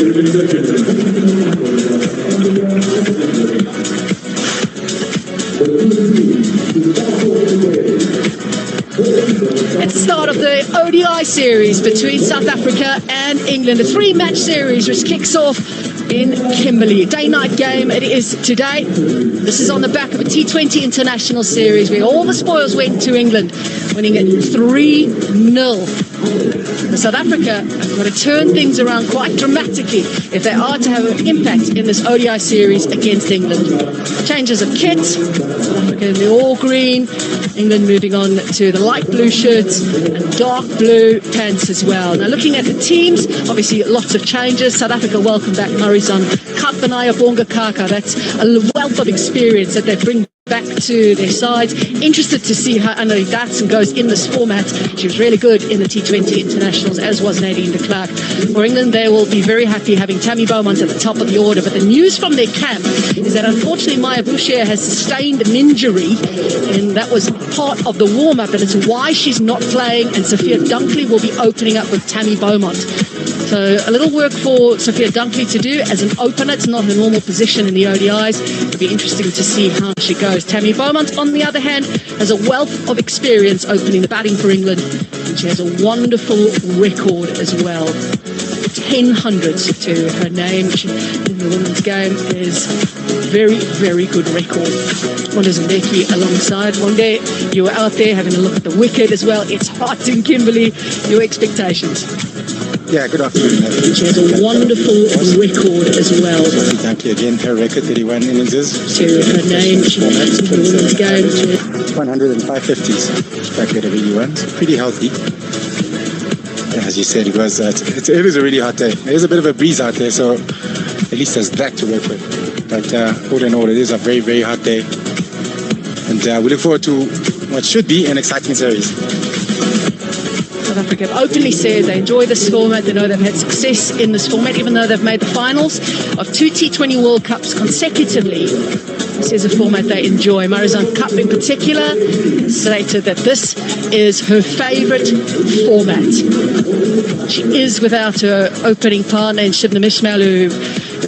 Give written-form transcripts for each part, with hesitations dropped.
It's the start of the ODI series between South Africa and England, a three-match series which kicks off in Kimberley. Day-night game it is today. This is on the back of a T20 international series where all the spoils went to England, winning it 3-0. South Africa have got to turn things around quite dramatically if they are to have an impact in this ODI series against England. Changes of kit, South Africa in the all green, England moving on to the light blue shirts and dark blue pants as well. Now looking at the teams, obviously lots of changes. South Africa welcome back Marizanne Kapp and Ayabonga Kaka. That's a wealth of experience that they bring back to their sides. Interested to see how Annelie Datsun goes in this format. She was really good in the T20 internationals, as was Nadine de Klerk. For England, they will be very happy having Tammy Beaumont at the top of the order. But the news from their camp is that unfortunately Maya Boucher has sustained an injury, and that was part of the warm-up, and it's why she's not playing, and Sophia Dunkley will be opening up with Tammy Beaumont. So a little work for Sophia Dunkley to do as an opener. It's not her normal position in the ODIs. It'll be interesting to see how she goes. Tammy Beaumont, on the other hand, has a wealth of experience opening the batting for England. And she has a wonderful record as well. 10 hundreds to her name in the women's game is very, very good record. Wanda Zambeki alongside. Wanda, you were out there having a look at the wicket as well. It's hot in Kimberley. Your expectations? Yeah, good afternoon. She has a wonderful record as well. Dunkley again, her record 31 innings. To her name, she has in the women's game. 105 50s. Back at a really runs. Pretty healthy. As you said, it is a really hot day. There's a bit of a breeze out there, so at least there's that to work with. But all in all, it is a very, very hot day. And we look forward to what should be an exciting series. South Africa have openly said they enjoy this format. They know they've had success in this format, even though they've made the finals of 2 T20 World Cups consecutively. This is a format they enjoy. Marizanne Kapp in particular stated that this is her favourite format. She is without her opening partner in Shibna Mishmal, who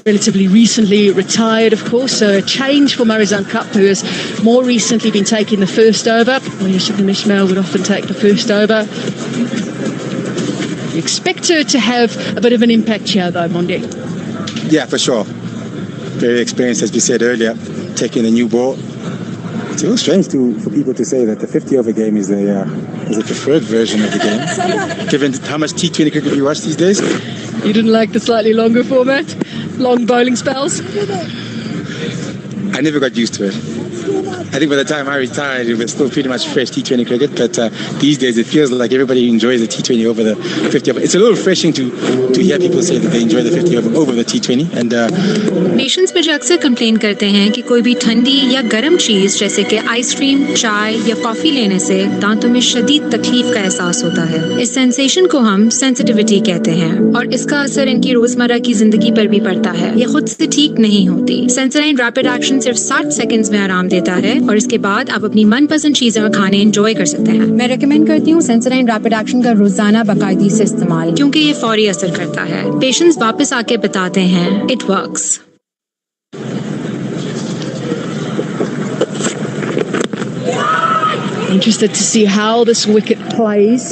relatively recently retired, of course, so a change for Marizanne Kapp, who has more recently been taking the first over, where Shibna Mishmal would often take the first over. You expect her to have a bit of an impact here, though, Mondi. Yeah, for sure. Very experienced, as we said earlier, taking the new ball. It's a little strange for people to say that the 50-over game is the preferred version of the game, given how much T20 cricket you watch these days. You didn't like the slightly longer format? Long bowling spells? I never got used to it. I think by the time I retired, it was still pretty much fresh T20 cricket, but these days it feels like everybody enjoys the T20 over the 50 over. It's a little refreshing to hear people say that they enjoy the 50 over the T20. And patients मुझे अक्सर complain करते हैं कि कोई भी ठंडी या गर्म चीज़ जैसे कि आइसक्रीम, चाय या कॉफ़ी लेने से दांतों में शदीद तकलीफ का एहसास होता है। इस सेंसेशन को हम सेंसिटिविटी कहते हैं और इसका असर इनकी रोजमर्रा की जिंदगी पर भी पड़ता है। ये खुद से ठीक नहीं होती। सेंसोडाइन रैपिड एक्शन सिर्फ 60 सेकंड्स में आराम देता है और इसके बाद आप अपनी मनपसंद चीजें और खाने एंजॉय कर सकते हैं। मैं रेकमेंड करती हूँ सेंसोडाइन रैपिड एक्शन का रोजाना बाकायदगी से इस्तेमाल, क्योंकि ये फौरी असर करता है। पेशेंट्स वापस आके बताते हैं it works. Interested to see how this wicket plays.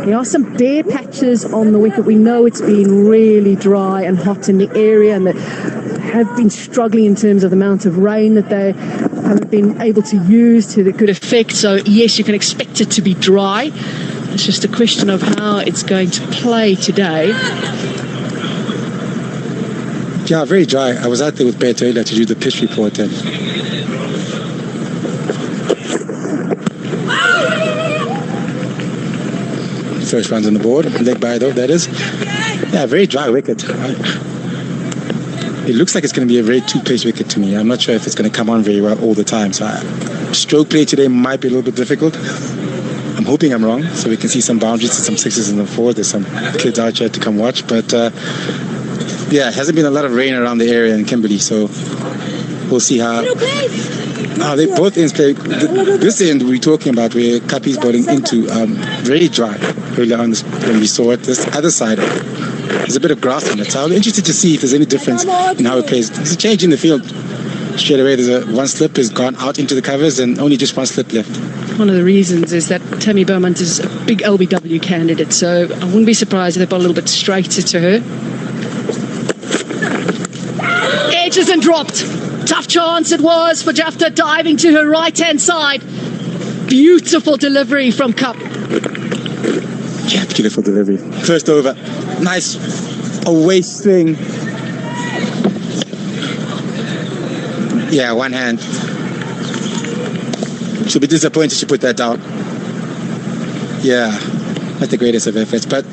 There are some bare patches on the wicket. We know it's been really dry and hot in the area, and they have been struggling in terms of the amount of rain that they haven't been able to use to the good effect. So yes, you can expect it to be dry. It's just a question of how it's going to play today. Yeah, very dry. I was out there with Bert earlier to do the pitch report, and first runs on the board, leg by though, that is. Yeah, very dry wicket. It looks like it's going to be a very two-pace wicket to me. I'm not sure if it's going to come on very well all the time. So stroke play today might be a little bit difficult. I'm hoping I'm wrong, so we can see some boundaries and some sixes in the four. There's some kids out here to come watch. But yeah, it hasn't been a lot of rain around the area in Kimberley, so we'll see how they both ends play. This end we're talking about where Kapi's bowling into very dry earlier on when we saw it. This other side There's a bit of grass on it, so I'm interested to see if there's any difference in how it plays. There's a change in the field. Straight away, one slip has gone out into the covers and only just one slip left. One of the reasons is that Tammy Beaumont is a big LBW candidate, so I wouldn't be surprised if they got a little bit straighter to her. Edges and dropped. Tough chance it was for Jafta, diving to her right-hand side. Beautiful delivery from Cup. Yeah, beautiful delivery. First over. Nice away swing. Yeah, one hand. She'll be disappointed she put that down. Yeah, not the greatest of efforts, but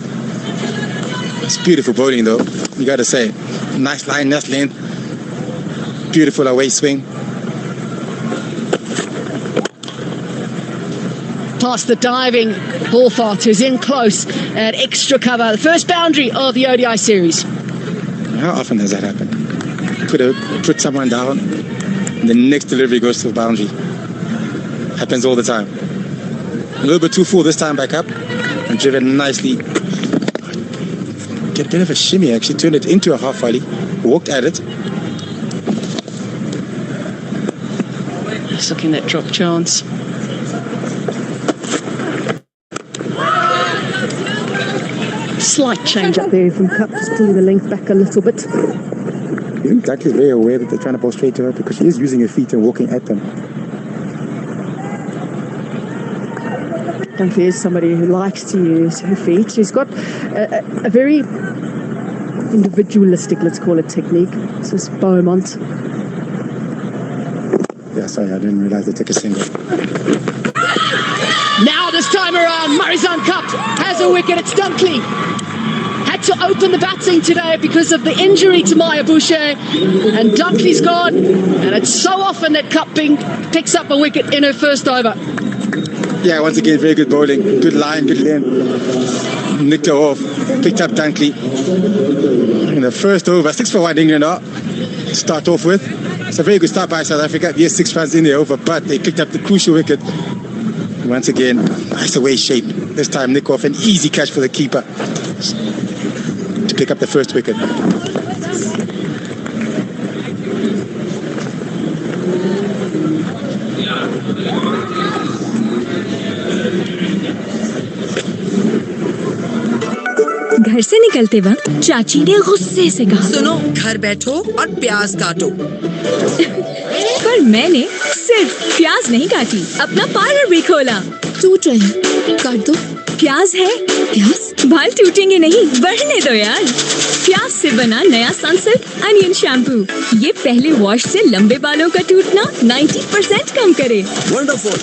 it's beautiful bowling though, you gotta say. Nice line, nice length. Beautiful away swing. Past the diving Bullfart, who's in close at extra cover. The first boundary of the ODI series. How often does that happen? Put someone down, and the next delivery goes to the boundary. Happens all the time. A little bit too full this time, back up, and driven nicely. Get a bit of a shimmy, actually. Turned it into a half volley. Walked at it. Just looking at drop chance. Slight change up there from Cup, just pulling the length back a little bit. I think Duck is very aware that they're trying to bowl straight to her because she is using her feet and walking at them. Dunkley is somebody who likes to use her feet. She's got a very individualistic, let's call it, technique. This is Beaumont. Yeah, sorry, I didn't realize they took a single. Now this time around, Marizanne Cup has a wicket. It's Dunkley. Had to open the batting today because of the injury to Maya Boucher, and Dunkley's gone. And it's so often that Cup picks up a wicket in her first over. Yeah, once again, very good bowling. Good line, good length. Nicked her off. Picked up Dunkley. In the first over, 6 for 1 England now. Start off with. It's a very good start by South Africa. Yes, 6 runs in the over, but they picked up the crucial wicket. Once again, nice away shape. This time, nick off, an easy catch for the keeper to pick up the first wicket. घर से निकलते वक्त चाची ने गुस्से से कहा, सुनो, घर बैठो और प्याज काटो। पर मैंने सिर्फ प्याज नहीं काटी, अपना पार्लर भी खोला। टूट रहे, काट दो। प्याज है, प्याज बाल टूटेंगे नहीं, बढ़ने दो यार। प्याज से बना नया सनसिल्क अनियन शैम्पू, ये पहले वॉश से लंबे बालों का टूटना 90% कम करे। Wonderful,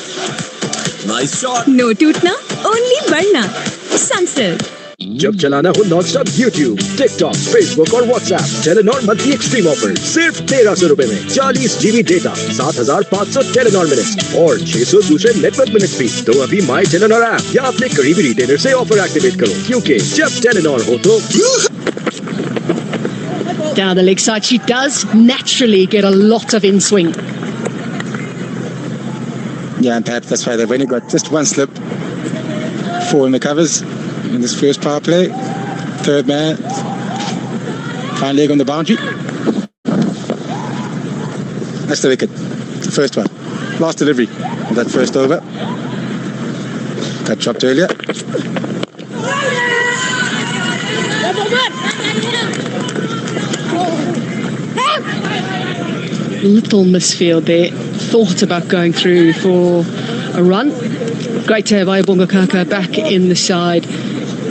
nice shot. नो टूटना, ओनली बढ़ना। सनसिल्क। जब चलाना हो नॉनस्टॉप यूट्यूब, टिकटॉक, फेसबुक और WhatsApp, Telenor monthly extreme offer सिर्फ 1300 रुपए में 40 GB डेटा, 7500 टेलेनॉर मिनट और 600 दूसरे नेटवर्क मिनट फ्री। तो अभी माई टेलेनॉर ऐप या अपने करीबी रिटेलर से ऑफर एक्टिवेट करो, क्योंकि जब टेलेनॉर हो तो Down the leg side, she does naturally get a lot of in swing. Yeah, and perhaps that's why they've only got just one slip. 4 in the covers in this first power play. Third man. Fine leg on the boundary. That's the wicket. The first one. Last delivery of that first over. Got dropped earlier. Little misfield there. Thought about going through for a run. Great to have Ayabonga Kaka back in the side.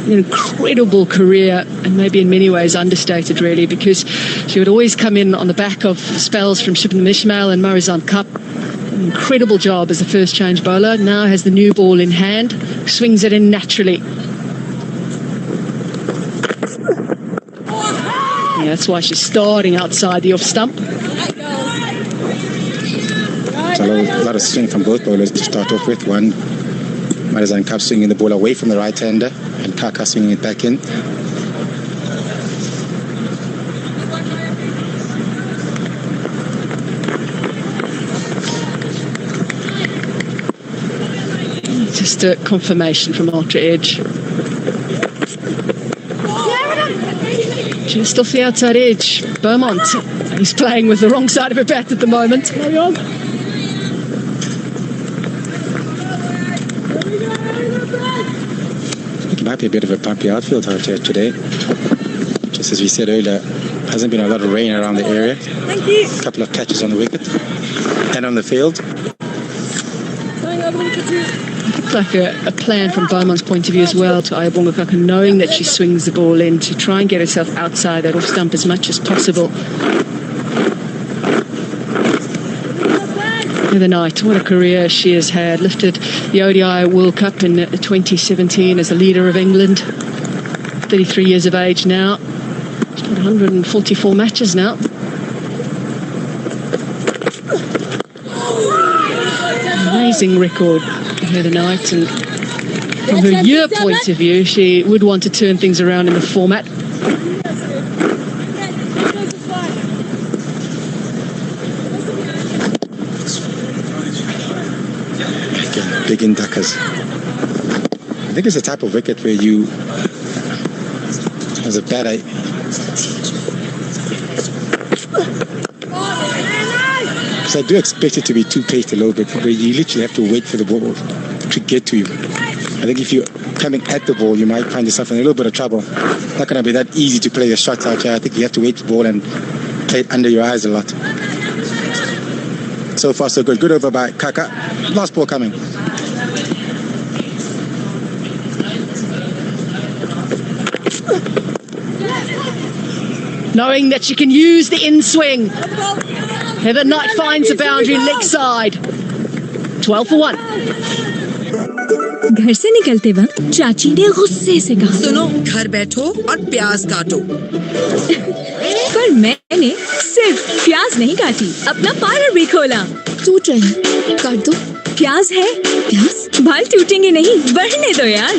An incredible career, and maybe in many ways understated really, because she would always come in on the back of spells from Shipman Ishmael and Marizanne Cup. An incredible job as a first change bowler. Now has the new ball in hand, swings it in naturally. Yeah, that's why she's starting outside the off stump. So a lot of swing from both bowlers to start off with. One, Marizanne Cup swinging the ball away from the right-hander, and Kaka swinging it back in. Just a confirmation from Ultra Edge. Just off the outside edge. Beaumont, he's playing with the wrong side of her bat at the moment. Carry on. It might be a bit of a bumpy outfield out here today. Just as we said earlier, hasn't been a lot of rain around the area. A couple of catches on the wicket and on the field. Looks like a plan from Beaumont's point of view as well to Ayabonga Kaka, knowing that she swings the ball in to try and get herself outside that off stump as much as possible. The night, what a career she has had. Lifted the ODI World Cup in 2017 as a leader of England. 33 years of age now. She's got 144 matches now. Amazing record here tonight, and from her year point of view, she would want to turn things around in the format. Big in duckers. I think it's a type of wicket where you, as a batter, so I do expect it to be two-paced a little bit, where you literally have to wait for the ball to get to you. I think if you're coming at the ball, you might find yourself in a little bit of trouble. Not going to be that easy to play your shots out here. I think you have to wait for the ball and play it under your eyes a lot. So far, so good. Good over by Kaka. Last ball coming. Knowing that she can use the in-swing. Heather Knight finds the boundary leg side. 12 for 1. घर से निकलते वक्त चाची ने गुस्से से कहा, सुनो, घर बैठो और प्याज काटो। पर मैंने सिर्फ प्याज नहीं काटी, अपना पार्लर भी खोला। टूट रहे हैं, काट दो। प्याज है, प्याज बाल टूटेंगे नहीं, बढ़ने दो यार।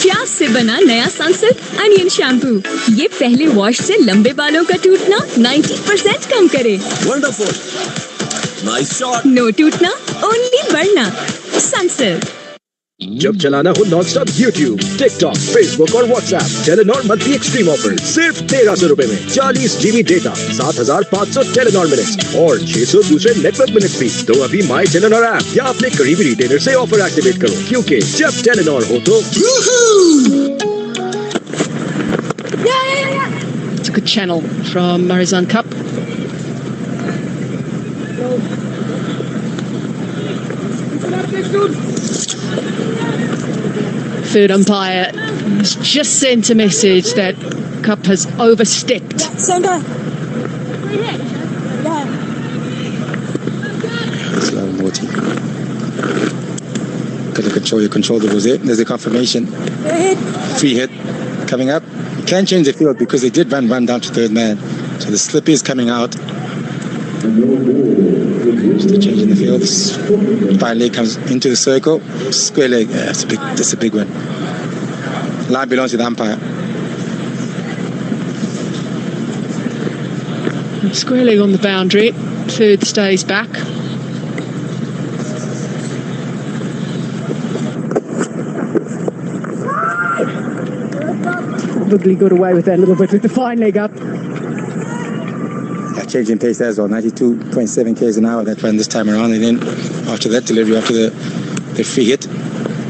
प्याज से बना नया सनसिल्क अनियन शैम्पू, ये पहले वॉश से लंबे बालों का टूटना 90% कम करे। Wonderful. Nice shot. नो टूटना, ओनली बढ़ना। सनसिल्क। जब चलाना हो नॉनस्टॉप यूट्यूब, टिकटॉक, फेसबुक और WhatsApp, Telenor monthly extreme offer सिर्फ 1300 रुपए में 40 GB डेटा, 7500 टेलीनॉर मिनट्स और 600 दूसरे नेटवर्क मिनट्स भी। तो अभी माई टेलीनॉर ऐप या अपने करीबी रिटेलर से ऑफर एक्टिवेट करो, क्योंकि जब टेलीनॉर हो तो It's a good channel from Marizan Cup. Third umpire has just sent a message that Cup has overstepped. Slow Morty. Got to control your controllables there. There's a confirmation. Free hit coming up. You can change the field because they did run down to third man. So the slip is coming out. Just a change in the field. Fine leg comes into the circle. Square leg. Yeah, that's a big one. Line belongs to the umpire. Square leg on the boundary. Third stays back. Probably got away with that a little bit with the fine leg up. That change in pace as well. 92.7 k's an hour that run this time around. And then after that delivery, after the free hit,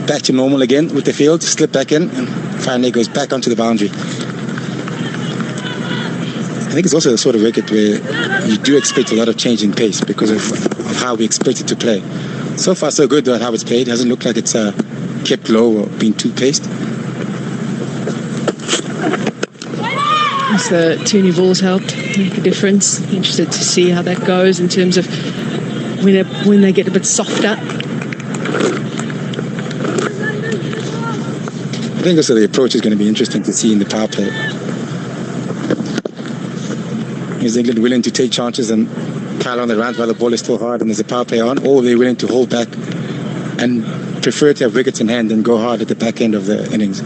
back to normal again with the field. Slip back in and finally goes back onto the boundary. I think it's also the sort of wicket where you do expect a lot of change in pace because of how we expect it to play. So far, so good about how it's played. It doesn't look like it's kept low or been too paced. As the two new balls helped make a difference. Interested to see how that goes in terms of when they get a bit softer. I think also the approach is going to be interesting to see in the power play. Is England willing to take chances and pile on the runs while the ball is still hard and there's a power play on, or are they willing to hold back and prefer to have wickets in hand and go hard at the back end of the innings?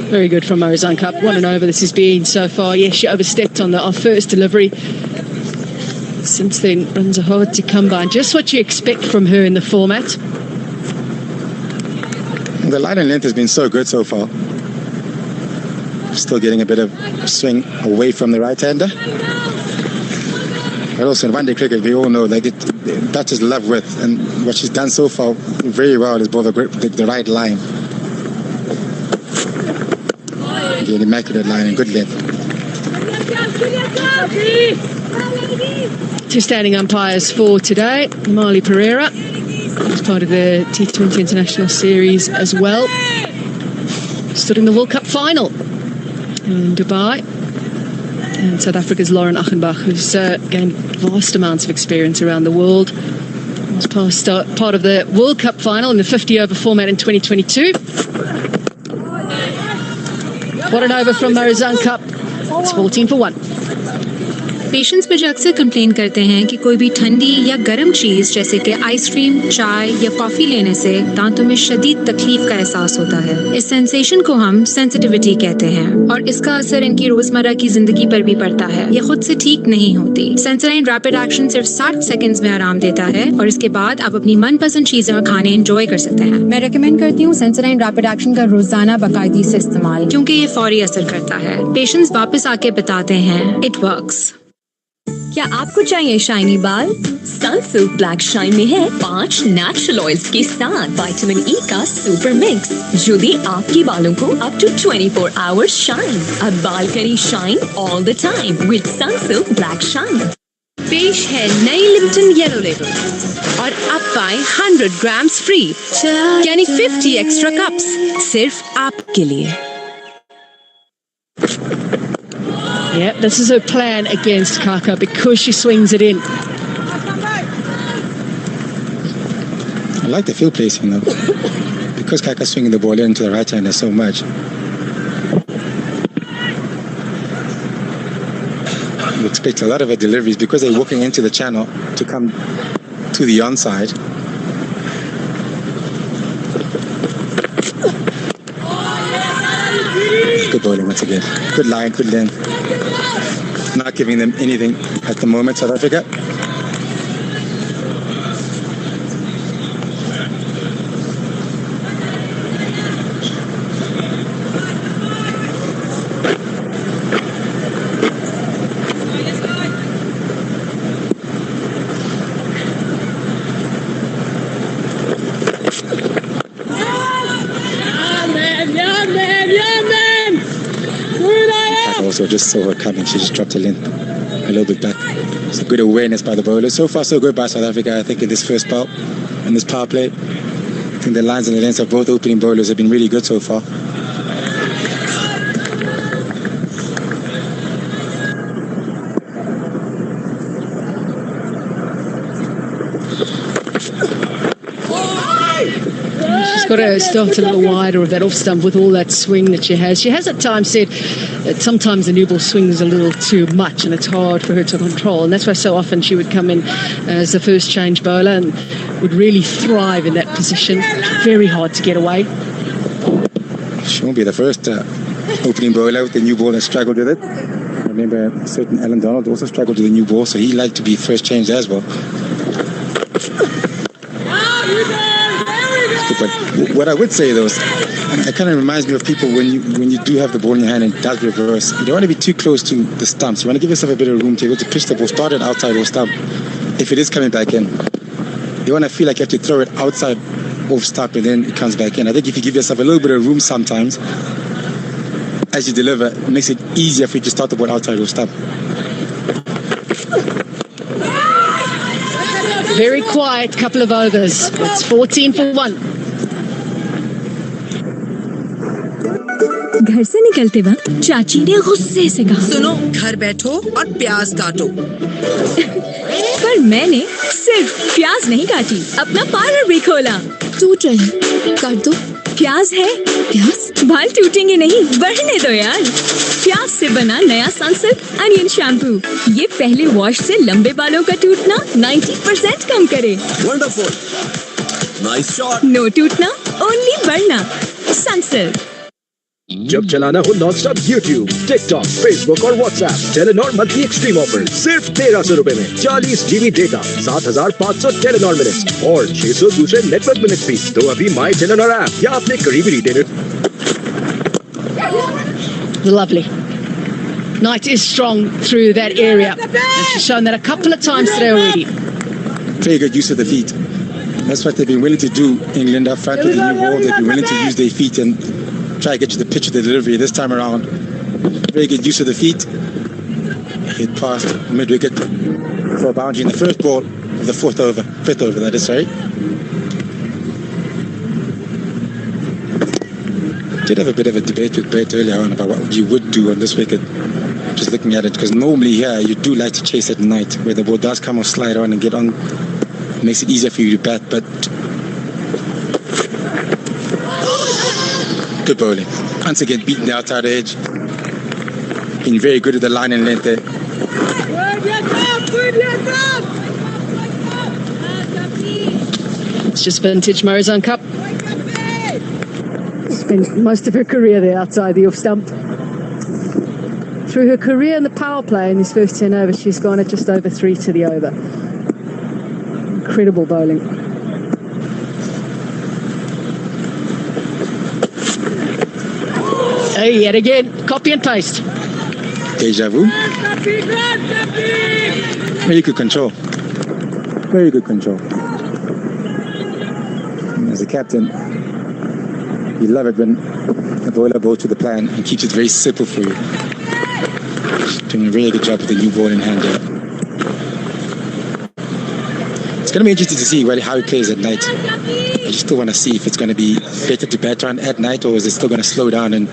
Very good from Marizan Cup. What an over this has been so far. Yes, she overstepped on our first delivery. Since then, runs are hard to come by. And just what you expect from her in the format. The line and length has been so good so far. Still getting a bit of swing away from the right-hander. But also in one-day cricket, we all know that batters love width. And what she's done so far very well is both the right line. An immaculate line and good length. Two standing umpires for today. Marley Pereira, who's part of the T20 International Series as well. Stood in the World Cup final in Dubai. And South Africa's Lauren Achenbach, who's gained vast amounts of experience around the world. Was part of the World Cup final in the 50-over format in 2022. What an over from Marizan Cup. It's 14 for 1. Patients मुझे अक्सर complain करते हैं कि कोई भी ठंडी या गर्म चीज़ जैसे कि आइसक्रीम, चाय या कॉफ़ी लेने से दांतों में शदीद तकलीफ का एहसास होता है। इस सेंसेशन को हम सेंसिटिविटी कहते हैं और इसका असर इनकी रोजमर्रा की जिंदगी पर भी पड़ता है। ये खुद से ठीक नहीं होती। सेंसोडाइन रैपिड एक्शन सिर्फ 60 सेकंड्स में आराम देता है और इसके बाद आप अपनी मनपसंद चीजें और खाने एंजॉय कर सकते हैं। मैं रेकमेंड करती हूँ सेंसोडाइन रैपिड एक्शन का रोजाना बाकायदगी से इस्तेमाल, क्योंकि ये फौरी असर करता है। पेशेंट्स वापस आके बताते हैं इट वर्क्स। क्या आपको चाहिए शाइनी बाल? सनसिल्क ब्लैक शाइन में है 5 नेचुरल ऑयल्स के साथ विटामिन ई का सुपर मिक्स, जो दे आपके बालों को अप टू 24 आवर्स शाइन। अब बाल करी shine all the time with Sunsilk black shine. पेश है नई लिप्टन येलो लेबल और अब पाएं 100 ग्राम्स फ्री, यानी 50 एक्स्ट्रा कप्स सिर्फ आपके लिए। Yeah, this is her plan against Kaka because she swings it in. I like the field placing though. Because Kaka's swinging the ball into the right hander so much. You expect a lot of her deliveries because they're walking into the channel to come to the onside. Good bowling once again. Good line, good length. Not giving them anything at the moment, South Africa. Also just saw her coming, she just dropped her length a little bit back. It's a good awareness by the bowler. So far so good by South Africa, I think, in this first bout, in this power play. I think the lines and the lengths of both opening bowlers have been really good so far. Got to start a little wider of that off stump with all that swing that she has. She has at times said that sometimes the new ball swings a little too much and it's hard for her to control, and that's why so often she would come in as the first change bowler and would really thrive in that position. Very hard to get away. She won't be the first opening bowler with the new ball that struggled with it. I remember a certain Alan Donald also struggled with the new ball, so he liked to be first changed as well. But what I would say though is, it kind of reminds me of people when you do have the ball in your hand and it does reverse. You don't want to be too close to the stumps. You want to give yourself a bit of room to be able to pitch the ball, start it outside off stump. If it is coming back in, you want to feel like you have to throw it outside off stump and then it comes back in. I think if you give yourself a little bit of room sometimes as you deliver, it makes it easier for you to start the ball outside off stump. Very quiet couple of overs. It's 14 for 1. घर से निकलते वक्त चाची ने गुस्से से कहा, सुनो, घर बैठो और प्याज काटो। पर मैंने सिर्फ प्याज नहीं काटी, अपना पार्लर भी खोला। टूट रहे, काट दो। प्याज है, प्याज? बाल टूटेंगे नहीं, बढ़ने दो यार। प्याज से बना नया सनसिल्क अनियन शैम्पू, ये पहले वॉश से लंबे बालों का टूटना 90% कम करे। Wonderful. Nice shot. नो टूटना, ओनली बढ़ना। सनसिल्क। जब चलाना हो non stop YouTube, TikTok, Facebook और WhatsApp, Telenor monthly extreme offer सिर्फ 1300 रुपए में 40 GB डेटा, 7500 टेलीनॉर मिनट्स और 600 दूसरे नेटवर्क मिनट्स भी। तो अभी माई टेलीनॉर ऐप या अपने करीबी retailer. Lovely. Knight is strong through that area. And she's shown that a couple of times today already. Very good use of the feet. That's what they've been willing to do. England up front with the new ball, they've been willing to use their feet and try to get to the pitch of the delivery. This time around, very good use of the feet. Hit past mid-wicket for a boundary in the first ball of the fifth over, that is, sorry. Did have a bit of a debate with Brett earlier on about what you would do on this wicket. Just looking at it, because normally here you do like to chase at night, where the ball does come or slide on and get on. Makes it easier for you to bat, but good bowling. Once again, beating the outside edge. Being very good at the line and length there. It's just vintage Morazan Cup. Spent most of her career there outside the off stump. Through her career in the power play in these first 10 overs, she's gone at just over 3 to the over. Incredible bowling. Hey, yet again, copy and paste. Deja vu. Very good control. Very good control. As a captain, you love it when the bowler goes to the plan and keeps it very simple for you. Doing a really good job with the new ball in hand there. It's going to be interesting to see how he plays at night. I just still want to see if it's going to be better to bat on at night, or is it still going to slow down, and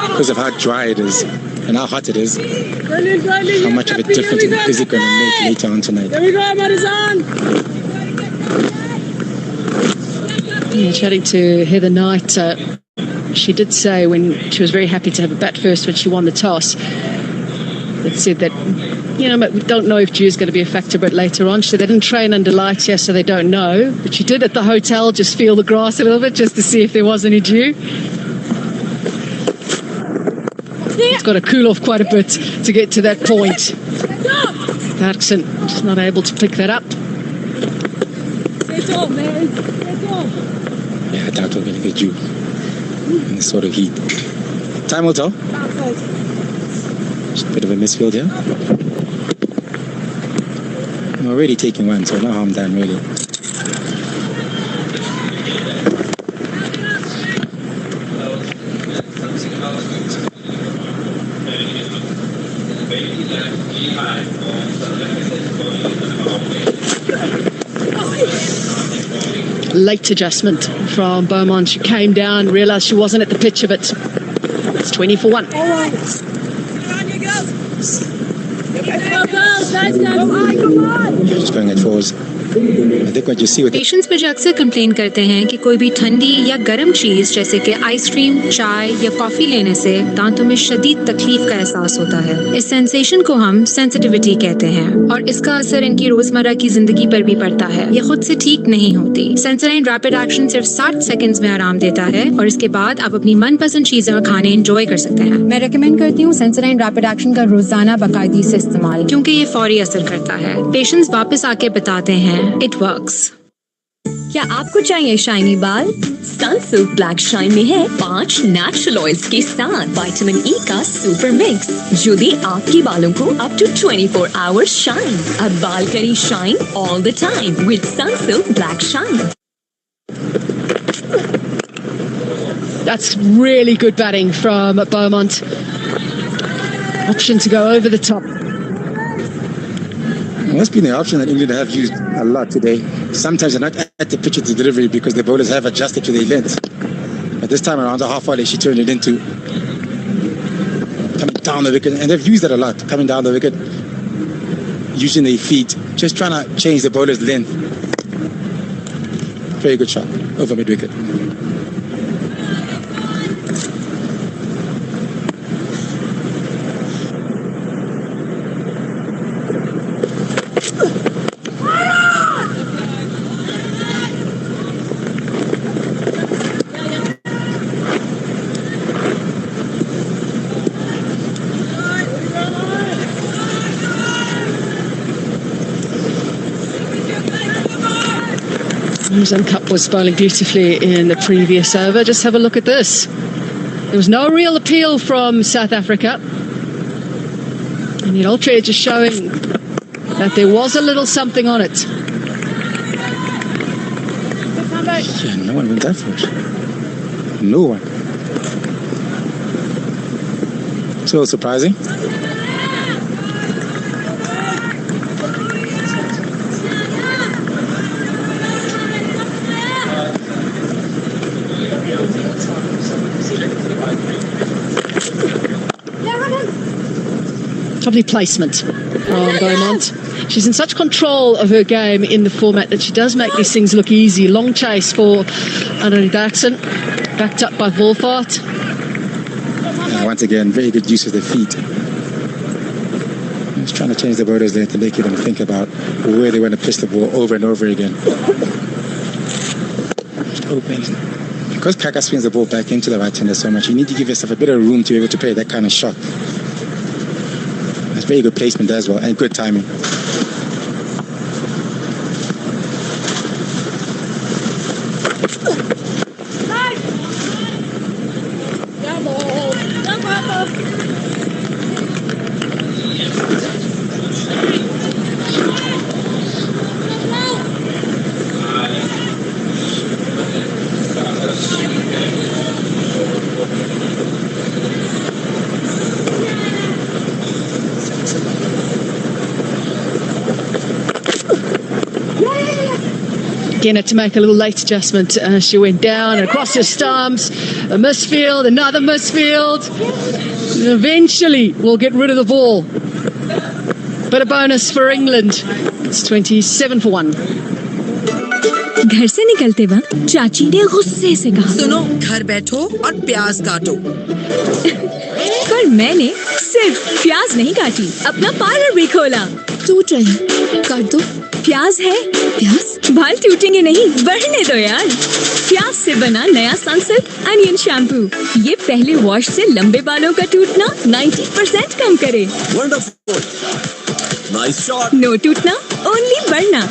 because of how dry it is and how hot it is, how much of a difference is it going to make later on tonight? There we go, Marizan! Yeah, chatting to Heather Knight, she did say when she was very happy to have a bat first when she won the toss. It said that, but we don't know if dew is going to be a factor, but later on, she said they didn't train under lights, so they don't know. But she did at the hotel just feel the grass a little bit just to see if there was any dew. It's got to cool off quite a bit to get to that point. Clarkson just not able to pick that up. Yeah, I doubt we're going to get dew in this sort of heat. Time will tell. Just a bit of a misfield here. I'm already taking one, so no harm done, really. Late adjustment from Beaumont. She came down, realised she wasn't at the pitch of it. It's 20 for 1. All right. Just going at fours. I think what you see with the patients मुझे अक्सर complain करते हैं कि कोई भी ठंडी या गर्म चीज़ जैसे कि आइसक्रीम, चाय या कॉफ़ी लेने से दांतों में शदीद तकलीफ का एहसास होता है। इस सेंसेशन को हम सेंसिटिविटी कहते हैं और इसका असर इनकी रोजमर्रा की जिंदगी पर भी पड़ता है। ये खुद से ठीक नहीं होती। सेंसोडाइन रैपिड एक्शन सिर्फ 60 सेकंड्स में आराम देता है और इसके बाद आप अपनी मनपसंद चीजें और खाने एंजॉय कर सकते हैं। मैं रेकमेंड करती हूँ सेंसोडाइन रैपिड एक्शन का रोजाना बाकायदगी से इस्तेमाल, क्योंकि ये फौरी असर करता है। पेशेंट्स वापस आके बताते हैं इट वर्क्स। क्या आपको चाहिए शाइनी बाल? सनसिल्क ब्लैक शाइन में है 5 नेचुरल ऑयल्स के साथ विटामिन ई का सुपर मिक्स, जो दे आपके बालों को अप टू 24 आवर्स शाइन। अब बाल करी shine all the time with Sunsilk black shine. That's really good batting from Beaumont. Option to go over the top. That's been the option that England have used a lot today. Sometimes they're not at the pitch of the delivery because the bowlers have adjusted to their length. But this time around, the half volley, she turned it into coming down the wicket. And they've used that a lot, coming down the wicket, using their feet, just trying to change the bowler's length. Very good shot over mid-wicket. Amazon Cup was bowling beautifully in the previous over. Just have a look at this. There was no real appeal from South Africa. And yet Ultra just showing that there was a little something on it. Yeah, no one went that for it. No one. So surprising. Lovely placement from Beaumont. She's in such control of her game in the format that she does make these things look easy. Long chase for Anthony Jackson, backed up by Wolfart. Once again, very good use of their feet. Just trying to change the bowlers there to make them think about where they want to pitch the ball over and over again. Just open. Because Kaka swings the ball back into the right hander so much, you need to give yourself a bit of room to be able to play that kind of shot. That's very good placement as well, and good timing. Again, had to make a little late adjustment. She went down and across her stumps, a misfield, another misfield. And eventually, we'll get rid of the ball. But a bonus for England. It's 27 for 1. घर से निकलते वक्त चाची ने गुस्से से कहा, सुनो, घर बैठो और प्याज काटो। पर मैंने सिर्फ प्याज नहीं काटी, अपना पार्लर भी खोला। टूट रहे हैं, काट दो। प्याज है, प्याज? बाल टूटेंगे नहीं, बढ़ने दो यार। प्याज से बना नया सनसिल्क अनियन शैम्पू, ये पहले वॉश से लंबे बालों का टूटना 90% कम करे। Wonderful. Nice shot. नो टूटना, ओनली बढ़ना।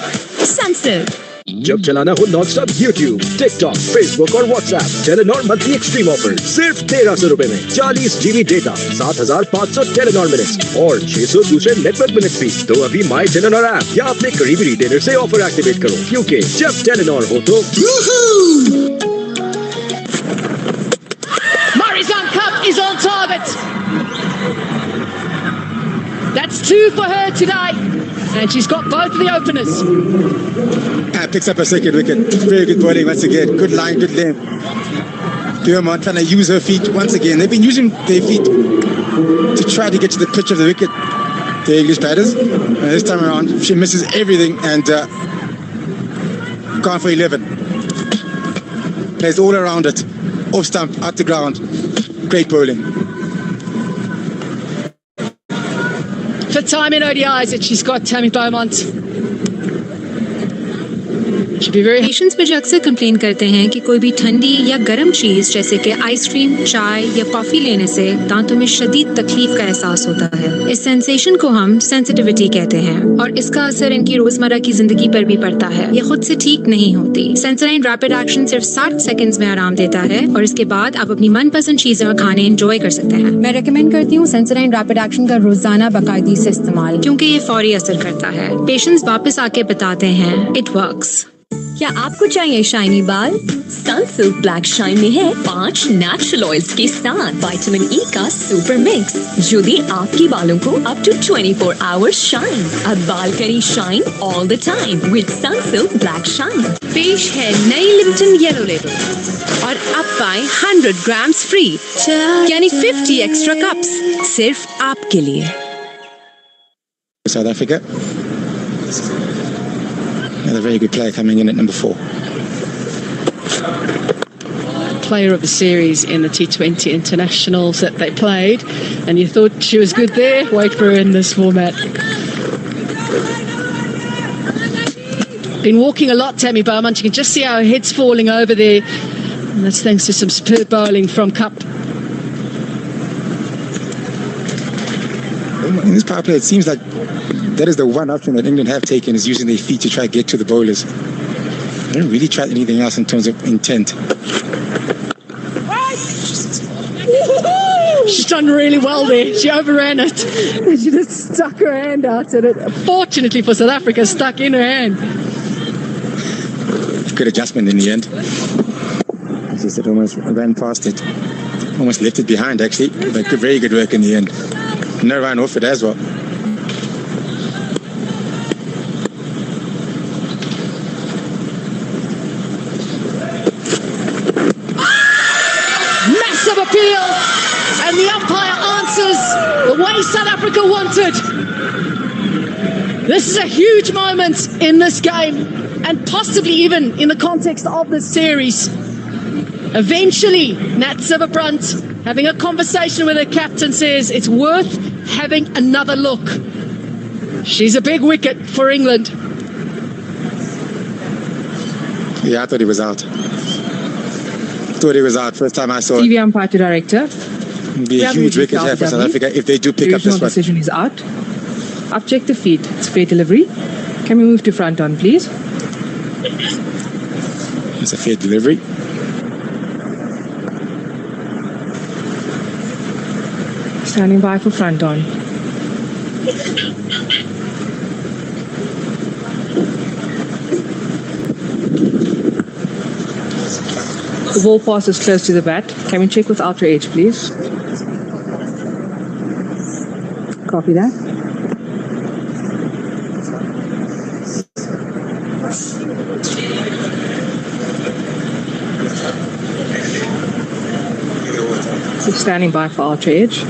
सनसिल्क। जब चलाना हो नॉनस्टॉप यूट्यूब, टिकटॉक, फेसबुक और WhatsApp, Telenor monthly extreme offer सिर्फ 1300 रुपए में 40 GB डेटा, 7500 टेलीनॉर मिनट्स और 600 दूसरे नेटवर्क मिनट्स भी। तो अभी माई टेलीनॉर ऐप या अपने करीबी रिटेलर से ऑफर एक्टिवेट करो, क्योंकि जब टेलीनॉर हो तो Marizan Cup is on target. That's 2 for her today. And she's got both of the openers. Picks up a second wicket. Very good bowling once again. Good line, good length. Beaumont trying to use her feet once again. They've been using their feet to try to get to the pitch of the wicket, the English batters. And this time around, she misses everything and gone for 11. Plays all around it. Off stump, out the ground. Great bowling. For time in ODIs that she's got Tammy Beaumont. Should be very patients मुझे अक्सर complain करते हैं कि कोई भी ठंडी या गर्म चीज़ जैसे कि आइसक्रीम, चाय या कॉफ़ी लेने से दांतों में शदीद तकलीफ का एहसास होता है। इस सेंसेशन को हम सेंसिटिविटी कहते हैं और इसका असर इनकी रोजमर्रा की जिंदगी पर भी पड़ता है। ये खुद से ठीक नहीं होती। सेंसोडाइन रैपिड एक्शन सिर्फ 60 सेकंड्स में आराम देता है और इसके बाद आप अपनी मनपसंद चीजें और खाने एंजॉय कर सकते हैं। मैं रेकमेंड करती हूँ सेंसोडाइन रैपिड एक्शन का रोजाना बाकायदगी से इस्तेमाल, क्योंकि ये फौरी असर करता है। पेशेंट्स वापस आके बताते हैं इट वर्क्स। क्या आपको चाहिए शाइनी बाल? सनसिल्क ब्लैक शाइन में है 5 नेचुरल ऑयल्स के साथ विटामिन ई का सुपर मिक्स, जो दे आपके बालों को अप टू 24 आवर्स शाइन। अब बाल करें shine all the time with Sunsilk black shine. पेश है नई लिप्टन येलो लेबल और अब पाएं 100 ग्राम्स फ्री, यानी 50 एक्स्ट्रा कप्स सिर्फ आपके लिए। South Africa. Another very good player coming in at number 4. player of the series in the T20 internationals that they played, and you thought she was good there. Wait for her in this format. Been walking a lot, Tammy Beaumont. You can just see how her head's falling over there. And that's thanks to some superb bowling from Cup. In this power play, it seems like that is the one option that England have taken, is using their feet to try to get to the bowlers. didn't really try anything else in terms of intent. She's done really well there. She overran it. She just stuck her hand out at it. Fortunately for South Africa, stuck in her hand. Good adjustment in the end. As you said, almost ran past it. Almost left it behind, actually. But very good work in the end. No run off it as well. Massive appeal. And the umpire answers the way South Africa wanted. This is a huge moment in this game, and possibly even in the context of this series. Eventually, Nat Sitterbrand, having a conversation with her captain, says it's worth having another look. She's a big wicket for England. Yeah, I thought he was out. Thought he was out first time I saw it. TV umpire to director. It'd be a huge wicket here for South Africa if they do pick up this one. Decision is out. I've checked the feed. It's fair delivery. Can we move to front on, please? It's a fair delivery. Standing by for front on. The ball pass is close to the bat. Can we check with Ultra Edge, please? Copy that. So standing by for Ultra Edge.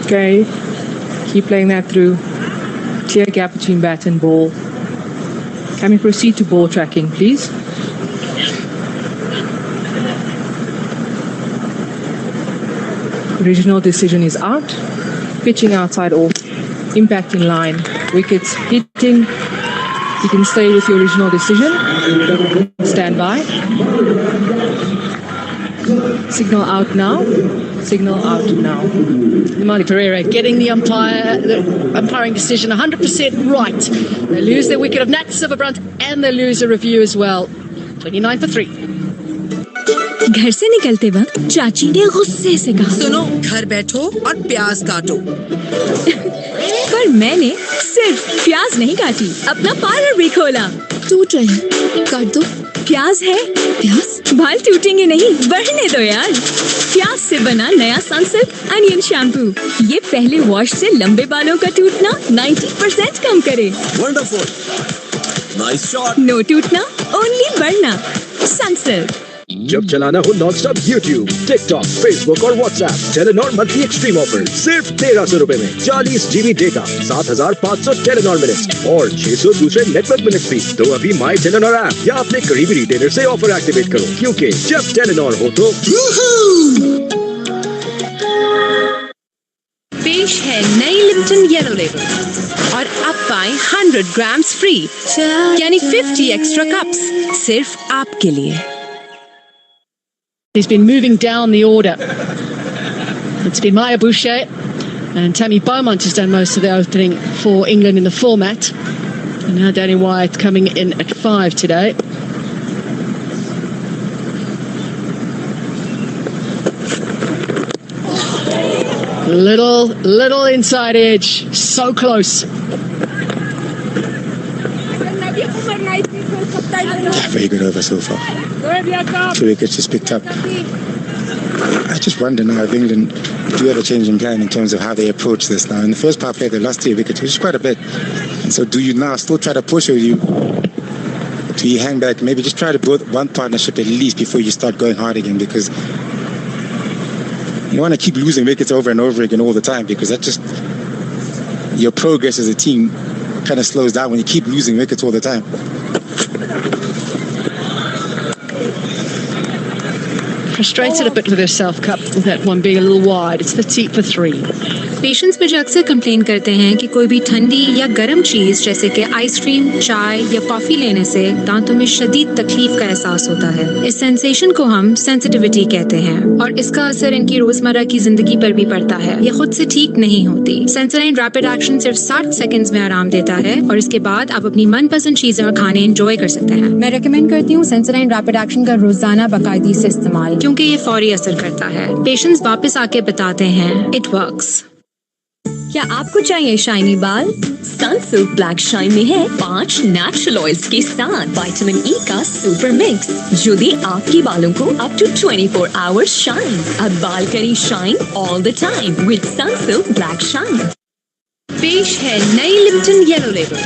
Okay, keep playing that through. Clear gap between bat and ball. Can we proceed to ball tracking, please? Original decision is out. Pitching outside off. Impact in line. Wickets hitting. You can stay with your original decision. Stand by. Signal out now. Signal out now. Marty Pereira getting the umpiring decision 100% right. They lose their wicket of Nat Sitterbrand and they lose a review as well. 29 for 3. घर से निकलते वक्त चाची ने गुस्से से कहा, सुनो, घर बैठो और प्याज काटो। पर मैंने सिर्फ प्याज नहीं काटी, अपना पार्लर भी खोला। टूट रहे हैं, काट दो। प्याज है, प्याज? बाल टूटेंगे नहीं, बढ़ने दो यार। प्याज से बना नया सनसिल्क अनियन शैम्पू, ये पहले वॉश से लंबे बालों का टूटना 90% कम करे। Wonderful. Nice shot. नो टूटना, ओनली बढ़ना। सनसिल्क। जब चलाना हो non stop YouTube, TikTok, Facebook और WhatsApp, Telenor monthly extreme offer सिर्फ 1300 रुपए में 40 GB डेटा, 7500 टेलीनॉर मिनट्स और 600 दूसरे नेटवर्क मिनट्स भी। तो अभी माई टेलीनॉर ऐप या अपने करीबी रिटेलर से ऑफर एक्टिवेट करो, क्योंकि जब टेलीनॉर हो तो पेश है नई लिप्टन येलो लेबल और अब पाएं 100 ग्राम्स फ्री, यानी 50 एक्स्ट्रा कप्स सिर्फ आपके लिए। He's been moving down the order. It's been Maya Boucher and Tammy Beaumont has done most of the opening for England in the format. And now Danny Wyatt coming in at 5 today. Little inside edge, so close. Yeah, very good over so far. 2 wickets just picked up. I just wonder now if England do have a change in plan in terms of how they approach this now. In the first power play, they lost 3 wickets, which is quite a bit. And so do you now still try to push, or do you hang back? Maybe just try to build one partnership at least before you start going hard again, because you want to keep losing wickets over and over again all the time, because that just, your progress as a team kind of slows down when you keep losing wickets all the time. Frustrated a bit with herself, Cup, with that one being a little wide. It's 30 for 3. Patients मुझे अक्सर complain करते हैं कि कोई भी ठंडी या गर्म चीज जैसे कि आइसक्रीम, चाय या कॉफी लेने से दांतों में शदीद तकलीफ का एहसास होता है। इस सेंसेशन को हम सेंसिटिविटी कहते हैं और इसका असर इनकी रोजमर्रा की जिंदगी पर भी पड़ता है। ये खुद से ठीक नहीं होती। सेंसोडाइन रैपिड एक्शन सिर्फ 60 सेकंड्स में आराम देता है और इसके बाद आप अपनी मनपसंद चीजें और खाने एंजॉय कर सकते हैं। मैं रेकमेंड करती हूँ सेंसोडाइन रैपिड एक्शन का रोजाना बाकायदगी से इस्तेमाल, क्योंकि ये फौरी असर करता है। पेशेंट्स वापस आके बताते हैं इट वर्क्स। क्या आपको चाहिए शाइनी बाल? सनसिल्क ब्लैक शाइन में है 5 नेचुरल ऑयल्स के साथ विटामिन ई का सुपर मिक्स, जो दे आपके बालों को अप टू 24 आवर्स शाइन। अब बाल करें shine all the time with Sunsilk black shine. पेश है नई लिप्टन येलो लेबल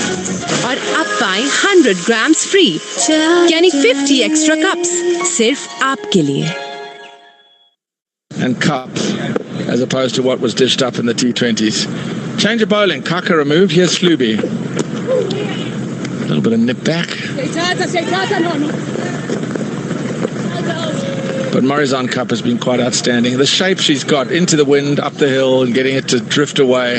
और अब पाएं 100 ग्राम्स फ्री, यानी 50 एक्स्ट्रा कप्स सिर्फ आपके लिए। And cups, as opposed to what was dished up in the T20s. Change of bowling. Kaka removed. Here's Fluby. A little bit of nip back. But Morizon Cup has been quite outstanding. The shape she's got into the wind, up the hill, and getting it to drift away.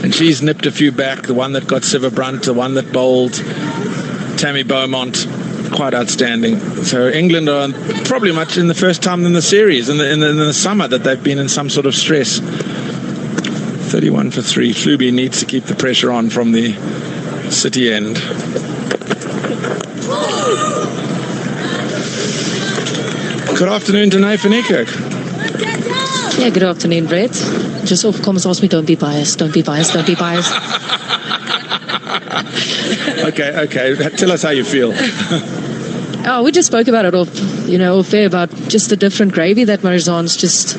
And she's nipped a few back. The one that got Siva Brunt, the one that bowled Tammy Beaumont. Quite outstanding. So England are probably much in the first time in the series, in the summer, that they've been in some sort of stress. 31 for 3. Fluby needs to keep the pressure on from the city end. Good afternoon to Nathan Eckert. Yeah, good afternoon, Brett. Just off comments asked me, don't be biased, don't be biased, don't be biased. Okay. Tell us how you feel. Oh, we just spoke about it off air, about just the different gravy that Morizon's just,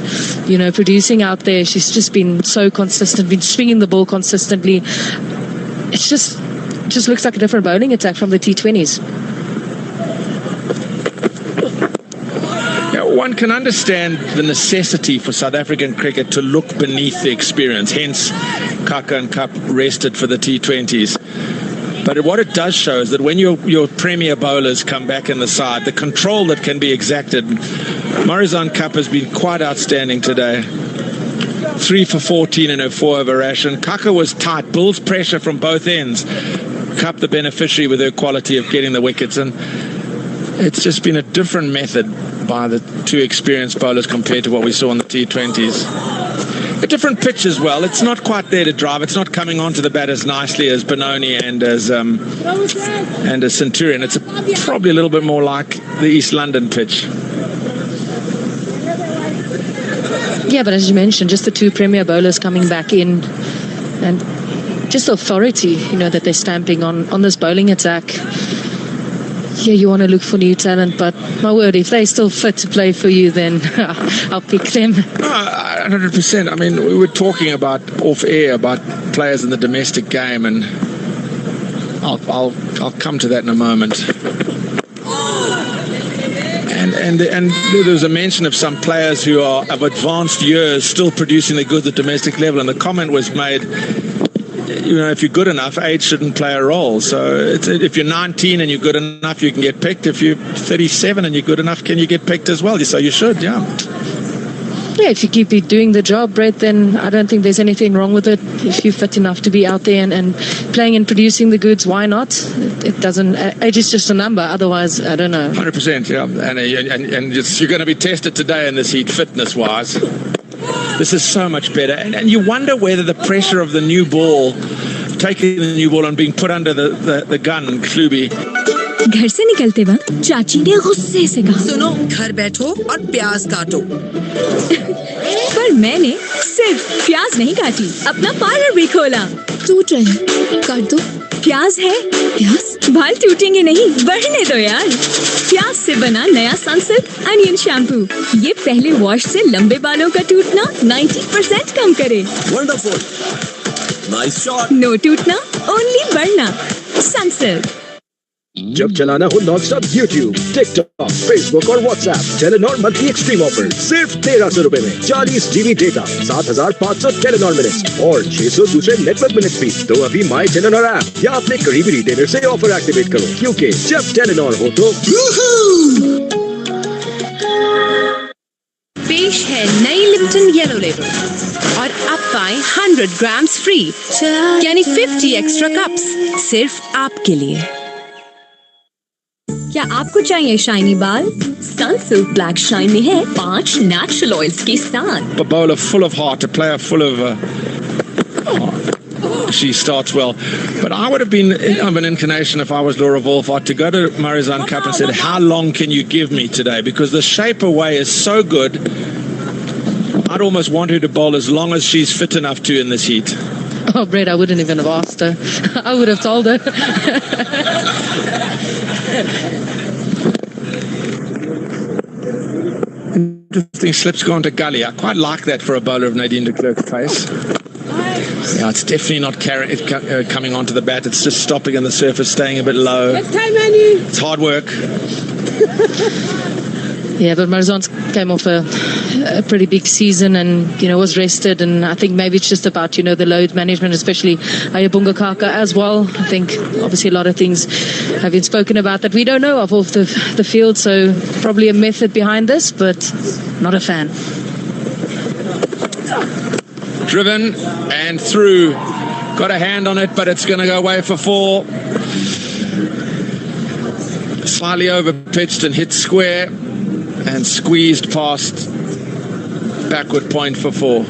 producing out there. She's just been so consistent, been swinging the ball consistently. It's just looks like a different bowling attack from the T20s. One can understand the necessity for South African cricket to look beneath the experience. Hence, Kaka and Cup rested for the T20s. But what it does show is that when your premier bowlers come back in the side, the control that can be exacted. Morizon Cup has been quite outstanding today. 3 for 14 in her 4 over ration. Kaka was tight, builds pressure from both ends. Cup the beneficiary with her quality of getting the wickets, and it's just been a different method by the two experienced bowlers compared to what we saw in the T20s. A different pitch as well. It's not quite there to drive. It's not coming onto the bat as nicely as Benoni and as Centurion. It's probably a little bit more like the East London pitch. Yeah, but as you mentioned, just the two premier bowlers coming back in, and just the authority, that they're stamping on this bowling attack. Yeah, you want to look for new talent, but my word, if they're still fit to play for you, then I'll pick them. 100%. I mean, we were talking about off air about players in the domestic game, and I'll come to that in a moment. And there was a mention of some players who are of advanced years still producing the goods at domestic level, and the comment was made, if you're good enough, age shouldn't play a role. So if you're 19 and you're good enough, you can get picked. If you're 37 and you're good enough, can you get picked as well? So you should, yeah. Yeah, if you keep doing the job, Brett, then I don't think there's anything wrong with it. If you're fit enough to be out there and playing and producing the goods, why not? It doesn't. Age is just a number. Otherwise, I don't know. 100%, yeah. And you're going to be tested today in this heat, fitness-wise. This is so much better. And you wonder whether the pressure of the new ball, taking the new ball and being put under the gun, Fluby. घर से निकलते वक्त चाची ने गुस्से से कहा, सुनो, घर बैठो और प्याज काटो। पर मैंने सिर्फ प्याज नहीं काटी, अपना पार्लर भी खोला। टूट रहे, काट दो। प्याज है, प्याज? बाल टूटेंगे नहीं, बढ़ने दो यार। प्याज से बना नया सनसिल्क अनियन शैम्पू, ये पहले वॉश से लंबे बालों का टूटना 90% कम करे। Wonderful. Nice shot. नो टूटना, ओनली बढ़ना। सनसिल्क। जब चलाना हो नॉनस्टॉप YouTube, TikTok, Facebook और WhatsApp, Telenor monthly extreme offer सिर्फ 1300 रुपए में 40 GB डेटा, 7500 टेलीनॉर मिनट्स और 600 दूसरे नेटवर्क मिनट्स भी। तो अभी माई टेलीनॉर ऐप या अपने करीबी रिटेलर से ऑफर एक्टिवेट करो, क्योंकि जब टेलीनॉर हो तो पेश है नई लिप्टन येलो येलो लेबल और अब पाएं 100 ग्राम्स फ्री यानी 50 एक्स्ट्रा कप्स सिर्फ आपके लिए। क्या आपको चाहिए शाइनी बाल? सनसिल्क ब्लैक शाइन में है 5 नेचुरल ऑयल्स के साथ। A bowler full of heart, a player full of she starts well. But I would have been of an inclination if I was Laura Wolfart to go to Marizanne Cup and said, how long can you give me today? Because the shape away is so good. I'd almost want her to bowl as long as she's fit enough to in this heat. Oh, Brett, I wouldn't even have asked her. I would have told her. Interesting slip's gone to gully. I quite like that for a bowler of Nadine de Klerk's pace. Yeah, it's definitely not coming onto the bat. It's just stopping on the surface, staying a bit low. It's hard work. Yeah, but Marizanne came off a pretty big season and, was rested. And I think maybe it's just about, the load management, especially Ayabunga Kaka as well. I think obviously a lot of things have been spoken about that we don't know of off the field. So probably a method behind this, but not a fan. Driven and through. Got a hand on it, but it's going to go away for 4. Slightly over pitched and hit square and squeezed past backward point for 4.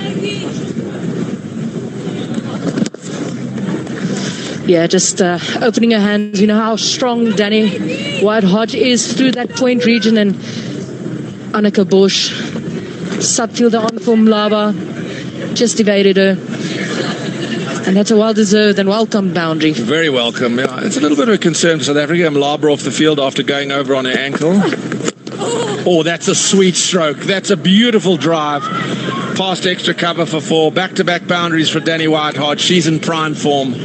Yeah, just opening her hands. You know how strong Danny White-Hodge is through that point region, and Annika Bush, subfielder on for Mlaba, just evaded her. And that's a well-deserved and welcome boundary. Very welcome. Yeah, it's a little bit of a concern for South Africa. Mlaba off the field after going over on her ankle. Oh, that's a sweet stroke. That's a beautiful drive. Past extra cover for 4. Back-to-back boundaries for Danny White-Hodge. She's in prime form.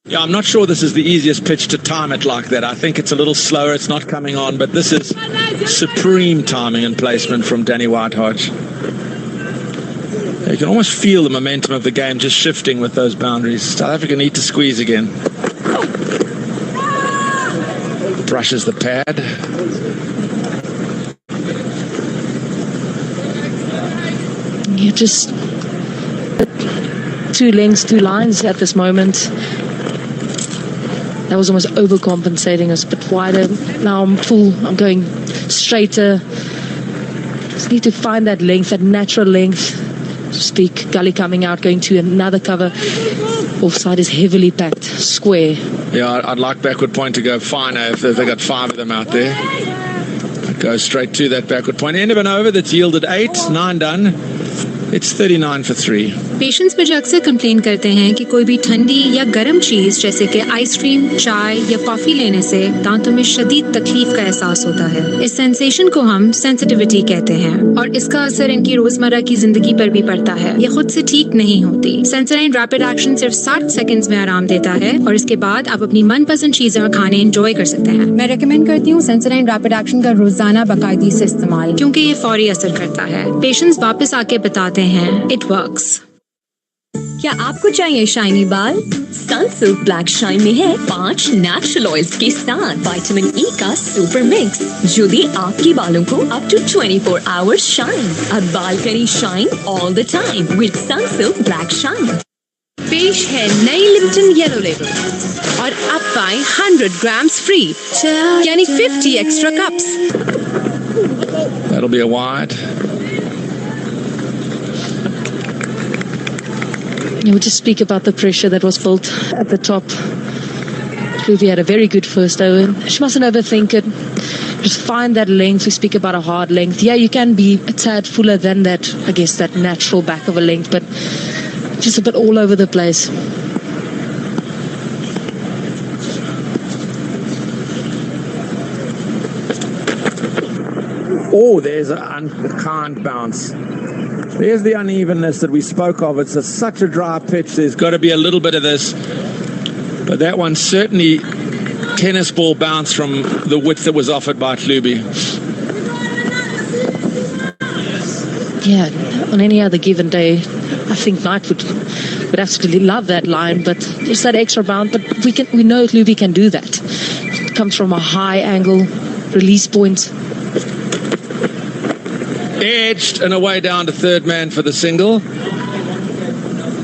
Yeah, I'm not sure this is the easiest pitch to time it like that. I think it's a little slower. It's not coming on, but this is supreme timing and placement from Danny White-Hodge. You can almost feel the momentum of the game just shifting with those boundaries. South Africa need to squeeze again. Brushes the pad. You just 2 lengths, 2 lines at this moment. That was almost overcompensating, us, but wider. Now I'm full. I'm going straighter. Just need to find that length, that natural length. Speak. Gully coming out, going to another cover. Offside is heavily packed. Square. Yeah, I'd like backward point to go finer if they got 5 of them out there. I'd go straight to that backward point. End of an over that's yielded 8, 9 done. It's 39 for 3. Patients मुझे अक्सर complain करते हैं कि कोई भी ठंडी या गर्म चीज़ जैसे कि आइसक्रीम, चाय या कॉफ़ी लेने से दांतों में शदीद तकलीफ का एहसास होता है। इस सेंसेशन को हम सेंसिटिविटी कहते हैं और इसका असर इनकी रोजमर्रा की जिंदगी पर भी पड़ता है। ये खुद से ठीक नहीं होती। सेंसोडाइन रैपिड एक्शन सिर्फ 60 सेकंड्स में आराम देता है और इसके बाद आप अपनी मनपसंद चीजें और खाने एंजॉय कर सकते हैं। मैं रेकमेंड करती हूँ सेंसोडाइन रैपिड एक्शन का रोजाना बाकायदगी से इस्तेमाल, क्योंकि ये फौरी असर करता है। पेशेंट्स वापस आके बताते हैं इट वर्क्स। क्या आपको चाहिए शाइनी बाल? सनसिल्क ब्लैक शाइन में है 5 नेचुरल ऑयल्स के साथ विटामिन ई का सुपर मिक्स, जो दे आपके बालों को अप टू 24 आवर्स शाइन। अब बाल करें shine all the time with Sunsilk black shine. पेश है नई लिप्टन येलो लेबल और अब पाएं 100 ग्राम्स फ्री यानी 50 extra cups. That'll be a wide. We'll just speak about the pressure that was built at the top. Ruby had a very good first over. She mustn't overthink it. Just find that length. We speak about a hard length. Yeah, you can be a tad fuller than that, I guess, that natural back of a length, but just a bit all over the place. Oh, there's an unkind bounce. There's the unevenness that we spoke of. It's such a dry pitch. There's got to be a little bit of this. But that one certainly tennis ball bounce from the width that was offered by Klubi. Yeah, on any other given day, I think Knight would absolutely love that line, but it's that extra bound. But we know Luby can do that. It comes from a high angle release point. Edged and away down to third man for the single.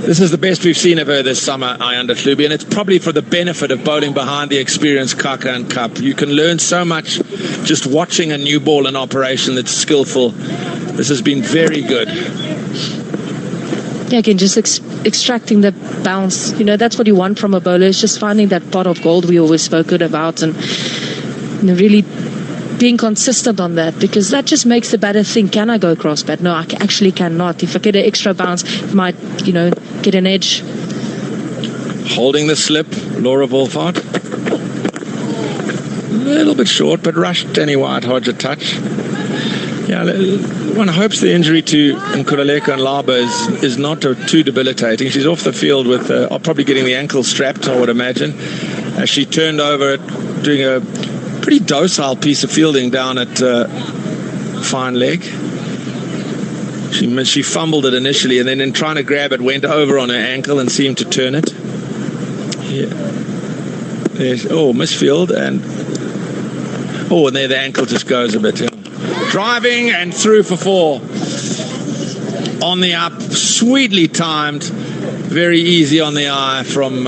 This is the best we've seen of her this summer, Ayanda Hlubi, and it's probably for the benefit of bowling behind the experienced Kaka and Cup. You can learn so much just watching a new ball in operation that's skillful. This has been very good. Yeah, again, just extracting the bounce. You know, that's what you want from a bowler. It's just finding that pot of gold we always spoken about, and really being consistent on that, because that just makes the batter think, can I go cross bat? No, I actually cannot. If I get an extra bounce, it might, get an edge. Holding the slip, Laura Wolfhard. A little bit short, but rushed Danny White-Hodge a touch. Yeah, one hopes the injury to Nkululeko Nlaba is not too debilitating. She's off the field with probably getting the ankle strapped, I would imagine, as she turned over doing a pretty docile piece of fielding down at fine leg. She fumbled it initially, and then in trying to grab it, went over on her ankle and seemed to turn it. Yeah. Misfield, and there the ankle just goes a bit. Yeah. Driving and through for 4. On the up, sweetly timed, very easy on the eye from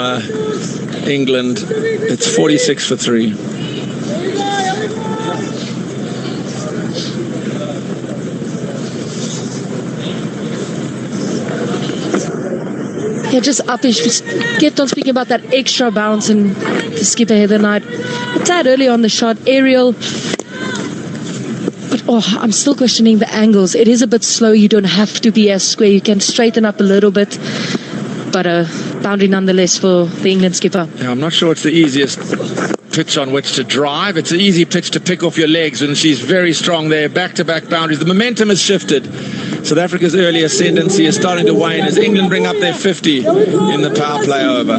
England. It's 46 for 3. Yeah, just uppish. We kept on speaking about that extra bounce, and the skipper Heather Knight a tad early on the shot, aerial. But I'm still questioning the angles. It is a bit slow. You don't have to be as square. You can straighten up a little bit, but a boundary nonetheless for the England skipper. Yeah, I'm not sure it's the easiest pitch on which to drive. It's an easy pitch to pick off your legs, and she's very strong there. Back-to-back boundaries. The momentum has shifted. South Africa's early ascendancy is starting to wane as England bring up their 50 in the power play over.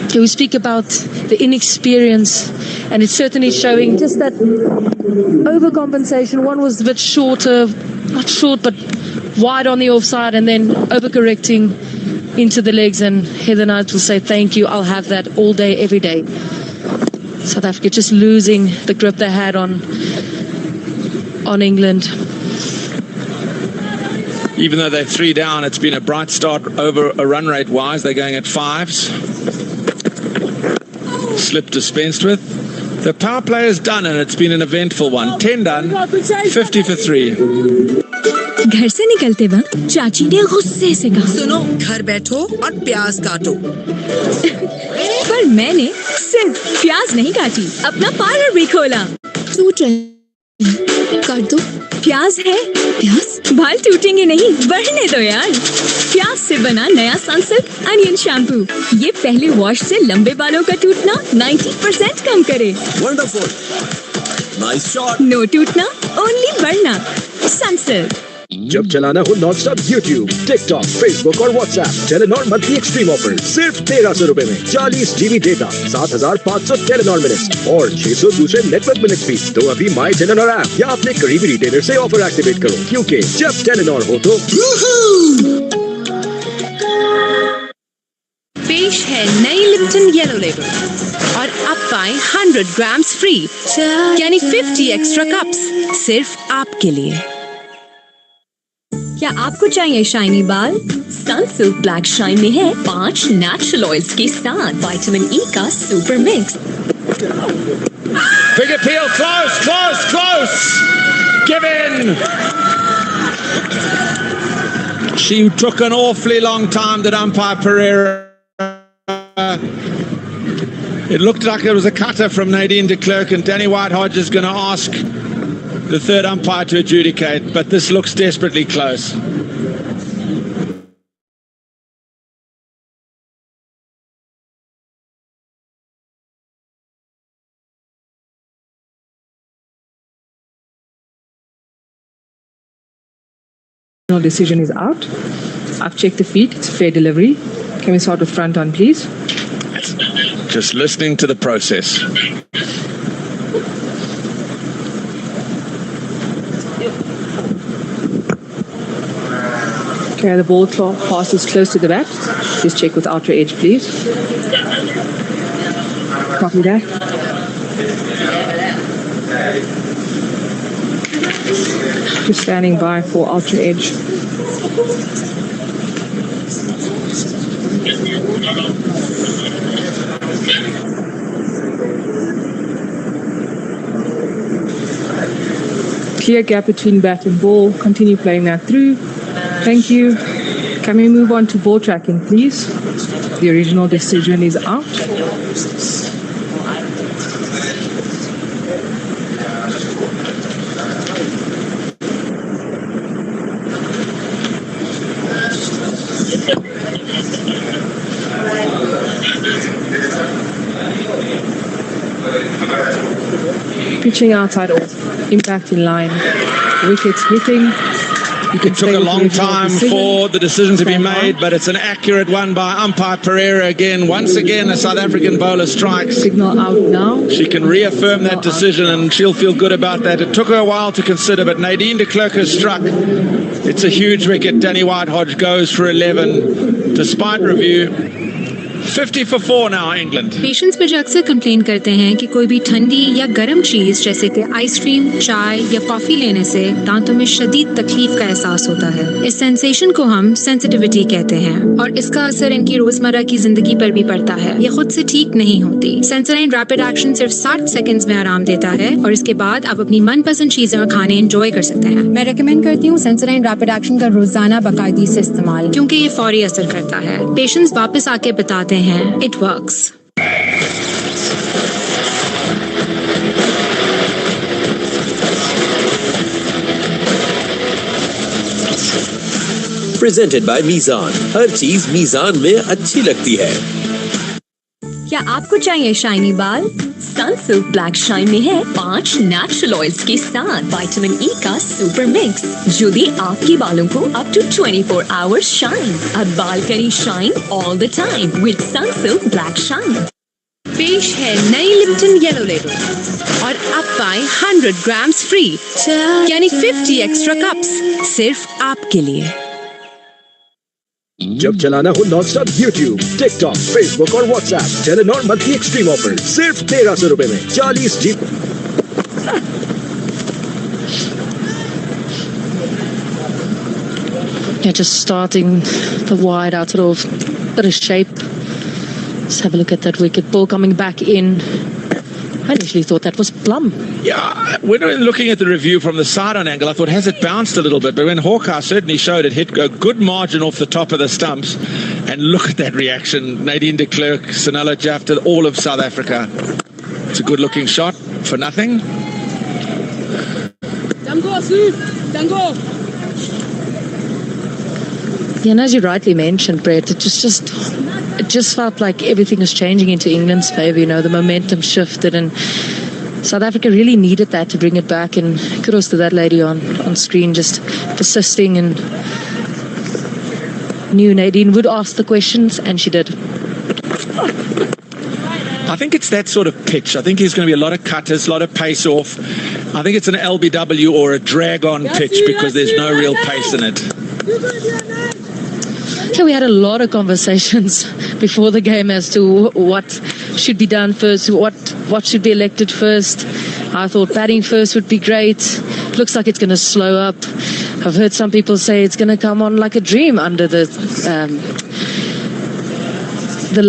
Okay, we speak about the inexperience, and it's certainly showing just that overcompensation. One was a bit shorter, not short, but wide on the offside, and then overcorrecting into the legs, and Heather Knight will say, thank you, I'll have that all day, every day. South Africa just losing the grip they had on England. Even though they're 3 down, it's been a bright start over a run rate wise. They're going at 5s. Slip dispensed with. The power play is done, and it's been an eventful one. 10 done, 50 for 3. घर से निकलते वक्त चाची ने गुस्से से कहा, सुनो, घर बैठो और प्याज काटो। पर मैंने सिर्फ प्याज नहीं काटी, अपना पार्लर भी खोला। टूट रहे काट दो। प्याज है, प्याज बाल टूटेंगे नहीं, बढ़ने दो यार। प्याज से बना नया सनसिल्क अनियन शैम्पू, ये पहले वॉश से लंबे बालों का टूटना 90% कम करे। Wonderful. Nice shot. नो टूटना, ओनली बढ़ना। सनसिल्क। जब चलाना हो नॉनस्टॉप यूट्यूब, टिकटॉक, फेसबुक और WhatsApp, Telenor monthly extreme offer सिर्फ 1300 रुपए में 40 GB डेटा, 7500 टेलीनॉर मिनट्स और 600 दूसरे नेटवर्क मिनट्स भी। तो अभी माई टेलीनॉर ऐप या अपने करीबी रिटेलर से ऑफर एक्टिवेट करो, क्योंकि जब टेलीनॉर हो तो पेश है नई लिप्टन येलो लेबल, और अब पाएं 100 ग्राम्स फ्री, यानी 50 एक्स्ट्रा कप्स सिर्फ आपके लिए। क्या आपको चाहिए शाइनी बाल? सनसिल्क ब्लैक शाइन में है 5 नेचुरल ऑयल्स के साथ विटामिन ई का super mix. Big appeal, close. Give in. She took an awfully long time, that umpire Pereira. It looked like it was a cutter from Nadine de Klerk, and Danny White-Hodge is going to ask the third umpire to adjudicate, but this looks desperately close. Decision is out. I've checked the feet. It's fair delivery. Can we start with front on, please? Just listening to the process. Okay, the ball passes close to the bat. Just check with outer edge, please. Copy that. Just standing by for outer edge. Clear gap between bat and ball. Continue playing that through. Thank you. Can we move on to ball tracking, please? The original decision is out. Pitching outside off, impact in line, wickets hitting. It took a long time for the decision to be made, but it's an accurate one by umpire Pereira again. Once again, a South African bowler strikes. Signal out now. She can reaffirm that decision and she'll feel good about that. It took her a while to consider, but Nadine de Klerk has struck. It's a huge wicket. Danny White-Hodge goes for 11 despite review. 50 for 4 now, England. Patients मुझे अक्सर complain करते हैं कि कोई भी ठंडी या गर्म चीज़ जैसे कि आइसक्रीम, चाय या कॉफ़ी लेने से दांतों में शदीद तकलीफ का एहसास होता है। इस सेंसेशन को हम सेंसिटिविटी कहते हैं और इसका असर इनकी रोजमर्रा की जिंदगी पर भी पड़ता है। ये खुद से ठीक नहीं होती। सेंसोडाइन रैपिड एक्शन सिर्फ 60 सेकंड्स में आराम देता है और इसके बाद आप अपनी मनपसंद चीजें और खाने एंजॉय कर सकते हैं। मैं रेकमेंड करती हूँ सेंसोडाइन रैपिड एक्शन का रोजाना बाकायदगी से इस्तेमाल, क्योंकि ये फौरी असर करता है। पेशेंट्स वापस आके बताते हैं it works. Presented by मीज़ान। हर चीज मीज़ान में अच्छी लगती है। क्या आपको चाहिए शाइनी बाल? सनसिल्क ब्लैक शाइन में है 5 नेचुरल ऑयल्स के साथ विटामिन ई का सुपर मिक्स जो दे आपके बालों को अप टू 24 आवर्स शाइन। अब बाल करें shine all the time with Sunsilk black shine. पेश है नई लिप्टन येलो लेबल और अब पाए 100 ग्राम्स फ्री, यानी 50 एक्स्ट्रा कप्स सिर्फ आपके लिए। जब चलाना हो नॉनस्टॉप यूट्यूब, टिकटॉक, फेसबुक और WhatsApp, Telenor monthly extreme offer सिर्फ 1300 रुपए में 40 GB। Yeah, just starting the wide out sort of bit of shape. Let's have a look at that wicket. Ball coming back in. I initially thought that was plumb. Yeah, when we were looking at the review from the side-on angle, I thought, has it bounced a little bit? But when Hawkeye certainly showed it hit a good margin off the top of the stumps. And look at that reaction. Nadine de Klerk, Sonala Jafta, all of South Africa. It's a good-looking shot for nothing. Yeah, and as you rightly mentioned, Brett, it just felt like everything was changing into England's favour. You know, the momentum shifted and South Africa really needed that to bring it back, and kudos to that lady on screen, just persisting, and knew Nadine would ask the questions, and she did. I think it's that sort of pitch. I think there's going to be a lot of cutters, a lot of pace off. I think it's an LBW or a drag-on pitch because there's no real pace in it. Yeah, we had a lot of conversations before the game as to what should be done first, what should be elected first. I thought batting first would be great. Looks like it's going to slow up. I've heard some people say it's going to come on like a dream under the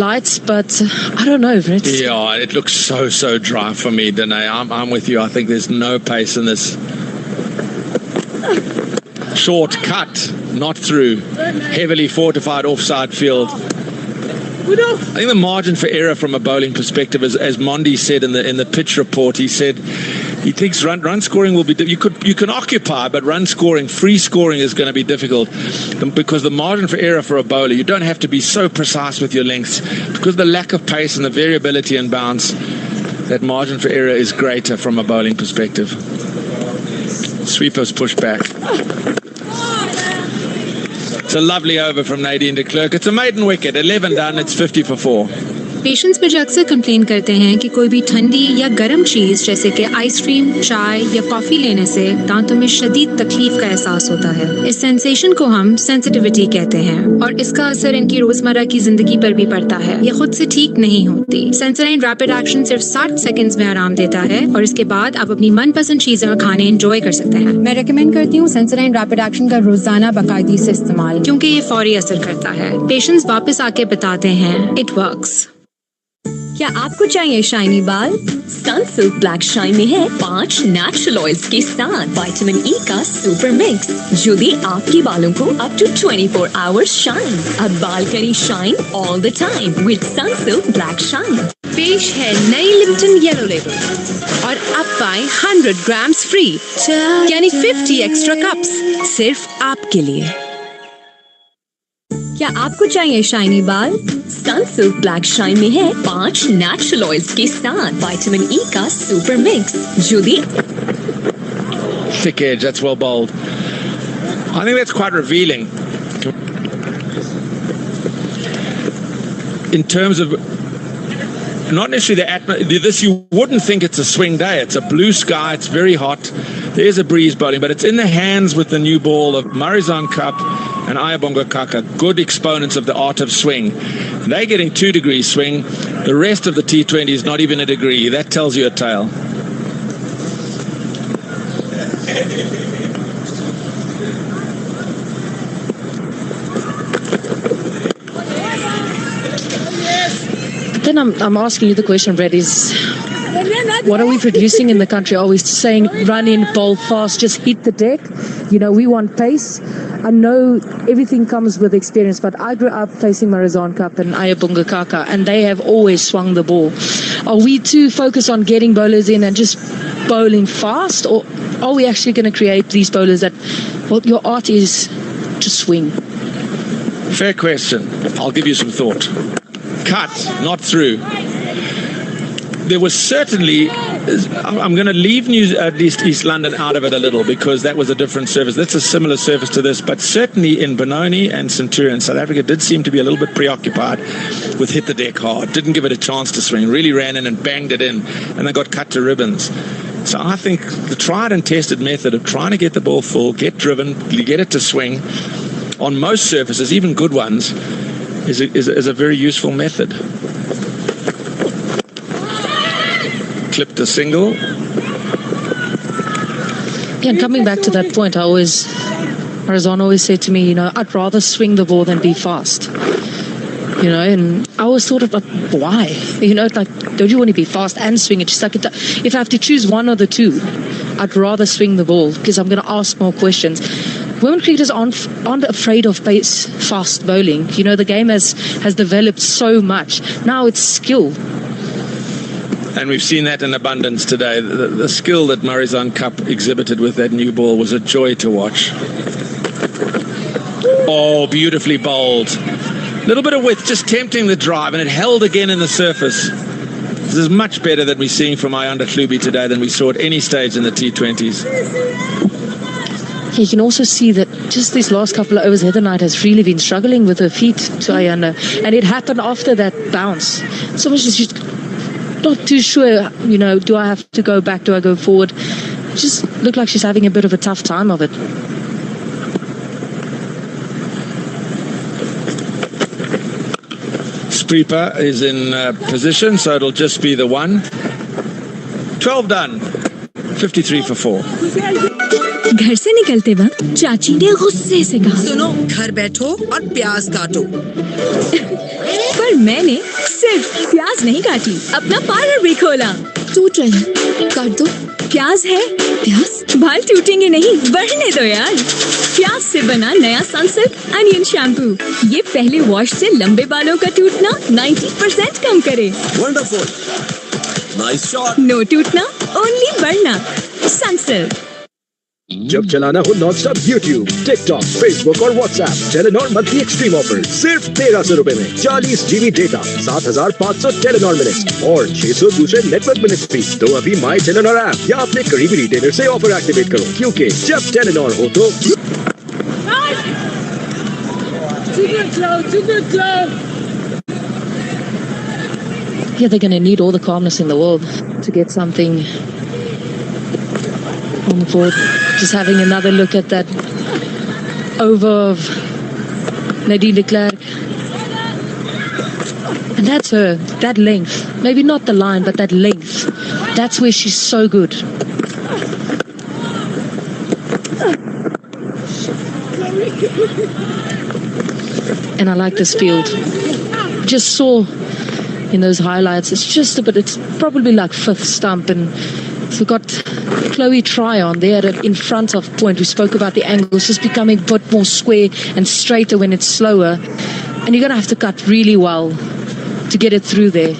lights, but I don't know, Brett. Yeah, it looks so dry for me, Danae. I'm with you. I think there's no pace in this. Short cut, not through. Heavily fortified offside field. I think the margin for error from a bowling perspective, as Mondi said in the pitch report, he said he thinks run scoring will be. You can occupy, but run scoring, free scoring is going to be difficult because the margin for error for a bowler, you don't have to be so precise with your lengths because of the lack of pace and the variability in bounce. That margin for error is greater from a bowling perspective. Sweepers push back. It's a lovely over from Nadine de Klerk. It's a maiden wicket, 11 done, it's 50 for 4. Patients मुझे अक्सर complain करते हैं कि कोई भी ठंडी या गर्म चीज जैसे कि आइसक्रीम, चाय या कॉफी लेने से दांतों में शदीद तकलीफ का एहसास होता है। इस सेंसेशन को हम सेंसिटिविटी कहते हैं और इसका असर इनकी रोजमर्रा की जिंदगी पर भी पड़ता है। ये खुद से ठीक नहीं होती। सेंसोडाइन रैपिड एक्शन सिर्फ 60 सेकंड्स में आराम देता है और इसके बाद आप अपनी मनपसंद चीजें और खाने एंजॉय कर सकते हैं। मैं रेकमेंड करती हूँ सेंसोडाइन रैपिड एक्शन का रोजाना बाकायदे से इस्तेमाल, क्योंकि ये फौरी असर करता है। पेशेंट्स वापस आके बताते हैं इट वर्क्स। क्या आपको चाहिए शाइनी बाल? सनसिल्क ब्लैक शाइन में है 5 नेचुरल ऑयल्स के साथ विटामिन ई का सुपर मिक्स, जो दे आपके बालों को अप टू 24 आवर्स शाइन। अब बाल करें shine all the time with Sunsilk black shine. पेश है नई लिप्टन येलो लेबल और अब पाएं 100 ग्राम्स फ्री, यानी 50 एक्स्ट्रा कप्स सिर्फ आपके लिए। क्या आपको चाहिए शाइनी बाल? सनसिल्क ब्लैक शाइन में है 5 नेचुरल ऑयल्स के साथ विटामिन ई का सुपर मिक्स, जो दे Thick edge, that's well bowled. I think that's quite revealing. In terms of not necessarily the atmosphere, this you wouldn't think it's a swing day. It's a blue sky, it's very hot. There's a breeze bowling, but it's in the hands with the new ball of Marizan Cup and Ayabonga Kaka, good exponents of the art of swing. They're getting 2 degrees swing. The rest of the T20 is not even a degree. That tells you a tale. Then I'm asking you the question, Brett, is what are we producing in the country? Are we saying run in, bowl fast, just hit the deck? You know, we want pace. I know everything comes with experience, but I grew up facing Marizan Cup and Ayabonga Kaka, and they have always swung the ball. Are we too focused on getting bowlers in and just bowling fast, or are we actually going to create these bowlers that, well, your art is to swing? Fair question. I'll give you some thought. Cut, not through. There was certainly, I'm going to leave at least East London out of it a little, because that was a different service. That's a similar service to this, but certainly in Benoni and Centurion, South Africa did seem to be a little bit preoccupied with hit the deck hard, didn't give it a chance to swing, really ran in and banged it in, and they got cut to ribbons. So I think the tried and tested method of trying to get the ball full, get driven, get it to swing on most surfaces, even good ones, is a very useful method. Clipped a single. Yeah, and coming back to that point, Marizan always said to me, you know, I'd rather swing the ball than be fast. You know, and I always thought about why? You know, like, don't you want to be fast and swing it? Just like, if I have to choose one of the two, I'd rather swing the ball because I'm going to ask more questions. Women cricketers aren't afraid of fast bowling. You know, the game has developed so much. Now it's skill. And we've seen that in abundance today. The skill that Marizan Cup exhibited with that new ball was a joy to watch. Oh, beautifully bowled. Little bit of width, just tempting the drive, and it held again in the surface. This is much better than we're seeing from Ayanda Klubi today than we saw at any stage in the T20s. You can also see that just these last couple of overs, Heather Knight has really been struggling with her feet to Ayanda, and it happened after that bounce. So much she's not too sure, you know, do I have to go back, do I go forward? Just looked like she's having a bit of a tough time of it. Spreeper is in position, so it'll just be the one. 12 done. 53 for 4. घर से निकलते वक्त चाची ने गुस्से से कहा, सुनो, घर बैठो और प्याज काटो। पर मैंने सिर्फ प्याज नहीं काटी, अपना पार्लर भी खोला। टूट रहे, काट दो। प्याज है, प्याज? बाल टूटेंगे नहीं, बढ़ने दो यार। प्याज से बना नया सनसिल्क अनियन शैम्पू, ये पहले वॉश से लंबे बालों का टूटना 90% कम करे। Wonderful. Nice shot. नो टूटना, ओनली बढ़ना। सनसिल्क। जब चलाना हो non stop YouTube, TikTok, Facebook और WhatsApp, Telenor monthly extreme offer सिर्फ 1300 रुपए में 40 GB डेटा, 7500 टेलीनॉर मिनट्स और 600 दूसरे नेटवर्क मिनट्स फ्री। तो अभी माई टेलीनॉर ऐप या अपने करीबी रिटेलर से ऑफर एक्टिवेट करो, क्योंकि जब टेलीनॉर हो तो Yeah, they're going to need all the calmness in the world to get something on the board. Just having another look at that over of Nadine de Klerk. And that's her, that length. Maybe not the line, but that length. That's where she's so good. And I like this field. Just saw in those highlights, it's probably like fifth stump, and we've got Chloe Tryon there in front of point. We spoke about the angles just becoming a bit more square and straighter when it's slower, and you're going to have to cut really well to get it through there.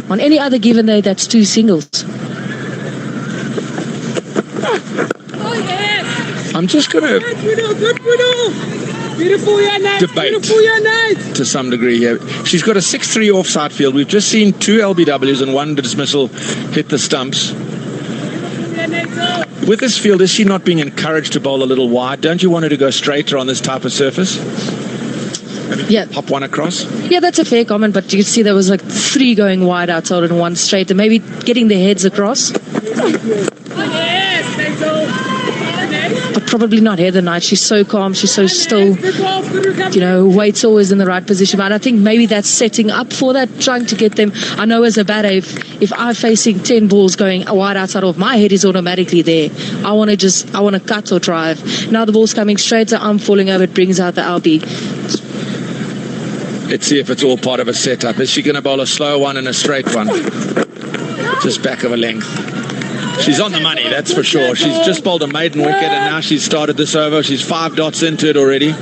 On any other given day, that's two singles. I'm just going to debate to some degree here. She's got a 6-3 offside field. We've just seen 2 LBWs and 1 dismissal hit the stumps. With this field, is she not being encouraged to bowl a little wide? Don't you want her to go straighter on this type of surface? Maybe pop one across? Yeah, that's a fair comment, but you can see there was like 3 going wide outside and 1 straight, and maybe getting their heads across. But probably not Heather Knight. She's so calm, she's so still. You know, weight's always in the right position. But I think maybe that's setting up for that, trying to get them. I know as a batter, if I'm facing 10 balls going wide outside of, my head is automatically there. I want to cut or drive. Now the ball's coming straight, so I'm falling over, it brings out the LB. Let's see if it's all part of a setup. Is she going to bowl a slow one and a straight one? Just back of a length. She's on the money, that's for sure. She's just bowled a maiden wicket, and now she's started this over. She's 5 dots into it already.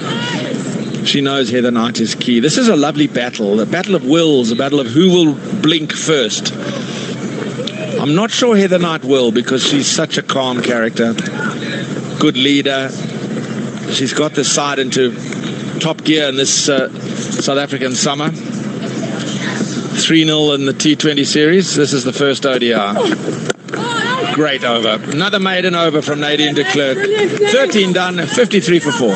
She knows Heather Knight is key. This is a lovely battle, a battle of wills, a battle of who will blink first. I'm not sure Heather Knight will, because she's such a calm character. Good leader. She's got the side into top gear in this South African summer. 3-0 in the T20 series. This is the first ODI. Great over. Another maiden over from Nadine de Klerk. 13 done, 53 for 4.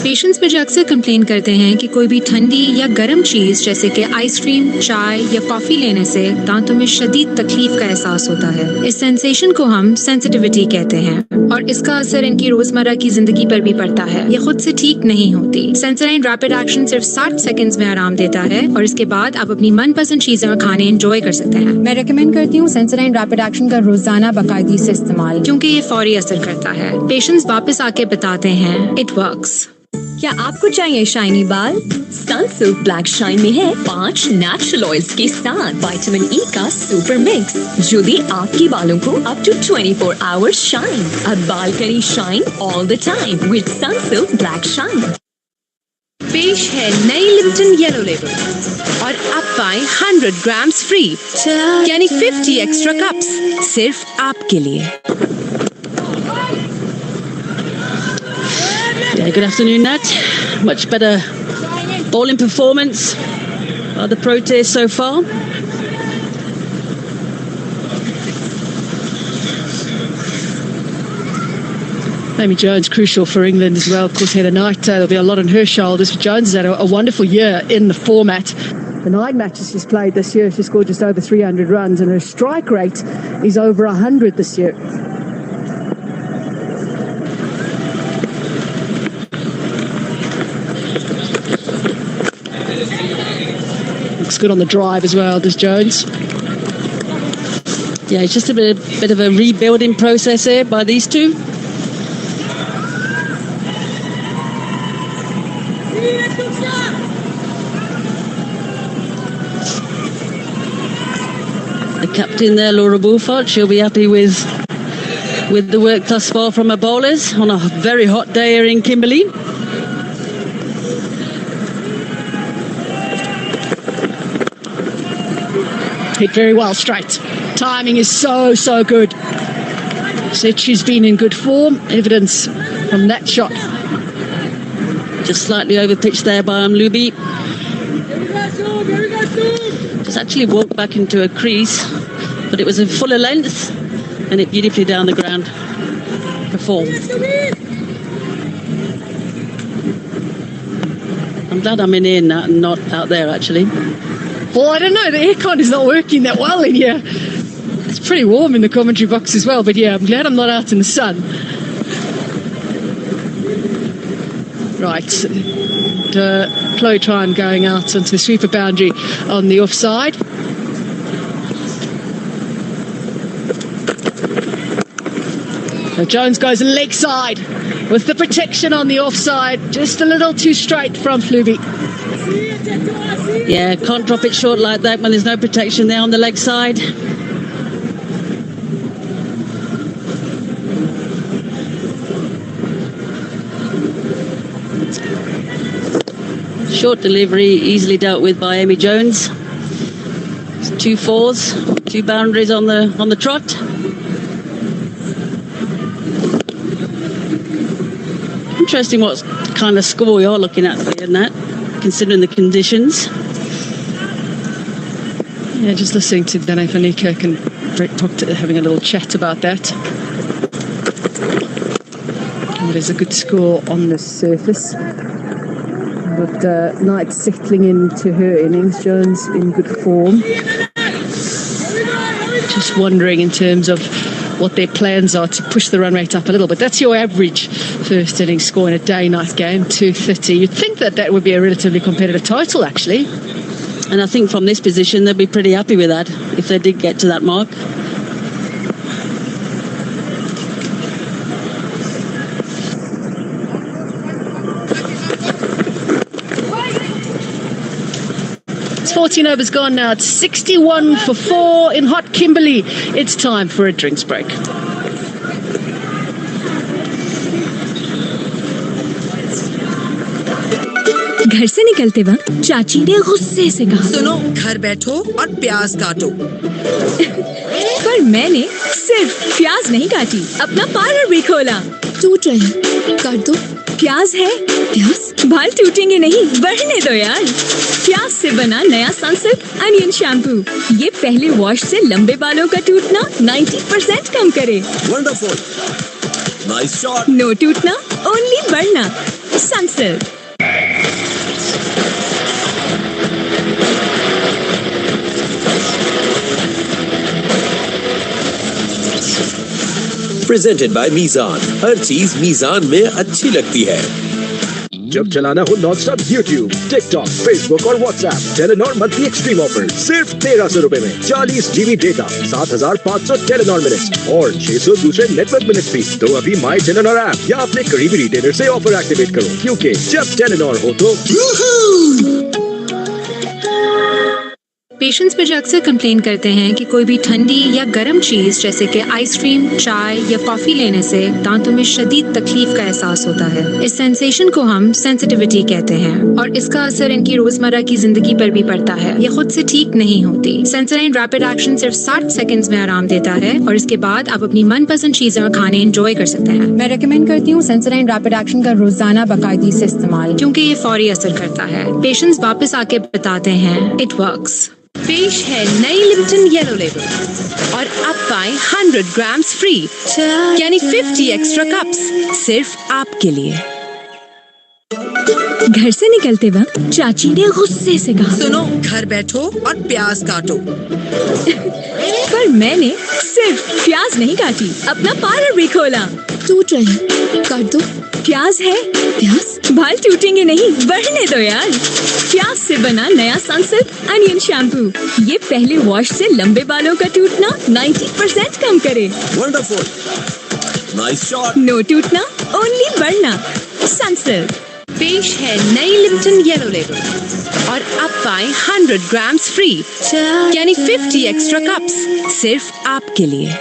Patients मुझे अक्सर complain करते हैं कि कोई भी ठंडी या गर्म चीज़ जैसे कि आइसक्रीम, चाय या कॉफ़ी लेने से दांतों में शदीद तकलीफ का एहसास होता है। इस सेंसेशन को हम सेंसिटिविटी कहते हैं और इसका असर इनकी रोजमर्रा की जिंदगी पर भी पड़ता है। ये खुद से ठीक नहीं होती। सेंसोडाइन रैपिड एक्शन सिर्फ 60 सेकंड्स में आराम देता है और इसके बाद आप अपनी मनपसंद चीजें और खाने एंजॉय कर सकते हैं। मैं रेकमेंड करती हूँ सेंसोडाइन रैपिड एक्शन का रोजाना बाकायदगी से इस्तेमाल, क्योंकि ये फौरी असर करता है। पेशेंट्स वापस आके बताते हैं इट वर्क्स। क्या आपको चाहिए शाइनी बाल? सनसिल्क ब्लैक शाइन में है 5 नेचुरल ऑयल्स के साथ विटामिन ई का सुपर मिक्स, जो दे आपके बालों को अप टू 24 आवर्स शाइन। अब बाल करें shine all the time with Sunsilk black shine. पेश है नई लिप्टन येलो लेबल और अब पाएं 100 ग्राम्स फ्री, यानी 50 एक्स्ट्रा कप्स सिर्फ आपके लिए। Yeah, good afternoon, Nat. Much better bowling performance by the Proteas so far. Amy Jones, crucial for England as well. Of course, Heather Knight, there'll be a lot on her shoulders. But Jones has had a wonderful year in the format. The 9 matches she's played this year, she scored just over 300 runs, and her strike rate is over 100 this year. Looks good on the drive as well, does Jones. Yeah, it's just a bit of a rebuilding process here by these two. The captain there, Laura Woolford, she'll be happy with the work thus far from her bowlers on a very hot day here in Kimberley. Hit very well straight. Timing is so good. Said she's been in good form. Evidence from that shot. Just slightly over pitched there by Luby. Just actually walked back into a crease, but it was a fuller length and it beautifully down the ground for 4. I'm glad I'm in here and not out there actually. Well, I don't know. The aircon is not working that well in here. It's pretty warm in the commentary box as well. But yeah, I'm glad I'm not out in the sun. Right. Chloe Tryon going out onto the sweeper boundary on the offside. Jones goes leg side with the protection on the offside. Just a little too straight from Fluby. Yeah, can't drop it short like that when there's no protection there on the leg side. Short delivery, easily dealt with by Amy Jones. It's 2 fours, 2 boundaries on the trot. Interesting what kind of score you're looking at in that, considering the conditions. Yeah, just listening to Dane van Niekerk and Brett Proctor having a little chat about that. And there's a good score on the surface. But Knight settling into her innings. Jones in good form. Just wondering in terms of what their plans are to push the run rate up a little bit. That's your average first innings score in a day-night game, 230. You'd think that would be a relatively competitive total, actually. And I think from this position, they'd be pretty happy with that if they did get to that mark. It's 14 overs gone now. It's 61 for 4 in hot Kimberley. It's time for a drinks break. घर से निकलते वक्त चाची ने गुस्से से कहा, सुनो, घर बैठो और प्याज काटो। पर मैंने सिर्फ प्याज नहीं काटी, अपना पार्लर भी खोला। टूट रहे हैं, काट दो। प्याज है, प्याज? बाल टूटेंगे नहीं, बढ़ने दो यार। प्याज से बना नया सनसिल्क अनियन शैम्पू, ये पहले वॉश से लंबे बालों का टूटना 90% कम करे। Wonderful. Nice shot. नो टूटना, ओनली बढ़ना। सनसिल्क। Presented by मीज़ान। हर चीज मीज़ान में अच्छी लगती है। जब चलाना हो नॉनस्टॉप यूट्यूब, टिकटॉक, फेसबुक और WhatsApp, Telenor monthly extreme offer सिर्फ 1300 रुपए में 40 GB डेटा, 7500 टेलीनॉर मिनट्स और 600 दूसरे नेटवर्क मिनट्स भी। तो अभी माई टेलीनॉर ऐप या अपने करीबी रिटेलर से ऑफर एक्टिवेट करो, क्योंकि जब टेलीनॉर हो तो पेशेंट्स मुझे अक्सर कंप्लेन करते हैं कि कोई भी ठंडी या गर्म चीज़ जैसे कि आइसक्रीम, चाय या कॉफ़ी लेने से दांतों में शदीद तकलीफ का एहसास होता है। इस सेंसेशन को हम सेंसिटिविटी कहते हैं और इसका असर इनकी रोजमर्रा की जिंदगी पर भी पड़ता है। ये खुद से ठीक नहीं होती। सेंसोडाइन रैपिड एक्शन सिर्फ 60 सेकंड्स में आराम देता है और इसके बाद आप अपनी मनपसंद चीजें और खाने एंजॉय कर सकते हैं। मैं रेकमेंड करती हूँ सेंसोडाइन रैपिड एक्शन का रोजाना बाकायदगी से इस्तेमाल, क्योंकि ये फौरी असर करता है। पेशेंट्स वापस आके बताते हैं इट वर्क्स। पेश है नई लिप्टन येलो लेबल और अब पाएं 100 ग्राम्स फ्री, यानी 50 एक्स्ट्रा कप्स सिर्फ आपके लिए। घर से निकलते वक्त चाची ने गुस्से से कहा, सुनो, घर बैठो और प्याज काटो। पर मैंने सिर्फ प्याज नहीं काटी, अपना पार्लर भी खोला। टूट रहे हैं, काट दो। प्याज है, प्याज? बाल टूटेंगे नहीं, बढ़ने दो यार। प्याज से बना नया सनसिल्क अनियन शैम्पू, ये पहले वॉश से लंबे बालों का टूटना 90% कम करे। Wonderful. Nice shot. नो टूटना, ओनली बढ़ना। सनसिल्क। पेश है नई लिप्टन येलो लेबल और अब पाएं 100 ग्राम्स फ्री, यानी 50 एक्स्ट्रा कप्स सिर्फ आपके लिए।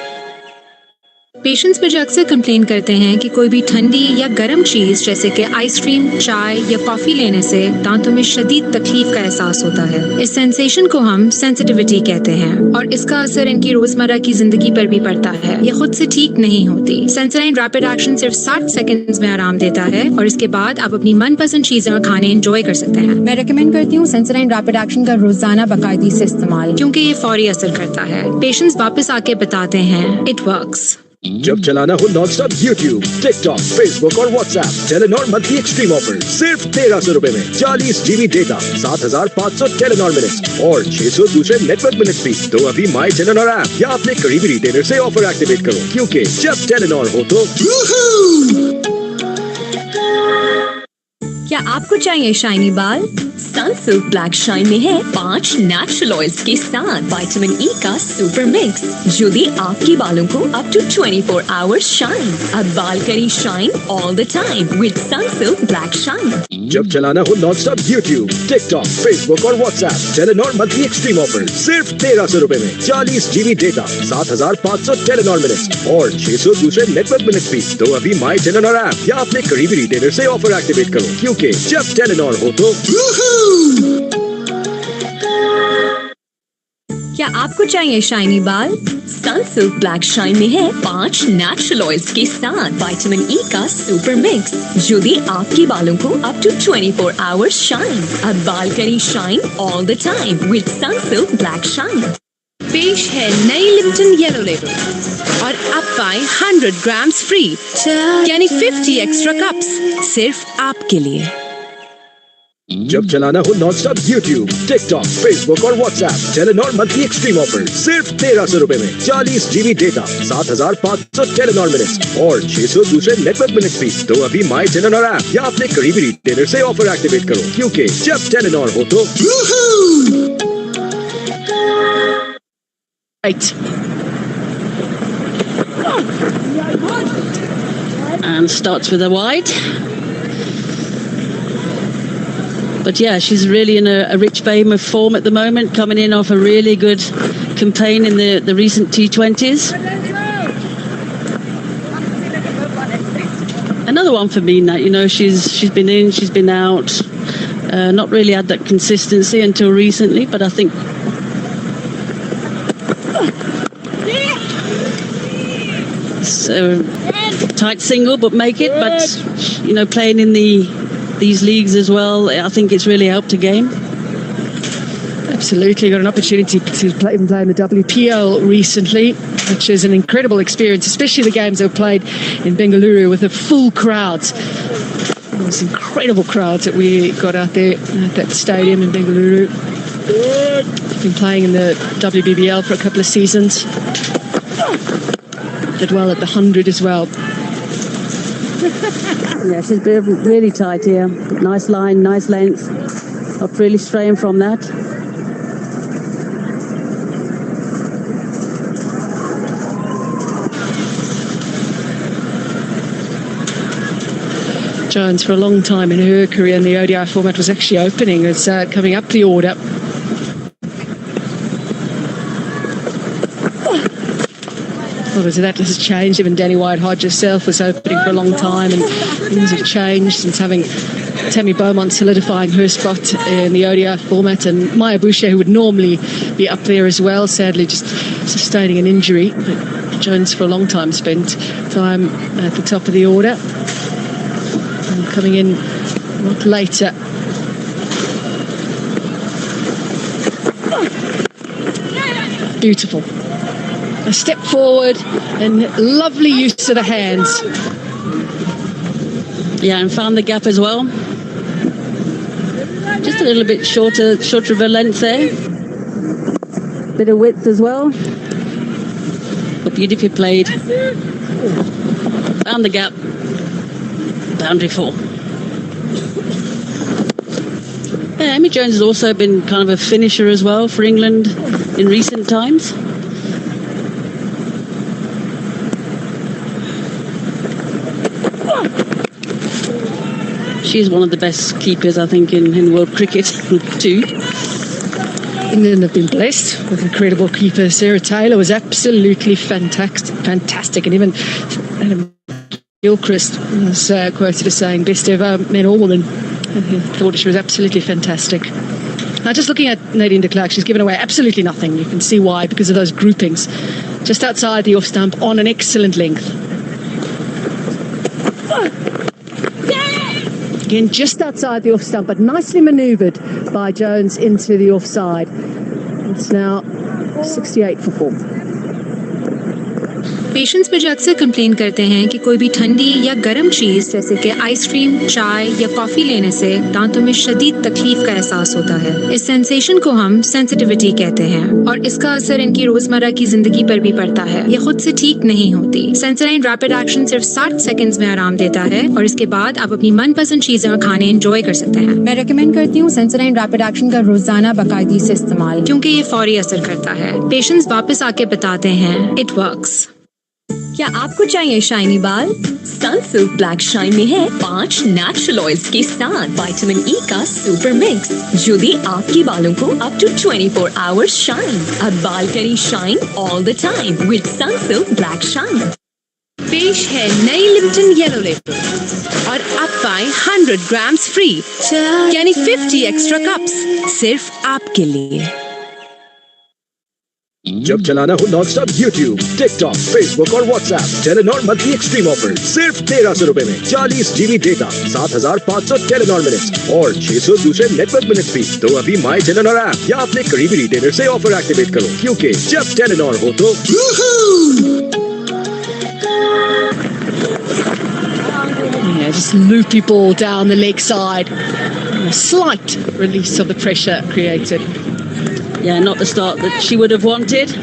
पेशेंट्स मुझे अक्सर कंप्लेन करते हैं कि कोई भी ठंडी या गर्म चीज़ जैसे कि आइसक्रीम, चाय या कॉफ़ी लेने से दांतों में शदीद तकलीफ का एहसास होता है। इस सेंसेशन को हम सेंसिटिविटी कहते हैं और इसका असर इनकी रोजमर्रा की जिंदगी पर भी पड़ता है। ये खुद से ठीक नहीं होती। सेंसोडाइन रैपिड एक्शन सिर्फ 60 सेकंड्स में आराम देता है और इसके बाद आप अपनी मनपसंद चीजें और खाने एंजॉय कर सकते हैं। मैं रेकमेंड करती हूँ सेंसोडाइन रैपिड एक्शन का रोजाना बाकायदगी से इस्तेमाल, क्योंकि ये फौरी असर करता है। पेशेंट्स वापस आके बताते हैं इट वर्क्स। जब चलाना हो नॉनस्टॉप यूट्यूब, टिकटॉक, फेसबुक और WhatsApp, Telenor monthly extreme offer सिर्फ 1300 रुपए में 40 GB डेटा, 7500 टेलीनॉर मिनट और 600 दूसरे नेटवर्क मिनट फ्री। तो अभी माई टेलीनॉर ऐप या अपने करीबी रिटेलर से ऑफर एक्टिवेट करो, क्योंकि जब टेलीनॉर हो तो क्या आपको चाहिए शाइनी बाल? सनसिल्क ब्लैक शाइन में है 5 नेचुरल ऑयल्स के साथ विटामिन ई का सुपर मिक्स, जो दे आपके बालों को अप टू 24 आवर्स शाइन। अब बाल करी shine all the time with Sunsilk black shine. जब चलाना हो नॉनस्टॉप यूट्यूब, टिकटॉक, फेसबुक और WhatsApp, Telenor monthly extreme offer सिर्फ 1300 रुपए में 40 GB डेटा, 7500 टेलीनॉर मिनट और 600 दूसरे नेटवर्क मिनट फ्री। तो अभी माई टेलीनॉर ऐप या अपने करीबी रिटेलर से ऑफर एक्टिवेट करो, क्योंकि जब टेलीनॉर हो तो क्या आपको चाहिए शाइनी बाल? सनसिल्क ब्लैक शाइन में है 5 नेचुरल ऑयल्स के साथ विटामिन ई का सुपर मिक्स, जो दे आपके बालों को अप टू 24 आवर्स शाइन। अब बाल करी shine all the time with Sunsilk black shine. पेश है नई लिप्टन येलो लेबल और अब पाए 100 ग्राम्स फ्री, यानी 50 एक्स्ट्रा कप्स सिर्फ आपके लिए। जब चलाना हो नॉनस्टॉप यूट्यूब, टिकटॉक, फेसबुक और WhatsApp, Telenor monthly extreme offer सिर्फ 1300 रुपए में 40 GB डेटा, 7500 टेलीनॉर मिनट और 600 दूसरे नेटवर्क मिनट फ्री। तो अभी माई टेलीनॉर ऐप या अपने करीबी रिटेलर से ऑफर एक्टिवेट करो, क्योंकि जब टेलीनॉर हो तो and starts with a wide. But yeah, she's really in a rich vein of form at the moment, coming in off a really good campaign in the recent T20s. Another one for me, Nat. You know, she's been in, she's been out, not really had that consistency until recently, but I think so tight single, but make it. But you know, playing in these leagues as well, I think it's really helped the game. Absolutely, got an opportunity to play in the WPL recently, which is an incredible experience, especially the games that were played in Bengaluru with the full crowds. Those incredible crowds that we got out there at that stadium in Bengaluru. Been playing in the WBBL for a couple of seasons. Did well at the 100 as well. Yeah, she's been really tight here. Nice line, nice length. Not really straying from that. Jones, for a long time in her career in the ODI format, was actually opening. It's coming up the order. Obviously that has changed. Even Danny White-Hodge herself was opening for a long time, and things have changed since having Tammy Beaumont solidifying her spot in the ODI format, and Maya Boucher, who would normally be up there as well, sadly just sustaining an injury. But Jones for a long time spent time at the top of the order, and coming in a lot later. Beautiful. A step forward and lovely use of the hands. Yeah, and found the gap as well. Just a little bit shorter of a length there. Bit of width as well. But beautifully played. Found the gap. Boundary 4. Yeah, Amy Jones has also been kind of a finisher as well for England in recent times. She's one of the best keepers, I think, in world cricket too. England have been blessed with incredible keepers. Sarah Taylor was absolutely fantastic, and even Adam Gilchrist was quoted as saying best ever, men or women. I thought she was absolutely fantastic. Now, just looking at Nadine de Klerk, she's given away absolutely nothing. You can see why, because of those groupings. Just outside the off stump on an excellent length. Again, just outside the off stump, but nicely manoeuvred by Jones into the offside. It's now 68 for 4. Patients मुझे अक्सर complain करते हैं कि कोई भी ठंडी या गर्म चीज जैसे कि आइसक्रीम, चाय या कॉफी लेने से दांतों में शदीद तकलीफ का एहसास होता है। इस सेंसेशन को हम सेंसिटिविटी कहते हैं और इसका असर इनकी रोजमर्रा की जिंदगी पर भी पड़ता है। ये खुद से ठीक नहीं होती। सेंसोडाइन रैपिड एक्शन सिर्फ 60 सेकंड्स में आराम देता है और इसके बाद आप अपनी मनपसंद चीजें और खाने एंजॉय कर सकते हैं। मैं रेकमेंड करती हूँ सेंसोडाइन रैपिड एक्शन का रोजाना बाकायदगी से इस्तेमाल, क्योंकि ये फौरी असर करता है। पेशेंट्स वापस आके बताते हैं इट वर्क्स। क्या आपको चाहिए शाइनी बाल? सनसिल्क ब्लैक शाइन में है 5 नेचुरल ऑयल्स के साथ विटामिन ई का सुपर मिक्स, जो दे आपके बालों को अप टू 24 आवर्स शाइन। अब बाल करें shine all the time with Sunsilk black shine. पेश है नई लिप्टन येलो लेबल और अब पाएं 100 ग्राम्स फ्री, यानी 50 एक्स्ट्रा कप्स सिर्फ आपके लिए। जब चलाना हो non stop YouTube, TikTok, Facebook और WhatsApp, Telenor monthly extreme offer सिर्फ 1300 रुपए में 40 GB डेटा, 7500 टेलीनॉर मिनट्स और 600 दूसरे नेटवर्क मिनट्स भी। तो अभी माई टेलीनॉर ऐप या अपने करीबी रिटेलर से ऑफर एक्टिवेट करो, क्योंकि जब टेलीनॉर हो तो Yeah, just loopy ball down the leg side. A slight release of the pressure created. Yeah, not the start that she would have wanted.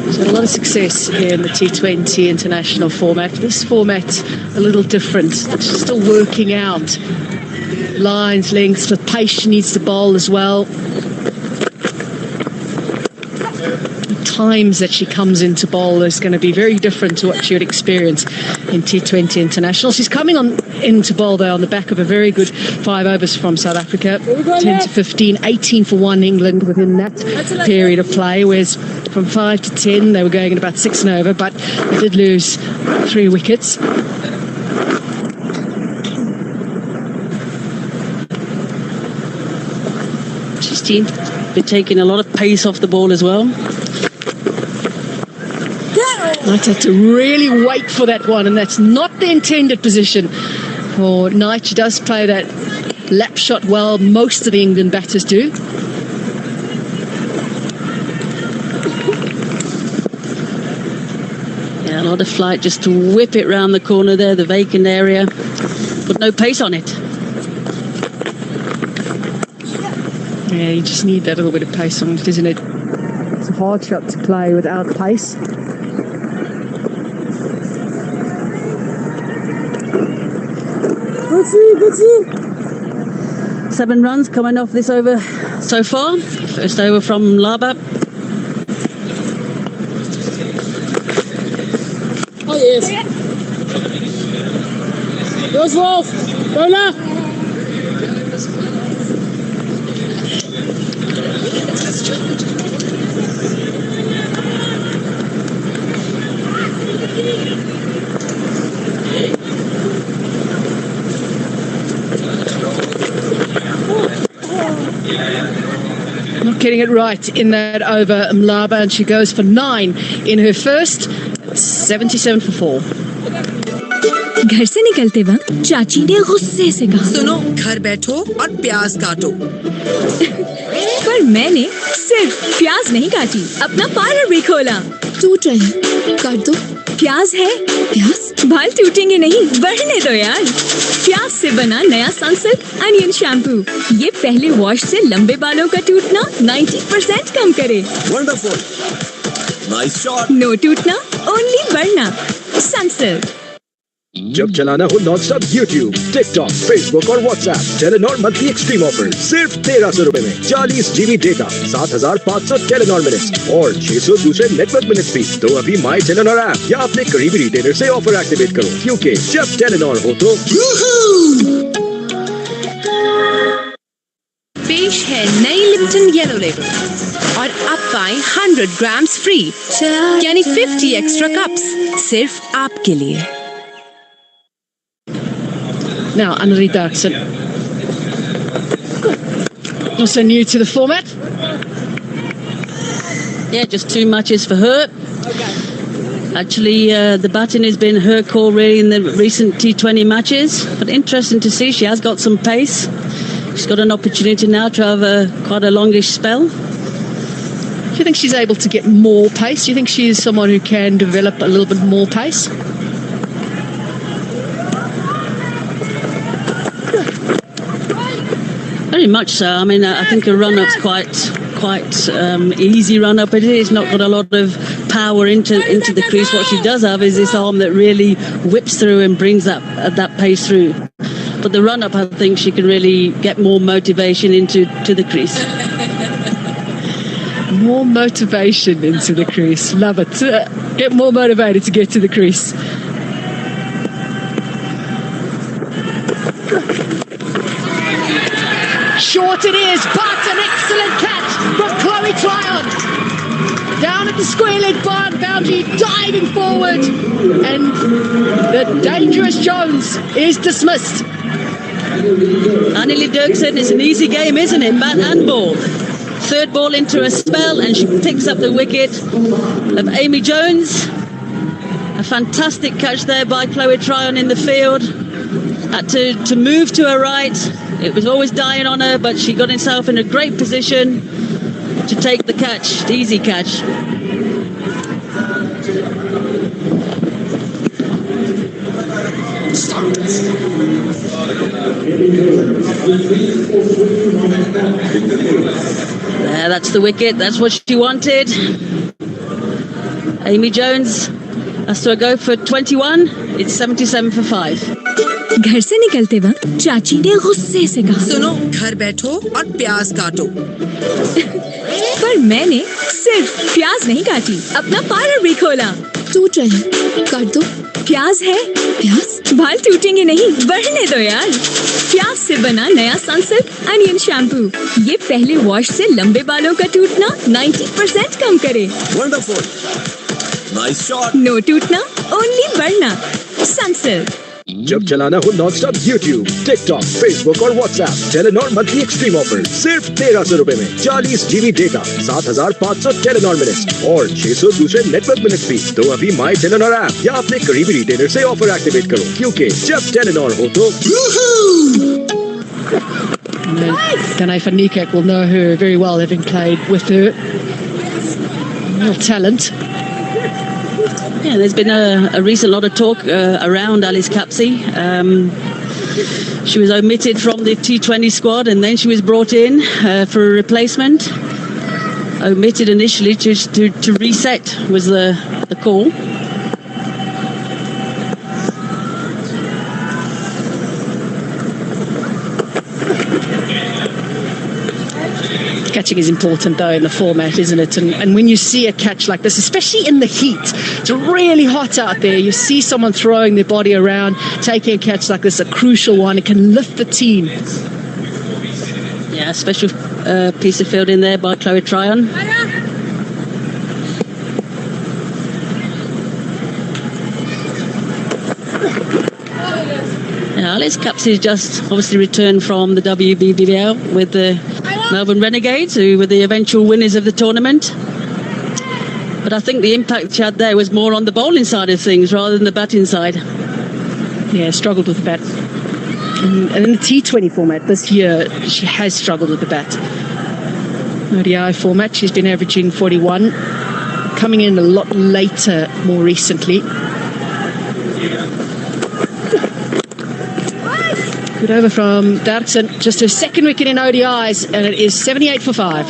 She's had a lot of success here in the T20 international format. This format a little different. She's still working out lines, lengths, with pace she needs to bowl as well. Times that she comes into bowl is going to be very different to what she would experience in T20 international. She's coming on into bowl there on the back of a very good 5 overs from South Africa, 10 to 15, 18 for 1 England within that period of play, whereas from 5 to 10 they were going at about 6 and over, but they did lose 3 wickets. She's been taking a lot of pace off the ball as well. Knight had to really wait for that one, and that's not the intended position for Knight. She does play that lap shot well. Most of the England batters do. Yeah, a lot of flight just to whip it round the corner there, the vacant area, but no pace on it. Yeah, you just need that little bit of pace on it, isn't it? It's a hard shot to play without pace. Good see. 7 runs coming off this over so far. First over from Laba. Oh yes. Goes Wolf. Bowler. Not getting it right in that over, Mlaba, and she goes for 9 in her first, 77 for 4. घर से निकलते वक्त चाची ने गुस्से से कहा, सुनो, घर बैठो और प्याज काटो। पर मैंने सिर्फ प्याज नहीं काटी, अपना पार्लर भी खोला। टूट रहे हैं, काट दो। प्याज है, प्याज? बाल टूटेंगे नहीं, बढ़ने दो यार। प्याज से बना नया सनसिल्क अनियन शैम्पू, ये पहले वॉश से लंबे बालों का टूटना 90% कम करे। Wonderful, nice shot. नो टूटना, ओनली बढ़ना। सनसिल्क। जब चलाना हो non stop YouTube, TikTok, Facebook और WhatsApp, Telenor monthly extreme offer सिर्फ 1300 रुपए में 40 GB डेटा, 7500 टेलीनॉर मिनट्स और 600 दूसरे नेटवर्क मिनट्स भी। तो अभी माई टेलीनॉर ऐप या अपने करीबी रिटेलर से ऑफर एक्टिवेट करो, क्योंकि जब टेलीनॉर हो तो पेश है नई लिप्टन येलो लेबल और अब पाएं 100 ग्राम्स फ्री, यानी 50 एक्स्ट्रा कप्स सिर्फ आपके लिए। Now, Anneli Dirksen, also new to the format. Yeah, just 2 matches for her. Actually, the batting has been her call really in the recent T20 matches, but interesting to see she has got some pace. she's got an opportunity now to have quite a longish spell. Do you think she's able to get more pace? Do you think she is someone who can develop a little bit more pace? Very much so. I mean, I think a run-up's quite easy run-up. It is not got a lot of power into the crease. What she does have is this arm that really whips through and brings that pace through. But the run-up, I think she can really get more motivation into the crease. More motivation into the crease. Love it. Get more motivated to get to the crease. Short it is, but an excellent catch from Chloe Tryon. Down at the square leg boundary, diving forward. And the dangerous Jones is dismissed. Anneli Dirksen, it's an easy game, isn't it? Bat and ball. Third ball into a spell, and she picks up the wicket of Amy Jones. A fantastic catch there by Chloe Tryon in the field. Had to move to her right. It was always dying on her, but she got herself in a great position to take the catch, the easy catch. There, that's the wicket. That's what she wanted. Amy Jones has to go for 21. It's 77 for 5. घर से निकलते वक्त चाची ने गुस्से से कहा, सुनो, घर बैठो और प्याज काटो। पर मैंने सिर्फ प्याज नहीं काटी, अपना पार्लर भी खोला। टूट रहे हैं, काट दो। प्याज है, प्याज? बाल टूटेंगे नहीं, बढ़ने दो यार। प्याज से बना नया सनसिल्क अनियन शैम्पू, ये पहले वॉश से लंबे बालों का टूटना 90% कम करे। Wonderful. Nice shot. नो टूटना, ओनली बढ़ना। सनसिल्क। जब चलाना हो नॉनस्टॉप यूट्यूब, टिकटॉक, फेसबुक और WhatsApp, Telenor monthly extreme offer सिर्फ 1300 रुपए में 40 GB डेटा, 7500 टेलीनॉर मिनट्स और 600 दूसरे नेटवर्क मिनट्स भी। तो अभी माई टेलीनॉर ऐप या अपने करीबी रिटेलर से ऑफर एक्टिवेट करो, क्योंकि जब टेलीनॉर हो तो Danai van Niekerk will know her very well, having played with her. Real talent. Yeah, there's been a recent lot of talk around Alice Capsey. She was omitted from the T20 squad and then she was brought in for a replacement. Omitted initially to reset was the call. Catching is important though in the format, isn't it? And when you see a catch like this, especially in the heat, it's really hot out there. You see someone throwing their body around, taking a catch like this, a crucial one. It can lift the team. Yeah, a special piece of fielding there by Chloe Tryon. Yeah, Alice Capsey just obviously returned from the WBBL with the Melbourne Renegades, who were the eventual winners of the tournament. But I think the impact she had there was more on the bowling side of things rather than the batting side. Yeah, struggled with the bat. And in the T20 format this year, she has struggled with the bat. ODI format, she's been averaging 41, coming in a lot later more recently. Good over from Dirksen, just her second wicket in ODIs, and it is 78 for 5.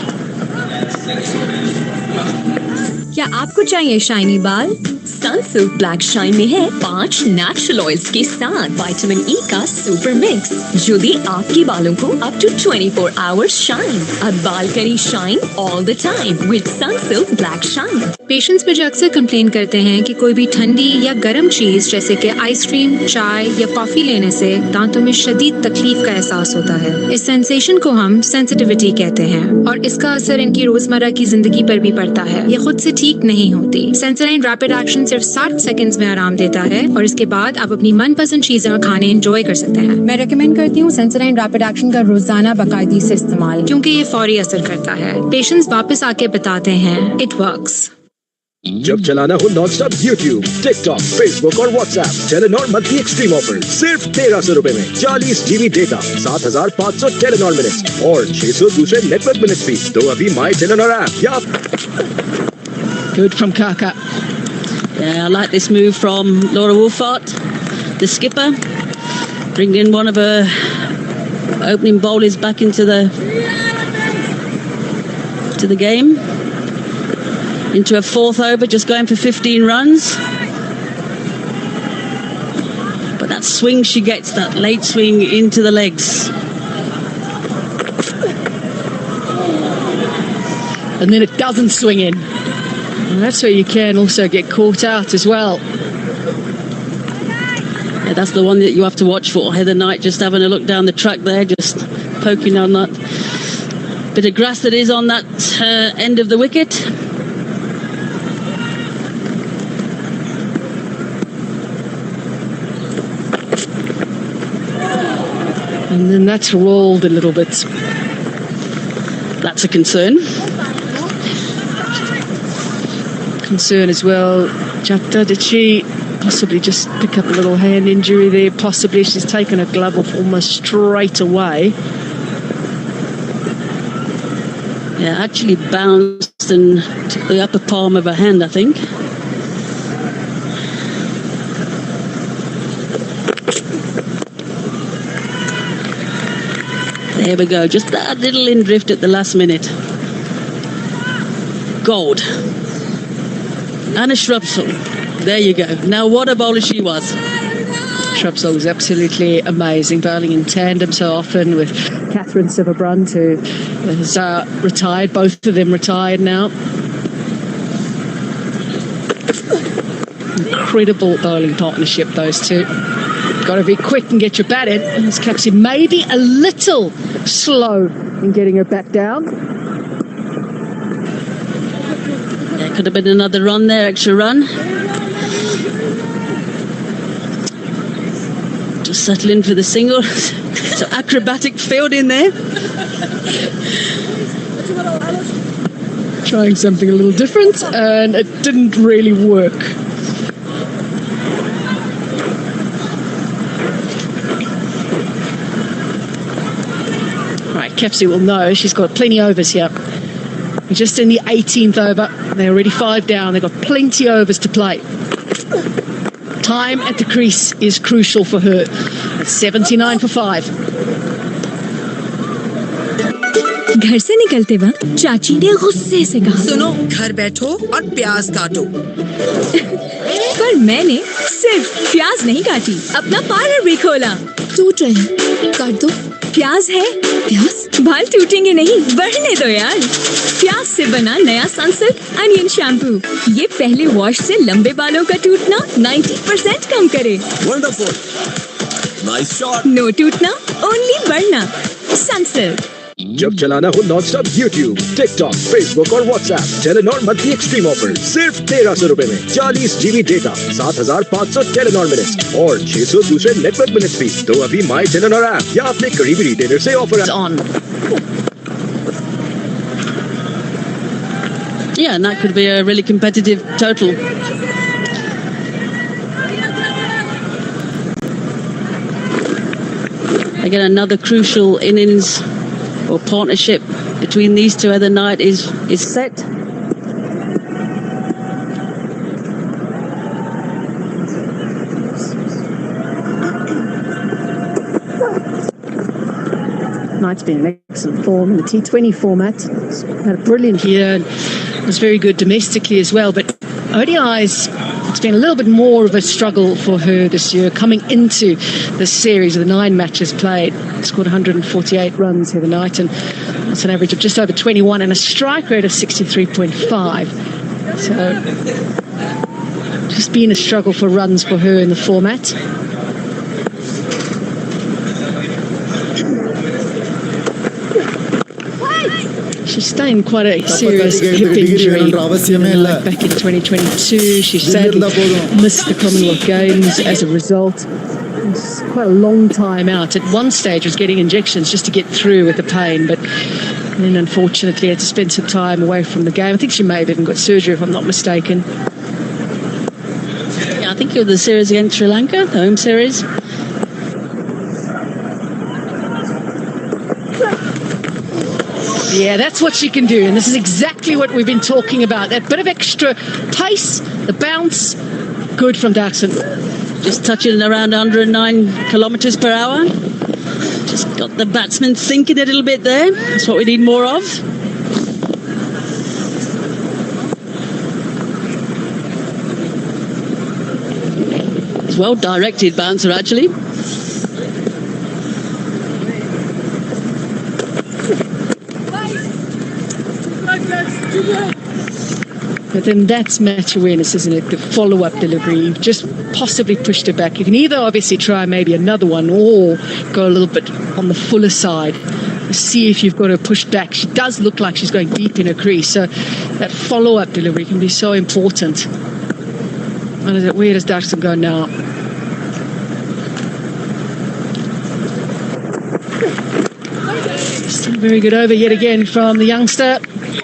क्या आपको चाहिए shiny बाल? Sunsilk black shine में है 5 natural oils के साथ vitamin E का super mix, जो दे आपके बालों को अप टू 24 आवर्स शाइन। अब बाल करी shine all the time with Sunsilk black shine. Patients मुझे अक्सर कंप्लेन करते हैं कि कोई भी ठंडी या गर्म चीज जैसे कि आइसक्रीम, चाय या कॉफी लेने से दांतों में शदीद तकलीफ का एहसास होता है। इस सेंसेशन को हम सेंसिटिविटी कहते हैं और इसका असर इनकी रोजमर्रा की जिंदगी पर भी पड़ता है। ये खुद से ठीक नहीं होती। सेंसोडाइन रैपिड एक्शन सिर्फ 60 सेकंड्स में आराम देता है और इसके बाद आप अपनी मनपसंद चीजें और खाने एंजॉय कर सकते हैं। मैं रेकमेंड करती हूँ सेंसोडाइन रैपिड एक्शन का रोजाना बाकायदगी से इस्तेमाल, क्योंकि ये फौरी असर करता है। पेशेंट्स वापस आके बताते हैं इट वर्क्स। जब चलाना हो non stop YouTube, TikTok, Facebook और WhatsApp, Telenor monthly extreme offer सिर्फ 1300 रुपए में 40 GB डेटा, 7500 टेलीनॉर मिनट्स और 600 दूसरे नेटवर्क मिनट्स भी। तो अभी माई टेलीनॉर ऐप या Good from Kaka. Yeah, I like this move from Laura Wolfart, the skipper, bringing in one of her opening bowlers back into the game, into a fourth over, just going for 15 runs. But that swing she gets, that late swing into the legs. And then it doesn't swing in. And that's where you can also get caught out as well. Yeah, that's the one that you have to watch for. Heather Knight just having a look down the track there, just poking on that bit of grass that is on that end of the wicket. And then that's rolled a little bit. That's a concern. Concern as well. Japta, did she possibly just pick up a little hand injury there? Possibly. She's taken her glove off almost straight away. Yeah, actually bounced and took the upper palm of her hand, I think. There we go, just that little in drift at the last minute. Gold. And a Shrubsole. There you go. Now what a bowler she was. Shrubsole was absolutely amazing, bowling in tandem so often with Catherine Silverbrunt, who has retired. Both of them retired now. Incredible bowling partnership, those two. Got to be quick and get your bat in. And this Capsy maybe a little slow in getting her bat down. Yeah, could have been another run there, extra run. Just settle in for the single. So acrobatic field in there. Trying something a little different, and it didn't really work. Right, Kepsey will know she's got plenty overs here. We're just in the 18th over. They're already 5 down. They've got plenty overs to play. Time at the crease is crucial for her. It's 79 for 5. घर से निकलते वक्त चाची ने गुस्से से कहा, सुनो, घर बैठो और प्याज काटो। पर मैंने सिर्फ प्याज नहीं काटी, अपना पार्लर भी खोला। टूट रहे हैं, काट दो। प्याज है, प्याज? बाल टूटेंगे नहीं, बढ़ने दो यार। प्याज से बना नया सनसिल्क अनियन शैम्पू, ये पहले वॉश से लंबे बालों का टूटना 90% कम करे। Wonderful, nice shot. नो टूटना, ओनली बढ़ना। सनसिल्क। जब चलाना हो non stop YouTube, TikTok, Facebook और WhatsApp, Telenor monthly extreme offer सिर्फ 1300 रुपए में 40 GB डेटा, 7500 टेलीनॉर मिनट्स और 600 दूसरे नेटवर्क मिनट्स भी। तो अभी माई टेलीनॉर ऐप या अपने करीबी रिटेलर से offer On. Yeah, and that could be a really competitive total. Again, another crucial innings or partnership between these two. Heather Knight is set. Knight's been in excellent form in the T20 format. He's had a brilliant year and was very good domestically as well. But ODIs, it's been a little bit more of a struggle for her this year. Coming into the series of the 9 matches played, scored 148 runs Heather Knight, and that's an average of just over 21 and a strike rate of 63.5. So just been a struggle for runs for her in the format. She sustained quite a serious hip injury back in 2022. She sadly missed the Commonwealth Games as a result. It's quite a long time out. At one stage was getting injections just to get through with the pain, but And unfortunately had to spend some time away from the game. I think she may have even got surgery, if I'm not mistaken. Yeah, I think you're the series against Sri Lanka, the home series. Yeah, that's what she can do, and this is exactly what we've been talking about. That bit of extra pace, the bounce, good from Daxon. Just touching around 109 kilometres per hour. Just got the batsman thinking a little bit there. That's what we need more of. It's well directed bouncer, actually. But then that's match awareness, isn't it? The follow-up delivery. You've just possibly pushed her back. You can either obviously try maybe another one or go a little bit on the fuller side. See if you've got her pushed back. She does look like she's going deep in her crease. So that follow-up delivery can be so important. Where does Daxon go now? Still a very good over yet again from the youngster.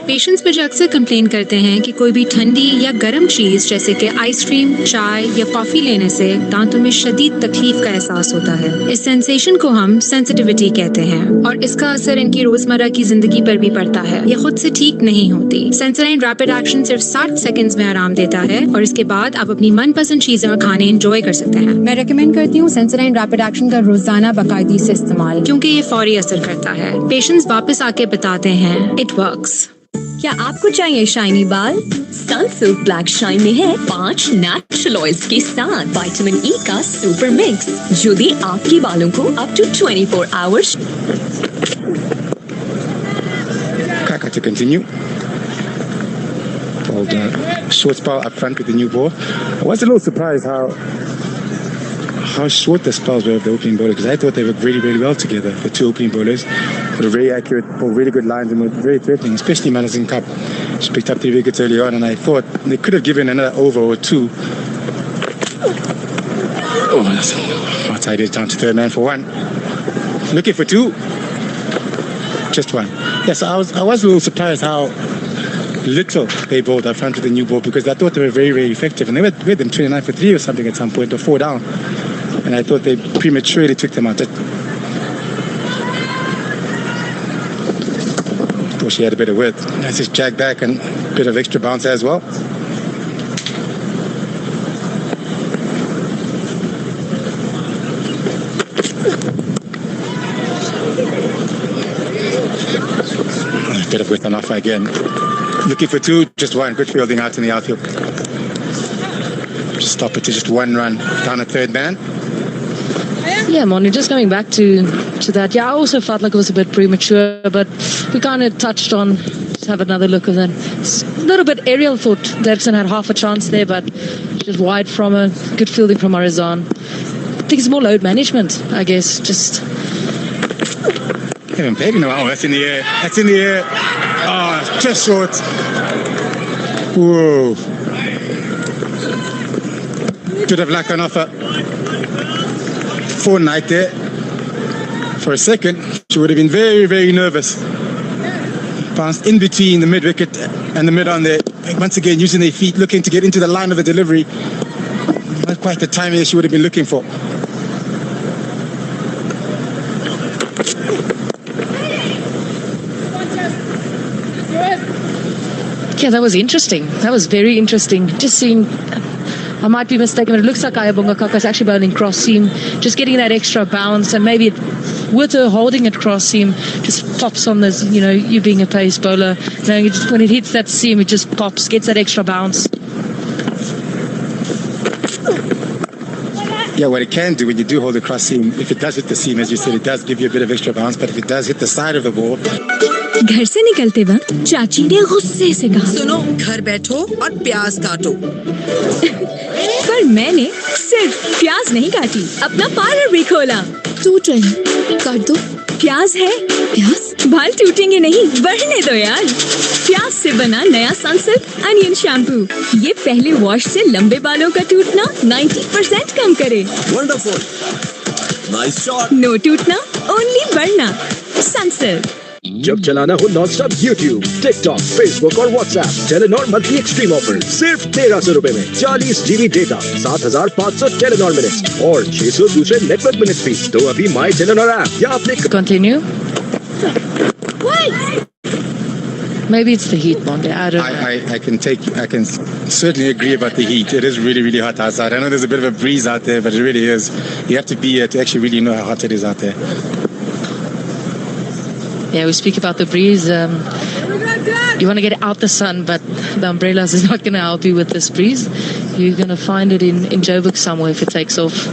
Patients मुझे अक्सर complain करते हैं कि कोई भी ठंडी या गर्म चीज़ जैसे कि आइसक्रीम, चाय या कॉफ़ी लेने से दांतों में शदीद तकलीफ का एहसास होता है। इस सेंसेशन को हम सेंसिटिविटी कहते हैं और इसका असर इनकी रोजमर्रा की जिंदगी पर भी पड़ता है। ये खुद से ठीक नहीं होती। सेंसोडाइन रैपिड एक्शन सिर्फ 60 सेकंड्स में आराम देता है और इसके बाद आप अपनी मनपसंद चीजें और खाने एंजॉय कर सकते हैं। मैं रेकमेंड करती हूँ सेंसोडाइन रैपिड एक्शन का रोजाना बाकायदगी से इस्तेमाल, क्योंकि ये फौरी असर करता है। पेशेंट्स वापस आके बताते हैं इट वर्क्स। क्या आपको चाहिए शाइनी बाल? सनसिल्क ब्लैक शाइन में है 5 नेचुरल ऑयल्स के साथ विटामिन ई का सुपर मिक्स जो दे आपके बालों को up to 24 hours. Kaka to continue. Called short spell up front with the new ball. I was a little surprised how short the spells were of the opening bowler, because I thought they worked really, really well together, the two opening bowlers. They were very accurate, bowled really good lines and were very threatening, especially Madison Cup. She picked up 3 wickets early on, and I thought they could have given another over or two. Oh, that's outside is down to third man for 1. Looking for 2. Just 1. Yes, I was a little surprised how little they bowled up front with the new ball, because I thought they were very, very effective, and they were with them 29 for 3 or something at some point, or 4 down. And I thought they prematurely took them out. Thought she had a bit of width. Nice just jag back and a bit of extra bounce as well. A bit of width on offer again. Looking for 2, just 1. Good fielding out in the outfield. Just stop it to just 1 run down a third man. Yeah, Moni, just going back to that. Yeah, I also felt like it was a bit premature, but we kind of touched on, let's have another look at that. A little bit aerial, thought Daxon had half a chance there, but just wide from her. Good fielding from Arizan. I think it's more load management, I guess. Just. Haven't played in a while. Oh, that's in the air. That's in the air. Oh, just short. Whoa. Bit of luck on offer. 4 night there. For a second, she would have been very, very nervous. Bounced in between the mid-wicket and the mid-on there. Once again, using their feet, looking to get into the line of the delivery. Not quite the timing that she would have been looking for. Yeah, that was interesting. That was very interesting. Just seeing, I might be mistaken, but it looks like Ayabonga Kaka is actually bowling cross seam, just getting that extra bounce, and maybe with her holding it cross seam, just pops on this, you being a pace bowler, when it hits that seam, it just pops, gets that extra bounce. Yeah, what it can do when you do hold the cross seam, if it does hit the seam, as you said, it does give you a bit of extra bounce, but if it does hit the side of the ball. घर से निकलते वक्त चाची ने गुस्से से कहा, सुनो, घर बैठो और प्याज काटो। पर मैंने सिर्फ प्याज नहीं काटी, अपना पार्लर भी खोला। टूट रहे हैं, काट दो। प्याज है, प्याज? बाल टूटेंगे नहीं, बढ़ने दो यार। प्याज से बना नया सनसिल्क अनियन शैम्पू, ये पहले वॉश से लंबे बालों का टूटना 90% कम करे। Wonderful. Nice shot. नो टूटना, ओनली बढ़ना। सनसिल्क। जब चलाना हो non stop YouTube, TikTok, Facebook और WhatsApp, Telenor monthly extreme offer सिर्फ 1300 रुपए में 40 GB डेटा, 7500 टेलीनॉर मिनट्स और 600 दूसरे नेटवर्क मिनट्स भी। तो अभी माई टेलीनॉर ऐप या अपने Continue. Maybe it's the heat, Monday. I don't know. I can certainly agree about the heat. It is really, really hot outside. I know there's a bit of a breeze out there, but it really is. You have to be here to actually really know how hot it is out there. Yeah, we speak about the breeze. You want to get out the sun, but the umbrellas is not going to help you with this breeze. You're going to find it in Joburg somewhere if it takes off.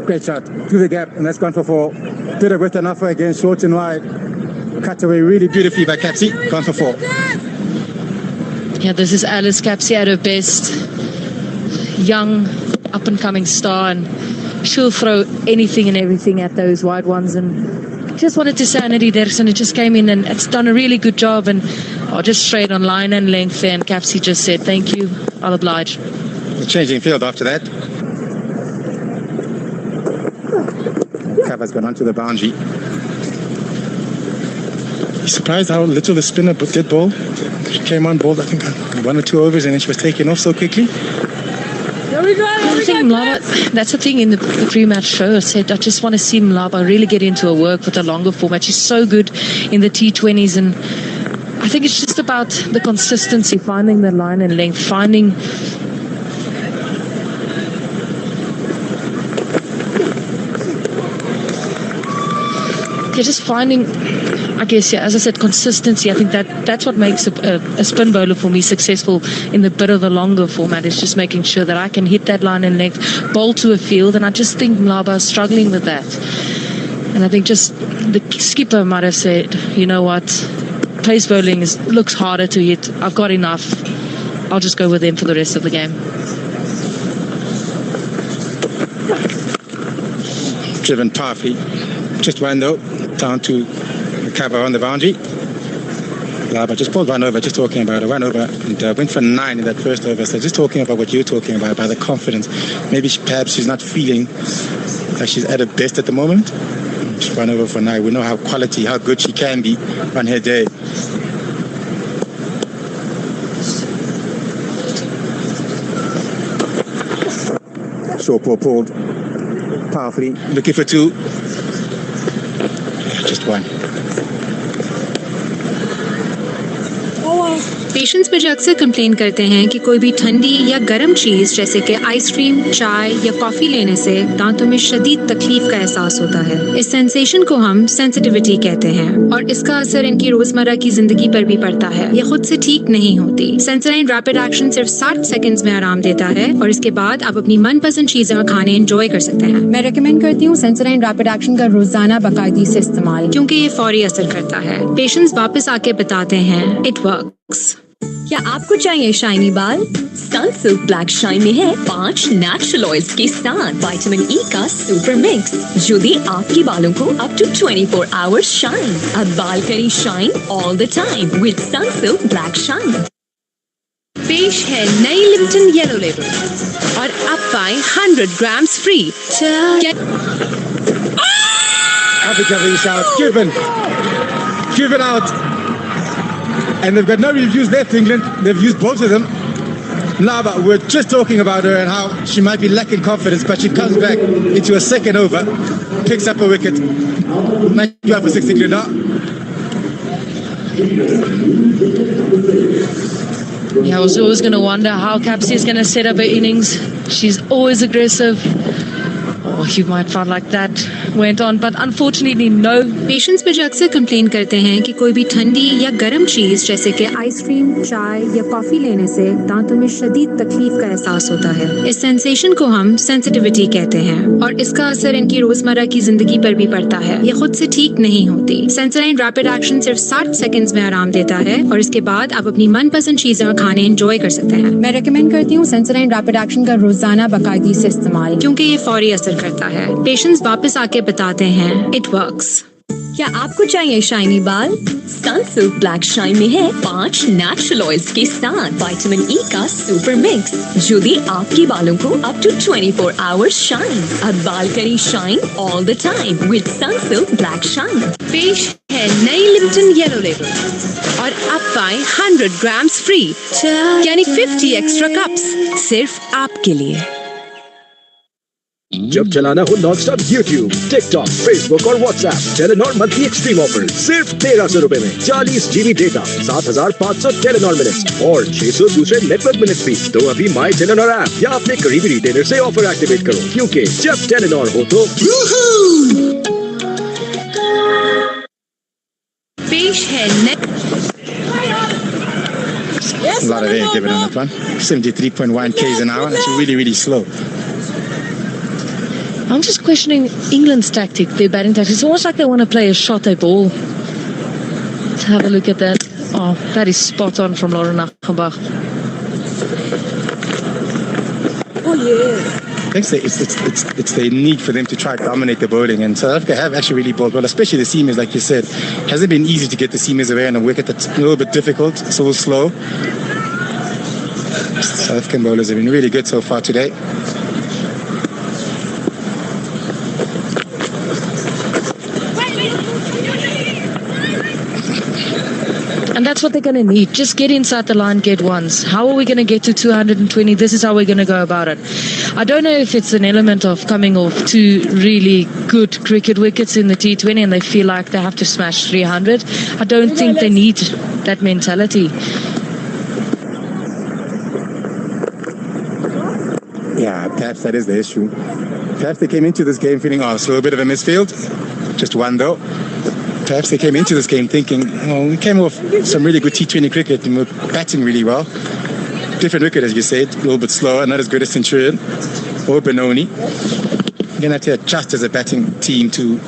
Great shot through the gap, and that's gone for four. Bit of width enough again, short and wide. Cut away really beautifully by Capsy. Gone for four. Yeah, this is Alice Capsey at her best. Young, up-and-coming star, and she'll throw anything and everything at those wide ones. And just wanted to say Anity Derksen, it just came in and it's done a really good job, and just straight on line and length there, and Capsey just said, thank you, I'll oblige. Changing field after that. Cover's gone onto the boundary. You surprised how little the spinner did bowl? She came on, bowled I think 1 or 2 overs, and then she was taken off so quickly. I think Mlaba, that's the thing in the pre-match show. I said I just want to see Mlaba really get into a work with a longer format. She's so good in the T20s, and I think it's just about the consistency, finding the line and length, finding just finding, I guess, yeah, as I said, consistency. I think that's what makes a spin bowler for me successful in the bit of the longer format, is just making sure that I can hit that line and length, bowl to a field, and I just think Mlaba is struggling with that. And I think just the skipper might have said, you know what, pace bowling looks harder to hit. I've got enough. I'll just go with them for the rest of the game. Driven powerfully. Just one though, down to the cover on the boundary. Laba just pulled one over, just talking about it, 1 over, and went for 9 in that first over. So just talking about what you're talking about the confidence. Maybe perhaps she's not feeling like she's at her best at the moment. Just 1 over for 9. We know how good she can be on her day. Short ball pulled powerfully, looking for 2. Just 1. Patients मुझे अक्सर complain करते हैं कि कोई भी ठंडी या गर्म चीज़ जैसे कि आइसक्रीम, चाय या कॉफ़ी लेने से दांतों में शदीद तकलीफ का एहसास होता है। इस सेंसेशन को हम सेंसिटिविटी कहते हैं और इसका असर इनकी रोजमर्रा की जिंदगी पर भी पड़ता है। ये खुद से ठीक नहीं होती। सेंसोडाइन रैपिड एक्शन सिर्फ 60 सेकंड्स में आराम देता है और इसके बाद आप अपनी मनपसंद चीजें और खाने एंजॉय कर सकते हैं। मैं रेकमेंड करती हूँ सेंसोडाइन रैपिड एक्शन का रोजाना बाकायदगी से इस्तेमाल, क्योंकि ये फौरी असर करता है। पेशेंट्स वापस आके बताते हैं इट वर्क्स। क्या आपको चाहिए शाइनी बाल? सनसिल्क ब्लैक शाइन में है 5 नेचुरल ऑयल्स के साथ विटामिन ई का सुपर मिक्स, जो दे आपके बालों को अप टू 24 आवर्स शाइन। अब बाल करी shine all the time with Sunsilk black shine. पेश है नई लिप्टन येलो लेबल और अब पाएं 100 grams free. Africa is out. Given out. And they've got no reviews left, England. They've used both of them. Laba, we're just talking about her and how she might be lacking confidence, but she comes back into a second over, picks up a wicket. 95 for 6 England now. Yeah, I was always going to wonder how Capsey is going to set up her innings. She's always aggressive. Oh, you might find like that went on, but unfortunately no. Patients मुझे अक्सर complain करते हैं कि कोई भी ठंडी या गर्म चीज़ जैसे कि आइसक्रीम, चाय या कॉफ़ी लेने से दांतों में शदीद तकलीफ का एहसास होता है। इस सेंसेशन को हम सेंसिटिविटी कहते हैं और इसका असर इनकी रोजमर्रा की जिंदगी पर भी पड़ता है। ये खुद से ठीक नहीं होती। सेंसोडाइन रैपिड एक्शन सिर्फ 60 सेकंड्स में आराम देता है और इसके बाद आप अपनी मनपसंद चीजें और खाने एंजॉय कर सकते हैं। मैं रेकमेंड करती हूँ सेंसोडाइन रैपिड एक्शन का रोजाना बाकायदगी से इस्तेमाल, क्योंकि ये फौरी असर करता है। पेशेंट्स वापस आके बताते हैं इट वर्क्स। क्या आपको चाहिए शाइनी बाल? सनसिल्क ब्लैक शाइन में है 5 नेचुरल ऑयल्स के साथ विटामिन ई का सुपर मिक्स जो दे आपके बालों को अप टू 24 आवर्स शाइन। अब बाल करें shine all the time with Sunsilk black shine. पेश है नई लिप्टन येलो लेबल और अब पाएं 100 ग्राम्स फ्री यानी 50 एक्स्ट्रा कप्स सिर्फ आपके लिए। जब चलाना हो नॉनस्टॉप यूट्यूब, टिकटॉक, फेसबुक और WhatsApp, Telenor monthly extreme offer सिर्फ 1300 रुपए में 40 GB डेटा, 7500 टेलीनॉर मिनट्स और 600 दूसरे नेटवर्क मिनट्स भी। तो अभी माई टेलीनॉर ऐप या अपने करीबी रिटेलर से ऑफर एक्टिवेट करो, क्योंकि जब टेलीनॉर हो तो पेश है A lot of air given on that one. 73.1 k's an hour. That's really, really slow. I'm just questioning England's tactic, their batting tactics. It's almost like they want to play a shot at ball. Let's have a look at that. Oh, that is spot on from Lauren Achenbach. Oh, yeah. I think it's the need for them to try to dominate the bowling, and South Africa have actually really bowled well, especially the seamers, like you said. Hasn't been easy to get the seamers away on a wicket that's a little bit difficult, so slow. South African bowlers have been really good so far today. And that's what they're going to need. Just get inside the line, get ones. How are we going to get to 220? This is how we're going to go about it. I don't know if it's an element of coming off 2 really good cricket wickets in the T20 and they feel like they have to smash 300. I don't think they need that mentality. Yeah, perhaps that is the issue. Perhaps they came into this game feeling, oh, it's a little bit of a misfield. Just one though. Perhaps they came into this game thinking, oh, we came off some really good T20 cricket and we're batting really well. Different wicket, as you said, a little bit slower, not as good as Centurion or Benoni. You're going to have to adjust as a batting team to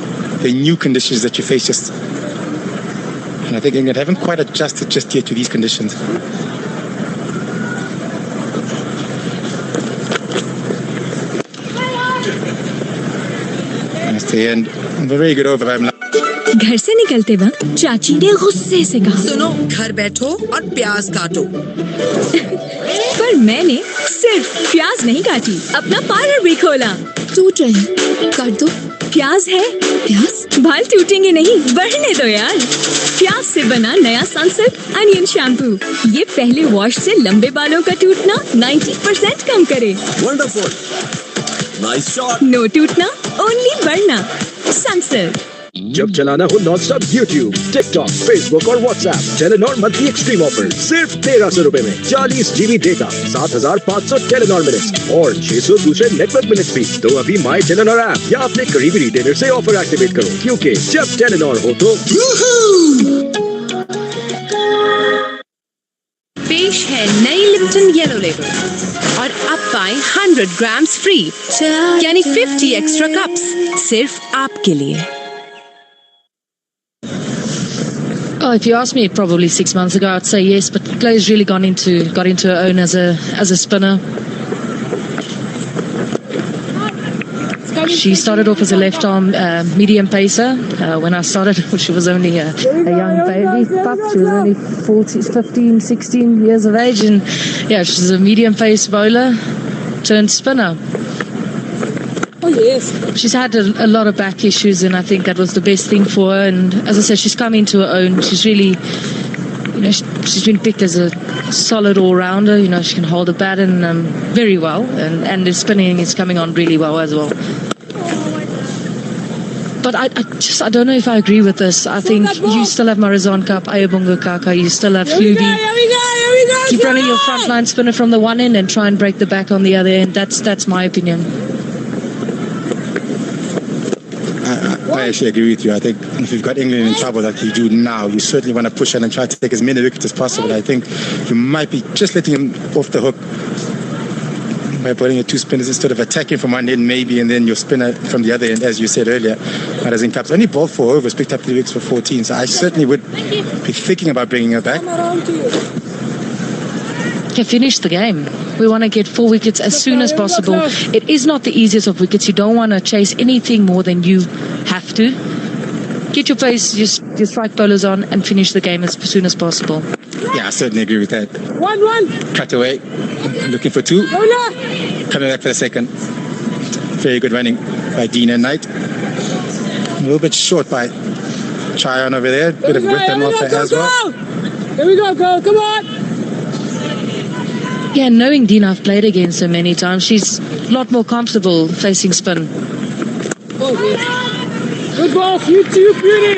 the new conditions that you face just. And I think England haven't quite adjusted just yet to these conditions. That's the end. A very good over. घर से निकलते वक्त चाची ने गुस्से से कहा, सुनो, घर बैठो और प्याज काटो। पर मैंने सिर्फ प्याज नहीं काटी, अपना पार्लर भी खोला। टूट रहे, काट दो। प्याज है, प्याज? बाल टूटेंगे नहीं, बढ़ने दो यार। प्याज से बना नया सनसिल्क अनियन शैम्पू, ये पहले वॉश से लंबे बालों का टूटना 90% कम करे। Wonderful, nice shot. नो टूटना, ओनली बढ़ना। सनसिल्क। जब चलाना हो नॉनस्टॉप यूट्यूब, टिकटॉक, फेसबुक और WhatsApp, Telenor monthly extreme offer सिर्फ 1300 रुपए में 40 GB डेटा, 7500 टेलीनॉर मिनट्स और 600 दूसरे नेटवर्क मिनट्स भी। तो अभी माई टेलीनॉर ऐप या अपने करीबी रिटेलर से ऑफर एक्टिवेट करो, क्योंकि जब टेलीनॉर हो तो पेश है नई लिप्टन येलो लेबल और अब पाएं 100 ग्राम्स फ्री यानी 50 एक्स्ट्रा कप्स सिर्फ आपके लिए। Oh, if you asked me probably 6 months ago, I'd say yes. But Chloe's really got into her own as a spinner. She started off as a left arm medium pacer. When I started, she was only a young baby pup. She was only 15, 16 years of age, and yeah, she's a medium pace bowler turned spinner. Oh, yes. She's had a lot of back issues, and I think that was the best thing for her. And as I said, she's come into her own. She's really, she's been picked as a solid all-rounder. She can hold the bat and very well, and the spinning is coming on really well as well. But I don't know if I agree with this. I think you still have Marizon Cup, Ayabunga Kaka, you still have Fluby. Keep running your frontline spinner from the one end and try and break the back on the other end. That's my opinion. I actually agree with you. I think if you've got England in trouble like you do now, you certainly want to push on and try to take as many wickets as possible. I think you might be just letting him off the hook by putting your 2 spinners instead of attacking from one end maybe, and then your spinner from the other end, as you said earlier. Whereas in Cups, only bowled 4 overs, picked up 3 wickets for 14. So I certainly would be thinking about bringing her back. To finish the game. We want to get 4 wickets as soon as possible. It is not the easiest of wickets. You don't want to chase anything more than you have to. get your pace, your strike bowlers on, and finish the game as soon as possible. Yeah, I certainly agree with that. 1-1. Cut away, looking for 2. Coming back for the second. Very good running by Dean and Knight. A little bit short by Tryon over there. Bit of width and off as well. Here we go, girl. Come on. Yeah, knowing Dean, I've played against her many times. She's a lot more comfortable facing spin. Good ball. You too, beauty.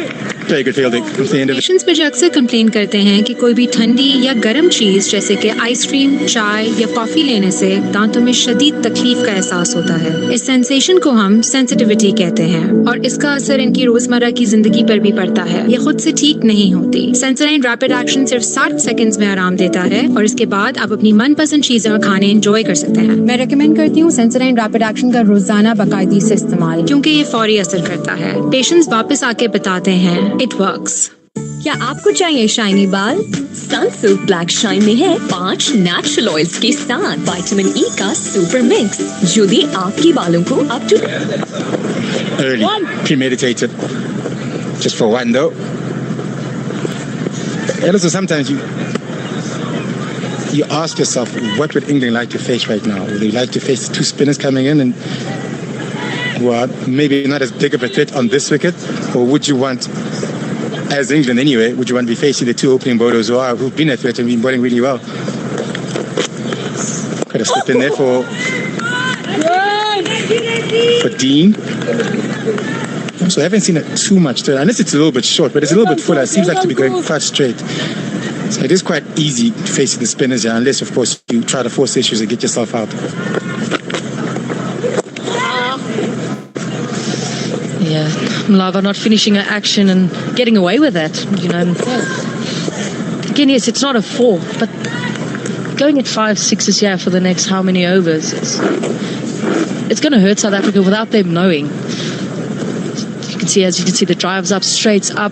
Very good fielding. At the end of it. Patients मुझे अक्सर complain करते हैं कि कोई भी ठंडी या गर्म चीज जैसे कि आइसक्रीम, चाय या कॉफी लेने से दांतों में शदीद तकलीफ का एहसास होता है। इस सेंसेशन को हम सेंसिटिविटी कहते हैं और इसका असर इनकी रोजमर्रा की जिंदगी पर भी पड़ता है। ये खुद से ठीक नहीं होती। सेंसोडाइन रैपिड एक्शन सिर्फ 60 सेकंड्स में आराम देता है और इसके बाद आप अपनी मनपसंद चीजें और खाने एंजॉय कर सकते हैं। मैं रेकमेंड करती हूँ सेंसोडाइन रैपिड एक्शन का रोजाना बाकायदगी से इस्तेमाल, क्योंकि ये फौरी असर करता है। पेशेंट्स वापस आके बताते हैं इट वर्क्स। क्या आपको चाहिए शाइनी बाल? सनसिल्क ब्लैक शाइन में है 5 नेचुरल ऑयल्स के साथ विटामिन ई का सुपर मिक्स जो दे आपके बालों को up to Early, premeditated. Just for one though. And also sometimes you ask yourself, what would England like to face right now? Would they like to face 2 spinners coming in and who are maybe not as big of a threat on this wicket? Or would you want, as England anyway, would you want to be facing the 2 opening bowlers who've been a threat and been bowling really well? Could have slipped in there for Dean. So I haven't seen it too much today, unless it's a little bit short, but it's a little bit fuller. It seems like to be going quite straight. So it is quite easy facing the spinners, unless of course you try to force issues and get yourself out. Yeah, Malava not finishing her action and getting away with that, you know. Again, yes, it's not a 4, but going at 5-6s here for the next how many overs, it's going to hurt South Africa without them knowing. As you can see, the drive's up, straights up.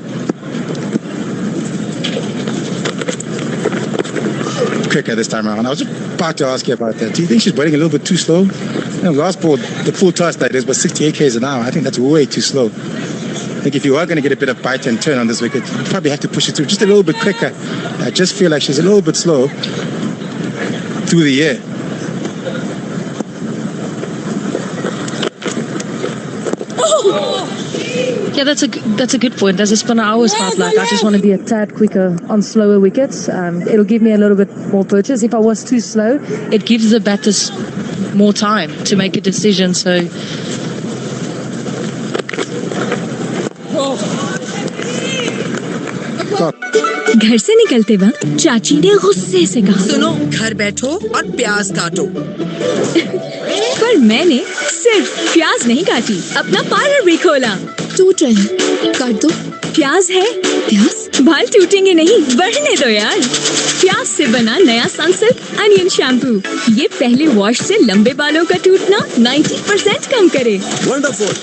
Quicker this time around. I was about to ask you about that. Do you think she's bowling a little bit too slow? You know, last ball, the full toss that is, was 68 k's an hour. I think that's way too slow. I think if you are going to get a bit of bite and turn on this wicket, you probably have to push it through just a little bit quicker. I just feel like she's a little bit slow through the air. Yeah, that's a good point. As a spinner, I always felt like I just want to be a tad quicker on slower wickets. It'll give me a little bit more purchase. If I was too slow, it gives the batters more time to make a decision. So घर से निकलते वक्त चाची ने गुस्से से कहा, सुनो, घर बैठो और प्याज काटो। पर मैंने सिर्फ प्याज नहीं काटी, अपना पार्लर भी खोला। टूट रहे हैं, काट दो। प्याज है, प्याज? बाल टूटेंगे नहीं, बढ़ने दो यार। प्याज से बना नया सनसिल्क अनियन शैम्पू, ये पहले वॉश से लंबे बालों का टूटना 90% कम करे। Wonderful,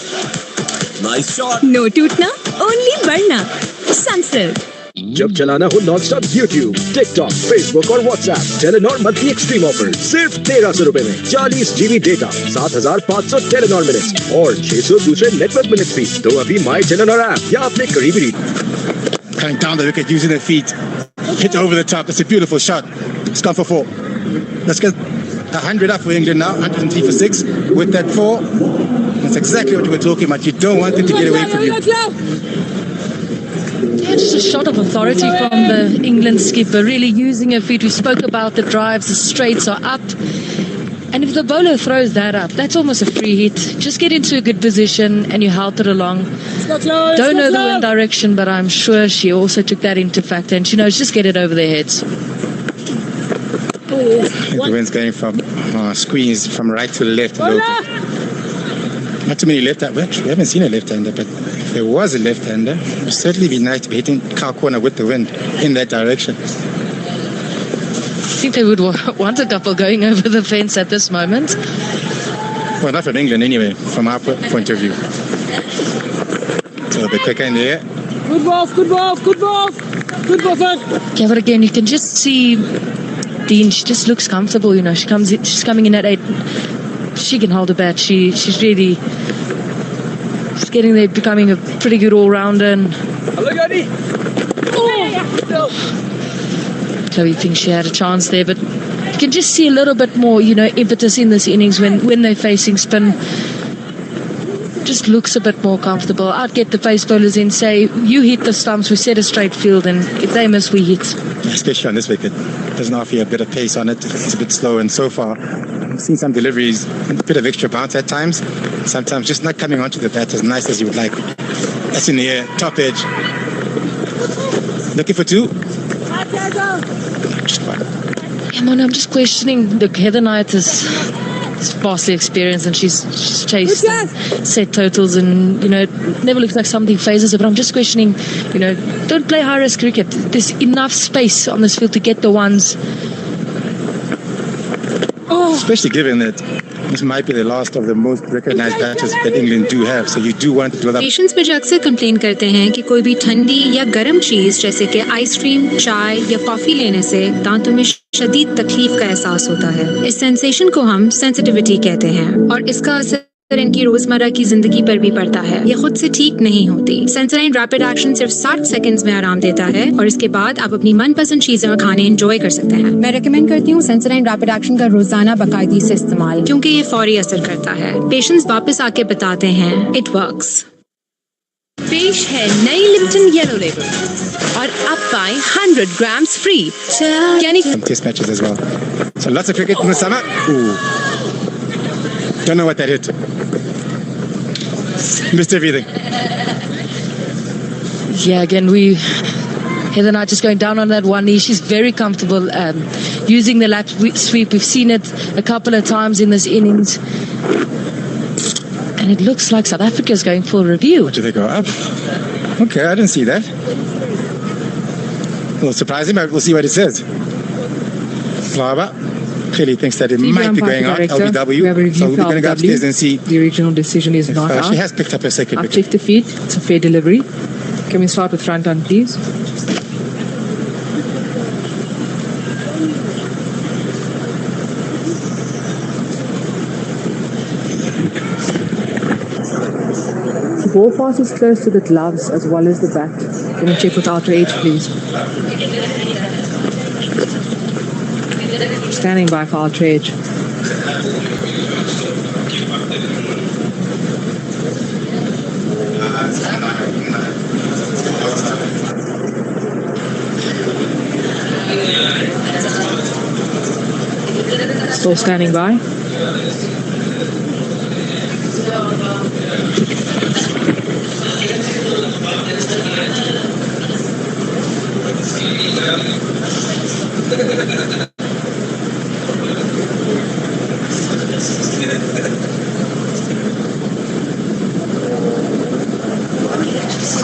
nice shot. नो टूटना, ओनली बढ़ना। सनसिल्क। जब चलाना हो non stop YouTube, TikTok, Facebook और WhatsApp, Telenor monthly extreme offer सिर्फ 1300 रुपए में 40 GB डेटा, 7500 टेलीनॉर मिनट्स और 600 दूसरे नेटवर्क मिनट्स भी। तो अभी माई टेलीनॉर ऐप या अपने करीबी Coming down the wicket using their feet, hit over the top. That's a beautiful shot. It's gone for 4. Let's get 100 up for England now. 103 for 6 with that 4. That's exactly what we were talking about. You don't want them to get away from you. yeah, just a shot of authority from the England skipper, really using her feet. We spoke about the drives, the straights are up. And if the bowler throws that up, that's almost a free hit. Just get into a good position and you help it along. Don't know the wind direction, but I'm sure she also took that into factor. And she knows, just get it over their heads. The wind's going from squeeze from right to left a little bit. Not too many left-hander. We haven't seen a left-hander, but if there was a left-hander, it would certainly be nice to be hitting cow corner with the wind in that direction. I think they would want a couple going over the fence at this moment. Well, not from England anyway, from our point of view. It's a little bit quicker in the air. Good ball, good ball, good ball. Good ball, sir. Yeah, but again, you can just see Dean, she just looks comfortable, you know. She's coming in at 8. She can hold a bat. She's really It's getting there, becoming a pretty good all-rounder. And Chloe thinks she had a chance there, but you can just see a little bit more, impetus in this innings when they're facing spin. Just looks a bit more comfortable. I'd get the pace bowlers in, say, you hit the stumps, we set a straight field, and if they miss, we hit. Especially on this wicket. Doesn't offer you a bit of pace on it. It's a bit slow, and so far, I've seen some deliveries, a bit of extra bounce at times. Sometimes just not coming onto the bat as nice as you would like. That's in the air, top edge. Looking for two. Just fine. Yeah, man, I'm just questioning. Look, Heather Knight is vastly experienced, and she's chased set totals, and it never looks like something phases her. But I'm just questioning, don't play high risk cricket. There's enough space on this field to get the ones. Especially given that this might be the last of the most recognized batters that England do have, so you do want to build up. Patients मुझे अक्सर complain करते हैं कि कोई भी ठंडी या गर्म चीज जैसे कि आइसक्रीम, चाय या कॉफी लेने से दांतों में शदीद तकलीफ का एहसास होता है। इस सेंसेशन को हम सेंसिटिविटी कहते हैं और इसका असर इनकी रोजमर्रा की जिंदगी पर भी पड़ता है। ये खुद से ठीक नहीं होती। सेंसोडाइन रैपिड एक्शन सिर्फ 60 सेकंड्स में आराम देता है और इसके बाद आप अपनी मनपसंद चीजें और खाने एंजॉय कर सकते हैं। मैं रेकमेंड करती हूँ सेंसोडाइन रैपिड एक्शन का रोजाना बाकायदगी से इस्तेमाल, क्योंकि ये फौरी असर करता है। पेशेंट्स वापस आके बताते हैं इट वर्क्स। पेश है नई लिप्टन येलो लेबल और अब पाएं 100 grams free। यानी Some test matches as well. So lots of cricket in the summer. Ooh. Don't know what that hit. Missed everything. Yeah, again, Heather Knight just going down on that one knee. She's very comfortable using the lap sweep. We've seen it a couple of times in this innings. And it looks like South Africa is going for a review. Do they go up? Okay, I didn't see that. A little surprising, but we'll see what it says. Flower clearly thinks that it might be going out, LBW. So we're going to go upstairs and see. The original decision is not out. She has picked up her second I've wicket. checked the feed. It's a fair delivery. Can we start with front on, please? The ball pass is close to the gloves as well as the bat. Can you check with outer edge, please? Standing by for outer edge. Still standing by.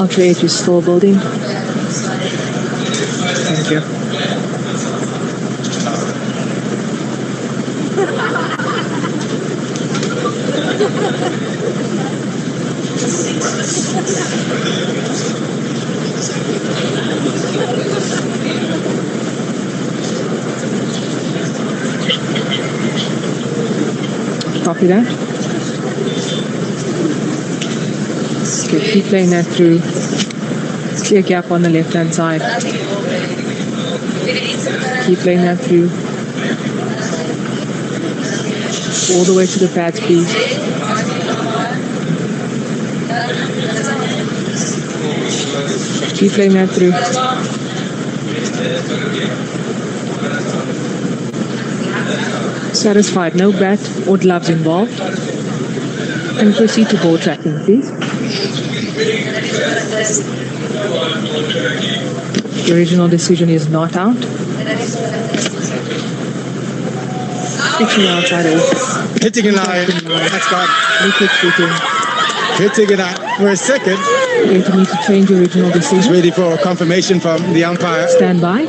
Outer edge is still building. Thank you. Copy that. Okay, keep playing that through. Clear gap on the left hand side. Keep playing that through. All the way to the pads, please. Keep playing that through. Satisfied, no bat or gloves involved. And proceed to ball tracking, please. The original decision is not out. Pitching outside off. Hitting in line. That's gone. Wicket shooting. Hitting it out for a second. Going to need to change the original He's decision. ready for confirmation from the umpire. Stand by.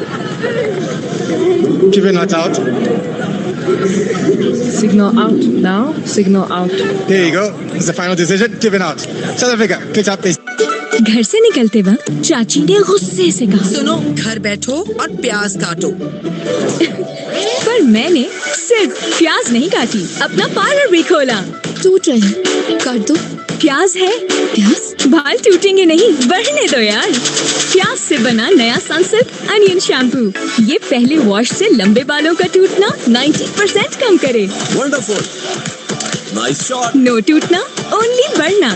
Given not out. Signal out now. Signal out. There you go. It's the final decision. Given out. South Africa picks up this. घर से निकलते वक्त चाची ने गुस्से से कहा, सुनो, घर बैठो और प्याज काटो। पर मैंने सिर्फ प्याज नहीं काटी, अपना पार्लर भी खोला। टूट रहे, काट दो। प्याज है? प्याज? बाल टूटेंगे नहीं, बढ़ने दो यार। प्याज से बना नया सनसिल्क अनियन शैम्पू, ये पहले वॉश से लंबे बालों का टूटना 90% कम करे। Wonderful, nice shot. नो टूटना, ओनली बढ़ना।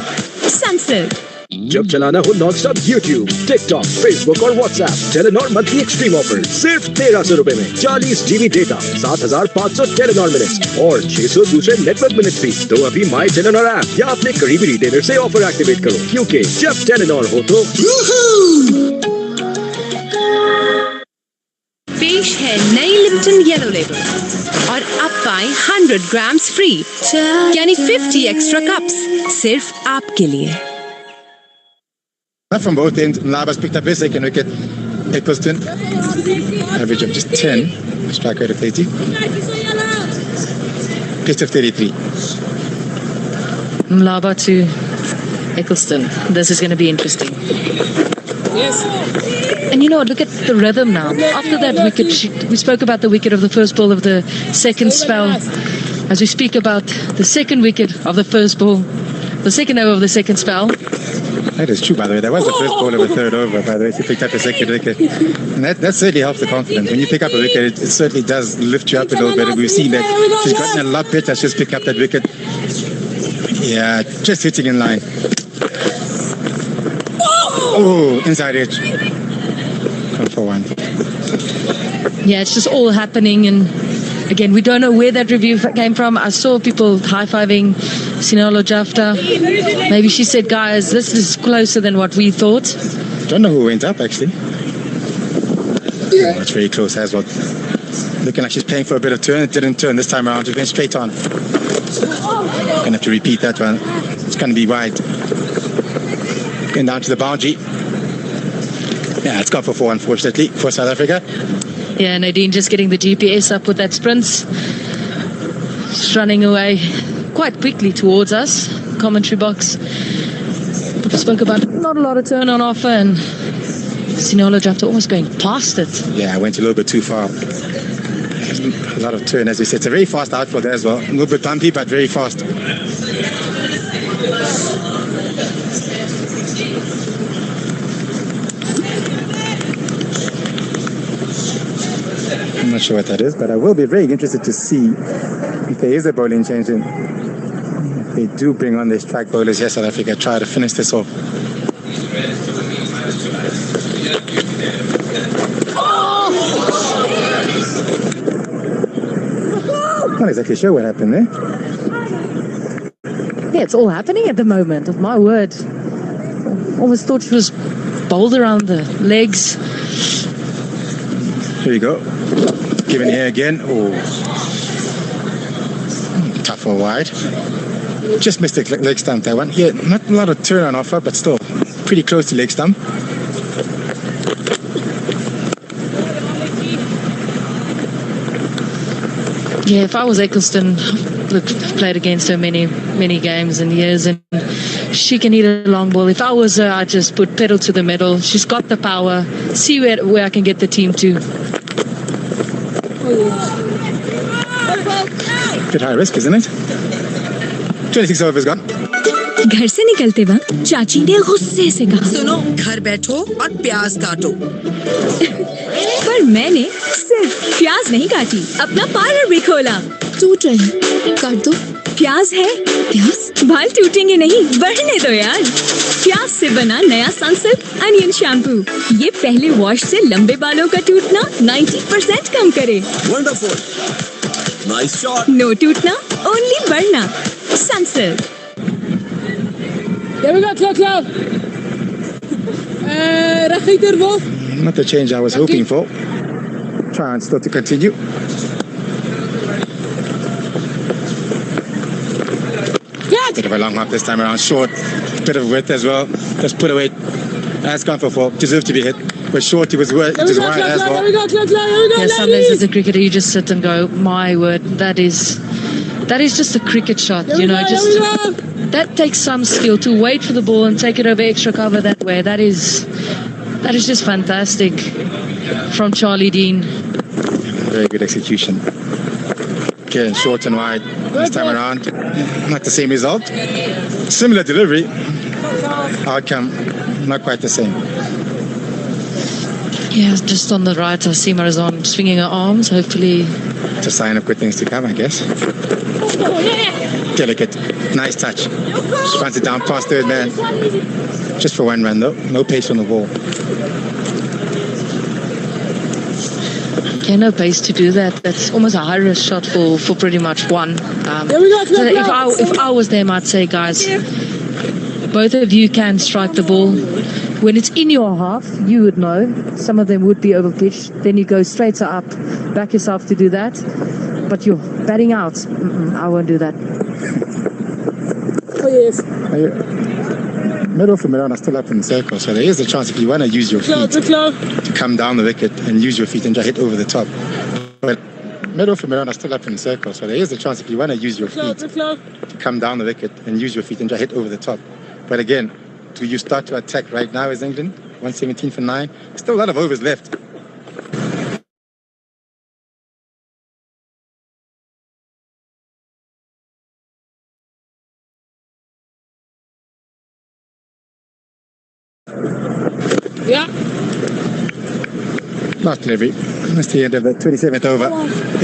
सनसिल्क। जब चलाना हो non stop YouTube, TikTok, Facebook और WhatsApp, Telenor monthly extreme offer सिर्फ 1300 रुपए में 40 GB डेटा, 7500 टेलीनॉर मिनट्स और 600 दूसरे नेटवर्क मिनट फ्री। तो अभी माई टेलीनॉर ऐप या अपने करीबी रिटेलर से ऑफर एक्टिवेट करो, क्योंकि जब टेलीनॉर हो तो पेश है नई लिप्टन येलो लेबल और अब पाएं 100 ग्राम्स फ्री, यानी 50 एक्स्ट्रा कप्स सिर्फ आपके लिए। Not from both ends. Labas picked up his second wicket. Eccleston, average of just 10, strike rate of 80. Pitch of 33. Mlaba to Eccleston. This is going to be interesting. Yes. And you know what, look at the rhythm now. After that wicket, we spoke about the wicket of the first ball of the second spell. As we speak about the second wicket of the first ball, the second over of the second spell. That is true, by the way. That was the first ball of the third over, by the way. She picked up a second wicket. And that certainly helps the confidence. When you pick up a wicket, it certainly does lift you up a little bit. We've seen that she's gotten a lot better. She's picked up that wicket. Yeah, just hitting in line. Oh, inside edge. Come for one. Yeah, it's just all happening, and again, we don't know where that review came from. I saw people high-fiving Sinolo Jafta. Maybe she said, guys, this is closer than what we thought. Don't know who went up, actually. Oh, it's very close as well. Looking like she's paying for a bit of turn. It didn't turn this time around. She went straight on. Gonna have to repeat that one. It's gonna be wide. Going down to the boundary. Yeah, it's gone for 4, unfortunately, for South Africa. Yeah, Nadine just getting the GPS up with that sprint. Just running away quite quickly towards us. Commentary box. We spoke about not a lot of turn on offer, and Sinolo Jafta almost going past it. Yeah, I went a little bit too far. A lot of turn, as we said. It's a very fast outflow there as well. A little bit bumpy, but very fast. I'm not sure what that is, but I will be very interested to see if there is a bowling change in. If they do bring on their strike bowlers here, South Africa try to finish this off. Not exactly sure what happened there. Yeah, it's all happening at the moment. Of my word. Almost thought she was bowled around the legs. Here we go. Given here again. Oh. Tough or wide. Just missed the leg stump, that one. Yeah, not a lot of turn on offer, but still pretty close to leg stump. Yeah, if I was Eccleston, look, I've played against her many games and years, and she can hit a long ball. If I was her, I'd just put pedal to the metal. She's got the power. See where I can get the team to. Bit high risk, isn't it? 26 overs gone. घर से निकलते वक्त चाची ने गुस्से से कहा, सुनो, घर बैठो और प्याज काटो। पर मैंने सिर्फ प्याज नहीं काटी, अपना पार्लर भी खोला। टूट रहे, काट दो। प्याज है? प्याज? बाल टूटेंगे नहीं, बढ़ने दो यार। प्याज से बना नया सनसिल्क अनियन शैम्पू, ये पहले वॉश से लंबे बालों का टूटना 90% कम करे। Wonderful, nice shot. नो टूटना, ओनली बढ़ना। Sunsilk. There we go, Clark. Not the change I was hoping for. Try and still to continue. Bit of a long hop this time around, short, bit of width as well. Just put away. That's gone for 4. Deserved to be hit. But short, it was wide as well. Yeah, sometimes as a cricketer, you just sit and go, my word, that is just a cricket shot. You know, just that takes some skill to wait for the ball and take it over extra cover that way. That is just fantastic from Charlie Dean. Very good execution. Okay, short and wide this time around. Not the same result. Similar delivery. Outcome, not quite the same. Yeah, just on the right, I see Marizon swinging her arms. Hopefully, it's a sign of good things to come, I guess. Delicate, nice touch. She runs it down past third man. Just for one run though, no pace on the ball. Yeah, no pace to do that. That's almost a high-risk shot for pretty much one. So if I was them, I'd say, guys, both of you can strike the ball. When it's in your half, you would know. Some of them would be overpitched. Then you go straight to up, back yourself to do that. But you're batting out. I won't do that. Oh, yes. Middle from Milan are still up in the circle, so there is a chance if you want to use your feet to come down the wicket and use your feet and just hit over the top. But middle from Milan are still up in the circle, so there is a chance if you want to use your feet to come down the wicket and use your feet and just hit over the top. But again, do you start to attack right now as England? 117 for 9. Still a lot of overs left. Yeah. Last delivery. That's the end of the 27th over.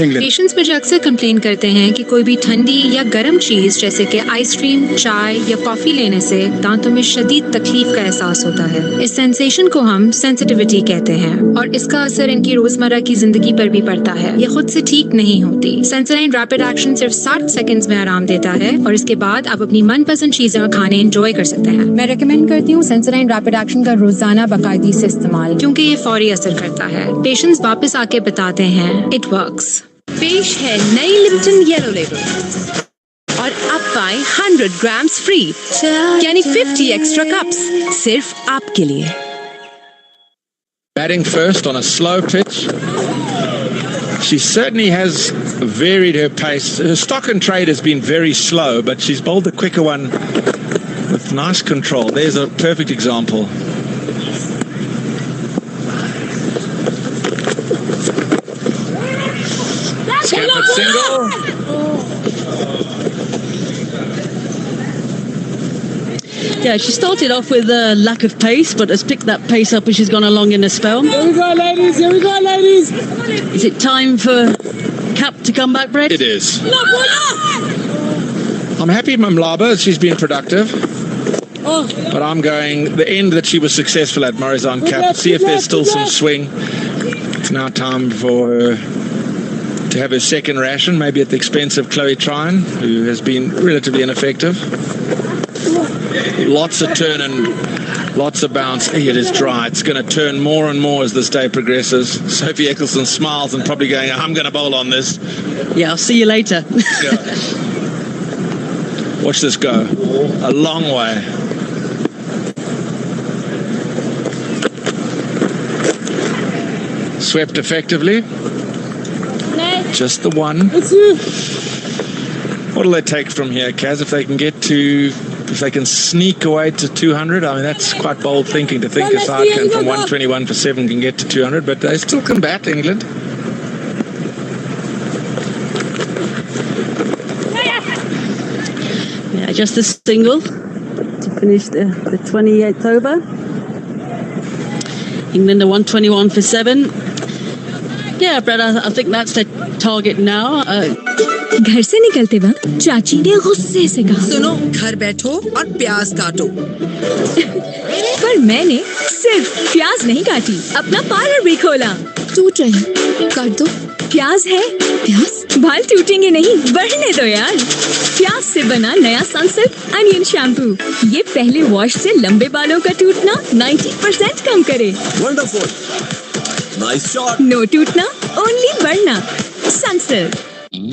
England. Patients मुझे अक्सर complain करते हैं कि कोई भी ठंडी या गर्म चीज़ जैसे कि आइसक्रीम, चाय या कॉफ़ी लेने से दांतों में शदीद तकलीफ का एहसास होता है। इस सेंसेशन को हम सेंसिटिविटी कहते हैं और इसका असर इनकी रोजमर्रा की जिंदगी पर भी पड़ता है। ये खुद से ठीक नहीं होती। सेंसोडाइन रैपिड एक्शन सिर्फ 60 सेकंड्स में आराम देता है और इसके बाद आप अपनी मनपसंद चीजें और खाने एंजॉय कर सकते हैं। मैं रेकमेंड करती हूँ सेंसोडाइन रैपिड एक्शन का रोजाना बाकायदगी से इस्तेमाल, क्योंकि ये फौरी असर करता है। पेशेंट्स वापस आके बताते हैं इट वर्क्स। पेश है नई लिप्टन येलो लेबल और अब पाएं 100 ग्राम्स फ्री, यानी 50 एक्स्ट्रा कप्स सिर्फ आपके लिए। Batting first on a slow pitch. She certainly has varied her pace. Her stock and trade has been very slow, but she's bowled the quicker one with nice control. There's a perfect example. Scampered single. Yeah, she started off with a lack of pace, but has picked that pace up as she's gone along in the spell. Here we go, ladies. Here we go, ladies. Is it time for Cap to come back, Brett? It is. I'm happy Mamlaba, she's been productive. But I'm going the end that she was successful at Marizon Cap. See if there's still some swing. It's now time for her to have her second ration, maybe at the expense of Chloe Tryon, who has been relatively ineffective. Lots of turn and lots of bounce. Hey, it is dry. It's going to turn more and more as this day progresses. Sophie Eccleston smiles and probably going, I'm going to bowl on this. Yeah, I'll see you later. Yeah. Watch this go. A long way. Swept effectively. Just the one. What will they take from here, Kaz? If they can if they can sneak away to 200, I mean, that's quite bold thinking to think a side can from 121 for 7 can get to 200, but they still can bat, England. Yeah, just a single to finish the 28th over. England are 121 for 7. Yeah, Brett, I think that's the target now. घर से निकलते वक्त चाची ने गुस्से से कहा, सुनो, घर बैठो और प्याज काटो। पर मैंने सिर्फ प्याज नहीं काटी, अपना पार्लर भी खोला। टूट रही, काट दो। प्याज है, प्याज बाल टूटेंगे नहीं, बढ़ने दो यार। प्याज से बना नया सनसिल्क अनियन शैम्पू, ये पहले वॉश से लंबे बालों का टूटना 90% कम करे। Wonderful, nice shot. नो टूटना, ओनली बढ़ना। सनसिल्क।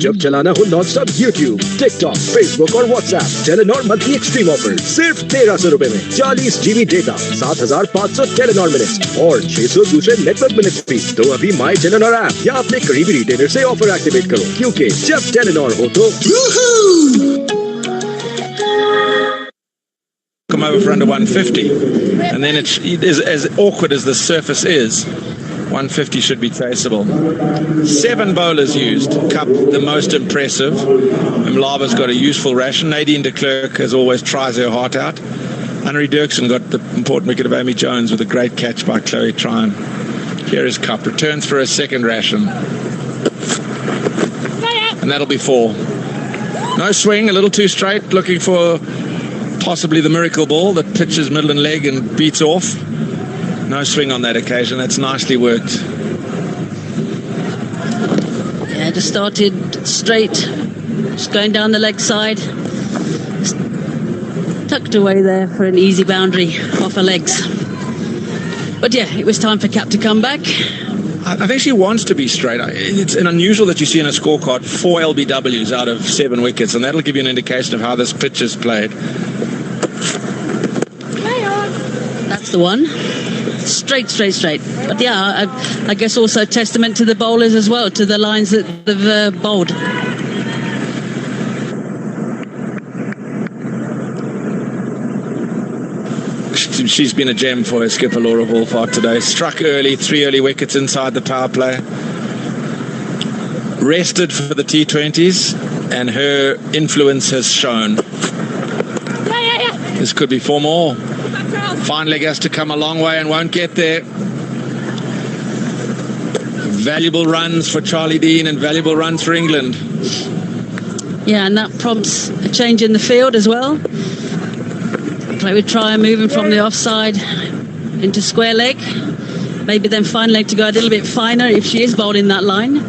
जब चलाना हो non stop YouTube, TikTok, Facebook और WhatsApp, Telenor monthly extreme offer सिर्फ 1300 रुपए में 40 GB डेटा, 7500 टेलीनॉर मिनट्स और 600 दूसरे नेटवर्क मिनट्स फ्री। तो अभी माई टेलीनॉर ऐप या अपने करीबी रिटेलर से ऑफर एक्टिवेट करो, क्योंकि जब टेलीनॉर हो तो come over for under 150, and then it's as awkward as the surface is. 150 should be traceable. 7 bowlers used. Cup the most impressive. Mlava's got a useful ration. Nadine de Klerk, as always, tries her heart out. Annery Dirksen got the important wicket of Amy Jones with a great catch by Chloe Tryon. Here is Cup. Returns for a second ration. And that'll be 4. No swing, a little too straight, looking for possibly the miracle ball that pitches middle and leg and beats off. No swing on that occasion. That's nicely worked. Yeah, just started straight, just going down the leg side. Just tucked away there for an easy boundary off her legs. But yeah, it was time for Cap to come back. I think she wants to be straight. It's unusual that you see in a scorecard 4 LBWs out of 7 wickets, and that'll give you an indication of how this pitch is played. That's the one. Straight. But yeah, I guess also testament to the bowlers as well, to the lines that they've bowled. She's been a gem for her skipper, Laura Hallfart, today. Struck early, 3 early wickets inside the power play. Rested for the T20s, and her influence has shown. This could be 4 more. Fine leg has to come a long way and won't get there. Valuable runs for Charlie Dean and valuable runs for England. Yeah, and that prompts a change in the field as well. They would try and moving from the offside into square leg. Maybe then fine leg to go a little bit finer if she is bowled in that line.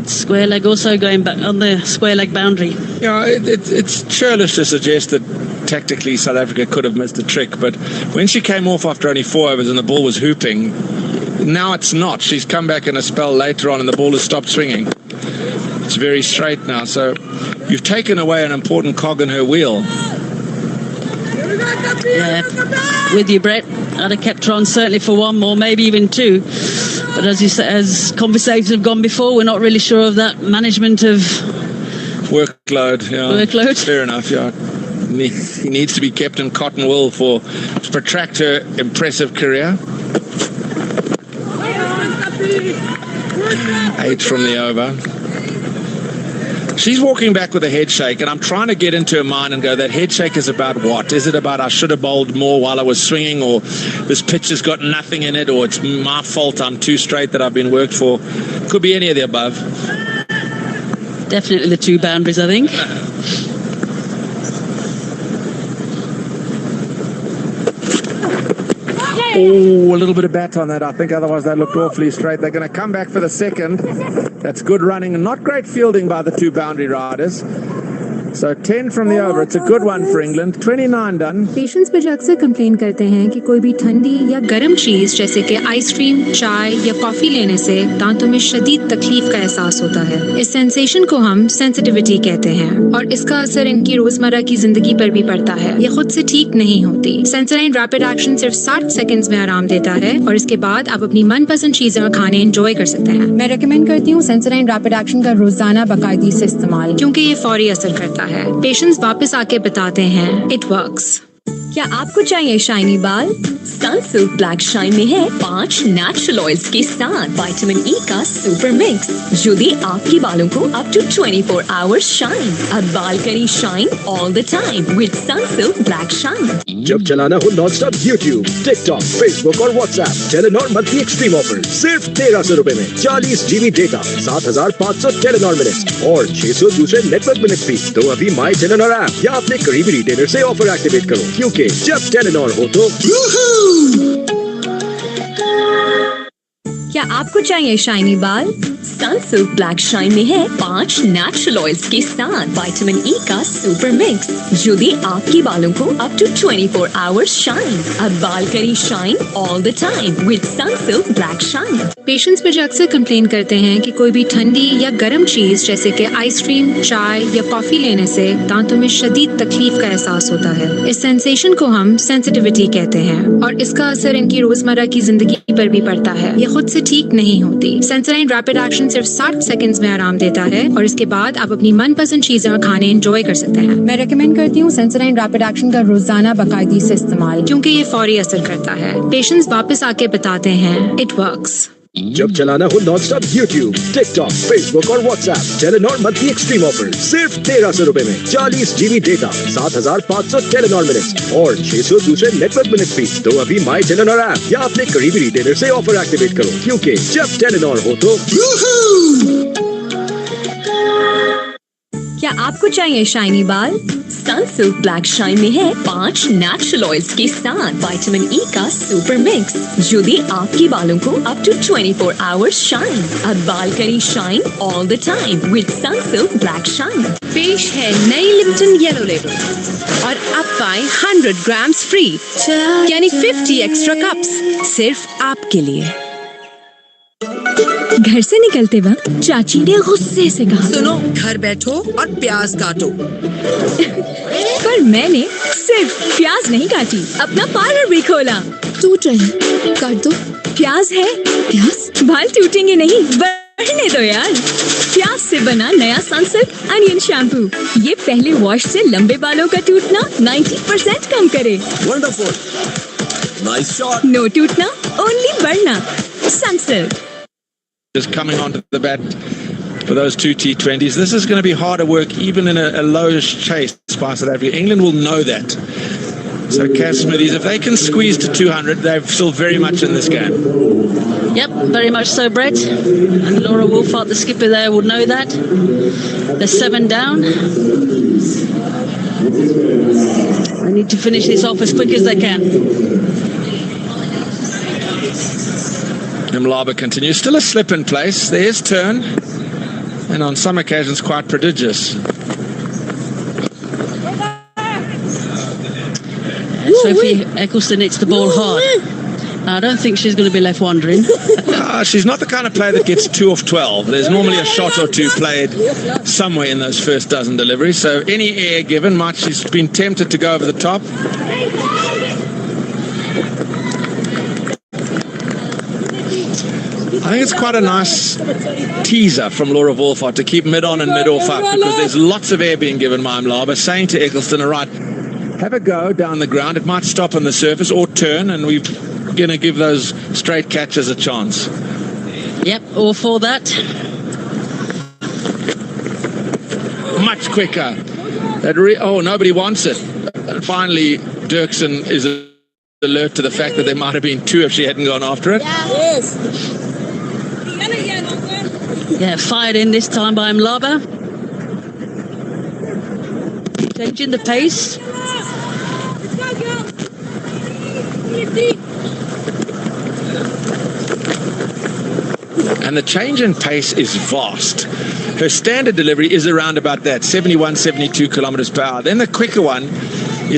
Square leg also going back on the square leg boundary. Yeah, it's churlish to suggest that tactically South Africa could have missed a trick, but when she came off after only 4 overs and the ball was hooping, now it's not. She's come back in a spell later on and the ball has stopped swinging. It's very straight now, so you've taken away an important cog in her wheel. Yeah, with you, Brett. I'd have kept her on certainly for 1 more, maybe even 2. But as you say, as conversations have gone before, we're not really sure of that management of workload. Yeah, workload. Fair enough. Yeah, he needs to be kept in cotton wool to protract her impressive career. 8 from the over. She's walking back with a head shake, and I'm trying to get into her mind and go, that head shake is about what? Is it about I should have bowled more while I was swinging, or this pitch has got nothing in it, or it's my fault I'm too straight that I've been worked for? Could be any of the above. Definitely the 2 boundaries, I think. Oh, a little bit of bat on that, I think. Otherwise, that looked awfully straight. They're going to come back for the second. That's good running and not great fielding by the 2 boundary riders. So 10 from the over. It's a good one for England. 29 done. Patients मुझे अक्सर complain करते हैं कि कोई भी ठंडी या गर्म चीज जैसे कि आइसक्रीम, चाय या कॉफी लेने से दांतों में शदीद तकलीफ का एहसास होता है। इस सेंसेशन को हम सेंसिटिविटी कहते हैं और इसका असर इनकी रोजमर्रा की जिंदगी पर भी पड़ता है। ये खुद से ठीक नहीं होती। सेंसोडाइन रैपिड एक्शन सिर्फ 60 सेकंड्स में आराम देता है और इसके बाद आप अपनी मनपसंद चीजें और खाने एंजॉय कर सकते हैं। मैं रेकमेंड करती हूँ सेंसोडाइन रैपिड एक्शन का रोजाना बाकायदगी से इस्तेमाल, क्योंकि ये फौरी असर करता है। पेशेंट्स वापस आके बताते हैं इट वर्क्स। क्या आपको चाहिए शाइनी बाल? सनसिल्क ब्लैक शाइन में है 5 नेचुरल ऑयल्स के साथ विटामिन ई का सुपर मिक्स, जो दे आपके बालों को अप टू 24 आवर्स शाइन। अब बाल करें shine all the time with Sunsilk black shine. जब चलाना हो नॉनस्टॉप यूट्यूब, टिकटॉक, फेसबुक और WhatsApp, Telenor monthly extreme offer सिर्फ 1300 रुपए में 40 GB डेटा, 7500 टेलीनॉर मिनट्स और 600 दूसरे नेटवर्क मिनट्स भी। तो अभी माई टेलीनॉर ऐप या अपने करीबी रिटेलर से ऑफर एक्टिवेट करो, क्योंकि जब टेलीनॉर हो तो क्या आपको चाहिए शाइनी बाल? सनसिल्क ब्लैक शाइन में है 5 नेचुरल ऑयल्स के साथ विटामिन ई का सुपर मिक्स, जो दे आपके बालों को अप टू 24 आवर्स शाइन। अब बाल करें shine all the time with Sunsilk black shine. Patients मुझे अक्सर कंप्लेन करते हैं कि कोई भी ठंडी या गर्म चीज जैसे कि आइसक्रीम, चाय या कॉफी लेने से दांतों में शदीद तकलीफ का एहसास होता है। इस सेंसेशन को हम सेंसिटिविटी कहते हैं और इसका असर इनकी रोजमर्रा की जिंदगी पर भी पड़ता है। ये खुद से ठीक नहीं होती। सेंसोडाइन रैपिड एक्शन सिर्फ 60 सेकंड्स में आराम देता है और इसके बाद आप अपनी मनपसंद चीजें और खाने एंजॉय कर सकते हैं। मैं रेकमेंड करती हूँ सेंसोडाइन रैपिड एक्शन का रोजाना बाकायदगी से इस्तेमाल, क्योंकि ये फौरी असर करता है। पेशेंट्स वापस आके बताते हैं इट वर्क्स। जब चलाना हो non stop YouTube, TikTok, Facebook और WhatsApp, Telenor monthly extreme offer सिर्फ 1300 रुपए में 40 GB डेटा, 7500 टेलीनॉर मिनट्स और 600 दूसरे नेटवर्क मिनट फ्री। तो अभी माई टेलीनॉर ऐप या अपने करीबी रिटेलर से ऑफर एक्टिवेट करो, क्योंकि जब टेलीनॉर हो तो क्या आपको चाहिए शाइनी बाल? सनसिल्क ब्लैक शाइन में है 5 नेचुरल ऑयल्स के साथ विटामिन ई का सुपर मिक्स, जो दे आपके बालों को अप टू 24 आवर्स शाइन। अब बाल करें shine all the time with Sunsilk black shine. पेश है नई लिप्टन येलो लेबल और अब पाएं 100 ग्राम्स फ्री, यानी 50 एक्स्ट्रा कप्स सिर्फ आपके लिए। घर से निकलते वक्त चाची ने गुस्से से कहा, सुनो, घर बैठो और प्याज काटो। पर मैंने सिर्फ प्याज नहीं काटी, अपना पार्लर भी खोला। टूट रहे, काट दो। प्याज है, प्याज बाल टूटेंगे नहीं, बढ़ने दो यार। प्याज से बना नया सनसिल्क अनियन शैम्पू, ये पहले वॉश से लंबे बालों का टूटना 90% कम करे। Wonderful, nice shot. नो टूटना, ओनली बढ़ना। Sunsilk is coming onto the bat for those two T20s. This is going to be harder work even in a low chase by South Africa. England will know that. So Cass Smithies, if they can squeeze to 200, they're still very much in this game. Yep, very much so, Brett. And Laura Wolfart, the skipper there, would know that. They're 7 down. They need to finish this off as quick as they can. Mlaba continues, still a slip in place. There's turn, and on some occasions quite prodigious. Sophie Eccleston hits the ball hard. I don't think she's going to be left wandering. She's not the kind of player that gets 2 of 12. There's normally a shot or two played somewhere in those first dozen deliveries. So any air given, she's been tempted to go over the top. I think it's quite a nice teaser from Laura Wolfart to keep mid-on and mid-off up, because there's lots of air being given by Mlaba, saying to Eccleston, all right, have a go down the ground. It might stop on the surface or turn, and we're going to give those straight catches a chance. Yep, all for that. Much quicker. Nobody wants it. And finally, Dirksen is alert to the fact that there might have been 2 if she hadn't gone after it. Yes. Yeah, fired in this time by Mlaba. Changing the pace. And the change in pace is vast. Her standard delivery is around about that, 71, 72 kilometers per hour. Then the quicker one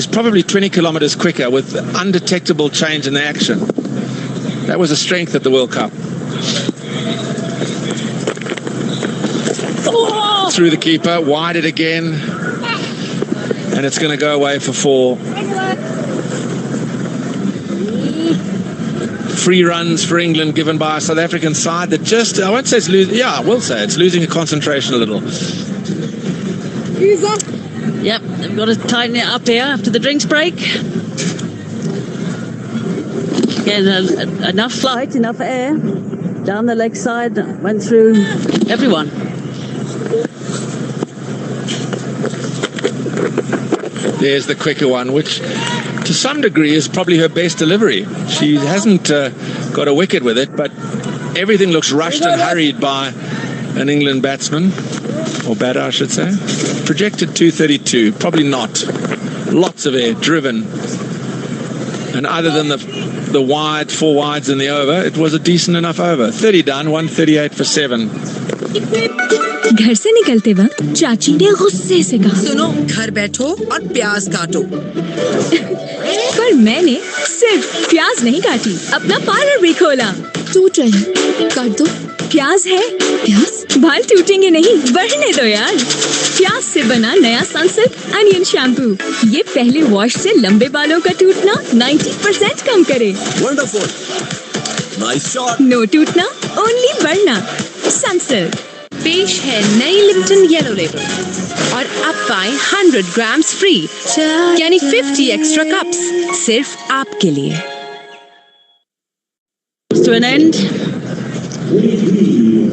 is probably 20 kilometers quicker with undetectable change in the action. That was a strength at the World Cup. Through the keeper, wide it again, and it's going to go away for 4. Free runs for England given by a South African side that just, I won't say it's losing, I will say it's losing a concentration a little. Yep, they've got to tighten it up here after the drinks break. Again, enough flight, enough air. Down the leg side, went through everyone. There's the quicker one, which to some degree is probably her best delivery. She hasn't got a wicket with it, but everything looks rushed and hurried by an England batsman, or batter I should say. Projected 232, probably not. Lots of air, driven. And other than the wide, 4 wides in the over, it was a decent enough over. 30 done, 138 for 7. घर से निकलते वक्त चाची ने गुस्से से कहा, सुनो, घर बैठो और प्याज काटो। पर मैंने सिर्फ प्याज नहीं काटी, अपना पार्लर भी खोला। टूट रहे, काट दो। प्याज है, प्याज बाल टूटेंगे नहीं, बढ़ने दो यार। प्याज से बना नया सनसिल्क अनियन शैम्पू, ये पहले वॉश से लंबे बालों का टूटना 90% कम करे। Wonderful, nice shot. नो टूटना, ओनली बढ़ना सनसिल्क। पेश है नई लिप्टन येलो लेबल और अब पाएं 100 ग्राम्स फ्री, यानी 50 एक्स्ट्रा कप्स सिर्फ आपके लिए। To an end.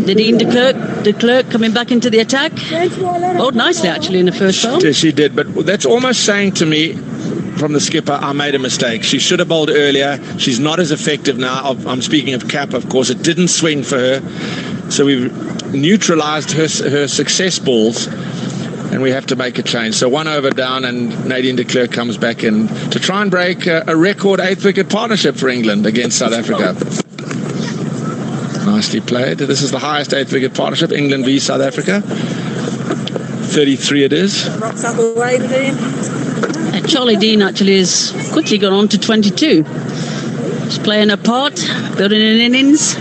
Nadine de Klerk coming back into the attack. Bowled nicely actually in the first bowl. Yes, she did, but that's almost saying to me from the skipper, I made a mistake. She should have bowled earlier. She's not as effective now. I'm speaking of Cap, of course. It didn't swing for her. So we've neutralised her success balls, and we have to make a change. So 1 over down, and Nadine de Klerk comes back in to try and break a record 8-wicket partnership for England against South Africa. Nicely played. This is the highest 8-wicket partnership, England v South Africa. 33 it is. And Charlie Dean actually has quickly gone on to 22. She's playing a part, building an innings.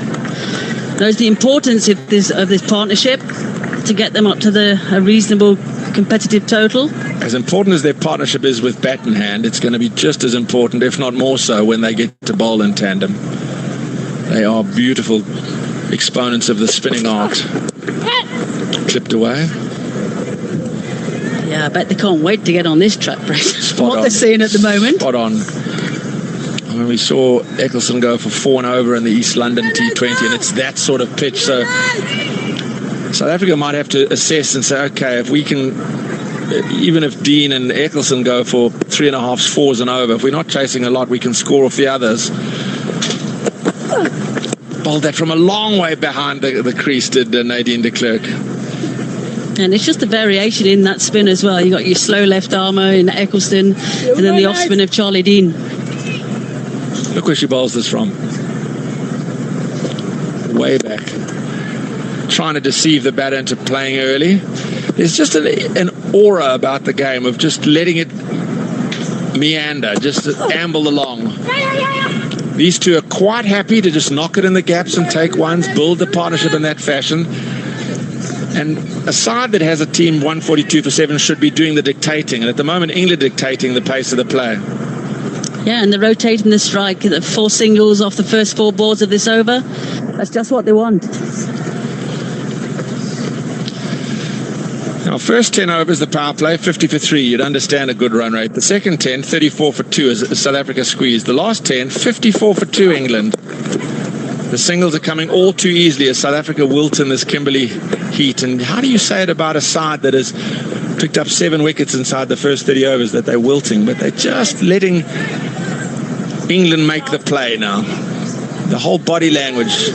Knows the importance of this partnership to get them up to a reasonable competitive total. As important as their partnership is with bat in hand, it's going to be just as important, if not more so, when they get to bowl in tandem. They are beautiful exponents of the spinning art. Clipped away. Yeah, I bet they can't wait to get on this track, Brace. What on. they're seeing at the moment. Spot on. I mean, we saw Eccleston go for 4 and over in the East London T20, and it's that sort of pitch. So South Africa might have to assess and say, okay, if we can, even if Dean and Eccleston go for 3.5s, 4s and over, if we're not chasing a lot, we can score off the others. Bowled that from a long way behind the crease, did Nadine de Klerk. And it's just a variation in that spin as well. You got your slow left armour in Eccleston, and then the off spin of Charlie Dean. Look where she bowls this from. Way back. Trying to deceive the batter into playing early. There's just an aura about the game of just letting it meander, just amble along. These two are quite happy to just knock it in the gaps and take ones, build the partnership in that fashion. And a side that has a team 142 for 7 should be doing the dictating. And at the moment, England dictating the pace of the play. Yeah, and they're rotating the strike. The 4 singles off the first 4 balls of this over. That's just what they want. Now, first 10 overs, the power play, 50 for 3. You'd understand a good run rate. The second 10, 34 for 2 as South Africa squeezed. The last 10, 54 for 2 England. The singles are coming all too easily as South Africa wilt in this Kimberley heat. And how do you say it about a side that has picked up 7 wickets inside the first 30 overs that they're wilting? But they're just letting England make the play now. The whole body language.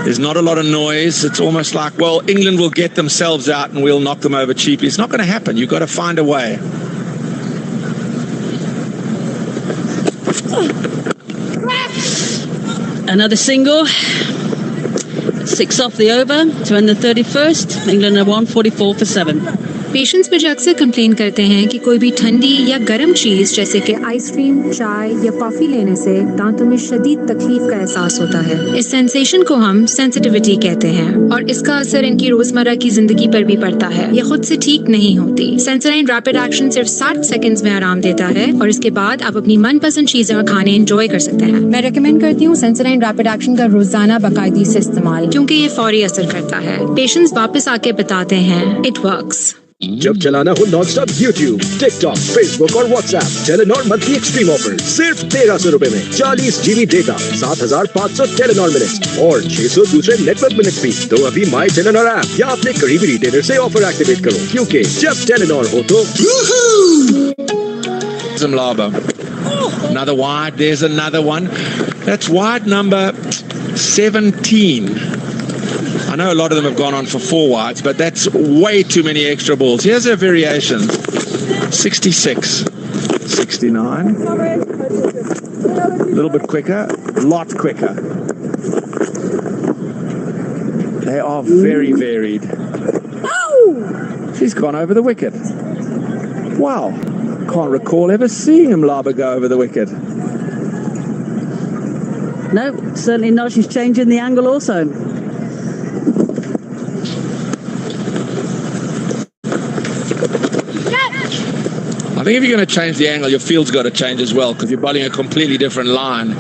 There's not a lot of noise. It's almost like, well, England will get themselves out and we'll knock them over cheaply. It's not going to happen. You've got to find a way. Another single. 6 off the over to end the 31st. England are 144 for 7. Patients मुझे अक्सर complain करते हैं कि कोई भी ठंडी या गर्म चीज़ जैसे कि आइसक्रीम, चाय या कॉफ़ी लेने से दांतों में शदीद तकलीफ का एहसास होता है। इस सेंसेशन को हम सेंसिटिविटी कहते हैं और इसका असर इनकी रोजमर्रा की जिंदगी पर भी पड़ता है। ये खुद से ठीक नहीं होती। सेंसोडाइन रैपिड एक्शन सिर्फ 60 सेकंड्स में आराम देता है और इसके बाद आप अपनी मनपसंद चीजें और खाने एंजॉय कर सकते हैं। मैं रेकमेंड करती हूँ सेंसोडाइन रैपिड एक्शन का रोजाना बाकायदगी से इस्तेमाल, क्योंकि ये फौरी असर करता है। पेशेंट्स वापस आके बताते हैं इट वर्क्स। जब चलाना हो non stop YouTube, TikTok, Facebook और WhatsApp, Telenor monthly extreme offer सिर्फ 1300 रुपए में 40 GB डेटा, 7500 टेलीनॉर मिनट्स और 600 दूसरे नेटवर्क मिनट्स भी। तो अभी माई टेलीनॉर ऐप या अपने करीबी रिटेलर से ऑफर एक्टिवेट करो, क्योंकि जब टेलीनॉर हो तो Zimlaba. Another wide. There's another one. That's wide number 17. I know a lot of them have gone on for 4 wides, but that's way too many extra balls. Here's a variation. 66, 69. A little bit quicker, a lot quicker. They are very varied. She's gone over the wicket. Wow. Can't recall ever seeing Mlaba go over the wicket. No, certainly not. She's changing the angle also. I think if you're going to change the angle, your field's got to change as well, because you're bowling a completely different line.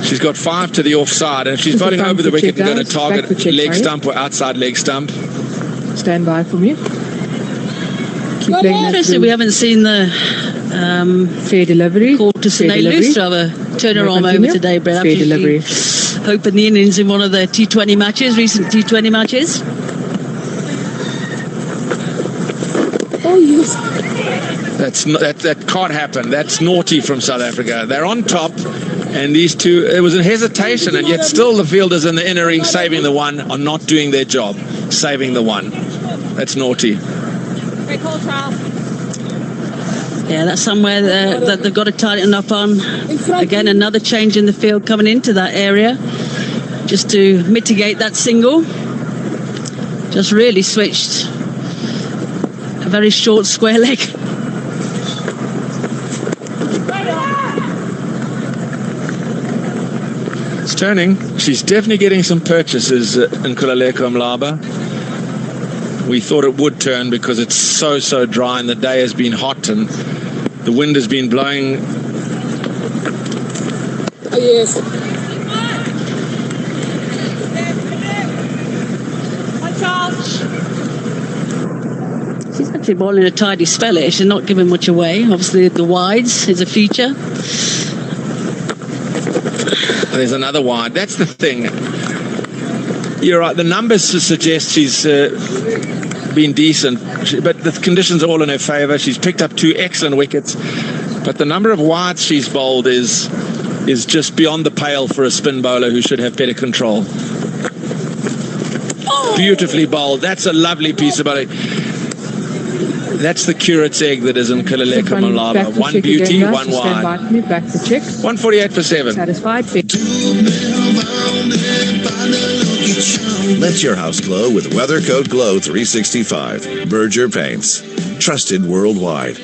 She's got 5 to the offside, and if she's Just a bowling front over the foot wicket check, and going to guys. target Back foot check, leg sorry. stump or outside leg stump. Stand by for me. Keep playing that Interesting, through. we haven't seen the fair delivery. call to Fair Sinead delivery. Luce to have a turn her May I arm over continue? today, Brett. Fair delivery. Open the innings in one of the T20 matches, recent T20 matches. Oh, yes. That can't happen. That's naughty from South Africa. They're on top, and these two, it was a hesitation, and yet still the fielders in the inner ring saving the one are not doing their job, saving the one. That's naughty. Yeah, that's somewhere that they've got to tighten up on. Again, another change in the field coming into that area just to mitigate that single. Just really switched a very short square leg. It's turning. She's definitely getting some purchases in Nkululeko Mlaba. We thought it would turn because it's so dry and the day has been hot and the wind has been blowing. Oh, yes. She's actually bowling a tidy spell here. She's not giving much away. Obviously, the wides is a feature. There's another wide. That's the thing. You're right. The numbers suggest she's been decent, but the conditions are all in her favour. She's picked up 2 excellent wickets, but the number of wides she's bowled is just beyond the pale for a spin bowler who should have better control. Beautifully bowled. That's a lovely piece of bowling. That's the curate's egg that is in Nkululeko Mlaba. One beauty, one Stand by wide. for me. Back to check. 148 for 7. Satisfied. Let your house glow with WeatherCoat Glow 365. Berger Paints. Trusted worldwide.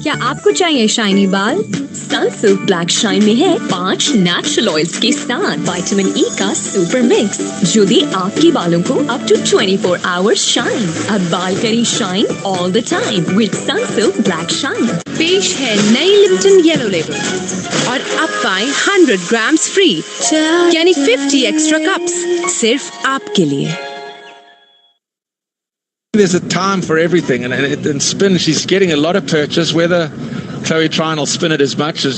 क्या आपको चाहिए shiny बाल? Sunsilk black shine में है 5 natural oils के साथ vitamin E का super mix जो दे आपके बालों को अप टू 24 आवर्स शाइन। अब बाल करें shine all the time with Sunsilk black shine. पेश है नई लिप्टन येलो लेबल और अब पाएं 100 ग्राम्स फ्री, यानी 50 एक्स्ट्रा कप्स सिर्फ आपके लिए। There's a time for everything, and in spin she's getting a lot of purchase. Whether Chloe Trine will spin it as much as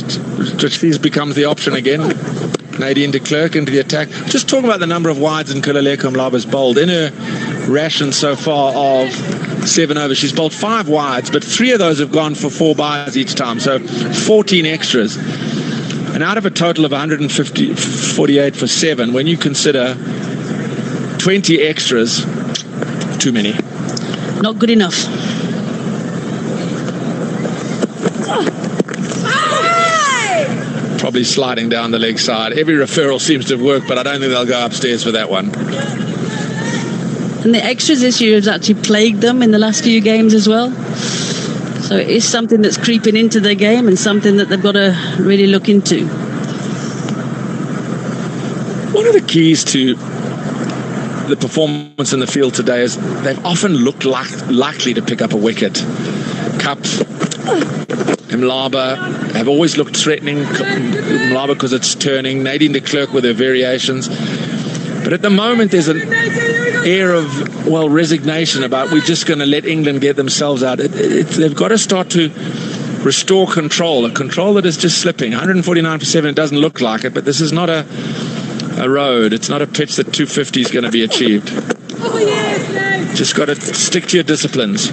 she's becomes the option again. Nadine de Klerk into the attack. Just talking about the number of wides in Nkululeko Mlaba's bowled. In her ration so far of 7 overs, she's bowled 5 wides, but 3 of those have gone for 4 byes each time, so 14 extras. And out of a total of 148 for 7, when you consider 20 extras, too many. Not good enough. Probably sliding down the leg side. Every referral seems to have worked, but I don't think they'll go upstairs for that one. And the extras issue has actually plagued them in the last few games as well. So it is something that's creeping into their game and something that they've got to really look into. One of the keys to the performance in the field today is they've often looked likely to pick up a wicket. Cup and Mlaba have always looked threatening. Mlaba because it's turning. Nadine de Klerk with her variations. But at the moment there's an air of, well, resignation about we're just going to let England get themselves out. They've got to start to restore control, a control that is just slipping. 149 for 7, it doesn't look like it, but this is not a road. It's not a pitch that 250 is going to be achieved. Just got to stick to your disciplines.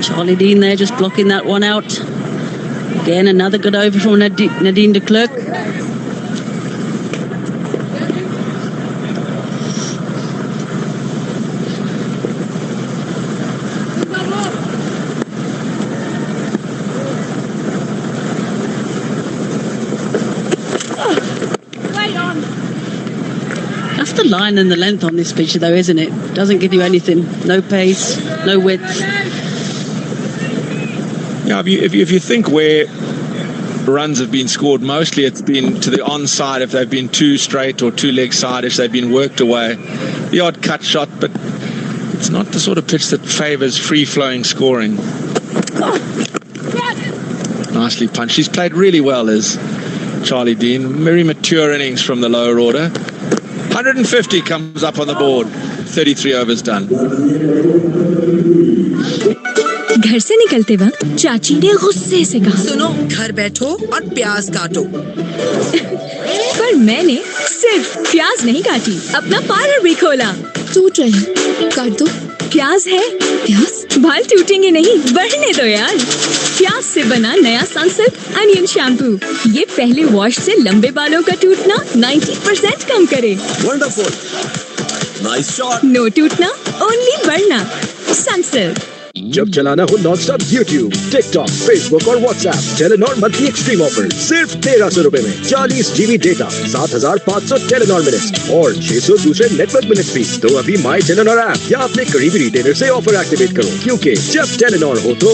Charlie Dean there just blocking that one out. Again, another good over from Nadine de Klerk. That's the line and the length on this pitch, though, isn't it? Doesn't give you anything. No pace, no width. Yeah, if you think where runs have been scored, mostly it's been to the onside if they've been too straight or too leg side, if they've been worked away. The odd cut shot, but it's not the sort of pitch that favours free-flowing scoring. Nicely punched. She's played really well, Liz. Charlie Dean. Very mature innings from the lower order. 150 comes up on the board. 33 overs done. घर से निकलते वक्त चाची ने गुस्से से कहा, सुनो, घर बैठो और प्याज काटो। पर मैंने सिर्फ प्याज नहीं काटी, अपना पार्लर भी खोला। टूट रहे हैं, काट दो। प्याज है, प्याज? बाल टूटेंगे नहीं, बढ़ने दो यार। प्याज से बना नया सनसिल्क अनियन शैम्पू, ये पहले वॉश से लंबे बालों का टूटना 90% कम करे। Wonderful, nice shot. नो टूटना, ओनली बढ़ना। सनसिल्क। जब चलाना हो non stop YouTube, TikTok, Facebook और WhatsApp, Telenor monthly extreme offer सिर्फ 1300 रुपए में 40 GB डेटा, 7500 टेलीनॉर मिनट्स और 600 दूसरे नेटवर्क मिनट्स भी। तो अभी माई टेलीनॉर ऐप या अपने करीबी रिटेलर से ऑफर एक्टिवेट करो, क्योंकि जब टेलीनॉर हो तो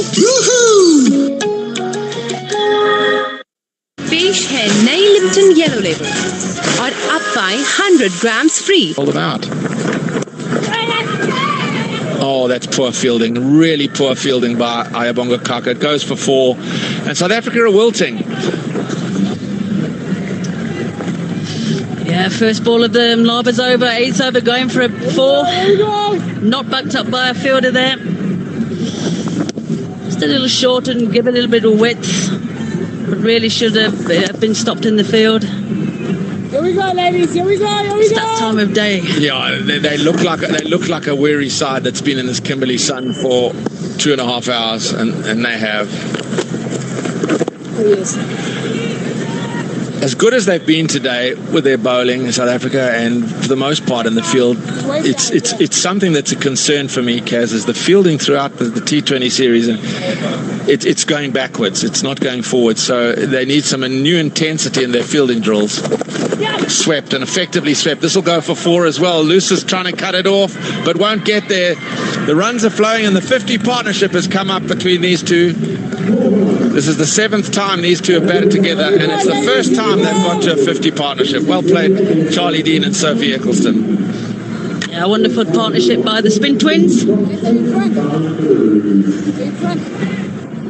पेश है नई लिप्टन येलो लेबल और अब पाएं 100 grams free. All about. Oh, that's poor fielding. Really poor fielding by Ayabonga Kaka. It goes for 4. And South Africa are wilting. Yeah, first ball of the Mlaba's over. 8th over going for a 4. Not backed up by a fielder there. Just a little short and give a little bit of width. But really should have been stopped in the field. Here we go, ladies. Here we go. Here we It's go. that time of day. Yeah, they look like a weary side that's been in this Kimberley sun for 2.5 hours, and they have. Oh, yes. As good as they've been today with their bowling in South Africa, and for the most part in the field, it's something that's a concern for me, Kaz, is the fielding throughout the T20 series, and it's going backwards. It's not going forward. So they need some new intensity in their fielding drills. Swept and effectively swept. This will go for 4 as well. Luce is trying to cut it off, but won't get there. The runs are flowing, and the 50 partnership has come up between these two. This is the 7th time these two have batted together, and it's the first time they've got to a 50 partnership. Well played, Charlie Dean and Sophie Eccleston. Yeah, a wonderful partnership by the Spin Twins.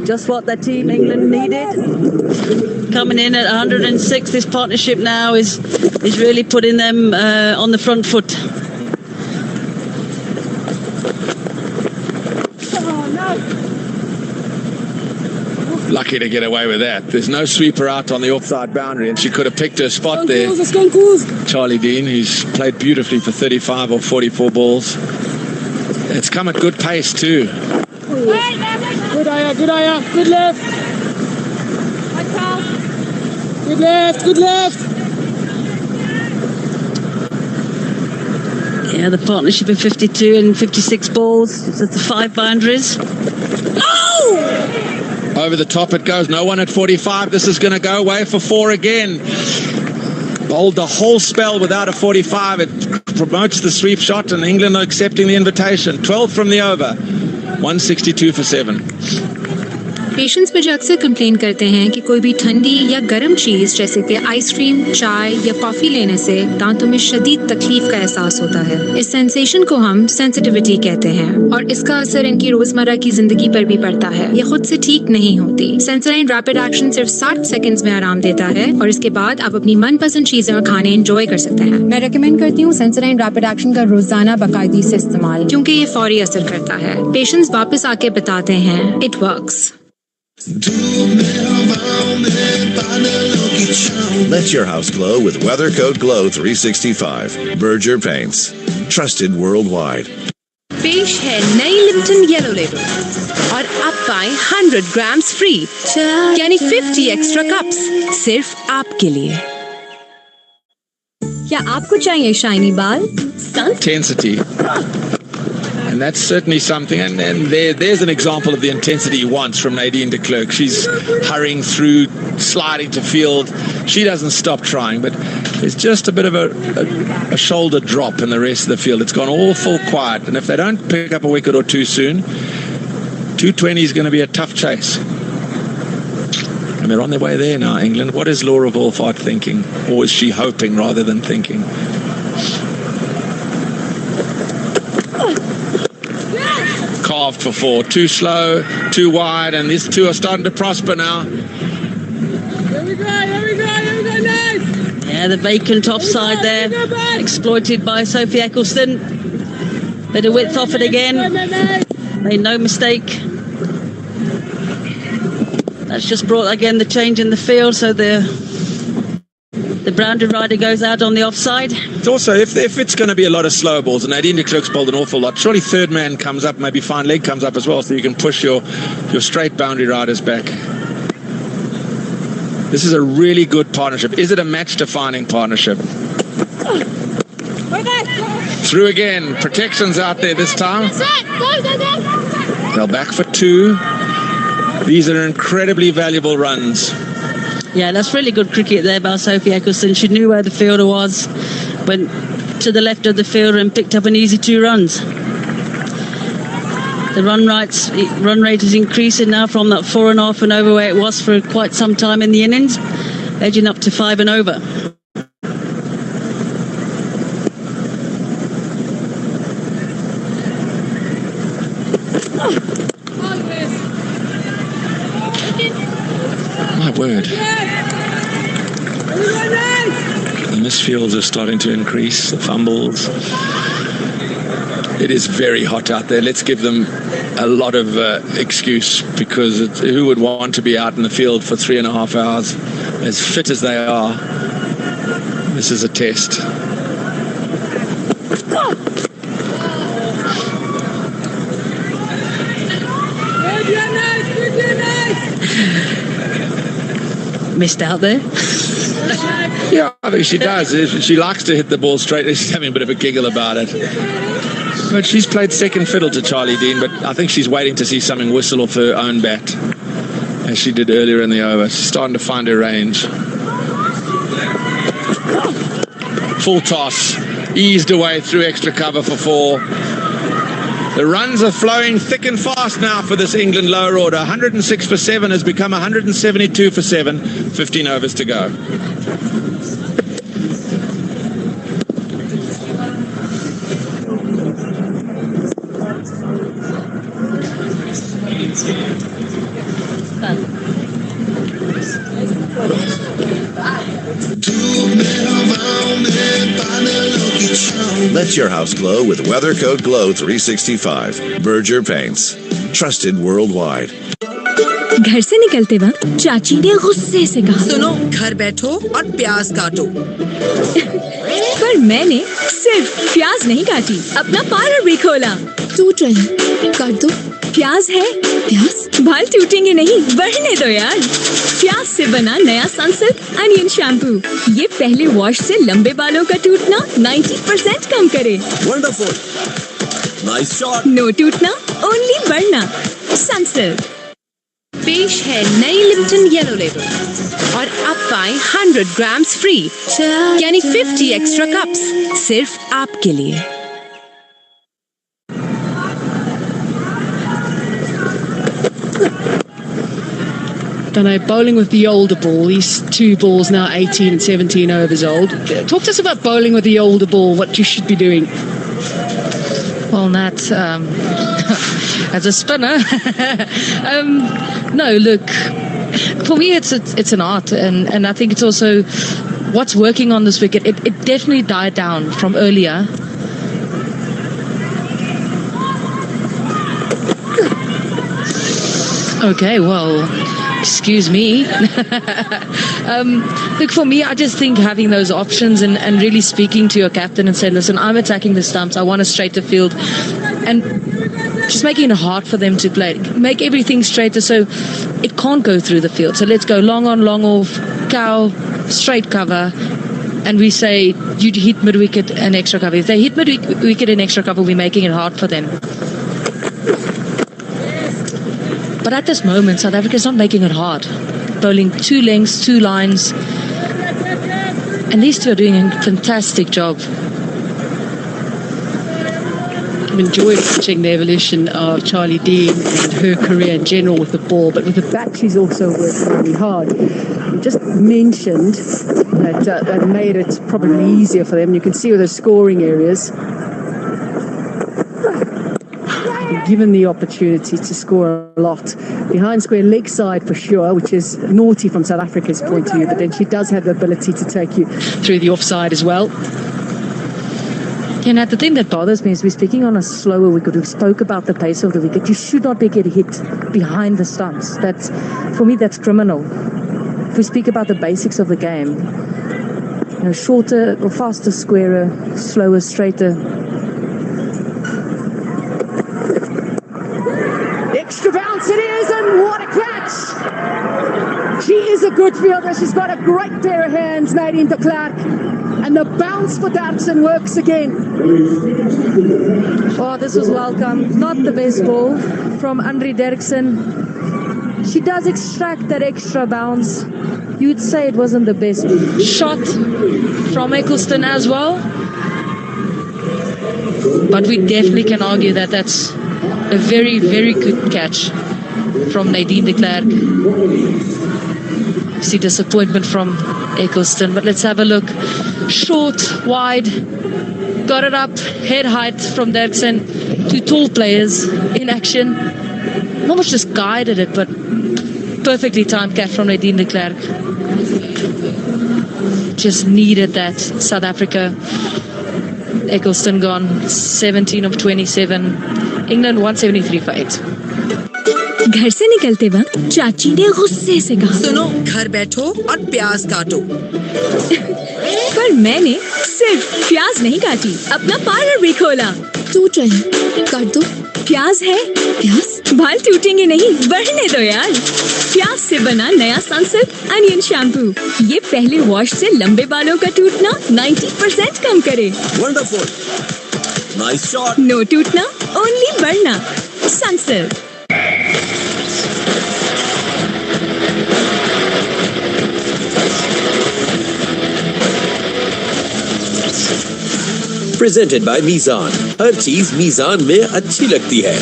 Just what the team England needed. Coming in at 106, this partnership now is really putting them on the front foot. Lucky to get away with that. There's no sweeper out on the offside boundary, and she could have picked her spot there. Charlie Dean, who's played beautifully for 35 or 44 balls. It's come at good pace too. Good eye, good eye, good left. Good left, good left. Yeah, the partnership of 52 and 56 balls. It's the 5 boundaries. Over the top it goes. No one at 45. This is going to go away for 4 again. Bowled the whole spell without a 45. It promotes the sweep shot, and England are accepting the invitation. 12 from the over. 162 for 7. Patients मुझे अक्सर complain करते हैं कि कोई भी ठंडी या गर्म चीज़ जैसे कि आइसक्रीम, चाय या कॉफ़ी लेने से दांतों में शदीद तकलीफ का एहसास होता है। इस सेंसेशन को हम सेंसिटिविटी कहते हैं और इसका असर इनकी रोजमर्रा की जिंदगी पर भी पड़ता है। ये खुद से ठीक नहीं होती। सेंसोडाइन रैपिड एक्शन सिर्फ 60 सेकंड्स में आराम देता है और इसके बाद आप अपनी मनपसंद चीजें और खाने एंजॉय कर सकते हैं। मैं रेकमेंड करती हूँ सेंसोडाइन रैपिड एक्शन का रोजाना बाकायदगी से इस्तेमाल, क्योंकि ये फौरी असर करता है। पेशेंट्स वापस आके बताते हैं it works. Let your house glow with Weather Coat Glow 365. Berger Paints. Trusted worldwide. पेश है नई लिप्टन येलो लेबल और अब पाएं 100 grams free, यानी 50 extra cups सिर्फ आपके लिए। क्या आपको चाहिए शाइनी बाल? Intensity. And that's certainly something, and there's an example of the intensity he wants from Nadine de Klerk. She's hurrying through, sliding to field. She doesn't stop trying, but there's just a bit of a shoulder drop in the rest of the field. It's gone awful quiet, and if they don't pick up a wicket or two soon, 220 is going to be a tough chase. And they're on their way there now, England. What is Laura Wolfhard thinking? Or is she hoping rather than thinking? Carved for 4. Too slow, too wide, and these two are starting to prosper now. Here we go, here we go, here we go. Yeah, the vacant offside there, exploited by Sophie Eccleston. Bit of width off it again. Made no mistake. That's just brought again the change in the field, so the boundary rider goes out on the offside. It's also, if it's going to be a lot of slow balls, and Nadine de Klerk's bowled an awful lot, surely third man comes up, maybe fine leg comes up as well, so you can push your straight boundary riders back. This is a really good partnership. Is it a match-defining partnership? Through again. Protection's out there this time. They'll back for 2. These are incredibly valuable runs. Yeah, that's really good cricket there by Sophie Eccleston. She knew where the fielder was, went to the left of the fielder and picked up an easy 2 runs. The run rate is increasing now from that 4.5 and over where it was for quite some time in the innings, edging up to 5 and over. My word. The misfields are starting to increase, the fumbles. It is very hot out there. Let's give them a lot of excuse, because who would want to be out in the field for 3.5 hours as fit as they are? This is a test. Missed out there. Yeah, I think she does. She likes to hit the ball straight. She's having a bit of a giggle about it. But she's played second fiddle to Charlie Dean, but I think she's waiting to see something whistle off her own bat, as she did earlier in the over. She's starting to find her range. Full toss. Eased away through extra cover for 4. The runs are flowing thick and fast now for this England lower order. 106 for 7 has become 172 for 7. 15 overs to go. Let your house glow with Weather Code Glow 365. Berger Paints. Trusted worldwide. घर से निकलते वक्त चाची ने गुस्से से कहा, सुनो, घर बैठो और प्याज काटो। पर मैंने सिर्फ प्याज नहीं काटी, अपना पार्लर भी खोला। टूट रहे, काट दो। प्याज है, प्याज बाल टूटेंगे नहीं, बढ़ने दो यार। प्याज से बना नया सनसिल्क अनियन शैम्पू, ये पहले वॉश से लंबे बालों का टूटना 90% कम करे। Wonderful. Nice shot. नो टूटना, ओनली बढ़ना। सनसिल्क। पेश है नई लिप्टन येलो लेबल और अब पाएं 100 ग्राम्स फ्री, यानी 50 एक्स्ट्रा कप्स सिर्फ आपके लिए। Dano bowling with the older ball. These 2 balls now 18 and 17 overs old. Talk to us about bowling with the older ball, what you should be doing. Well, Nat, as a spinner, no, look, for me it's an art, and I think it's also what's working on this wicket. It definitely died down from earlier. Okay, well, excuse me. Look, for me, I just think having those options and really speaking to your captain and saying, listen, I'm attacking the stumps, I want a straighter field, and just making it hard for them to play. Make everything straighter so it can't go through the field. So let's go long on, long off, cow, straight cover, and we say you hit mid-wicket and extra cover. If they hit mid-wicket and extra cover, we're making it hard for them. But at this moment, South Africa is not making it hard. Bowling 2 lengths, 2 lines. And these 2 are doing a fantastic job. I've enjoyed watching the evolution of Charlie Dean and her career in general with the ball, but with the bat she's also worked really hard. You just mentioned that made it probably easier for them. You can see with the scoring areas. given the opportunity to score a lot. Behind square leg side for sure, which is naughty from South Africa's point of view, but then she does have the ability to take you through the offside as well. And the thing that bothers me is we're speaking on a slower wicket. We spoke about the pace of the wicket. You should not be getting hit behind the stumps. That's, for me, that's criminal. If we speak about the basics of the game, you know, shorter or faster, squarer, slower, straighter. Extra bounce it is, and what a catch! She is a good fielder. She's got a great pair of hands, Nadine de Klerk. And the bounce for Derksen works again. Oh, this was welcome. Not the best ball from Andre Derksen. She does extract that extra bounce. You'd say it wasn't the best shot from Eccleston as well. But we definitely can argue that that's a very, very good catch from Nadine de Klerk. See disappointment from Eccleston, but let's have a look. Short, wide, got it up, head height from Derksen. Two tall players in action. Almost just guided it, but perfectly timed catch from Nadine de Klerk. Just needed that. South Africa. Eccleston gone 17 of 27. England 173 for 8. घर से निकलते वक्त चाची ने गुस्से से कहा, सुनो, घर बैठो और प्याज काटो। पर मैंने सिर्फ प्याज नहीं काटी, अपना पार्लर भी खोला। टूट रहे, काट दो। प्याज है, प्याज बाल टूटेंगे नहीं, बढ़ने दो यार। प्याज से बना नया सनसिल्क अनियन शैम्पू, ये पहले वॉश से लंबे बालों का टूटना 90% कम करे। Wonderful. Nice shot. नो टूटना, ओनली बढ़ना। सनसिल्क। Presented by Mizan. हर चीज मीजान में अच्छी लगती है।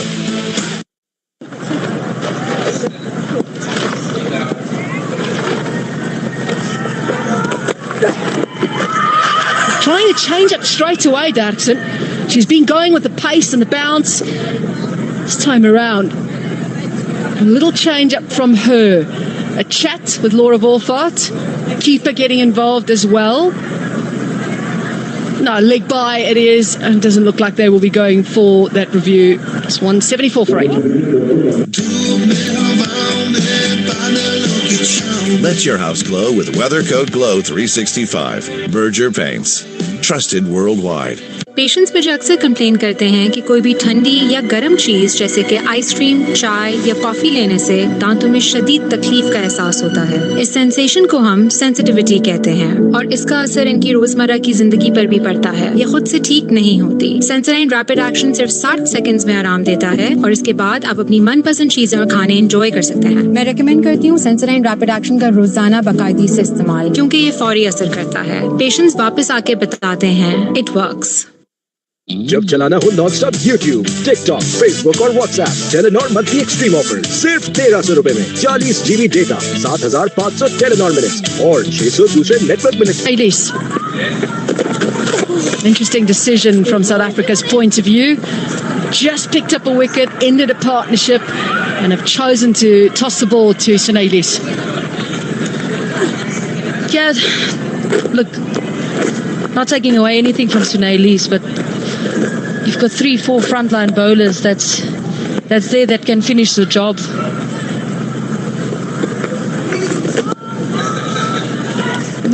Trying to change up straight away, Derksen. She's been going with the pace and the bounce. This time around, a little change up from her. A chat with Laura Wolfart. Keeper getting involved as well. No, leg by it is, and doesn't look like they will be going for that review. It's 174 for 8. Let your house glow with Weathercoat Glow 365. Berger Paints. Trusted worldwide. Patients मुझे अक्सर complain करते हैं कि कोई भी ठंडी या गर्म चीज़ जैसे कि आइसक्रीम, चाय या कॉफ़ी लेने से दांतों में शदीद तकलीफ का एहसास होता है। इस सेंसेशन को हम सेंसिटिविटी कहते हैं और इसका असर इनकी रोजमर्रा की जिंदगी पर भी पड़ता है। ये खुद से ठीक नहीं होती। सेंसोडाइन रैपिड एक्शन सिर्फ 60 सेकंड्स में आराम देता है और इसके बाद आप अपनी मनपसंद चीजें और खाने एंजॉय कर सकते हैं। मैं रेकमेंड करती हूँ सेंसोडाइन रैपिड एक्शन का रोजाना बाकायदगी से इस्तेमाल, क्योंकि ये फौरी असर करता है। पेशेंट्स वापस आके बताते हैं इट वर्क्स। जब चलाना हो नॉनस्टॉप यूट्यूब, टिकटॉक, फेसबुक और WhatsApp, Telenor monthly extreme offer सिर्फ 1300 रुपए में 40 GB डेटा, 7500 टेलीनॉर मिनट्स और 600 दूसरे network minutes. Ladies, interesting decision from South Africa's point of view. Just picked up a wicket, ended a partnership, and have chosen to toss the ball to Sinelis. Yeah, look, not taking away anything from Sinelis, but you've got 3-4 frontline bowlers that's there that can finish the job.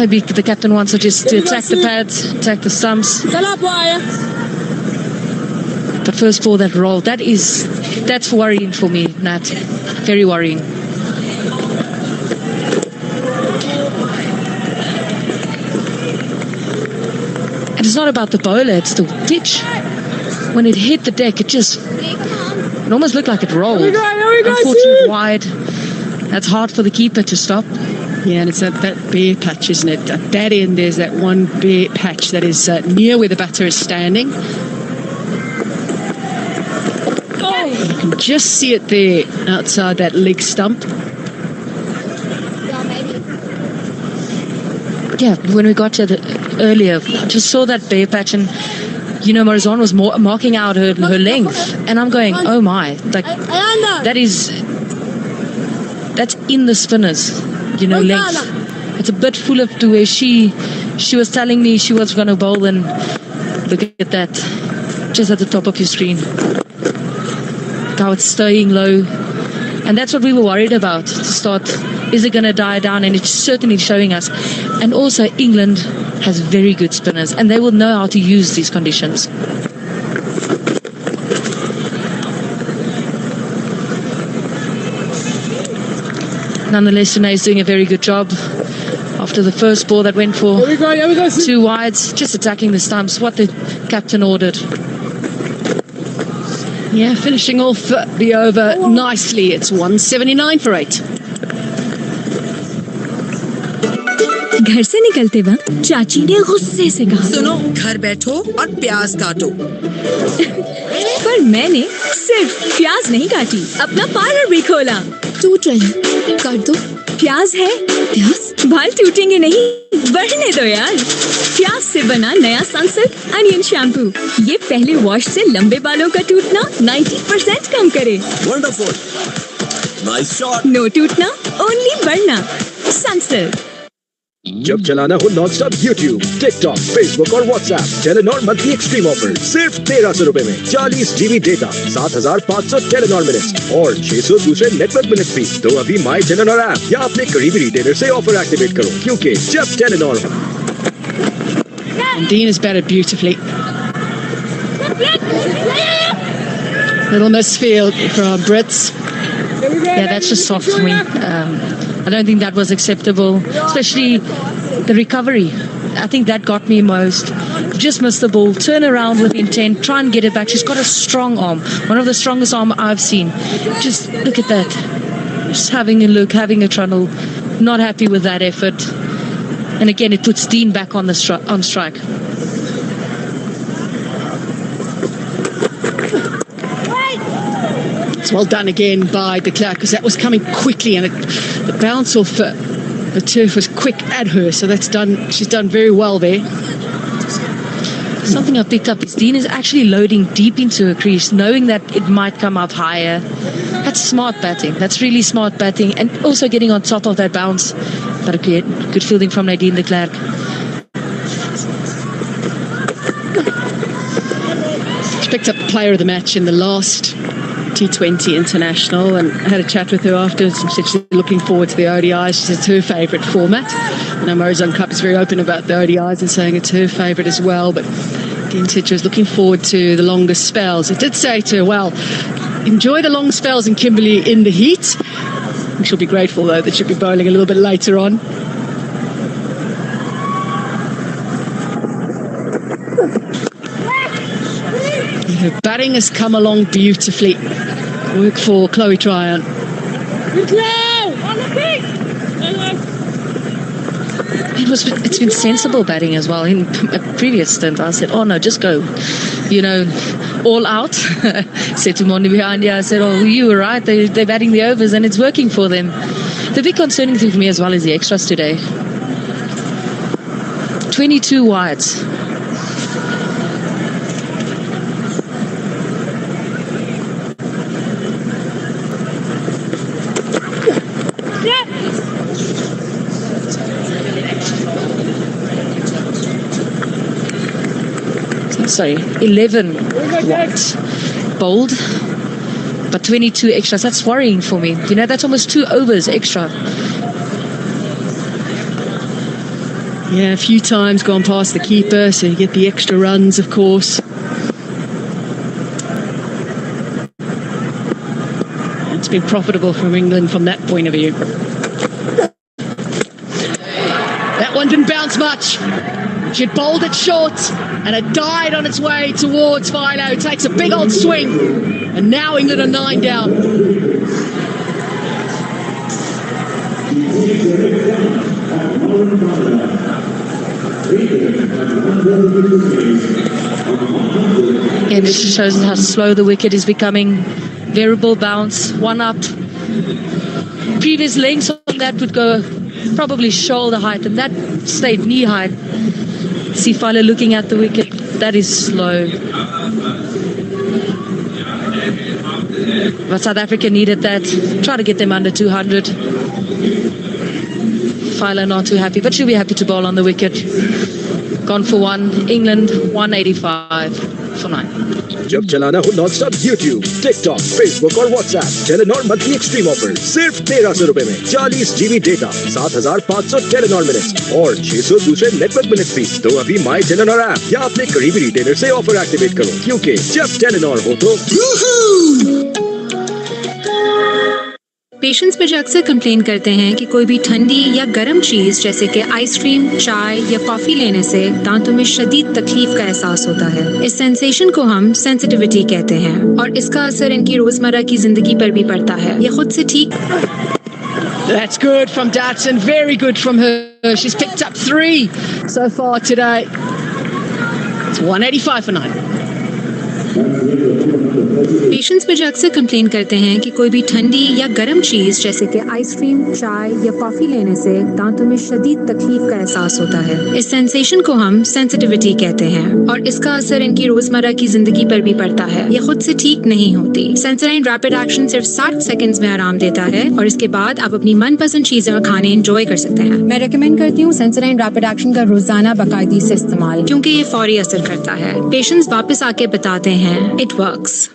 Maybe the captain wants to just to attack the pads, attack the stumps. But first ball that roll, that's worrying for me, Nat. Very worrying. And it's not about the bowler, it's the pitch. When it hit the deck, it almost looked like it rolled. Unfortunately wide. That's hard for the keeper to stop. Yeah, and it's that bare patch, isn't it? At that end, there's that one bare patch that is near where the batter is standing. You can just see it there outside that leg stump. Yeah, when we got to earlier, just saw that bare patch, and you know, Morazan was marking out her length, and I'm going, oh my, like that's in the spinners, you know, length. It's a bit full of to where she was telling me she was going to bowl, and look at that, just at the top of your screen. How it's staying low, and that's what we were worried about to start. Is it going to die down? And it's certainly showing us. And also England has very good spinners, and they will know how to use these conditions. Nonetheless, Sine is doing a very good job. After the first ball that went for 2 wides, just attacking the stumps, what the captain ordered. Yeah, finishing off the over nicely. It's 179 for 8. घर से निकलते वक्त चाची ने गुस्से से कहा, सुनो, घर बैठो और प्याज काटो। पर मैंने सिर्फ प्याज नहीं काटी, अपना पार्लर भी खोला। टूट रही, काट दो। प्याज है, प्याज बाल टूटेंगे नहीं, बढ़ने दो यार। प्याज से बना नया सनसिल्क अनियन शैम्पू, ये पहले वॉश से लंबे बालों का टूटना 90% कम करे। Wonderful, nice shot. नो टूटना, ओनली बढ़ना, सनसिल्क। जब चलाना हो नॉनस्टॉप यूट्यूब, टिकटॉक, फेसबुक और WhatsApp, Telenor monthly extreme offer सिर्फ 1300 रुपए में 40 GB डेटा, 7500 टेलीनॉर मिनट्स और 600 दूसरे नेटवर्क मिनट फ्री। तो अभी माई टेलीनॉर ऐप या अपने करीबी रिटेलर से ऑफर एक्टिवेट करो, क्योंकि जब Telenor. Dean has batted beautifully. Little misfield from Brits. Yeah, that's just soft for me. I don't think that was acceptable, especially the recovery. I think that got me most. Just missed the ball, turn around with intent, try and get it back. She's got a strong arm, one of the strongest arm I've seen. Just look at that. Just having a look, having a trundle. Not happy with that effort. And again, it puts Dean back on the on strike. It's well done again by de Klerk, because that was coming quickly, and the bounce off the turf was quick at her. So that's done. She's done very well there. Something I've picked up is Dean is actually loading deep into her crease, knowing that it might come up higher. That's smart batting. That's really smart batting, and also getting on top of that bounce. But okay, good fielding from Nadine de Klerk. She picked up the player of the match in the last T20 international, and I had a chat with her afterwards, and she said she's looking forward to the ODIs. She said it's her favourite format. I know Morazan Cup is very open about the ODIs and saying it's her favourite as well, but again said she was looking forward to the longer spells. I did say to her, well, enjoy the long spells in Kimberley in the heat. She'll be grateful though that she'll be bowling a little bit later on. Her batting has come along beautifully. Work for Chloe Tryon. It's been sensible batting as well. In a previous stint, I said, oh no, just go, you know, all out. Said to Mondi behind you, I said, oh, you were right, they're batting the overs and it's working for them. The big concerning thing for me as well is the extras today. 22 wides. Sorry, 11 watts bowled, but 22 extras. That's worrying for me. You know, that's almost 2 overs extra. Yeah, a few times gone past the keeper, so you get the extra runs, of course. It's been profitable from England from that point of view. That one didn't bounce much. She'd bowled it short, and it died on its way towards Philo. Takes a big old swing, and now England are 9 down. And it shows how slow the wicket is becoming. Variable bounce, one up. Previous lengths on that would go probably shoulder height, and that stayed knee height. See Philo looking at the wicket. That is slow. But South Africa needed that. Try to get them under 200. Filer not too happy, but she'll be happy to bowl on the wicket. Gone for one. England 185 for 9. जब चलाना हो non stop YouTube, TikTok, Facebook और WhatsApp, Telenor monthly extreme offer सिर्फ 1300 रुपए में 40 GB data, 7500 Telenor minutes और 600 दूसरे network minute free. तो अभी माई टेलीनॉर ऐप या अपने करीबी रिटेलर से ऑफर एक्टिवेट करो, क्योंकि जब टेलीनॉर हो तो पेशेंट्स मुझे अक्सर कंप्लेन करते हैं कि कोई भी ठंडी या गर्म चीज़ जैसे कि आइसक्रीम, चाय या कॉफ़ी लेने से दांतों में शदीद तकलीफ का एहसास होता है। इस सेंसेशन को हम सेंसिटिविटी कहते हैं और इसका असर इनकी रोजमर्रा की जिंदगी पर भी पड़ता है। ये खुद से ठीक That's good from Datsun. Very good from her. She's picked up 3 so far today. It's 185 for 9. Patients मुझे अक्सर कंप्लेन करते हैं कि कोई भी ठंडी या गर्म चीज़ जैसे कि आइसक्रीम, चाय या कॉफ़ी लेने से दांतों में शदीद तकलीफ का एहसास होता है। इस सेंसेशन को हम सेंसिटिविटी कहते हैं और इसका असर इनकी रोजमर्रा की जिंदगी पर भी पड़ता है। ये खुद से ठीक नहीं होती। सेंसोडाइन रैपिड एक्शन सिर्फ 60 सेकंड्स में आराम देता है और इसके बाद आप अपनी मनपसंद चीजें और खाने एंजॉय कर सकते हैं। मैं रेकमेंड करती हूँ सेंसोडाइन रैपिड एक्शन का रोजाना बाकायदगी से इस्तेमाल, क्योंकि ये फौरी असर करता है। पेशेंट्स वापस आके बताते हैं इट वर्क्स।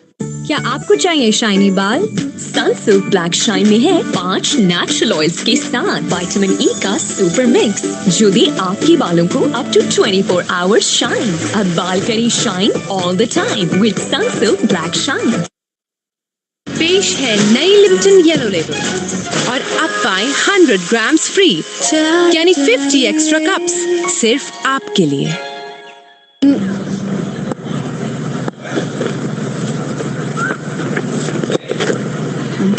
क्या आपको चाहिए शाइनी बाल? सनसिल्क ब्लैक शाइन में है 5 नेचुरल ऑयल्स के साथ विटामिन ई का सुपर मिक्स, जो दे आपके बालों को अप टू 24 आवर्स शाइन। अब बाल करें shine all the time with Sunsilk black shine. पेश है नई लिप्टन येलो लेबल और अब पाएं 100 ग्राम्स फ्री, यानी 50 एक्स्ट्रा कप्स सिर्फ आपके लिए।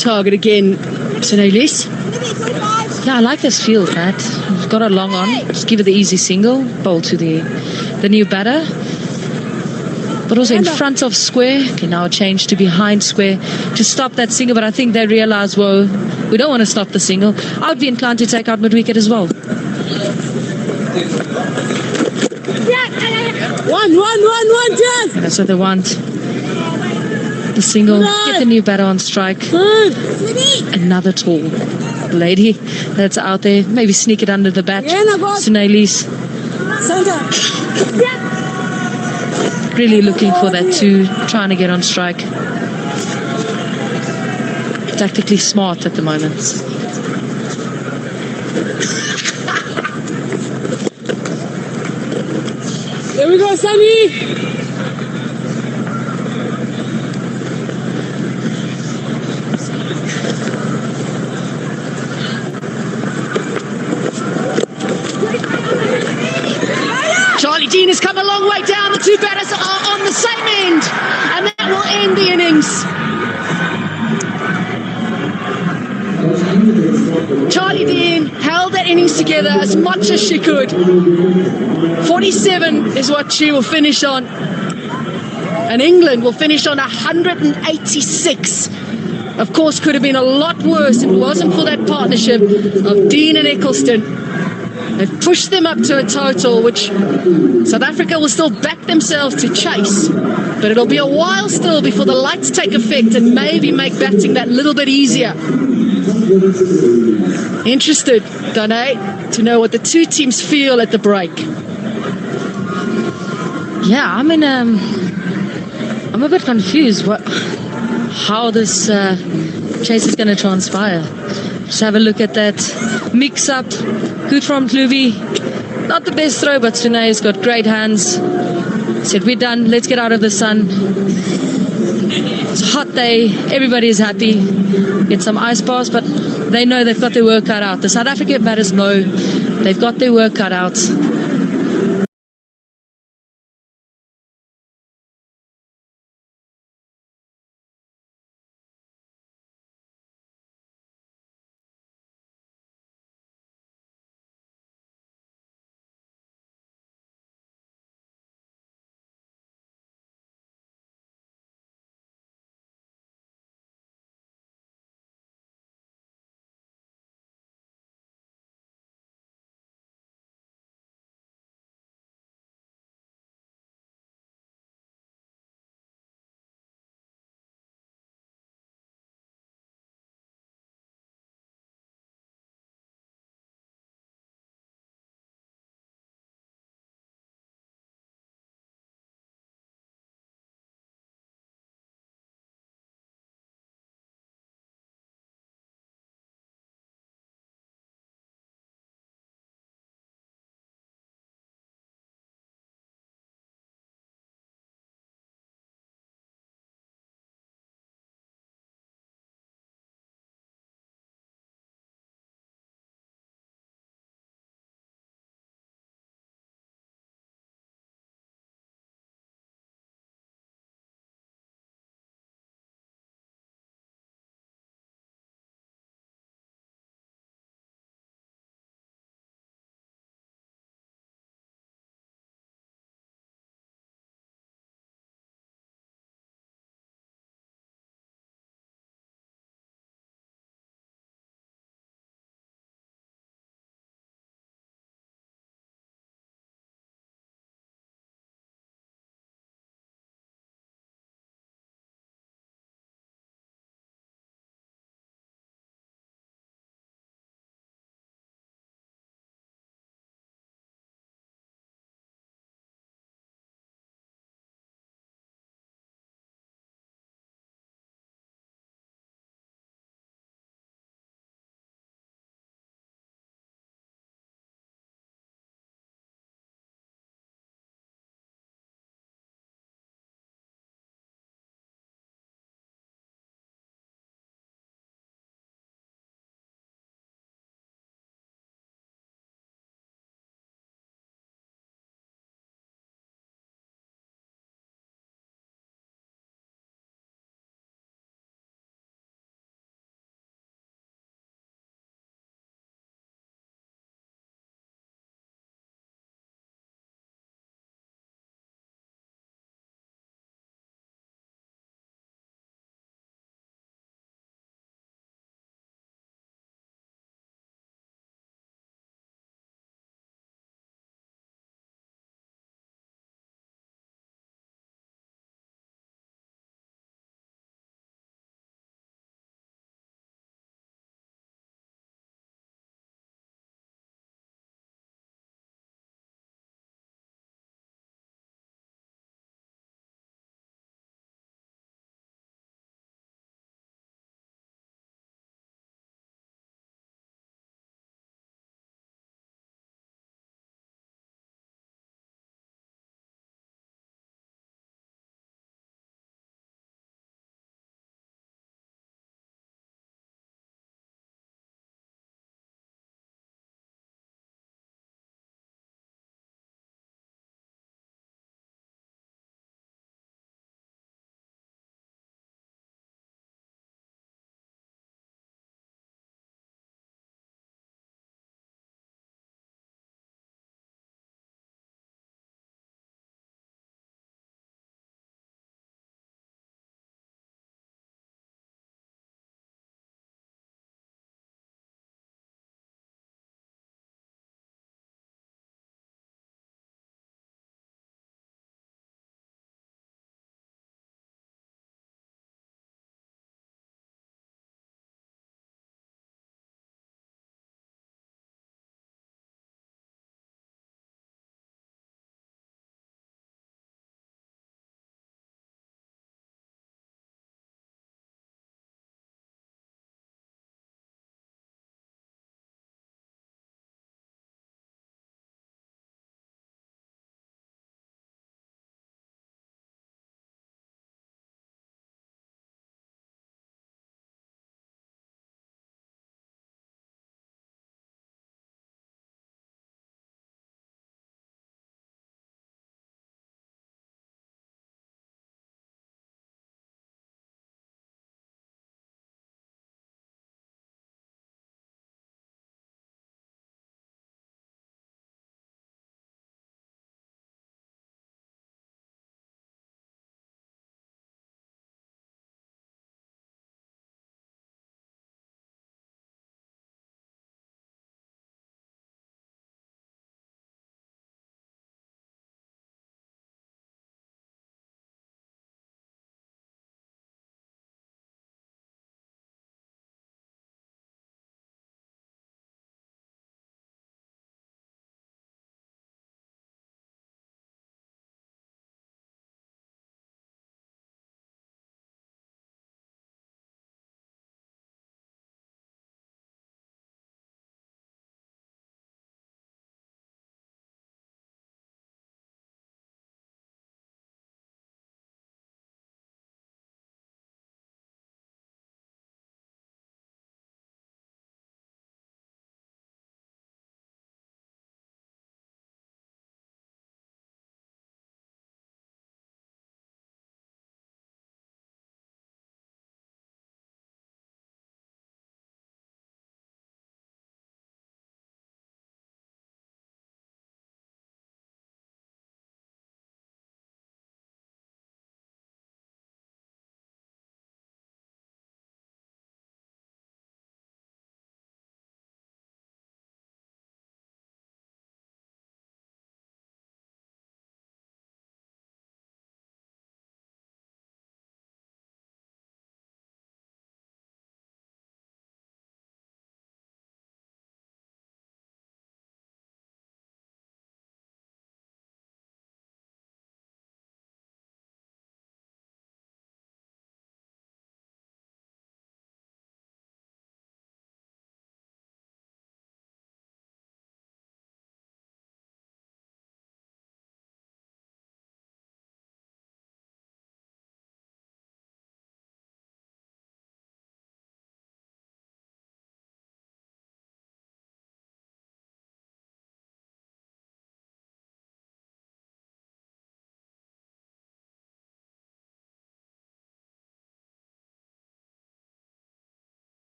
Target again, Sonolis. Yeah, I like this field, Matt. We've got a long on. Just give it the easy single, bowl to the new batter. But also in front of square. Okay, now change to behind square to stop that single. But I think they realise, whoa, we don't want to stop the single. I would be inclined to take out mid-wicket as well. One, Jazz! That's what they want. The single, get the new batter on strike. Another tall lady that's out there. Maybe sneak it under the bat. Sunelis. Really looking for that too, trying to get on strike. Tactically smart at the moment. Here we go, Sunny! Charlie Dean has come a long way down. The two batters are on the same end, and that will end the innings. Charlie Dean held that innings together as much as she could. 47 is what she will finish on, and England will finish on 186. Of course, could have been a lot worse if it wasn't for that partnership of Dean and Eccleston. They've pushed them up to a total which South Africa will still back themselves to chase, but it'll be a while still before the lights take effect and maybe make batting that little bit easier. Interested, Danae, to know what the two teams feel at the break. Yeah, I mean, I'm a bit confused how this chase is going to transpire. Just have a look at that mix-up. Good from Kluvi. Not the best throw, but Sune's got great hands. Said, we're done. Let's get out of the sun. It's a hot day. Everybody is happy. Get some ice baths, but they know they've got their work cut out. The South African batters know they've got their work cut out.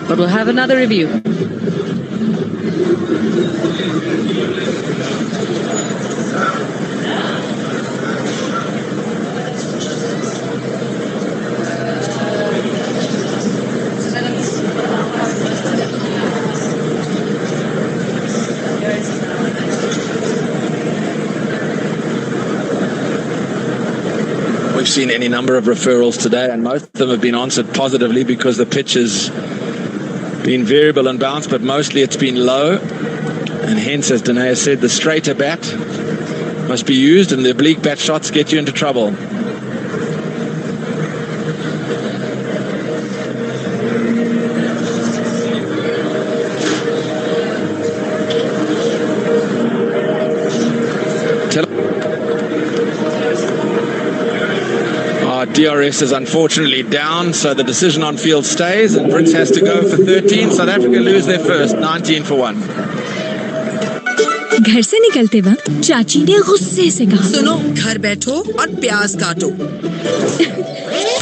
but we'll have another review. We've seen any number of referrals today, and most of them have been answered positively because the pitch has been variable and bounced, but mostly it's been low. And hence, as Danae said, the straighter bat must be used, and the oblique bat shots get you into trouble. DRS is unfortunately down, so the decision on field stays, and Prince has to go for 13. South Africa lose their first, 19 for 1. घर से निकलते वक्त चाची ने गुस्से से कहा, सुनो, घर बैठो और प्याज काटो।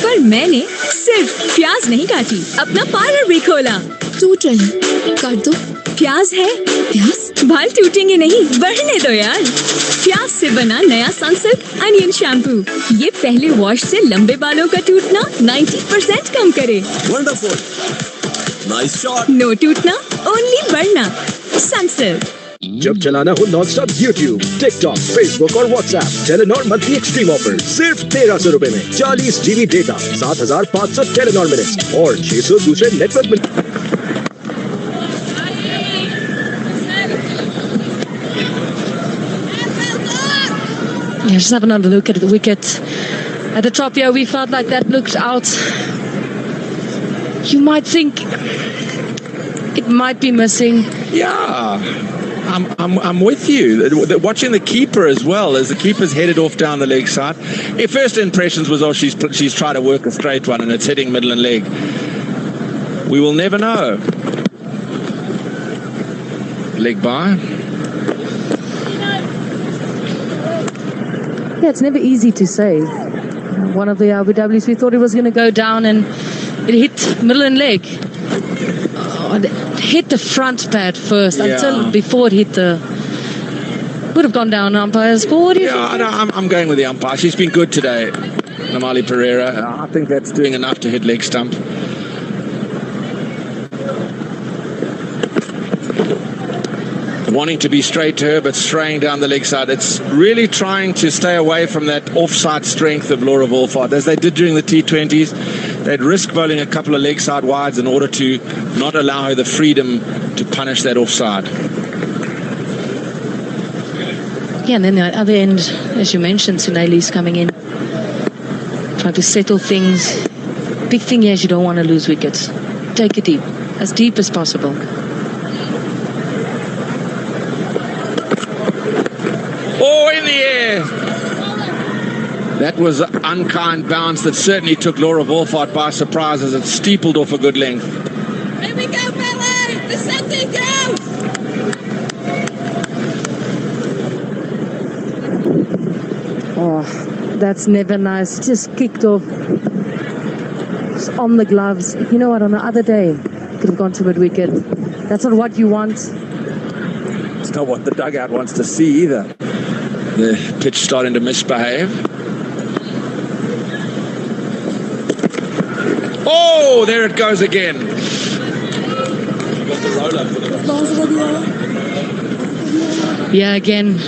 पर मैंने सिर्फ प्याज नहीं काटी, अपना पार्लर भी खोला। टूट रही, काट दो। प्याज है, प्याज बाल टूटेंगे नहीं, बढ़ने दो यार। प्याज से बना नया सनसिल्क अनियन शैम्पू, ये पहले वॉश से लंबे बालों का टूटना 90% कम करे। Wonderful, nice shot. नो टूटना, ओनली बढ़ना। सनसिल्क। जब चलाना हो non stop YouTube, TikTok, Facebook और WhatsApp, Telenor monthly extreme offer सिर्फ 1300 रुपए में 40 GB डेटा, 7500 टेलीनॉर मिनट्स और 600 दूसरे network minute. Yeah, just have another look at the wicket. At the top here, we felt like that looked out. You might think it might be missing. Yeah, I'm with you. Watching the keeper as well, as the keeper's headed off down the leg side. First impressions was, oh, she's tried to work a straight one and it's hitting middle and leg. We will never know. Leg by. Yeah, it's never easy to say. One of the RBWs, we thought it was going to go down and it hit middle and leg. Oh, it hit the front pad first before it hit the... Would have gone down umpire's board. Yeah, no, I'm going with the umpire. She's been good today, Namali Pereira. I think that's doing enough to hit leg stump. Wanting to be straight to her, but straying down the leg side. It's really trying to stay away from that offside strength of Laura Wolfhard, as they did during the T20s. They'd risk bowling a couple of leg side wides in order to not allow her the freedom to punish that offside. Yeah, and then the other end, as you mentioned, Suneli's coming in, trying to settle things. Big thing here is you don't want to lose wickets. Take it deep, as deep as possible. Oh, in the air! That was an unkind bounce that certainly took Laura Wolfhard by surprise as it steepled off a good length. Here we go, Billy! The something goes! Oh, that's never nice. Just kicked off. Just on the gloves. You know what, on the other day, could have gone to mid-wicket. That's not what you want. It's not what the dugout wants to see either. The pitch starting to misbehave. Oh, there it goes again. Yeah, again.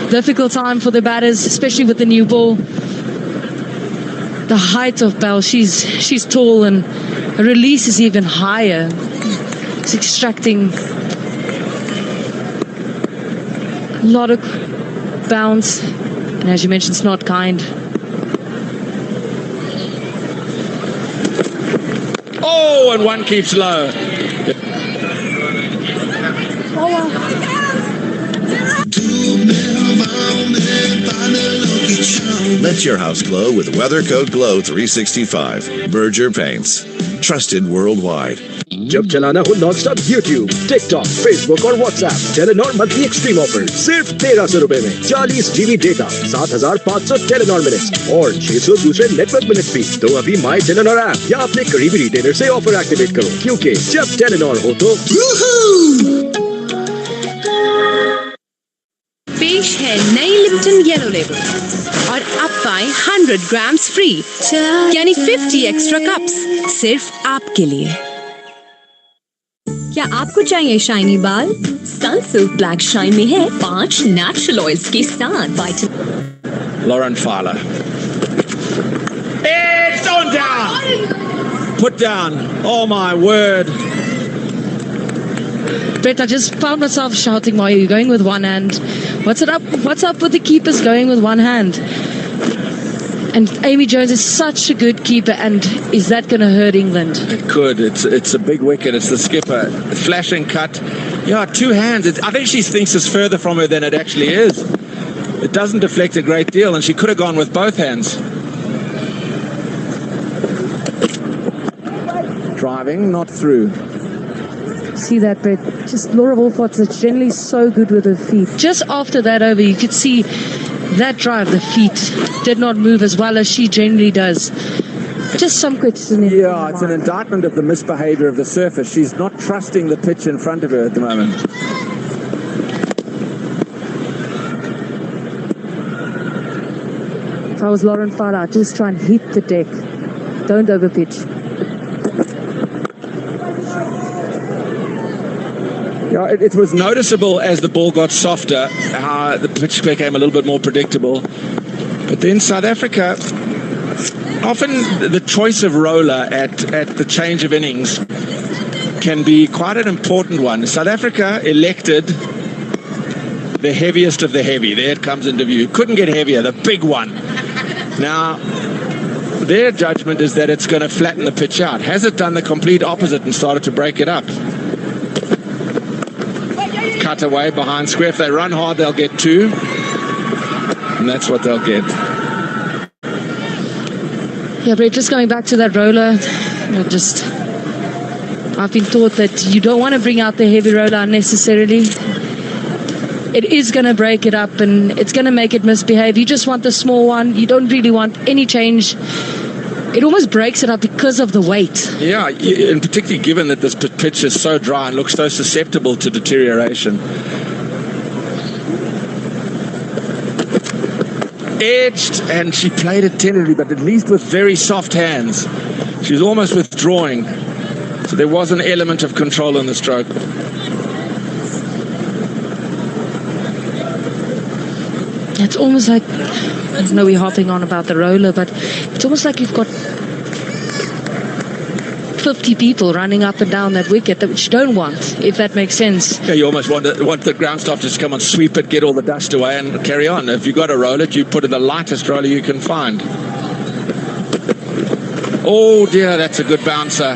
Difficult time for the batters, especially with the new ball. The height of Bell, she's tall and her release is even higher. It's extracting a lot of bounce, and as you mentioned, it's not kind. Oh, and one keeps low. Let Let your house glow with Weather Coat Glow 365. Berger Paints. Trusted worldwide. जब चलाना हो non stop YouTube, TikTok, Facebook और WhatsApp, Telenor monthly extreme offer सिर्फ 1300 रुपए में 40 GB data, 7500 Telenor minutes और 600 दूसरे network minutes भी। तो अभी माई टेलीनॉर ऐप या अपने करीबी रिटेलर से ऑफर एक्टिवेट करो, क्योंकि जब टेलीनॉर हो तो पेश है नई लिप्टन येलो लेबल और अब पाएं 100 ग्राम्स फ्री, यानी 50 एक्स्ट्रा कप्स सिर्फ आपके लिए। क्या आपको चाहिए शाइनी बाल? सनसिल्क ब्लैक शाइन में है 5 नेचुरल ऑयल्स के साथ vitamin. Lauren Fowler. It's on down. Put down. Oh my word. Brett, I just found myself shouting, why are you going with one hand? What's up with the keepers going with one hand? And Amy Jones is such a good keeper, and is that going to hurt England? It could. It's a big wicket. It's the skipper. Flashing cut. Yeah, two hands. I think she thinks it's further from her than it actually is. It doesn't deflect a great deal, and she could have gone with both hands. Driving, not through. See that, Brett? Just Laura Wolford's is generally so good with her feet. Just after that over, you could see that drive, the feet did not move as well as she generally does. Just some question. Yeah, it's an indictment of the misbehavior of the surface. She's not trusting the pitch in front of her at the moment. If I was Lauren Fowler, I'd just try and hit the deck. Don't overpitch. Yeah, it was noticeable as the ball got softer how the pitch became a little bit more predictable. But then South Africa, often the choice of roller at the change of innings can be quite an important one. South Africa elected the heaviest of the heavy. There it comes into view. Couldn't get heavier, the big one. Now, their judgment is that it's going to flatten the pitch out. Has it done the complete opposite and started to break it up? Cut away behind square. If they run hard, they'll get 2. And that's what they'll get. Yeah, Brett, just going back to that roller, I've been taught that you don't want to bring out the heavy roller unnecessarily. It is going to break it up and it's going to make it misbehave. You just want the small one. You don't really want any change. It almost breaks it up because of the weight. Yeah, and particularly given that this pitch is so dry and looks so susceptible to deterioration. Edged, and she played it tenderly, but at least with very soft hands. She was almost withdrawing. So there was an element of control in the stroke. It's almost like, I know we're harping on about the roller, but it's almost like you've got 50 people running up and down that wicket, which you don't want, if that makes sense. Yeah, you almost want the ground staff to just come and sweep it, get all the dust away and carry on. If you've got to roll it, you put in the lightest roller you can find. Oh dear, that's a good bouncer.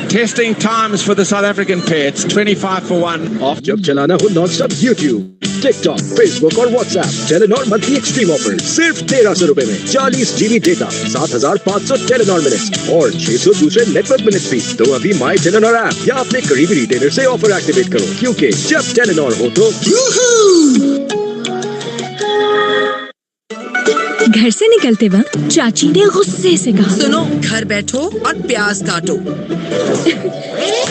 Testing times for the South African pair. It's 25 for 1. Off. जब चलाना हो non-stop YouTube, TikTok, Facebook और WhatsApp, Telenor monthly extreme offer सिर्फ 1300 रुपए में 40 GB data, 7500 Telenor minutes और 600 दूसरे network minutes भी। तो अभी माई टेलीनॉर ऐप या अपने करीबी रिटेलर से ऑफर एक्टिवेट करो, क्योंकि जब टेलीनॉर हो तो घर से निकलते वक्त चाची ने गुस्से से कहा, सुनो, घर बैठो और प्याज काटो।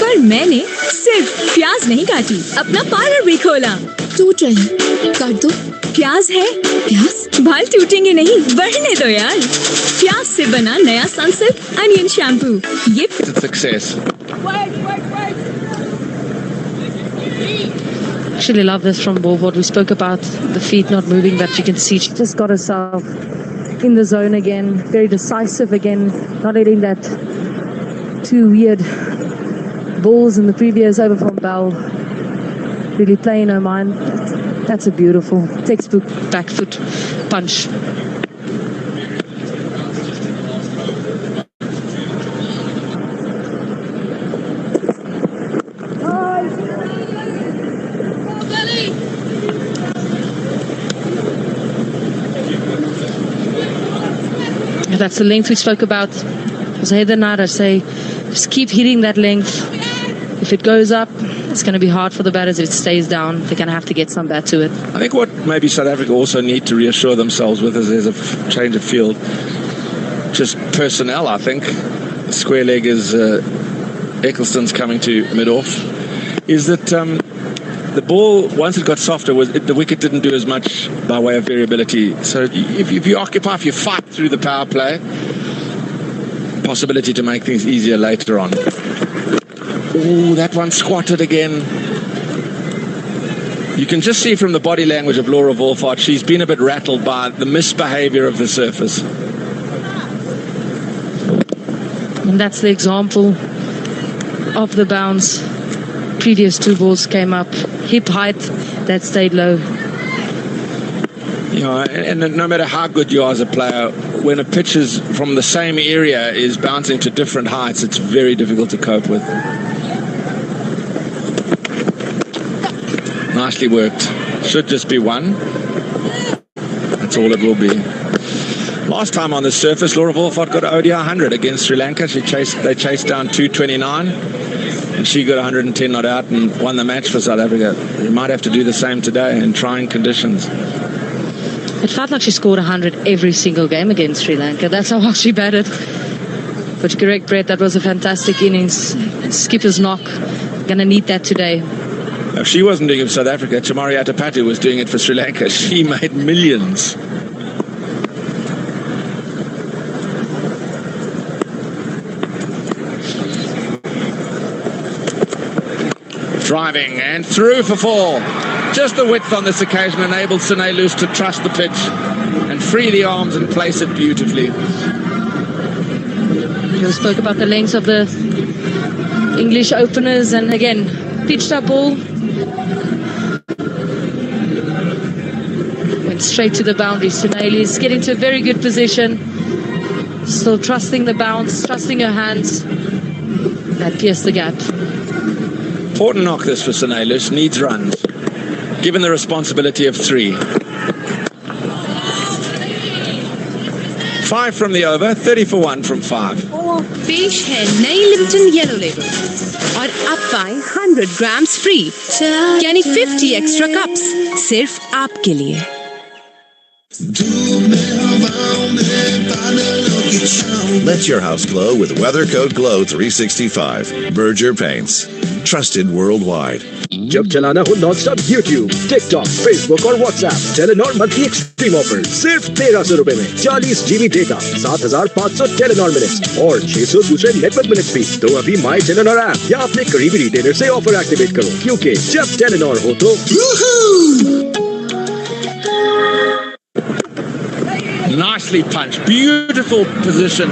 पर मैंने सिर्फ प्याज नहीं काटी, अपना पार्लर भी खोला। टूट रही, काट दो। प्याज है, प्याज बाल टूटेंगे नहीं, बढ़ने दो यार। प्याज से बना नया सनसिल्क अनियन शैम्पू, ये success. Actually love this from Wolford. We spoke about the feet not moving, but you can see she just got herself in the zone again, very decisive again, not letting that 2 weird balls in the previous over from Bell really play in her mind. That's a beautiful textbook back foot punch. That's the length we spoke about. Heather Knight, I say, just keep hitting that length. If it goes up, it's going to be hard for the batters. If it stays down, they're going to have to get some bat to it. I think what maybe South Africa also need to reassure themselves with is there's a change of field. Just personnel, I think. Square leg is Eccleston's coming to mid-off. Is that the ball, once it got softer, the wicket didn't do as much by way of variability. So if you occupy, if you fight through the power play, possibility to make things easier later on. Oh, that one squatted again. You can just see from the body language of Laura Wolfhard, she's been a bit rattled by the misbehavior of the surface. And that's the example of the bounce. Previous two balls came up, hip height, that stayed low. You know, and no matter how good you are as a player, when a pitch is from the same area is bouncing to different heights, it's very difficult to cope with. Nicely worked. Should just be one. That's all it will be. Last time on the surface, Laura Wolfhard got an ODI 100 against Sri Lanka. They chased down 229, and she got 110 not out and won the match for South Africa. You might have to do the same today in trying conditions. It felt like she scored 100 every single game against Sri Lanka. That's how well she batted. But correct, Brett, that was a fantastic innings. Skipper's knock. Gonna need that today. If she wasn't doing it for South Africa, Chamari Atapatu was doing it for Sri Lanka. She made millions. Driving and through for four. Just the width on this occasion enabled Sine Luce to trust the pitch and free the arms and place it beautifully. You spoke about the lengths of the English openers, and again, pitched up ball. Went straight to the boundary. Sine Luce getting to a very good position. Still trusting the bounce, trusting her hands. That pierced the gap. Important knock this for Sine Luce, needs runs, given the responsibility of 3. 5 from the over, 30 for 1 from 5. पेश है नई Lipton yellow label और अब पाएं 100 grams free, यानी 50 extra cups सिर्फ आपके लिए। Let your house glow with Weathercoat Glow 365. Berger Paints. Trusted worldwide. जब चलाना हो नॉनस्टॉप यूट्यूब, टिकटॉक, फेसबुक और WhatsApp, Telenor monthly extreme offer सिर्फ 1300 रुपए में 40 GB डेटा, 7500 टेलीनॉर मिनट्स और 600 दूसरे नेटवर्क मिनट्स भी। तो अभी माई टेलीनॉर ऐप या अपने करीबी रिटेलर से ऑफर एक्टिवेट करो, क्योंकि जब टेलीनॉर हो तो Nicely punched, beautiful position.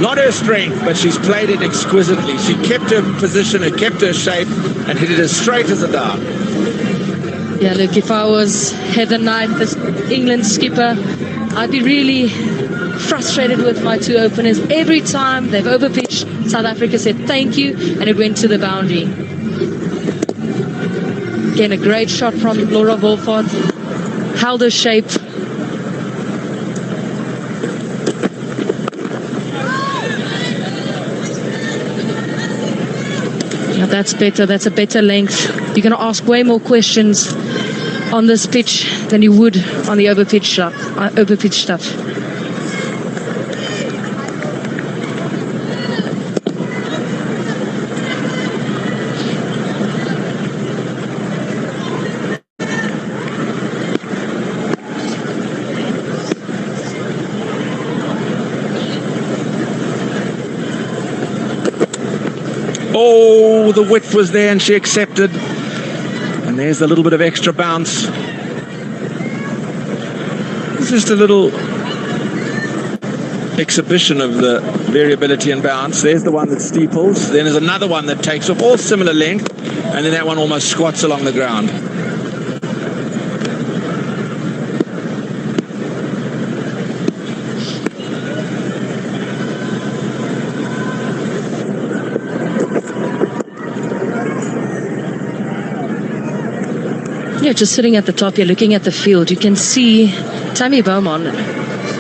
Not her strength, but she's played it exquisitely. She kept her position, it kept her shape, and hit it as straight as a dart. Yeah, look, if I was Heather Knight, the England skipper, I'd be really frustrated with my two openers. Every time they've overpitched, South Africa said thank you, and it went to the boundary. Again, a great shot from Laura Wolfhard. Held her shape. That's better. That's a better length. You're going to ask way more questions on this pitch than you would on the overpitch stuff. Oh, the width was there and she accepted. And there's a little bit of extra bounce. It's just a little exhibition of the variability and bounce. There's the one that steeples. Then there's another one that takes off, all similar length. And then that one almost squats along the ground. Yeah, just sitting at the top here, looking at the field, you can see Tammy Beaumont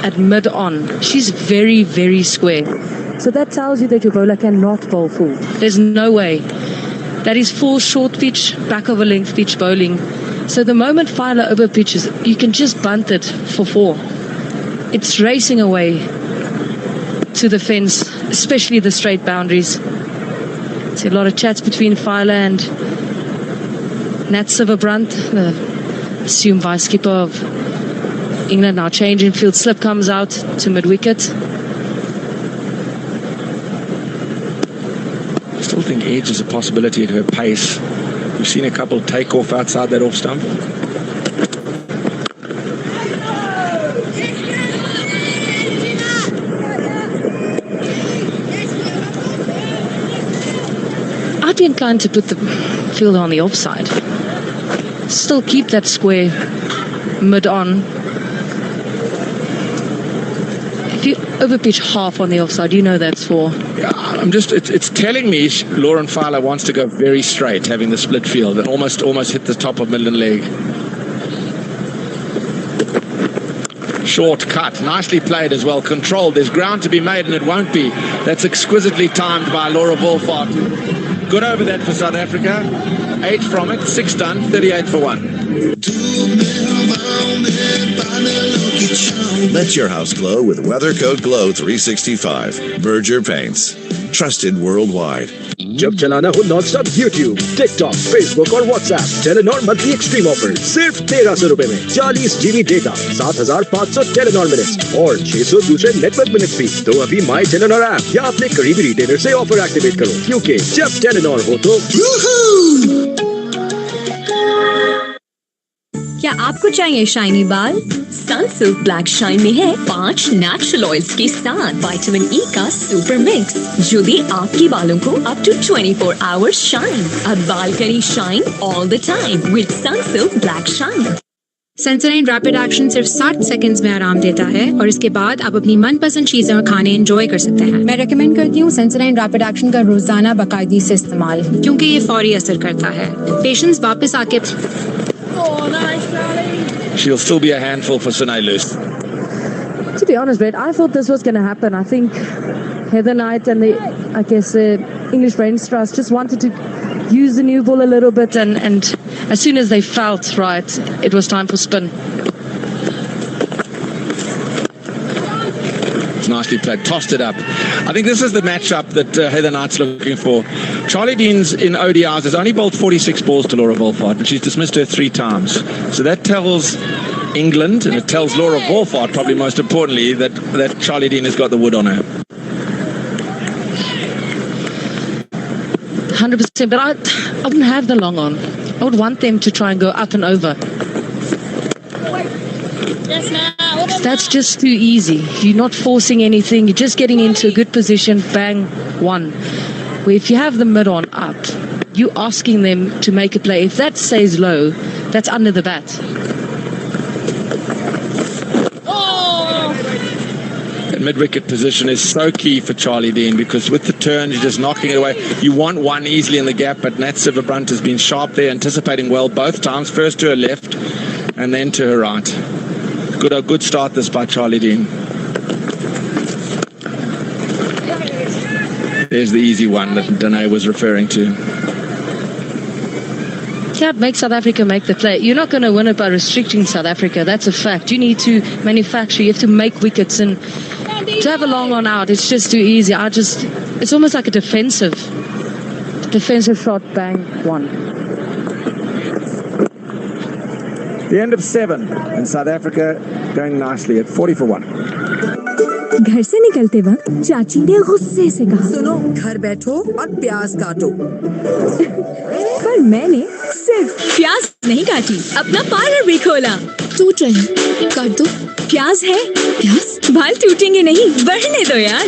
at mid-on. She's very, very square. So that tells you that your bowler cannot bowl full. There's no way. That is full short pitch, back of a length pitch bowling. So the moment Filer over pitches, you can just bunt it for 4. It's racing away to the fence, especially the straight boundaries. See a lot of chats between Filer and Nat Silverbrandt, the assumed vice skipper of England. Now change in field slip comes out to mid-wicket. I still think edge is a possibility at her pace. We've seen a couple take off outside that off stump. I'd be inclined to put the fielder on the offside. Still keep that square mid-on. If you overpitch half on the offside, you know that's 4. Yeah, it's telling me Lauren Filer wants to go very straight, having the split field and almost hit the top of middle leg. Short cut, nicely played as well, controlled. There's ground to be made and it won't be. That's exquisitely timed by Laura Wolfart. Good over that for South Africa. 8 from it, 6 done, 38 for 1. Let your house glow with WeatherCoat Glow 365. Berger Paints. Trusted worldwide. जब चलाना हो non-stop YouTube, TikTok, Facebook और WhatsApp, Telenor monthly extreme offer सिर्फ 1300 रुपए में 40 GB data, 7500 Telenor minutes और 600 दूसरे network minutes free. तो अभी माई टेलीनॉर ऐप या अपने करीबी रिटेलर से ऑफर एक्टिवेट करो, क्योंकि जब टेलीनॉर हो तो क्या आपको चाहिए शाइनी बाल? सनसिल्क ब्लैक शाइन में है 5 नेचुरल ऑयल्स के साथ विटामिन ई का सुपर मिक्स, जो दे आपके बालों को अप टू 24 आवर्स शाइन। अब बाल करें shine all the time with Sunsilk black shine. Sensodyne rapid action सिर्फ 60 सेकंड्स में आराम देता है और इसके बाद आप अपनी मनपसंद चीजें और खाने एंजॉय कर सकते हैं। मैं रेकमेंड करती हूँ सेंसोडाइन रैपिड एक्शन का रोजाना बाकायदगी से इस्तेमाल, क्योंकि ये फौरी असर करता है। पेशेंट्स वापस आके She'll still be a handful for Sinai Loose. To be honest, Brett, I thought this was going to happen. I think Heather Knight and the English Brains Trust just wanted to use the new ball a little bit, and as soon as they felt right, it was time for spin. Nicely played, tossed it up. I think this is the matchup that Heather Knight's looking for. Charlie Dean's in ODIs has only bowled 46 balls to Laura Wolfart, and she's dismissed her 3 times. So that tells England, and it tells Laura Wolfart, probably most importantly, that Charlie Dean has got the wood on her. 100%, but I wouldn't have the long on. I would want them to try and go up and over. That's just too easy. You're not forcing anything. You're just getting into a good position. Bang, 1. Where if you have the mid on up, you're asking them to make a play. If that stays low, that's under the bat. That mid-wicket position is so key for Charlie Dean, because with the turn, you're just knocking it away. You want 1 easily in the gap, but Nat Silverbrandt has been sharp there, anticipating well both times. First to her left and then to her right. A good start this by Charlie Dean. There's the easy one that Danae was referring to. Yeah, make South Africa make the play. You're not going to win it by restricting South Africa. That's a fact. You need to manufacture. You have to make wickets, and to have a long on out, it's just too easy. It's almost like a defensive shot. Bang, 1. The end of 7, and South Africa going nicely at 40 for 1. घर से निकलते वक्त चाची ने गुस्से से कहा, सुनो, घर बैठो और प्याज काटो। पर मैंने सिर्फ प्याज नहीं काटी, अपना पार्लर भी खोला। टूट रहे, काट दो। प्याज है, प्याज बाल टूटेंगे नहीं, बढ़ने दो यार।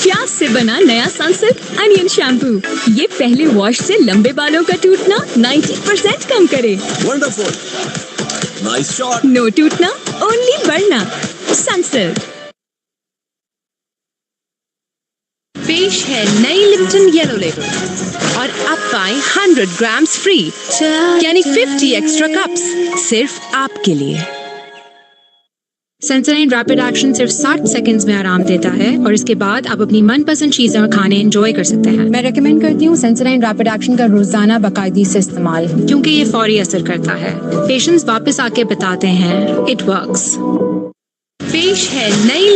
प्याज से बना नया सनसिल्क अनियन शैम्पू, ये पहले वॉश से लंबे बालों का टूटना 90% कम करे। Wonderful, nice shot. नो टूटना, ओनली बढ़ना। सनसिल्क। पेश है नई लिप्टन येलो लेबल और अब पाएं 100 ग्राम्स फ्री, यानी 50 एक्स्ट्रा कप्स सिर्फ आपके लिए। सेंसराइन रैपिड एक्शन सिर्फ 60 सेकंड्स में आराम देता है और इसके बाद आप अपनी मनपसंद चीजें और खाने एंजॉय कर सकते हैं। मैं रेकमेंड करती हूँ सेंसराइन रैपिड एक्शन का रोजाना बाकायदगी से इस्तेमाल, क्योंकि ये फौरी असर करता है। पेशेंट्स वापस आके बताते हैं इट वर्क्स। पेश है नई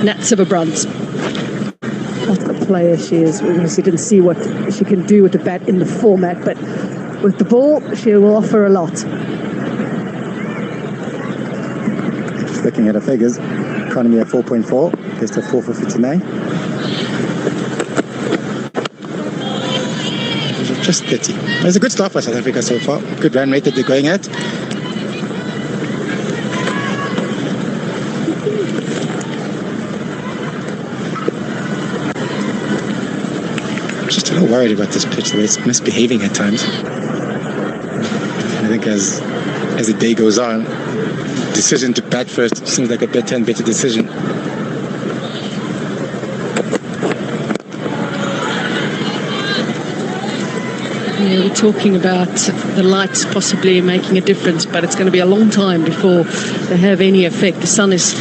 Nat Sitterbrandt. What a player she is. We obviously didn't see what she can do with the bat in the format, but with the ball, she will offer a lot. Just looking at her figures, economy at 4.4, best of 4 for 59. Just 30. It's a good start for South Africa so far. Good run rate that they're going at. Just a little worried about this pitch, the way it's misbehaving at times. I think as the day goes on, decision to bat first seems like a better and better decision. Yeah, we're talking about the lights possibly making a difference, but it's going to be a long time before they have any effect. The sun is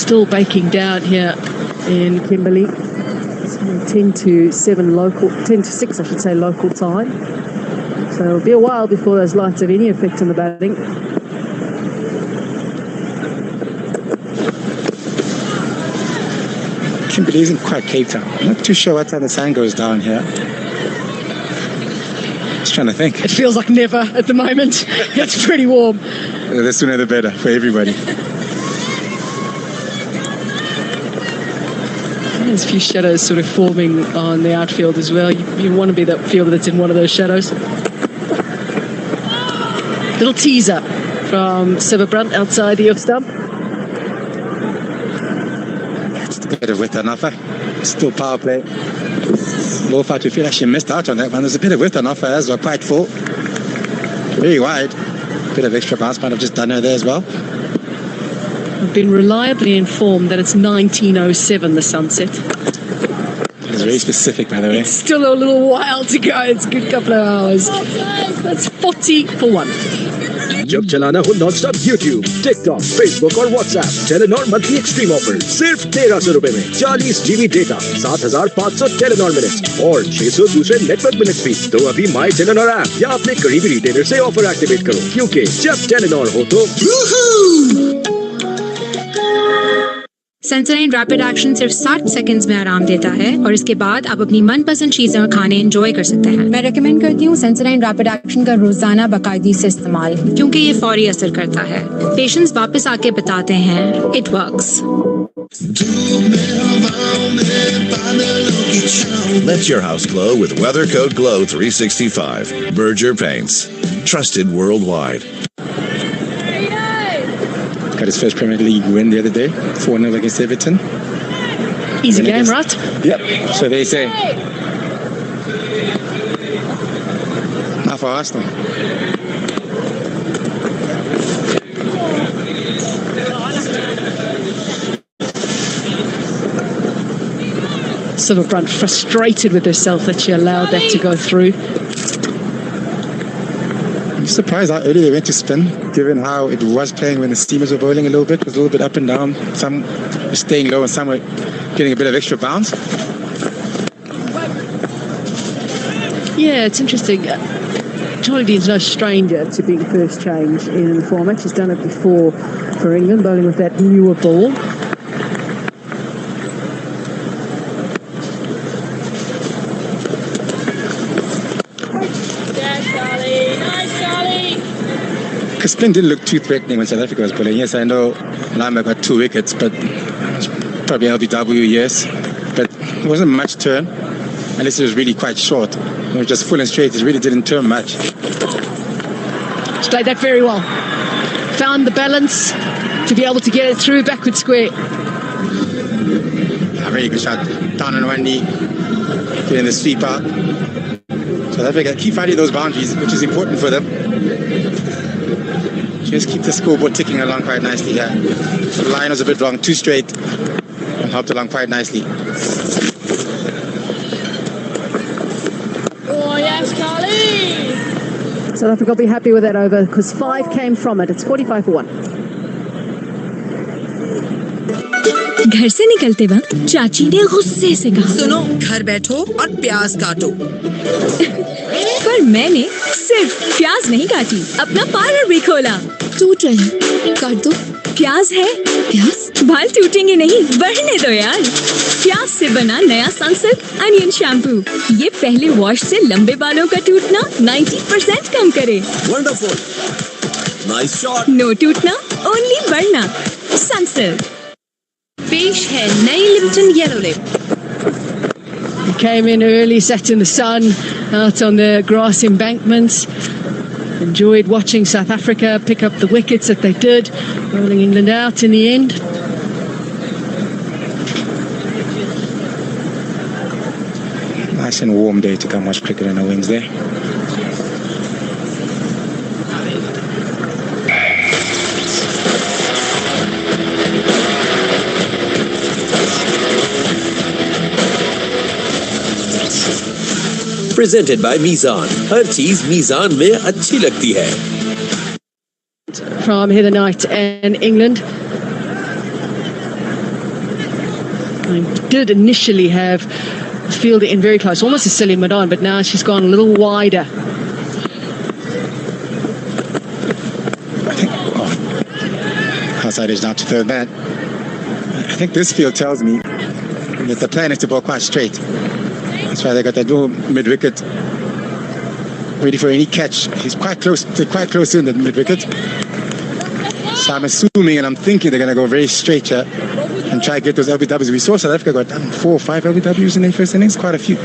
still baking down here in Kimberley. It's 10 to 7 local, 10 to 6 I should say local time. So it'll be a while before those lights have any effect on the batting. Kimberley isn't quite Cape Town. I'm not too sure what time the sun goes down here. Just trying to think. It feels like never at the moment. It's pretty warm. The sooner the better for everybody. There's a few shadows sort of forming on the outfield as well. You want to be that fielder that's in one of those shadows. Little teaser from Sitterbrandt outside the off stump. Just a bit of width on offer. Still power play. Low far to feel like she missed out on that one. There's a bit of width on offer as well, quite full. Very wide. Bit of extra bounce might have just done her there as well. I've been reliably informed that it's 19:07 the sunset. It's very specific, by the way. It's still a little while to go. It's a good couple of hours. That's 40 for 1. जब चलाना हो non-stop YouTube, TikTok, Facebook और WhatsApp, Telenor monthly extreme offer सिर्फ 1300 रुपए में 40 GB data, 7500 Telenor minutes और 600 दूसरे network minutes भी। तो अभी माई टेलीनॉर ऐप या अपने करीबी रिटेलर से ऑफर एक्टिवेट करो, क्योंकि जब टेलीनॉर हो तो सेंसराइन रैपिड एक्शन सिर्फ 60 सेकंड्स में आराम देता है और इसके बाद आप अपनी मनपसंद चीजें और खाने एंजॉय कर सकते हैं। मैं रेकमेंड करती हूँ सेंसराइन रैपिड एक्शन का रोजाना बाकायदगी से इस्तेमाल, क्योंकि ये फौरी असर करता है। पेशेंट्स वापस आके बताते हैं it works. Let your house glow with Weather Code Glow 365. Berger Paints. Trusted worldwide. Got his first Premier League win the other day, 4-0 against Everton. Easy game, right? Yep, so they say. Not for Arsenal. Sitterbrandt frustrated with herself that she allowed that to go through. I'm surprised how early they went to spin, given how it was playing when the steamers were bowling a little bit. It was a little bit up and down. Some were staying low and some were getting a bit of extra bounce. Yeah, it's interesting. Charlie Dean's no stranger to being first change in the format. She's done it before for England, bowling with that newer ball. Because spin didn't look too threatening when South Africa was bowling. Yes, I know Lamba got 2 wickets, but probably LBW, yes. But it wasn't much turn, unless it was really quite short. It was just full and straight. It really didn't turn much. She played that very well. Found the balance to be able to get it through backward square. A very good shot. Down on one knee, getting the sweep out. South Africa keep finding those boundaries, which is important for them. Just keep the scoreboard ticking along quite nicely here. The line was a bit wrong, too straight, and helped along quite nicely. Oh, yes, Carly! South Africa will be happy with that over because 5 came from it. It's 45 for 1. घर से निकलते वक्त चाची ने गुस्से से कहा, सुनो, घर बैठो और प्याज काटो। पर मैंने सिर्फ प्याज नहीं काटी, अपना पार्लर भी खोला। टूट रहे हैं, काट दो। प्याज है, प्याज? बाल टूटेंगे नहीं, बढ़ने दो यार। प्याज से बना नया सनसिल्क अनियन शैम्पू, ये पहले वॉश से लंबे बालों का टूटना 90% कम करे। Wonderful, nice shot. नो टूटना, ओनली बढ़ना। सनसिल्क। पेश है नई Lipton yellow label. He came in early, sat in the sun, out on the grass embankments. Enjoyed watching South Africa pick up the wickets that they did, rolling England out in the end. Nice and warm day to come watch cricket on a Wednesday. Presented by Mizan. हर चीज मीजान में अच्छी लगती है। From Heather Knight and England. I did initially have the fielder in very close, almost a silly Madon, but now she's gone a little wider. Outside edge now to third man. I think this field tells me that the plan is to bowl quite straight. That's why they got that little mid-wicket ready for any catch. He's quite close. They're quite close in the mid-wicket. So I'm assuming and I'm thinking they're going to go very straight here and try to get those LBWs. We saw South Africa got 4 or 5 LBWs in their first innings, quite a few.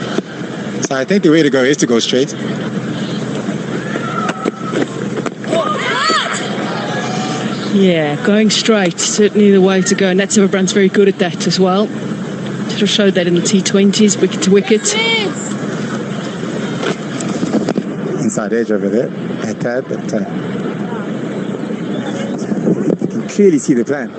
So I think the way to go is to go straight. Yeah, going straight, certainly the way to go. And that's Everbrand's very good at that as well. Should have showed that in the T20s, wicket to wicket. Inside edge over there, a tad, but you can clearly see the plan.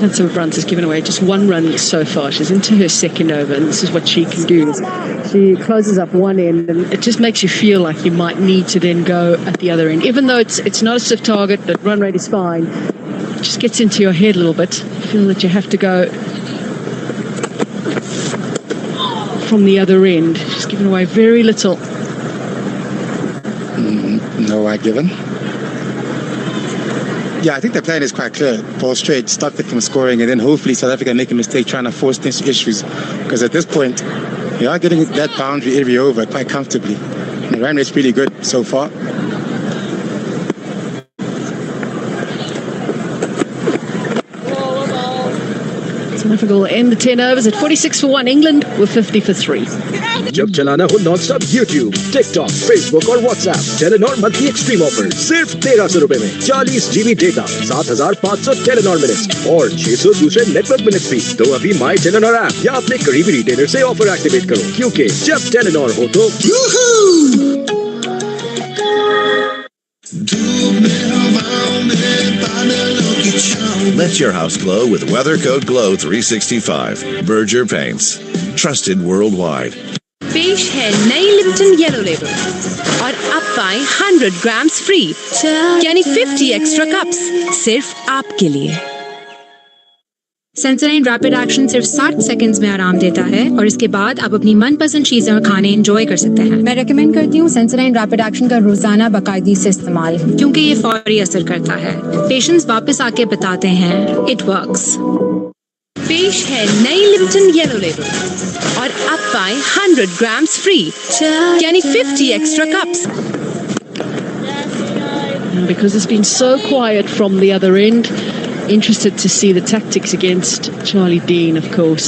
That's Everbrand has given away just 1 run so far. She's into her second over, and this is what she can do. She closes up one end, and it just makes you feel like you might need to then go at the other end. Even though it's not a stiff target, the run rate is fine, it just gets into your head a little bit. You feel that you have to go from the other end. She's given away very little. No wide given. Yeah, I think the plan is quite clear. Ball straight, stop it from scoring, and then hopefully South Africa make a mistake trying to force these issues. Because at this point, you are getting that boundary every over quite comfortably. And the run rate's pretty good so far. South Africa will end the 10 overs at 46 for 1. England with 50 for 3. जब चलाना हो non-stop YouTube, TikTok, Facebook और WhatsApp, Telenor monthly extreme offer सिर्फ 1300 रुपए में 40 GB data, 7500 Telenor minutes और 600 दूसरे network minutes भी। तो अभी माई टेलीनॉर ऐप या अपने करीबी रिटेलर से ऑफर एक्टिवेट करो, क्योंकि जब टेलीनॉर हो तो Let your house glow with Weather Code Glow 365. Berger Paints. Trusted worldwide. पेश है नई लिप्टन येलो लेबल और अब पाएं 100 ग्राम्स फ्री, यानी 50 एक्स्ट्रा कप्स सिर्फ आपके लिए। सेंसोडाइन रैपिड एक्शन सिर्फ 60 सेकंड्स में आराम देता है और इसके बाद आप अपनी मनपसंद चीजें और खाने एंजॉय कर सकते हैं। मैं रेकमेंड करती हूँ सेंसोडाइन रैपिड एक्शन का रोजाना बाकायदगी से इस्तेमाल, क्योंकि ये फौरी असर करता है। पेशेंट्स वापस आके बताते हैं इट वर्क्स। पेश है नई लिप्टन येलो लेबल और अब पाएं 100 ग्राम्स फ्री, यानी 50 extra cups. Because it's been so quiet from the other end, interested to see the tactics against Charlie Dean, of course.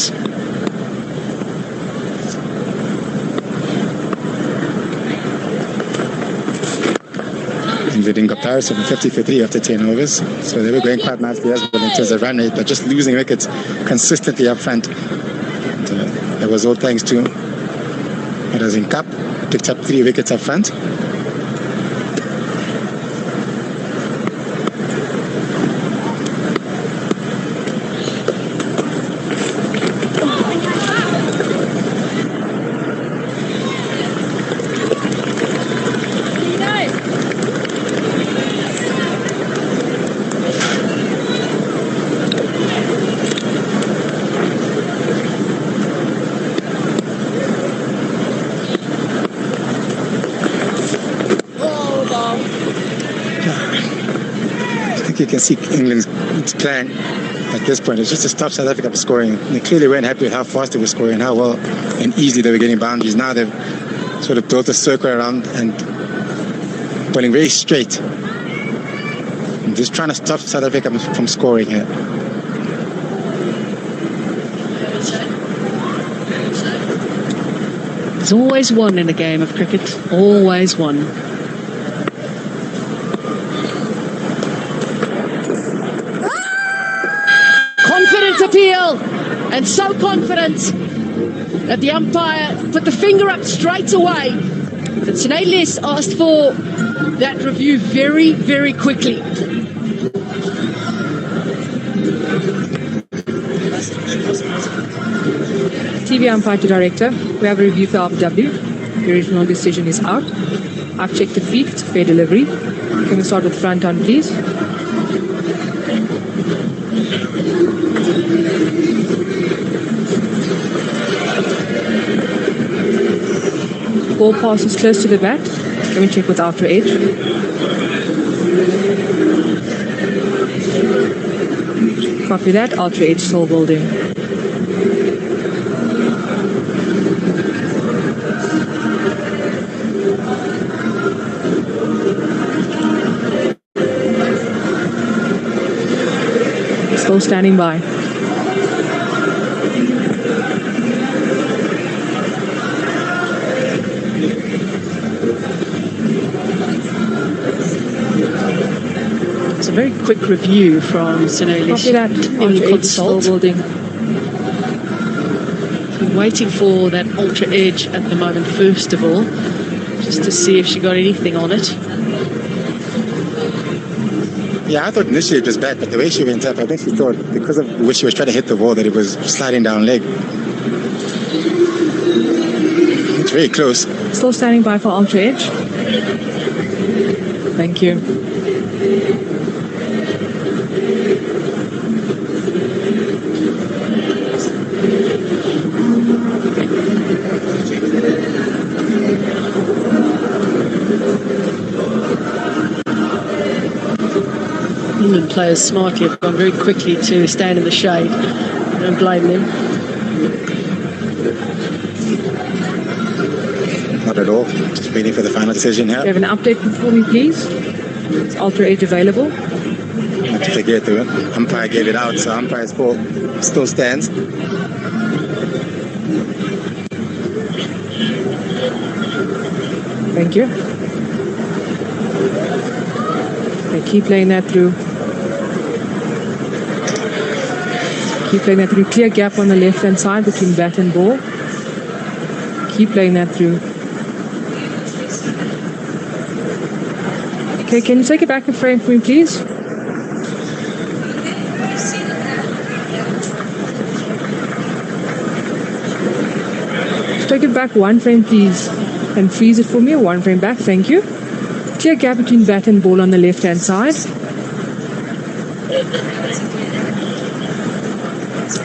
England in comparison 50 for 3 after 10 overs, so they were going quite nicely as well in terms of run rate, but just losing wickets consistently up front. And, it was all thanks to in Cup, picked up 3 wickets up front. think you can see England's plan at this point. It's just to stop South Africa from scoring. They clearly weren't happy with how fast they were scoring, how well and easily they were getting boundaries. Now they've sort of built a circle around and bowling very straight. And just trying to stop South Africa from scoring here. There's always one in a game of cricket. Always one. Confident appeal, and so confident that the umpire put the finger up straight away. But Sinead Les asked for that review very, very quickly. TV umpire to director. We have a review for RW. The original decision is out. I've checked the feet. It's a fair delivery. Can we start with front on, please? Ball passes close to the bat. Can we check with outer edge? Copy that. Outer edge still building. Still standing by. It's a very quick review from Sinead Les. Copy that. In consult. Building. I'm waiting for that ultra edge at the moment, first of all, just to see if she got anything on it. Yeah, I thought initially it was bad, but the way she went up, I think she thought because of the way she was trying to hit the ball that it was sliding down leg. It's very close. Still standing by for ultra edge. Thank you. England players smartly have gone very quickly to stand in the shade. I don't blame them. Not at all. Just waiting for the final decision here. Do you have an update for me, please? Is ultra edge available? Not to forget, the umpire gave it out, so umpire's ball still stands. Thank you. Okay, keep playing that through. Keep playing that through. Clear gap on the left-hand side between bat and ball. Keep playing that through. Okay, can you take it back a frame for me, please? Just take it back one frame, please. And freeze it for me. One frame back. Thank you. Clear gap between bat and ball on the left-hand side.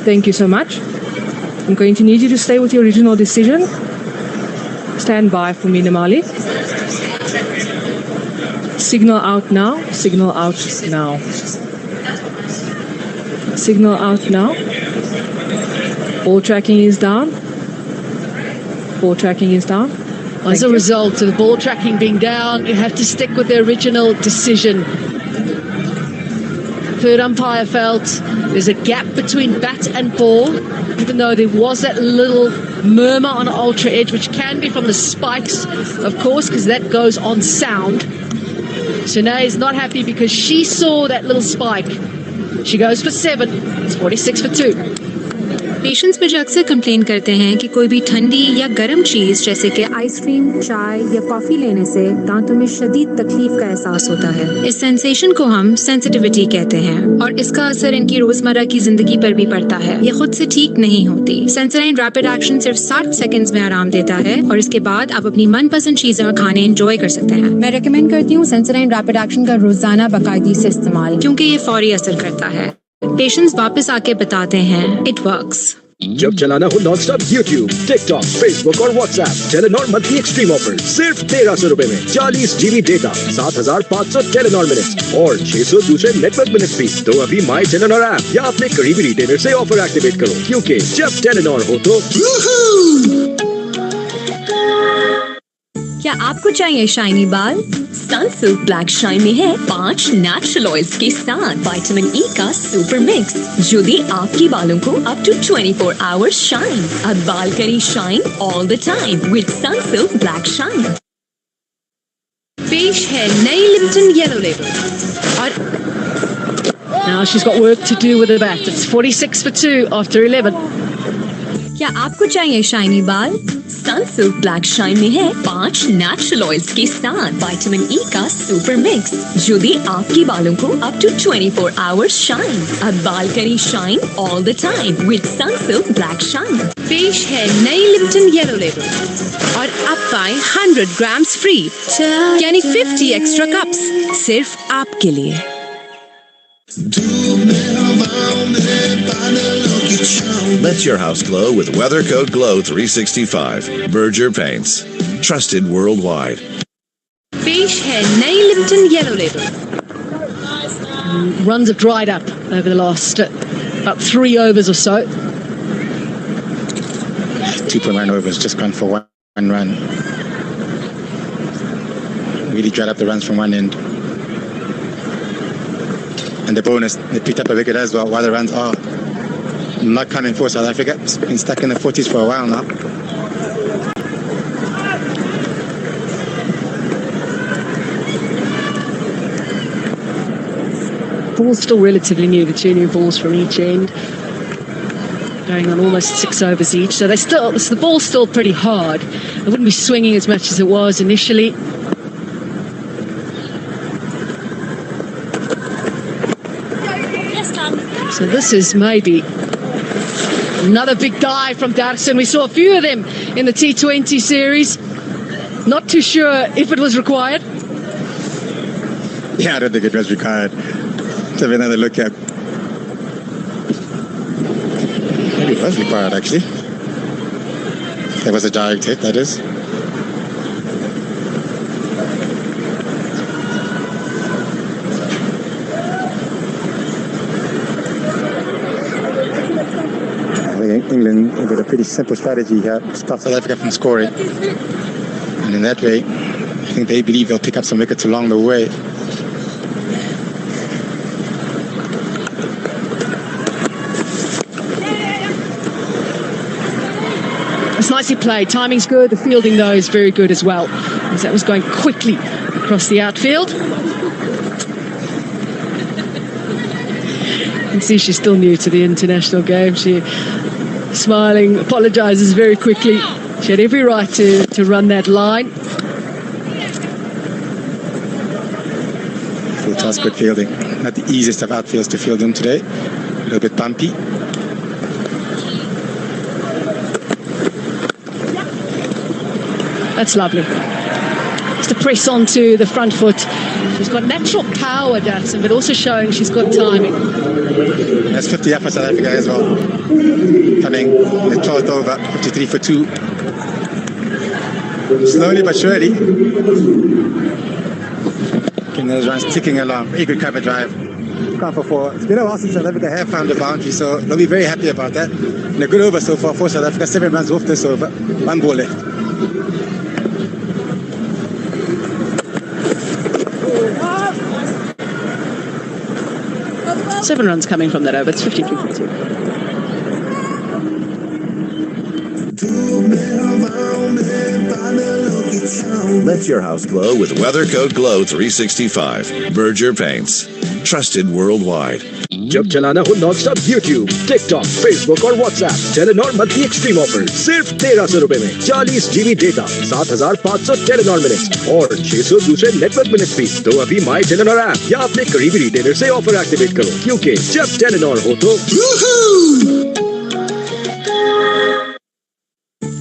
Thank you so much. I'm going to need you to stay with your original decision. Stand by for me, Namali. Signal out now. Signal out now. Signal out now. Ball tracking is down. Ball tracking is down. As a result of the ball tracking being down, you have to stick with the original decision. Third umpire felt there's a gap between bat and ball, even though there was that little murmur on ultra edge, which can be from the spikes, of course, because that goes on sound. Sinead is not happy because she saw that little spike. She goes for 7. It's 46 for 2. Patients मुझे अक्सर complain करते हैं कि कोई भी ठंडी या गर्म चीज़ जैसे कि आइसक्रीम, चाय या कॉफ़ी लेने से दांतों में शदीद तकलीफ का एहसास होता है। इस सेंसेशन को हम सेंसिटिविटी कहते हैं और इसका असर इनकी रोजमर्रा की जिंदगी पर भी पड़ता है। ये खुद से ठीक नहीं होती। सेंसोडाइन रैपिड एक्शन सिर्फ 60 सेकंड्स में आराम देता है और इसके बाद आप अपनी मनपसंद चीजें और खाने एंजॉय कर सकते हैं। मैं रेकमेंड करती हूँ सेंसोडाइन रैपिड एक्शन का रोजाना बाकायदगी से इस्तेमाल, क्योंकि ये फौरी असर करता है। पेशेंट्स वापस आके बताते हैं इट वर्क्स। जब चलाना हो non stop YouTube, TikTok, Facebook और WhatsApp, Telenor monthly extreme offer सिर्फ 1300 रुपए में 40 GB डेटा, 7500 टेलीनॉर मिनट्स और 600 दूसरे नेटवर्क मिनट्स भी। तो अभी माई टेलीनॉर ऐप या अपने करीबी रिटेलर से ऑफर एक्टिवेट करो, क्योंकि जब टेलीनॉर हो तो क्या आपको चाहिए शाइनी बाल? सनसिल्क ब्लैक शाइन में है 5 नेचुरल ऑयल्स के साथ विटामिन ई का सुपर मिक्स, जो दे आपके बालों को अप टू 24 आवर्स शाइन। अब बाल करें shine all the time with Sunsilk black shine. पेश है नई लिप्टन येलो लेबल और Now she's got work to do with the bat. It's 46 for 2 after 11. क्या आपको चाहिए शाइनी बाल? सनसिल्क ब्लैक शाइन में है 5 नेचुरल ऑयल्स के साथ विटामिन ई का सुपर मिक्स, जो दे आपके बालों को अप टू 24 आवर्स शाइन। अब बाल करें shine all the time with Sunsilk black shine. पेश है नई लिप्टन येलो लेबल और अब पाए 100 ग्राम्स फ्री, यानी 50 एक्स्ट्रा कप्स सिर्फ आपके लिए। Let your house glow with Weather Code Glow 365. Berger Paints. Trusted worldwide. पेश है नई Lipton yellow label. Runs have dried up over the last about 3 overs or so. 2.9 overs, just gone for one run. Really dried up the runs from one end. And the bonus, they picked up a wicket as well, while the runs are not coming for South Africa. It's been stuck in the 40s for a while now. Ball's still relatively new, the 2 new balls from each end. Going on almost 6 overs each. So the ball's still pretty hard. It wouldn't be swinging as much as it was initially. So this is maybe another big dive from Darson. We saw a few of them in the T20 series. Not too sure if it was required. Yeah, I don't think it was required. Let's have another look at. Maybe it was required, actually. There was a direct hit, that is. England with a pretty simple strategy here, stop South Africa from scoring, and in that way I think they believe they'll pick up some wickets along the way. It's nicely played, timing's good, the fielding though is very good as well, as that was going quickly across the outfield. You can see she's still new to the international game. She smiling, apologises very quickly. She had every right to run that line. Full task, good fielding. Not the easiest of outfields to field in today. A little bit bumpy. That's lovely. Just to press onto the front foot. She's got natural power, Datsun, but also showing she's got timing. That's 50 up for South Africa as well. Coming the 12th over, 53 for 2. Slowly but surely. Getting those runs ticking along. Very good cover drive. Gone for 4. It's been a while since South Africa have found a boundary, so they'll be very happy about that. And a good over so far for South Africa. 7 runs off this over. 1 ball left. Seven runs coming from that over. It's 53 for 2. Let your house glow with Weather Code Glow 365. Berger Paints. Trusted worldwide. जब चलाना हो non stop YouTube, TikTok, Facebook और WhatsApp, Telenor monthly extreme offer सिर्फ 1300 रुपए में 40 GB data, 7500 Telenor minutes और 600 दूसरे network minutes भी। तो अभी माई टेलीनॉर ऐप या अपने करीबी रिटेलर से ऑफर एक्टिवेट करो, क्योंकि जब टेलीनॉर हो तो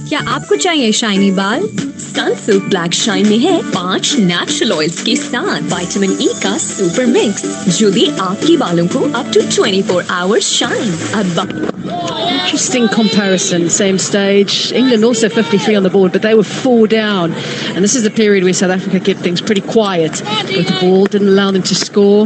क्या आपको चाहिए शाइनी बाल? सनसिल्क ब्लैक शाइन में है 5 नेचुरल ऑयल्स के साथ विटामिन ई का सुपर मिक्स जो दे आपके बालों को अप टू 24 आवर्स शाइन। अब Interesting comparison, same stage. England also 53 on the board, but they were 4 down. And this is the period where South Africa kept things pretty quiet with the ball, didn't allow them to score.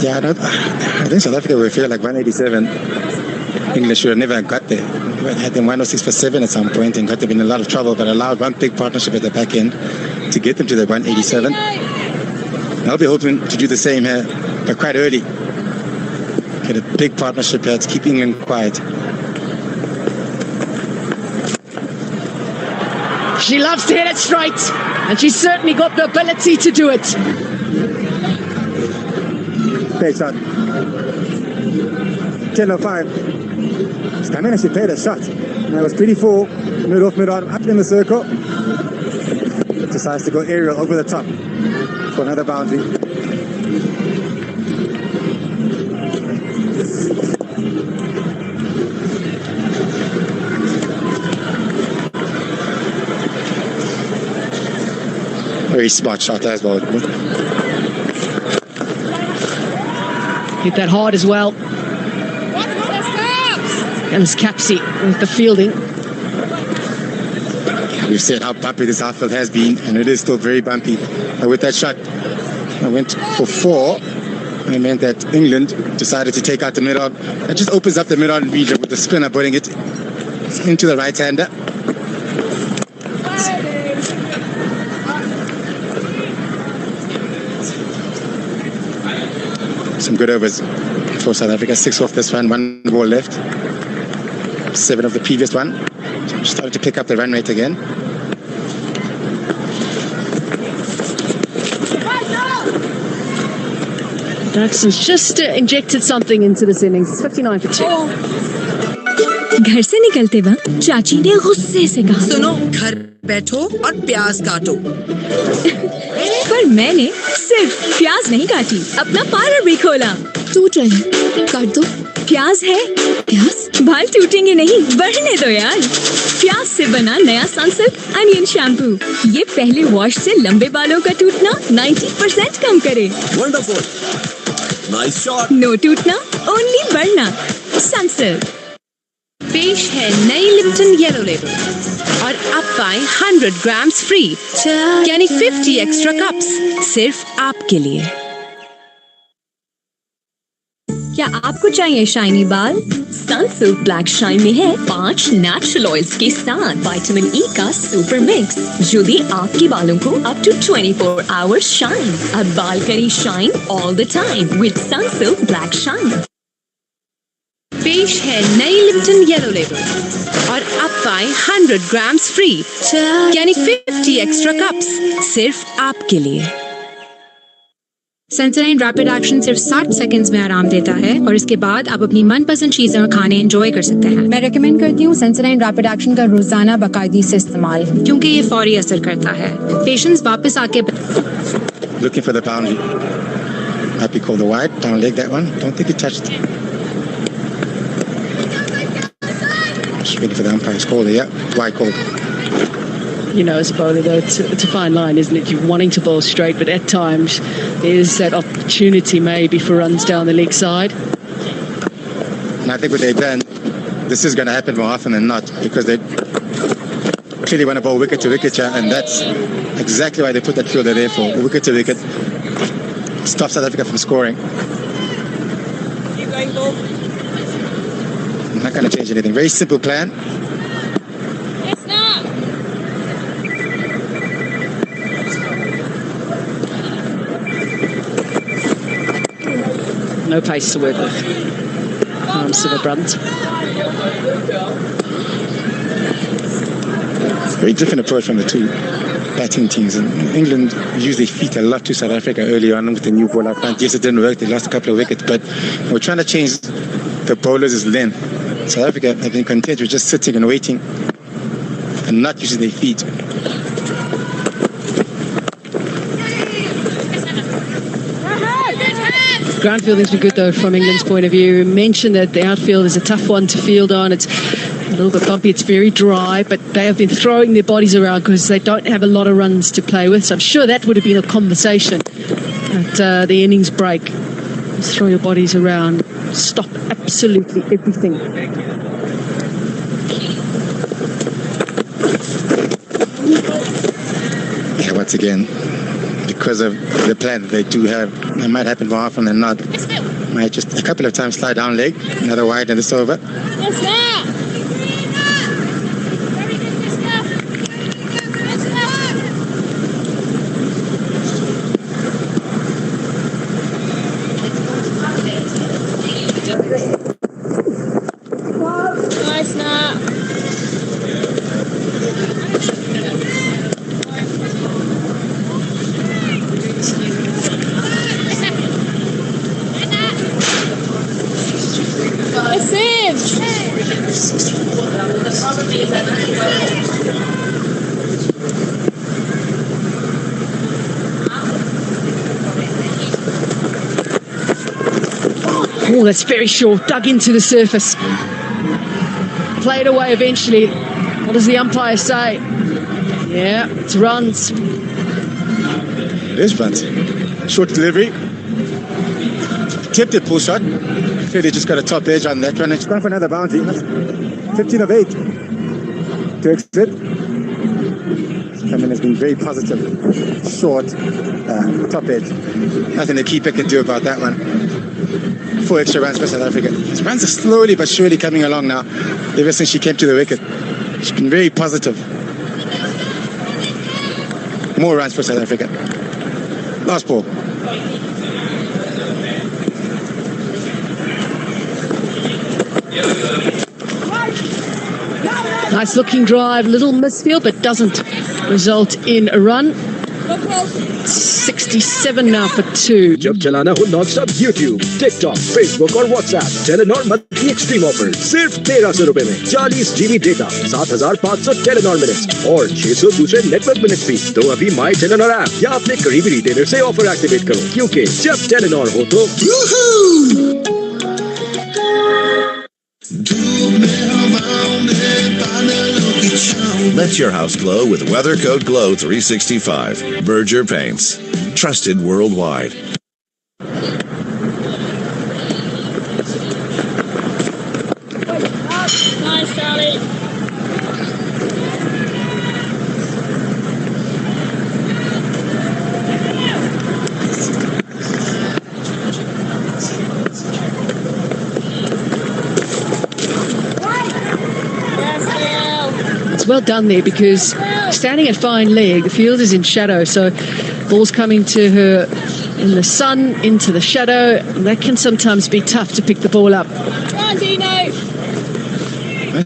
Yeah, I think South Africa will feel like 187. England should have never got there. Had them 106 for 7 at some point and got them in a lot of trouble, but allowed one big partnership at the back end to get them to the 187. I'll be hoping to do the same here, but quite early. Get a big partnership here to keep England quiet. She loves to hit it straight, and she's certainly got the ability to do it. Thanks, son. 10:05. Stamina, she played a shot. That was pretty full. Mid-off, mid-on, up in the circle. Decides to go aerial over the top for another boundary. Very smart shot as well. Hit that hard as well. And it's Capsey with the fielding. We've said how bumpy this outfield has been, and it is still very bumpy. And with that shot, I went for 4, and it meant that England decided to take out the mid-on. It just opens up the mid-on region with the spinner putting it into the right-hander. Some good overs for South Africa. 6 off this one, 1 ball left. 7 of the previous one. Starting to pick up the run rate again. Jackson's just injected something into this innings. It's 59 for 2. घर से निकलते वक्त चाची ने गुस्से से कहा, सुनो, घर बैठो और प्याज काटो। पर मैंने सिर्फ प्याज नहीं काटी, अपना पार्लर भी खोला। टूट रहे हैं, काट दो। प्याज है, प्याज बाल टूटेंगे नहीं, बढ़ने दो यार। प्याज से बना नया सनसिल्क अनियन शैम्पू, ये पहले वॉश से लंबे बालों का टूटना 90% कम करे। Wonderful. Nice shot. नो टूटना, ओनली बढ़ना। सनसिल्क। पेश है नई लिप्टन येलो लेबल और अब पाएं 100 ग्राम्स फ्री यानी 50 एक्स्ट्रा कप्स सिर्फ आपके लिए। क्या आपको चाहिए शाइनी बाल? सनसिल्क ब्लैक शाइन में है 5 नेचुरल ऑयल्स के साथ विटामिन ई का सुपर मिक्स जो दे आपके बालों को अप टू 24 आवर्स शाइन। अब बाल करें shine all the time with Sunsilk black shine. पेश है नई लिप्टन येलो लेबल और अब पाएं 100 ग्राम्स फ्री यानी 50 एक्स्ट्रा कप्स सिर्फ आपके लिए। सेंसोडाइन रैपिड एक्शन सिर्फ 60 सेकंड्स में आराम देता है और इसके बाद आप अपनी मनपसंद चीजें और खाने एंजॉय कर सकते हैं। मैं रेकमेंड करती हूँ सेंसोडाइन रैपिड एक्शन का रोजाना बाकायदगी से इस्तेमाल, क्योंकि ये फौरी असर करता है। पेशेंट्स वापस आके Looking for the boundary. Happy called the wide. Down leg that one. Don't think he touched. Just waiting for the umpire's call there. Yeah, wide call. You know, as a bowler, though, it's a fine line, isn't it? You're wanting to bowl straight, but at times there's that opportunity maybe for runs down the leg side. And I think what they've done, this is going to happen more often than not because they clearly want to bowl wicket to wicket, and that's exactly why they put that fielder there for. Wicket to wicket. Stop South Africa from scoring. Keep going, ball. I'm not going to change anything. Very simple plan. Yes, now. No pace to work with. Arms to the brunt. Very different approach from the two batting teams. And England used their feet a lot to South Africa early on with the new ball up front. Yes, it didn't work. They lost a couple of wickets, but we're trying to change the bowlers' length. South Africa have been content with just sitting and waiting and not using their feet. Ground fielding's been good though from England's point of view. You mentioned that the outfield is a tough one to field on. It's a little bit bumpy, it's very dry, but they have been throwing their bodies around because they don't have a lot of runs to play with. So I'm sure that would have been a conversation at the innings break. Just throw your bodies around, stop absolutely everything. Yeah, once again, because of the plan that they do have, it might happen more often than not. Might just a couple of times slide down leg, another wide and it's over. Nice snap. Oh, that's very short, dug into the surface. Played away eventually. What does the umpire say? Yeah, it's runs. It is runs. Short delivery. Tipped it, pull shot. Clearly just got a top edge on that one. It's gone for another boundary. 15 of 8 to exit. I mean, it's been very positive. Short, top edge. Nothing the keeper can do about that one. 4 extra runs for South Africa. His runs are slowly but surely coming along now, ever since she came to the wicket. She's been very positive. More runs for South Africa. Last ball. Nice looking drive, little misfield, but doesn't result in a run. 67 now for 2. जब चलाना हो non-stop YouTube, TikTok, Facebook और WhatsApp, Telenor monthly extreme offer सिर्फ 1300 रुपए में 40 GB data, 7500 Telenor minutes और 600 दूसरे network minutes भी। तो अभी माई टेलीनॉर ऐप या अपने करीबी रिटेलर से ऑफर एक्टिवेट करो, क्योंकि जब टेलीनॉर हो तो Let your house glow with Weather Coat Glow 365. Berger Paints. Trusted worldwide. Nice, Charlie. Well done there, because standing at fine leg, the field is in shadow, so ball's coming to her in the sun, into the shadow, and that can sometimes be tough to pick the ball up.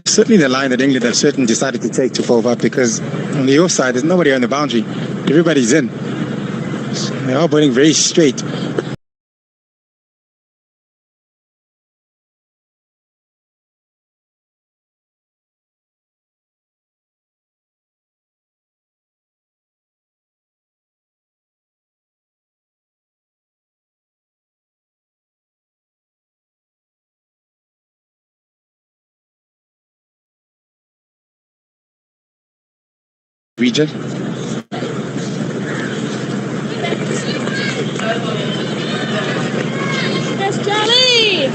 Certainly the line that England have certainly decided to take to fall up, because on the offside, there's nobody on the boundary. Everybody's in. They are bowling very straight. Region. Yes, Charlie!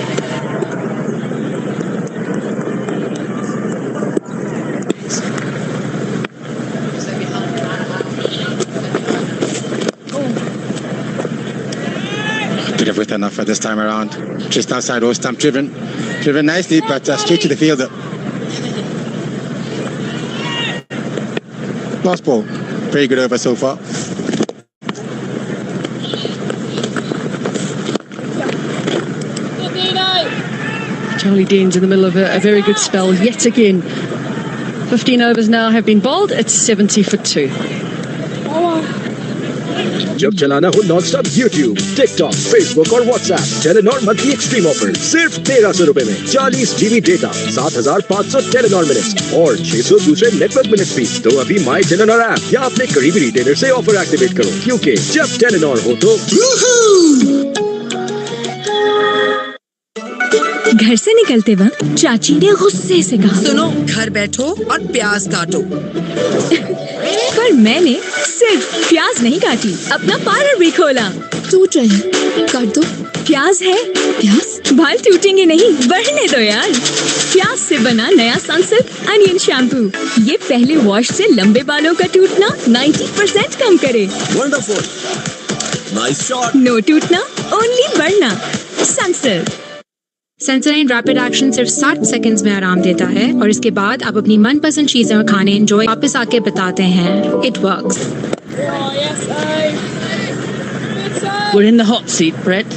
Bit of width enough for this time around. Just outside off stump, driven nicely, but straight to the fielder. Last ball. Very good over so far. Charlie Dean's in the middle of a very good spell yet again. 15 overs now have been bowled. It's 70 for 2. जब चलाना हो non-stop YouTube, TikTok, Facebook और WhatsApp, Telenor monthly extreme offer सिर्फ 1300 रुपए में 40 GB data, 7500 Telenor minutes और 600 दूसरे network minutes भी। तो अभी माई टेलीनॉर ऐप या अपने करीबी रिटेलर से ऑफर एक्टिवेट करो, क्योंकि जब टेलीनॉर हो तो घर से निकलते वक्त चाची ने गुस्से से कहा, सुनो, घर बैठो और प्याज काटो। पर मैंने सिर्फ प्याज नहीं काटी, अपना पार्लर भी खोला। टूट रहे हैं, काट दो। प्याज है, प्याज? बाल टूटेंगे नहीं, बढ़ने दो यार। प्याज से बना नया सनसिल्क अनियन शैम्पू, ये पहले वॉश से लंबे बालों का टूटना 90% कम करे। Wonderful. Nice shot. नो टूटना, ओनली बढ़ना। सनसिल्क। सेंसोडाइन रैपिड एक्शन सिर्फ 60 सेकंड्स में आराम देता है और इसके बाद आप अपनी मनपसंद चीजें और खाने एंजॉय वापस आके बताते हैं। It works. We're in the hot seat, Brett.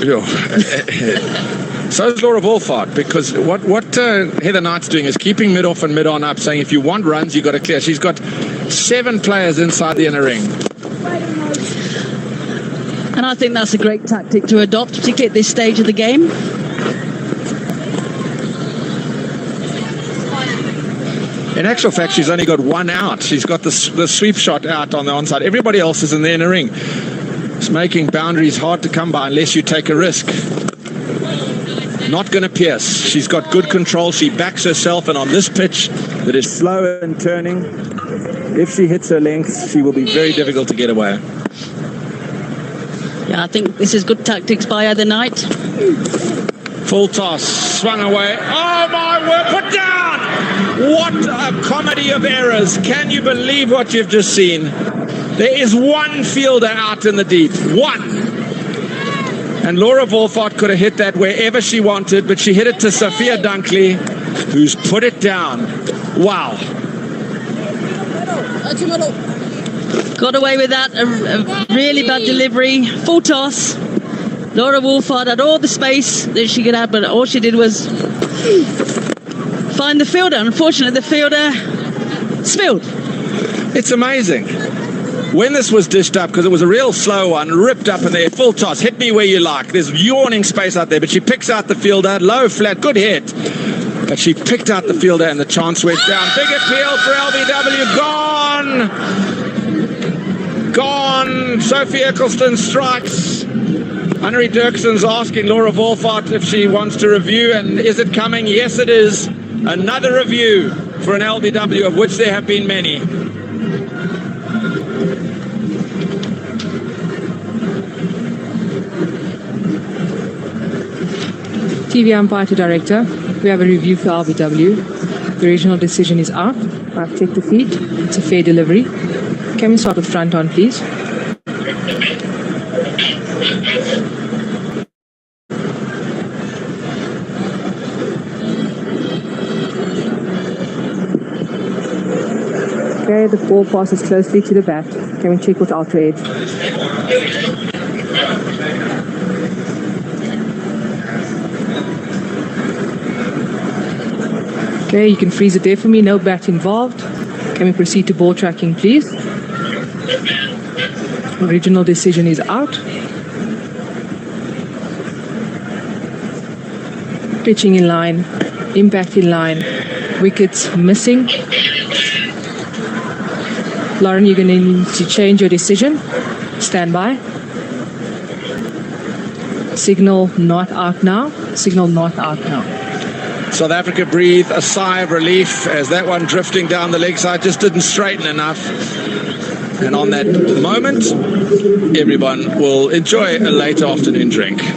So is Laura Wolfart, because what Heather Knight's doing is keeping mid-off and mid-on up, saying if you want runs, you've got to clear. She's got 7 players inside the inner ring. And I think that's a great tactic to adopt, particularly at this stage of the game. In actual fact, she's only got 1 out. She's got the sweep shot out on the onside. Everybody else is in the inner ring. It's making boundaries hard to come by unless you take a risk. Not going to pierce. She's got good control. She backs herself, and on this pitch that is slow and turning, if she hits her length, she will be very difficult to get away. Yeah, I think this is good tactics by Heather Knight. Full toss, swung away. Oh my word, put down! What a comedy of errors. Can you believe what you've just seen? There is one fielder out in the deep. One. And Laura Wolfart could have hit that wherever she wanted, but she hit it to Sophia Dunkley, who's put it down. Wow. Got away with that. A really bad delivery. Full toss. Laura Wolfart had all the space that she could have, but all she did was find the fielder. Unfortunately, the fielder spilled. It's amazing. When this was dished up, because it was a real slow one, ripped up in there, full toss, hit me where you like. There's yawning space out there, but she picks out the fielder, low, flat, good hit. But she picked out the fielder and the chance went down. Big appeal for LBW, gone! Gone! Sophie Eccleston strikes. Henry Dirkson's asking Laura Wolfart if she wants to review, and is it coming? Yes, it is. Another review for an LBW, of which there have been many. TV umpire to director, we have a review for LBW. The original decision is out. I've checked the feed. It's a fair delivery. Can we start with front on, please? Okay, the ball passes closely to the bat. Can we check with outer edge? Okay, you can freeze it there for me. No bat involved. Can we proceed to ball tracking, please? Original decision is out. Pitching in line, impact in line, wickets missing. Lauren, you're going to need to change your decision. Stand by. Signal not out now. Signal not out now. South Africa breathe a sigh of relief as that one drifting down the leg side just didn't straighten enough. And on that moment, everyone will enjoy a late afternoon drink.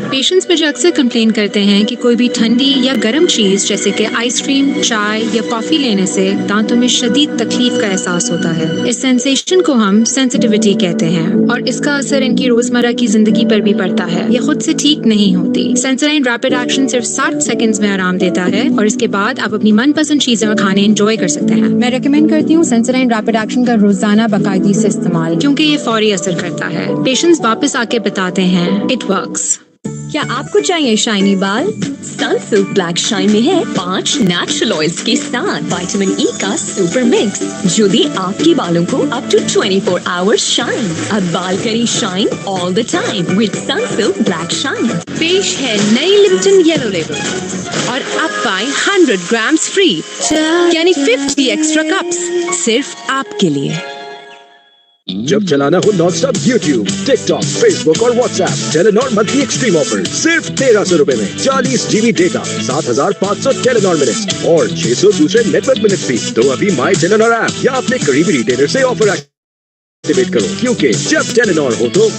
Patients मुझे अक्सर complain करते हैं कि कोई भी ठंडी या गर्म चीज़ जैसे कि आइसक्रीम, चाय या कॉफ़ी लेने से दांतों में शदीद तकलीफ का एहसास होता है। इस सेंसेशन को हम सेंसिटिविटी कहते हैं और इसका असर इनकी रोजमर्रा की जिंदगी पर भी पड़ता है। ये खुद से ठीक नहीं होती। सेंसोडाइन रैपिड एक्शन सिर्फ 60 सेकंड्स में आराम देता है और इसके बाद आप अपनी मनपसंद चीजें और खाने एंजॉय कर सकते हैं। मैं रेकमेंड करती हूँ सेंसोडाइन रैपिड एक्शन का रोजाना बाकायदगी से इस्तेमाल, क्योंकि ये फौरी असर करता है। पेशेंट्स वापस आके बताते हैं इट वर्क्स। क्या आपको चाहिए शाइनी बाल? सनसिल्क ब्लैक शाइन में है 5 नेचुरल ऑयल्स के साथ विटामिन ई का सुपर मिक्स, जो दे आपके बालों को अप टू 24 आवर्स शाइन। अब बाल करी shine all the time with Sunsilk black shine. पेश है नई लिप्टन येलो लेबल और अब पाएं 100 ग्राम्स फ्री, यानी 50 एक्स्ट्रा कप्स सिर्फ आपके लिए। जब चलाना हो non stop YouTube, TikTok, Facebook और WhatsApp, Telenor monthly extreme offer सिर्फ 1300 रुपए में 40 GB डेटा, 7500 टेलीनॉर मिनट्स और 600 दूसरे नेटवर्क मिनट्स भी। तो अभी माई टेलीनॉर ऐप या अपने करीबी रिटेलर से ऑफर एक्टिवेट करो, क्योंकि जब टेलीनॉर हो तो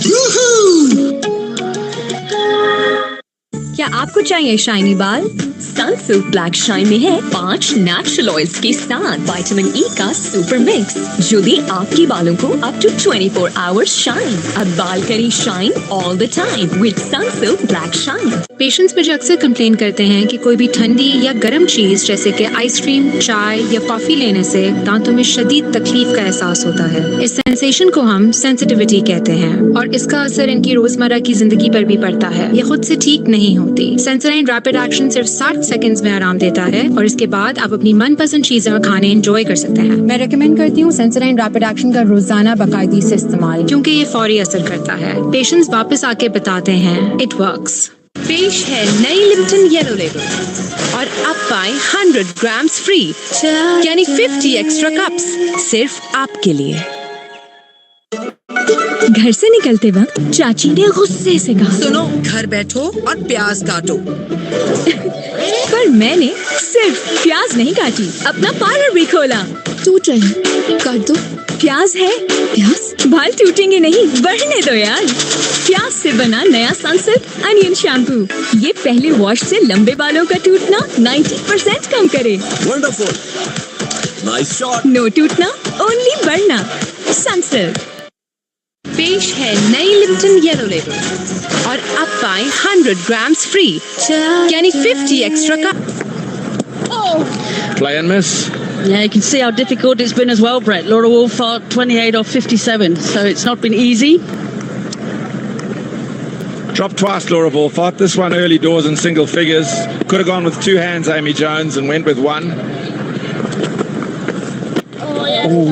क्या आपको चाहिए शाइनी बाल? सनसिल्क ब्लैक शाइन में है 5 नेचुरल ऑयल्स के साथ विटामिन ई का सुपर मिक्स, जो दे आपके बालों को अप टू 24 आवर्स शाइन। अब बाल करें shine all the time with Sunsilk black shine. Patients मुझे अक्सर कंप्लेन करते हैं कि कोई भी ठंडी या गर्म चीज जैसे कि आइसक्रीम, चाय या कॉफी लेने से दांतों में शदीद तकलीफ का एहसास होता है। इस सेंसेशन को हम सेंसिटिविटी कहते हैं और इसका असर इनकी रोजमर्रा की जिंदगी पर भी पड़ता है। ये खुद से ठीक नहीं होती। सेंसोडाइन रैपिड एक्शन सिर्फ 60 सेकंड्स में आराम देता है और इसके बाद आप अपनी मनपसंद चीजें और खाने एंजॉय कर सकते हैं। मैं रेकमेंड करती हूँ सेंसोडाइन रैपिड एक्शन का रोजाना बाकायदगी से इस्तेमाल, क्योंकि ये फौरी असर करता है। पेशेंट्स वापस आके बताते हैं इट वर्क्स। पेश है नई लिप्टन येलो लेबल और अब पाए 100 ग्राम्स फ्री, यानी 50 एक्स्ट्रा कप्स सिर्फ आपके लिए। घर से निकलते वक्त चाची ने गुस्से से कहा, सुनो, घर बैठो और प्याज काटो। पर मैंने सिर्फ प्याज नहीं काटी, अपना पार्लर भी खोला। टूट रहे, काट दो। प्याज है, प्याज बाल टूटेंगे नहीं, बढ़ने दो यार। प्याज से बना नया सनसिल्क अनियन शैम्पू, ये पहले वॉश से लंबे बालों का टूटना 90% कम करे। Wonderful, nice shot. नो टूटना, ओनली बढ़ना। सनसिल्क। पेश है नई लिप्टन येलो लेबल और अब पाए 100 ग्राम्स फ्री, यानी 50 extra cup. Play and miss. Yeah, you can see how difficult it's been as well, Brett. Laura Wolfart, 28 off 57, so it's not been easy. Dropped twice, Laura Wolfart. This one early doors in single figures. Could have gone with two hands, Amy Jones, and went with one. Oh,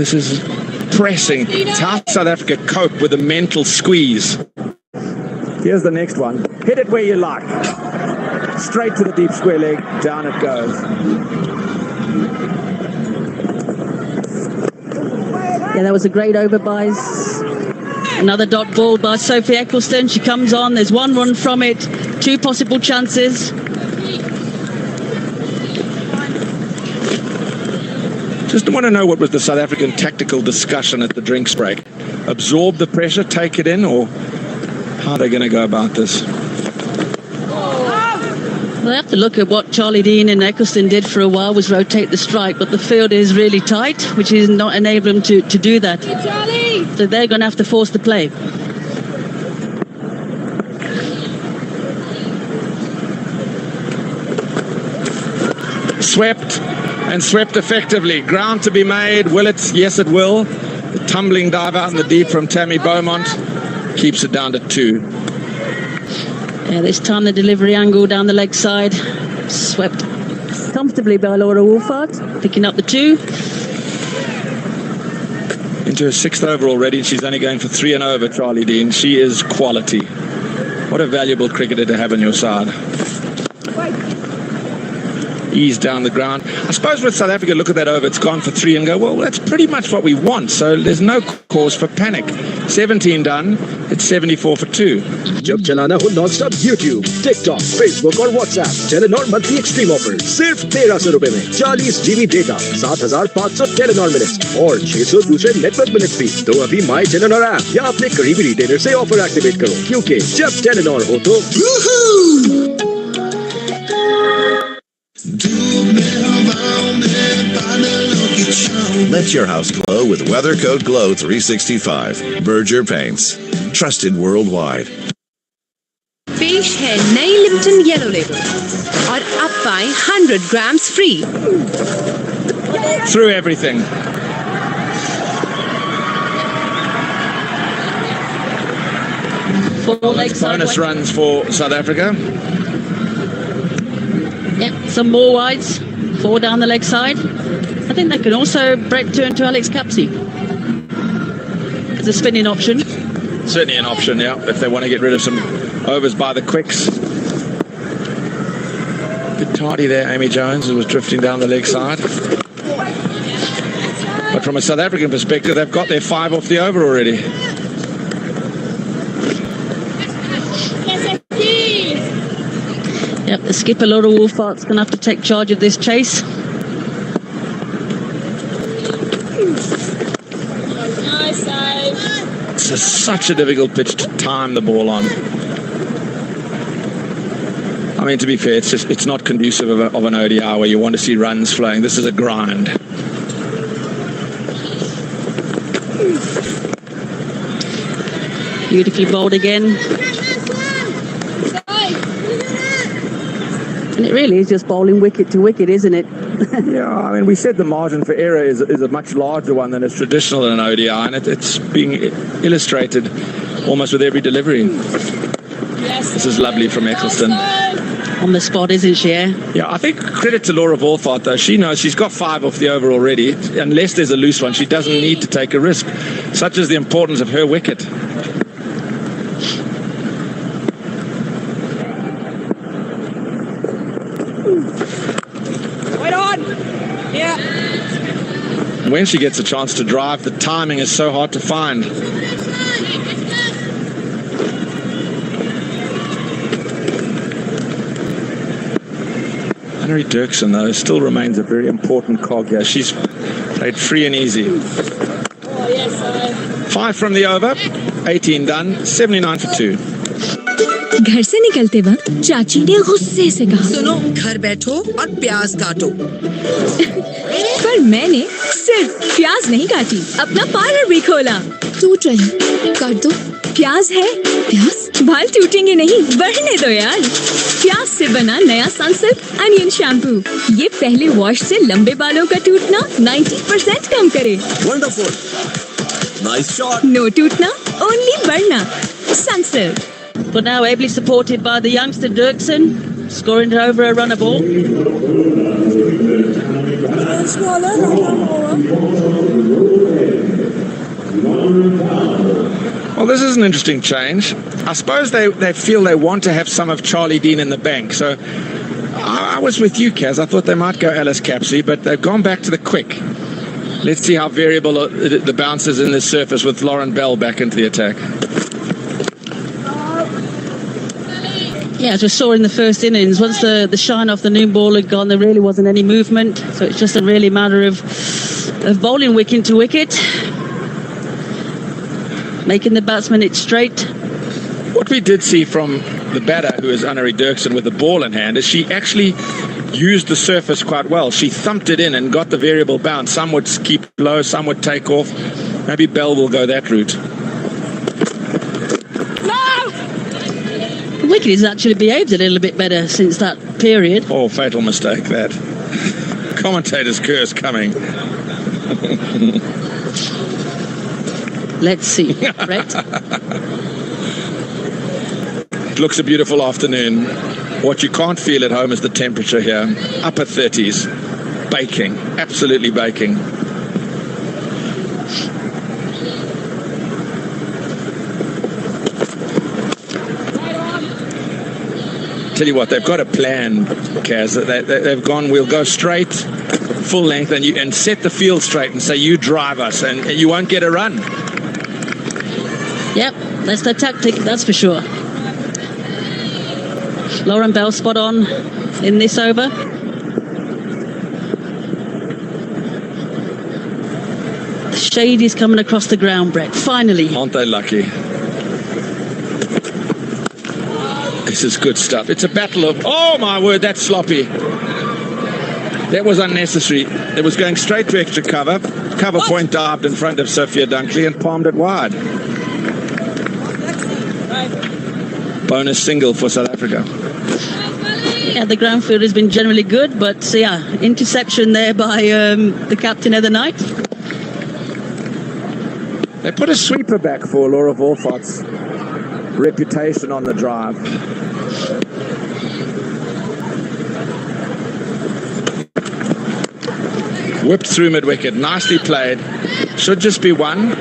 this is pressing. It's how South Africa cope with a mental squeeze. Here's the next one. Hit it where you like. Straight to the deep square leg. Down it goes. Yeah, that was a great over by another dot ball by Sophie Eccleston. She comes on. There's one run from it. Two possible chances. Just want to know what was the South African tactical discussion at the drinks break. Absorb the pressure, take it in, or how are they going to go about this? We'll have to look at what Charlie Dean and Eccleston did for a while, was rotate the strike, but the field is really tight, which is not enabling them to do that. So they're going to have to force the play. Swept, and swept effectively. Ground to be made. Will it? Yes, it will. The tumbling dive out in the deep from Tammy Beaumont keeps it down to 2. Yeah, this time the delivery angle down the leg side. Swept comfortably by Laura Wolfart, picking up the 2. Into her 6th over already, and she's only going for 3 and over, Charlie Dean. She is quality. What a valuable cricketer to have on your side. Ease down the ground. I suppose with South Africa, look at that over, it's gone for 3 and go, well, that's pretty much what we want, so there's no cause for panic. 17 done, it's 74 for 2. जब चलाना हो non stop YouTube, TikTok, Facebook और WhatsApp, Telenor monthly extreme offer सिर्फ 1300 रुपए में 40 GB data, 7500 Telenor minutes और 600 दूसरे network minutes भी। तो अभी माई टेलीनॉर ऐप या अपने करीबी रिटेलर से ऑफर एक्टिवेट करो, क्योंकि जब टेलीनॉर हो तो Let your house glow with Weather Coat Glow 365. Berger Paints. Trusted worldwide. पेश है नई लिप्टन येलो लेबल और अब पाए 100 grams free. Through everything. Bonus runs for South Africa. Yep, some more wides. 4 down the leg side. I think they can also turn to Alex Capsey as a spinning option. Certainly an option, yeah, if they want to get rid of some overs by the quicks. Bit tardy there, Amy Jones, who was drifting down the leg side. But But from a South African perspective, they've got their 5 off the over already. Yep, the skipper, Laura Wolfart's going to have to take charge of this chase. Nice save. It's such a difficult pitch to time the ball on. I mean, to be fair, it's not conducive of an ODI where you want to see runs flowing. This is a grind. Beautifully bowled again. And it really is just bowling wicket to wicket, isn't it? Yeah, I mean, we said the margin for error is a much larger one than is traditional in an ODI, and it's being illustrated almost with every delivery. This is lovely from Eccleston. On the spot, isn't she? Yeah, I think credit to Laura Wolfart, though. She knows she's got 5 off the over already. Unless there's a loose one, she doesn't need to take a risk. Such is the importance of her wicket. Wait on. Yeah. And when she gets a chance to drive, the timing is so hard to find. Henry Dirksen, though, still remains a very important cog here. She's played free and easy. Oh, yes, 5 from the over, 18 done, 79 for 2. घर से निकलते वक्त चाची ने गुस्से से कहा, सुनो, घर बैठो और प्याज काटो। पर मैंने सिर्फ प्याज नहीं काटी, अपना पार्लर भी खोला। टूट रही, काट दो। प्याज है, प्याज? बाल टूटेंगे नहीं, बढ़ने दो यार। प्याज से बना नया सनसिल्क अनियन शैम्पू। ये पहले वॉश से लंबे बालों का टूटना 90% कम करे। Wonderful. Nice shot. नो टूटना, ओनली बढ़ना। Sunsilk. But now ably supported by the youngster Dirksen, scoring over a runner ball. Well, this is an interesting change. I suppose they feel they want to have some of Charlie Dean in the bank. So I was with you, Kaz. I thought they might go Alice Capsey, but they've gone back to the quick. Let's see how variable the bounce is in this surface with Lauren Bell back into the attack. Yeah, as we saw in the first innings, once the shine off the noon ball had gone, there really wasn't any movement. So it's just a really matter of bowling wicket to wicket, making the batsman hit straight. What we did see from the batter, who is Annery Dirksen, with the ball in hand, is she actually used the surface quite well. She thumped it in and got the variable bounce. Some would keep low, some would take off. Maybe Bell will go that route. The wicket has actually behaved a little bit better since that period. Oh, fatal mistake, that. Commentator's curse coming. Let's see, Brett. It looks a beautiful afternoon. What you can't feel at home is the temperature here. Upper 30s. Baking. Absolutely baking. Tell you what, they've got a plan, Kaz. They've gone, we'll go straight, full length, and set the field straight and say, you drive us, and you won't get a run. Yep, that's the tactic, that's for sure. Lauren Bell spot on in this over. The shade is coming across the ground, Brett, finally. Aren't they lucky? This is good stuff. It's a battle of... Oh, my word, that's sloppy. That was unnecessary. It was going straight to extra cover. Cover point dived in front of Sophia Dunkley and palmed it wide. Bonus single for South Africa. Yeah, the ground field has been generally good, but yeah, interception there by the captain of the night. They put a sweeper back for Laura Wolfart's reputation on the drive. Whipped through mid-wicket, nicely played. Should just be one.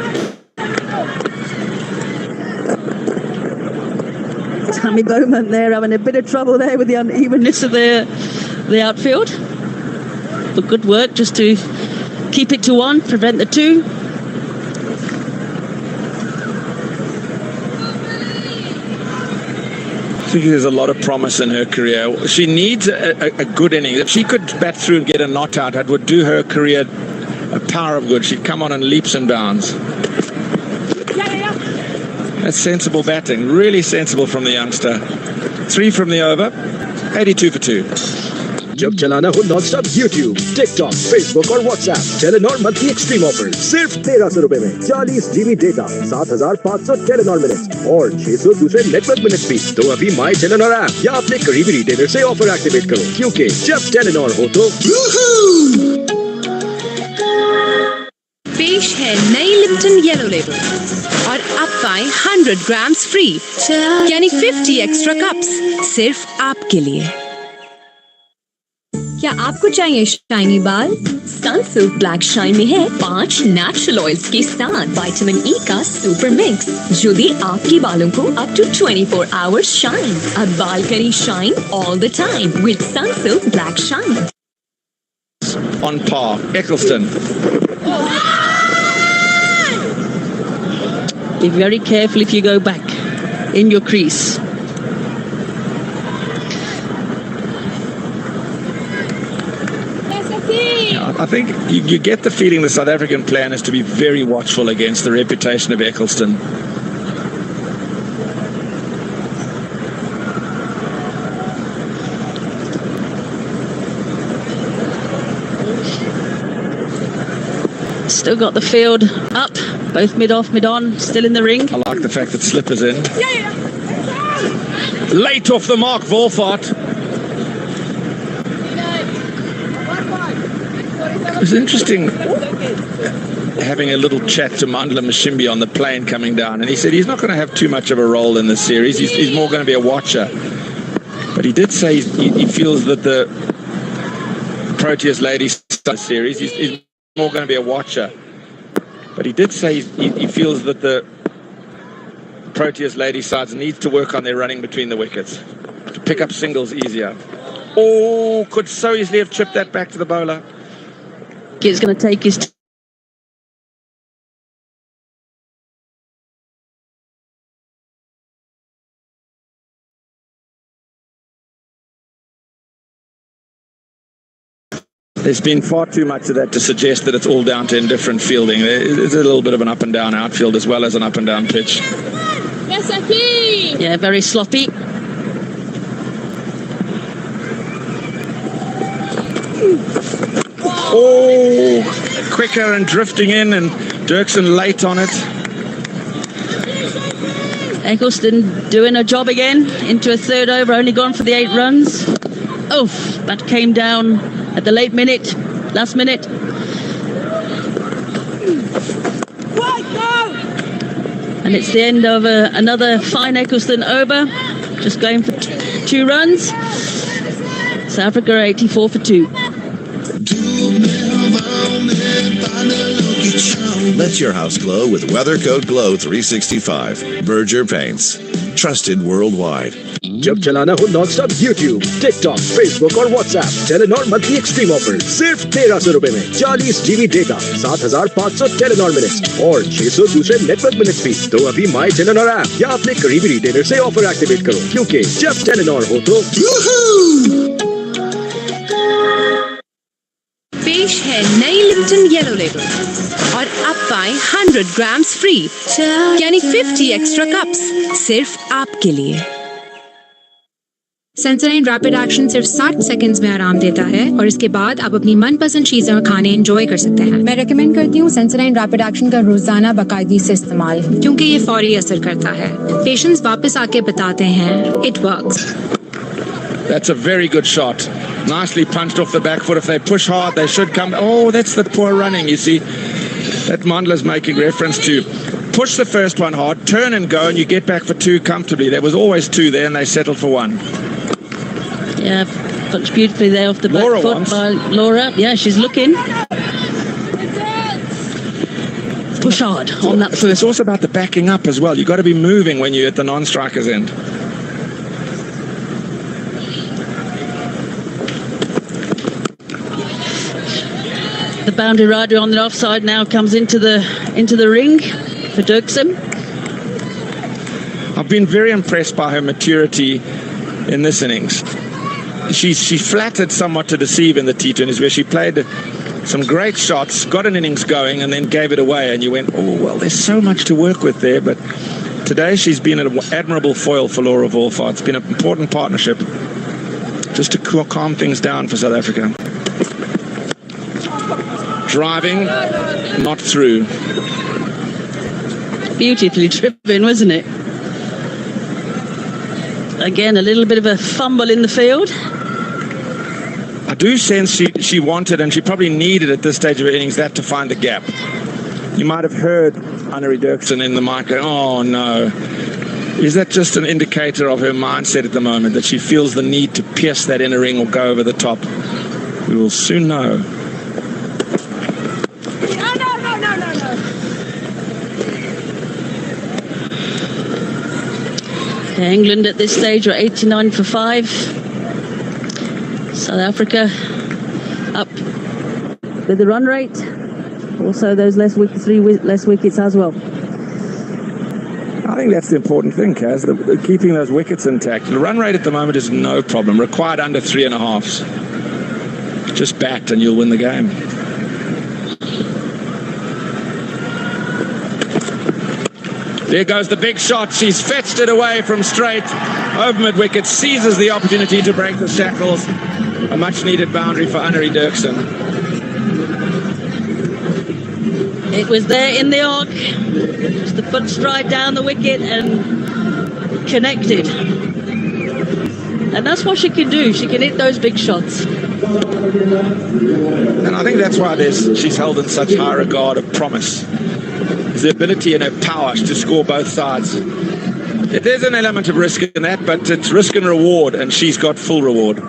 Tammy Bowman there having a bit of trouble there with the unevenness of the outfield. But good work just to keep it to one, prevent the two. I think there's a lot of promise in her career. She needs a good inning. If she could bat through and get a not out, that would do her career a power of good. She'd come on in leaps and bounds. That's sensible batting, really sensible from the youngster. 3 from the over, 82 for 2. जब चलाना हो non-stop YouTube, TikTok, Facebook और WhatsApp, Telenor monthly extreme offer सिर्फ 1300 रुपए में 40 GB data, 7500 Telenor minute और 600 दूसरे network minute भी। तो अभी माई टेलेनॉर ऐप या अपने करीबी रिटेलर से ऑफर एक्टिवेट करो, क्योंकि जब टेलेनॉर हो तो पेश है नई लिप्टन येलो लेबल और अब पाएं 100 ग्राम्स फ्री, यानी 50 एक्स्ट्रा कप्स सिर्फ आपके लिए। क्या आपको चाहिए शाइनी बाल? सनसिल्क ब्लैक शाइन में है 5 नेचुरल ऑयल्स के साथ विटामिन ई का सुपर मिक्स, जो दे आपके बालों को अप टू 24 आवर्स शाइन। अब बाल करें shine all the time with Sunsilk black shine. On par, Eccleston. Be very careful if you go back in your crease. I think you get the feeling the South African plan is to be very watchful against the reputation of Eccleston. Still got the field up, both mid-off, mid-on, still in the ring. I like the fact that Slip is in. Late off the mark, Wolfart. It was interesting having a little chat to Mandla Mashimbi on the plane coming down, and he said he's not going to have too much of a role in this series. He's more going to be a watcher. But he did say he feels that the Proteas ladies series, he's more going to be a watcher. But he did say he feels that the Proteas ladies sides needs to work on their running between the wickets to pick up singles easier. Oh, could so easily have chipped that back to the bowler. It's going to take his There's been far too much of that to suggest that it's all down to indifferent fielding. There's a little bit of an up and down outfield as well as an up and down pitch. Yeah, very sloppy. Oh, quicker and drifting in, and Dirksen late on it. Eccleston doing a job again into a third over, only gone for the 8 runs. Oh, that came down at the late minute, last minute. And it's the end of another fine Eccleston over, just going for 2 runs. South Africa 84 for 2. Let your house glow with Weather Coat Glow 365. Berger Paints. Trusted worldwide. जब चलाना हो non-stop YouTube, TikTok, Facebook और WhatsApp, Telenor monthly extreme offer सिर्फ 1300 रुपए में 40 GB data, 7500 Telenor minute और 600 दूसरे network minute भी। तो अभी माई टेलेनॉर ऐप या अपने करीबी रिटेलर से ऑफर एक्टिवेट करो, क्योंकि जब टेलेनॉर हो तो पेश है नई लिप्टन येलो लेबल और अब पाएं 100 ग्राम्स फ्री, यानी 50 एक्स्ट्रा कप्स सिर्फ आपके लिए। सेंसोडाइन रैपिड एक्शन सिर्फ 60 सेकंड्स में आराम देता है और इसके बाद आप अपनी मनपसंद चीजें और खाने एंजॉय कर सकते हैं। मैं रेकमेंड करती हूँ सेंसोडाइन रैपिड एक्शन का रोजाना बाकायदगी से इस्तेमाल, क्योंकि ये फौरी असर करता है। पेशेंट्स वापस आके बताते हैं it works. That's a very good shot. Nicely punched off the back foot. If they push hard, they should come. Oh, that's the poor running, you see. That Mandla's making reference to. Push the first one hard, turn and go, and you get back for 2 comfortably. There was always 2 there, and they settled for 1. Yeah, punched beautifully there off the back Laura foot wants. by Laura. Yeah, she's looking. Push hard on that first. It's also about the backing up as well. You've got to be moving when you're at the non-striker's end. The boundary rider on the offside now comes into the ring for Dirksen. I've been very impressed by her maturity in this innings. She flattered somewhat to deceive in the T20s, where she played some great shots, got an innings going, and then gave it away. And you went, oh, well, there's so much to work with there. But today she's been an admirable foil for Laura Wolfart. It's been an important partnership just to calm things down for South Africa. Driving, not through. Beautifully driven, wasn't it? Again, a little bit of a fumble in the field. I do sense she wanted, and she probably needed at this stage of her innings, that to find the gap. You might have heard Annelie Dirksen in the mic go, oh no. Is that just an indicator of her mindset at the moment, that she feels the need to pierce that inner ring or go over the top? We will soon know. England at this stage are 89 for 5. South Africa up with the run rate. Also those three less wickets as well. I think that's the important thing, Kaz, keeping those wickets intact. The run rate at the moment is no problem. Required under 3.5. Just bat and you'll win the game. There goes the big shot. She's fetched it away from straight over mid-wicket, seizes the opportunity to break the shackles. A much-needed boundary for Annelie Dirksen. It was there in the arc. Just the foot stride down the wicket and connected. And that's what she can do. She can hit those big shots. And I think that's why she's held in such high regard of promise. The ability and her power to score both sides. There's an element of risk in that, but it's risk and reward, and she's got full reward.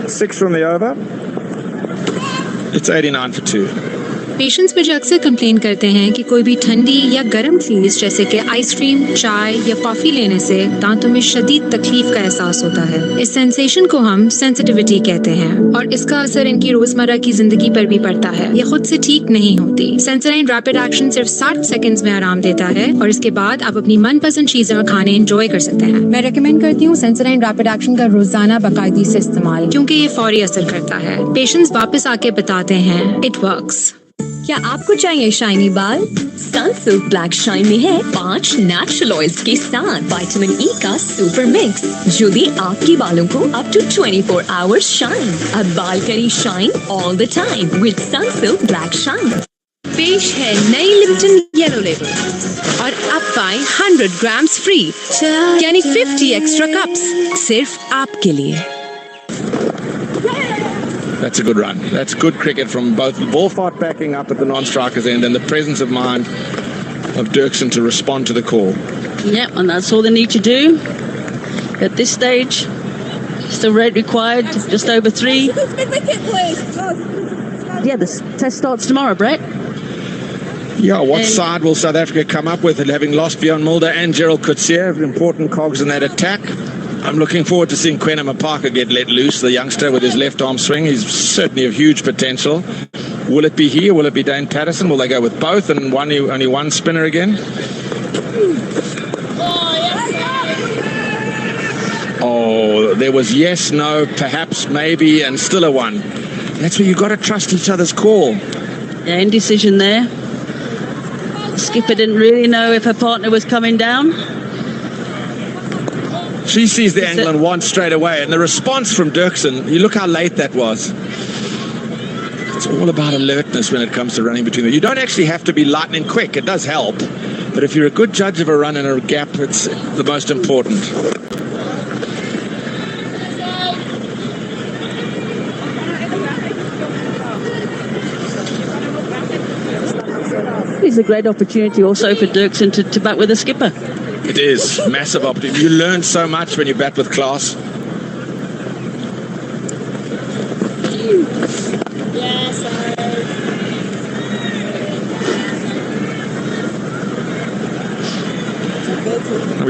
Six from the over. It's 89 for 2. Patients मुझे अक्सर complain करते हैं कि कोई भी ठंडी या गर्म चीज़ जैसे कि आइसक्रीम, चाय या कॉफ़ी लेने से दांतों में शदीद तकलीफ का एहसास होता है। इस सेंसेशन को हम सेंसिटिविटी कहते हैं और इसका असर इनकी रोजमर्रा की जिंदगी पर भी पड़ता है। ये खुद से ठीक नहीं होती। सेंसोडाइन रैपिड एक्शन सिर्फ 60 सेकंड्स में आराम देता है और इसके बाद आप अपनी मनपसंद चीजें और खाने एंजॉय कर सकते हैं। मैं रेकमेंड करती हूँ सेंसोडाइन रैपिड एक्शन का रोजाना बाकायदगी से इस्तेमाल, क्योंकि ये फौरी असर करता है। पेशेंट्स वापस आके बताते हैं इट वर्क्स। क्या आपको चाहिए शाइनी बाल? सनसिल्क ब्लैक शाइन में है 5 नेचुरल ऑयल्स के साथ विटामिन ई का सुपर मिक्स, जो दे आपके बालों को अप टू 24 आवर्स शाइन। अब बाल करी shine all the time with Sunsilk black shine. पेश है नई लिप्टन येलो लेबल और अब पाए 100 ग्राम्स फ्री, यानी 50 एक्स्ट्रा कप्स सिर्फ आपके लिए। That's a good run. That's good cricket from both Wolfart backing up at the non-strikers end and the presence of mind of Dirksen to respond to the call. Yeah, and that's all they need to do at this stage. Still rate required, just over 3. Yeah, the test starts tomorrow, Brett. Yeah, what side will South Africa come up with, and having lost Bjorn Mulder and Gerald Coetzee, important cogs in that attack? I'm looking forward to seeing Quentin Parker get let loose, the youngster with his left arm swing. He's certainly of huge potential. Will it be he or will it be Dane Patterson? Will they go with both and only one spinner again? Oh, there was yes, no, perhaps, maybe, and still a 1. That's where you've got to trust each other's call. Yeah, indecision there. The skipper didn't really know if her partner was coming down. She sees the angle and wants straight away, and the response from Dirksen, you look how late that was. It's all about alertness when it comes to running between them. You don't actually have to be lightning quick. It does help, but if you're a good judge of a run and a gap, it's the most important. It's a great opportunity also for Dirksen to bat with the skipper. It is massive opportunity. You learn so much when you bat with class.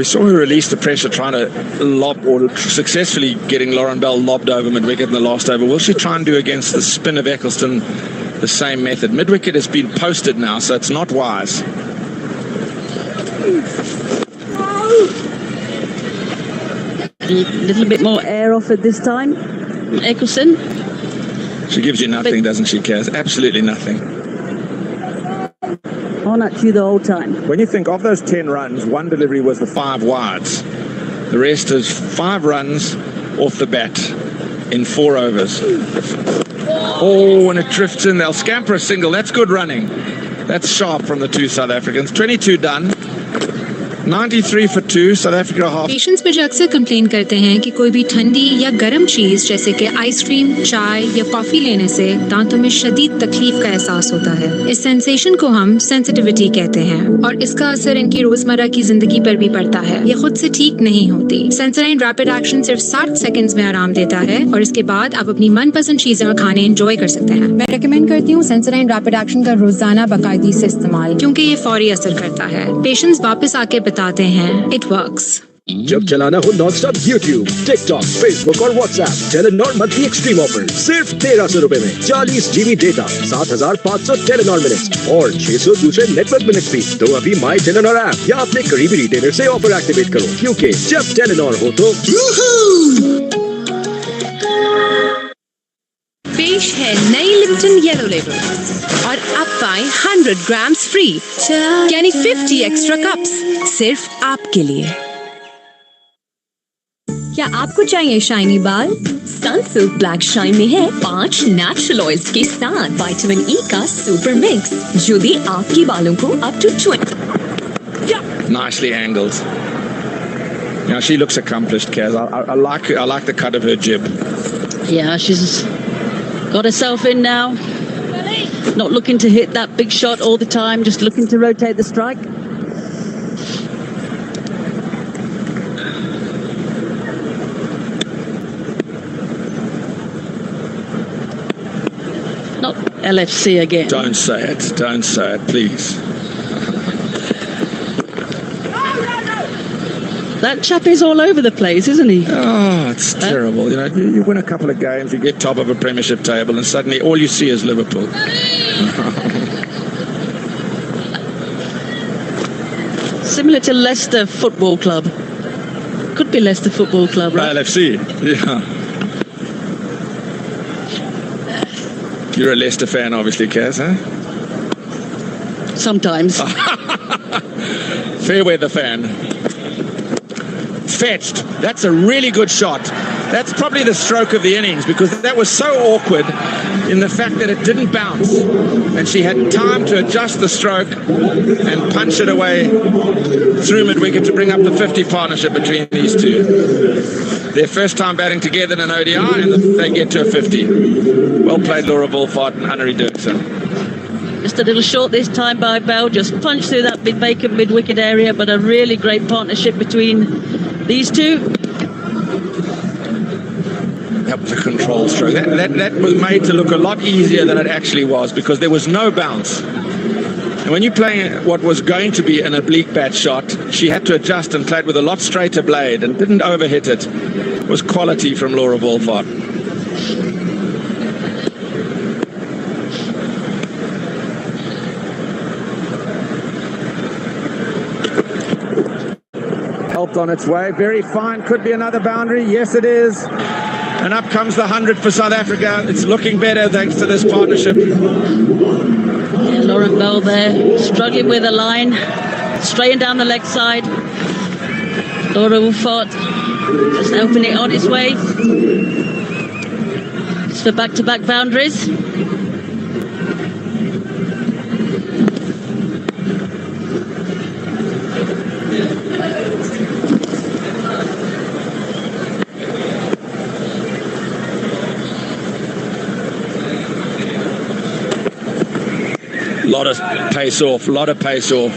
we saw her release the pressure trying to lob or successfully getting Lauren Bell lobbed over mid-wicket in the last over. Will she try and do against the spin of Eccleston the same method? Mid-wicket has been posted now, so it's not wise. A little bit more air off it this time. Eccleston. She gives you nothing, doesn't she, Kaz? Absolutely nothing. On at you the whole time. When you think of those 10 runs, one delivery was the 5 wides. The rest is 5 runs off the bat in 4 overs. Oh, and it drifts in. They'll scamper a single. That's good running. That's sharp from the 2 South Africans. 22 done. 93 for 2, South Africa half. Patients मुझे अक्सर complain करते हैं कि कोई भी ठंडी या गर्म चीज़ जैसे कि आइसक्रीम, चाय या कॉफ़ी लेने से दांतों में शदीद तकलीफ का एहसास होता है। इस सेंसेशन को हम सेंसिटिविटी कहते हैं और इसका असर इनकी रोजमर्रा की जिंदगी पर भी पड़ता है। ये खुद से ठीक नहीं होती। सेंसोडाइन रैपिड एक्शन सिर्फ 60 सेकंड्स में आराम देता है और इसके बाद आप अपनी मनपसंद चीजें और खाने एंजॉय कर सकते हैं। मैं रेकमेंड करती हूँ सेंसोडाइन रैपिड एक्शन का रोजाना बाकायदगी से इस्तेमाल, क्योंकि ये फौरी असर करता है। पेशेंट्स वापस आके बताते हैं इट वर्क्स। जब चलाना हो नॉनस्टॉप यूट्यूब, टिकटॉक, फेसबुक और WhatsApp, Telenor monthly extreme offer सिर्फ 1300 रुपए में 40 GB डेटा, 7500 टेलीनॉर मिनट्स और 600 दूसरे नेटवर्क मिनट्स भी। तो अभी माई टेलीनॉर ऐप या अपने करीबी रिटेलर से ऑफर एक्टिवेट करो, क्योंकि जब टेलीनॉर हो तो पेश है नई लिप्टन येलो लेबल और अब पाएं 100 ग्राम्स फ्री यानी 50 एक्स्ट्रा कप्स सिर्फ आपके लिए। क्या आपको चाहिए शाइनी बाल? सनसिल्क ब्लैक शाइन में है 5 नेचुरल ऑयल्स के साथ विटामिन ई का सुपर मिक्स, जो दे आपके बालों को up to 20। Nicely angled. Now she looks accomplished, Kaz. I like the cut of her jib. Yeah, she's got herself in now. Not looking to hit that big shot all the time, just looking to rotate the strike. Not LFC again. Don't say it. Don't say it, please. That chap is all over the place, isn't he? Oh, it's terrible. You know, you win a couple of games, you get top of a premiership table, and suddenly all you see is Liverpool. Similar to Leicester Football Club. Could be Leicester Football Club, right? LFC, yeah. You're a Leicester fan, obviously, Kaz, huh? Sometimes. Fair weather fan. Fetched. That's a really good shot. That's probably the stroke of the innings, because that was so awkward in the fact that it didn't bounce and she had time to adjust the stroke and punch it away through mid-wicket to bring up the 50 partnership between these two. Their first time batting together in an ODI, and they get to a 50. Well played, Laura Wolfart and Hunnery Dirksen. Just a little short this time by Bell, just punched through that vacant mid-wicket area, but a really great partnership between these two. That was a control stroke. That was made to look a lot easier than it actually was, because there was no bounce. And when you're playing what was going to be an oblique bat shot, she had to adjust and played with a lot straighter blade and didn't overhit it. It was quality from Laura Wolfart. Helped on its way. Very fine. Could be another boundary. Yes, it is. And up comes the 100 for South Africa. It's looking better thanks to this partnership. Yeah, Lauren Bell there, struggling with a line, straighten down the leg side. Laura Wolfart just opening it on its way. It's for back-to-back boundaries. Lot of pace off, lot of pace off.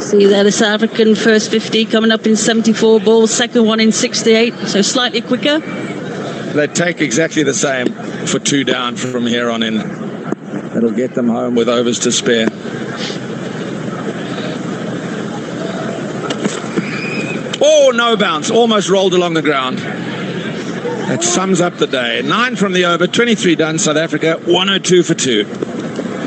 See there, the South African first 50 coming up in 74 balls, second one in 68, so slightly quicker. They take exactly the same for 2 down from here on in. It'll get them home with overs to spare. Oh, no bounce. Almost rolled along the ground. That sums up the day. 9 from the over, 23 done. South Africa, 102 for 2.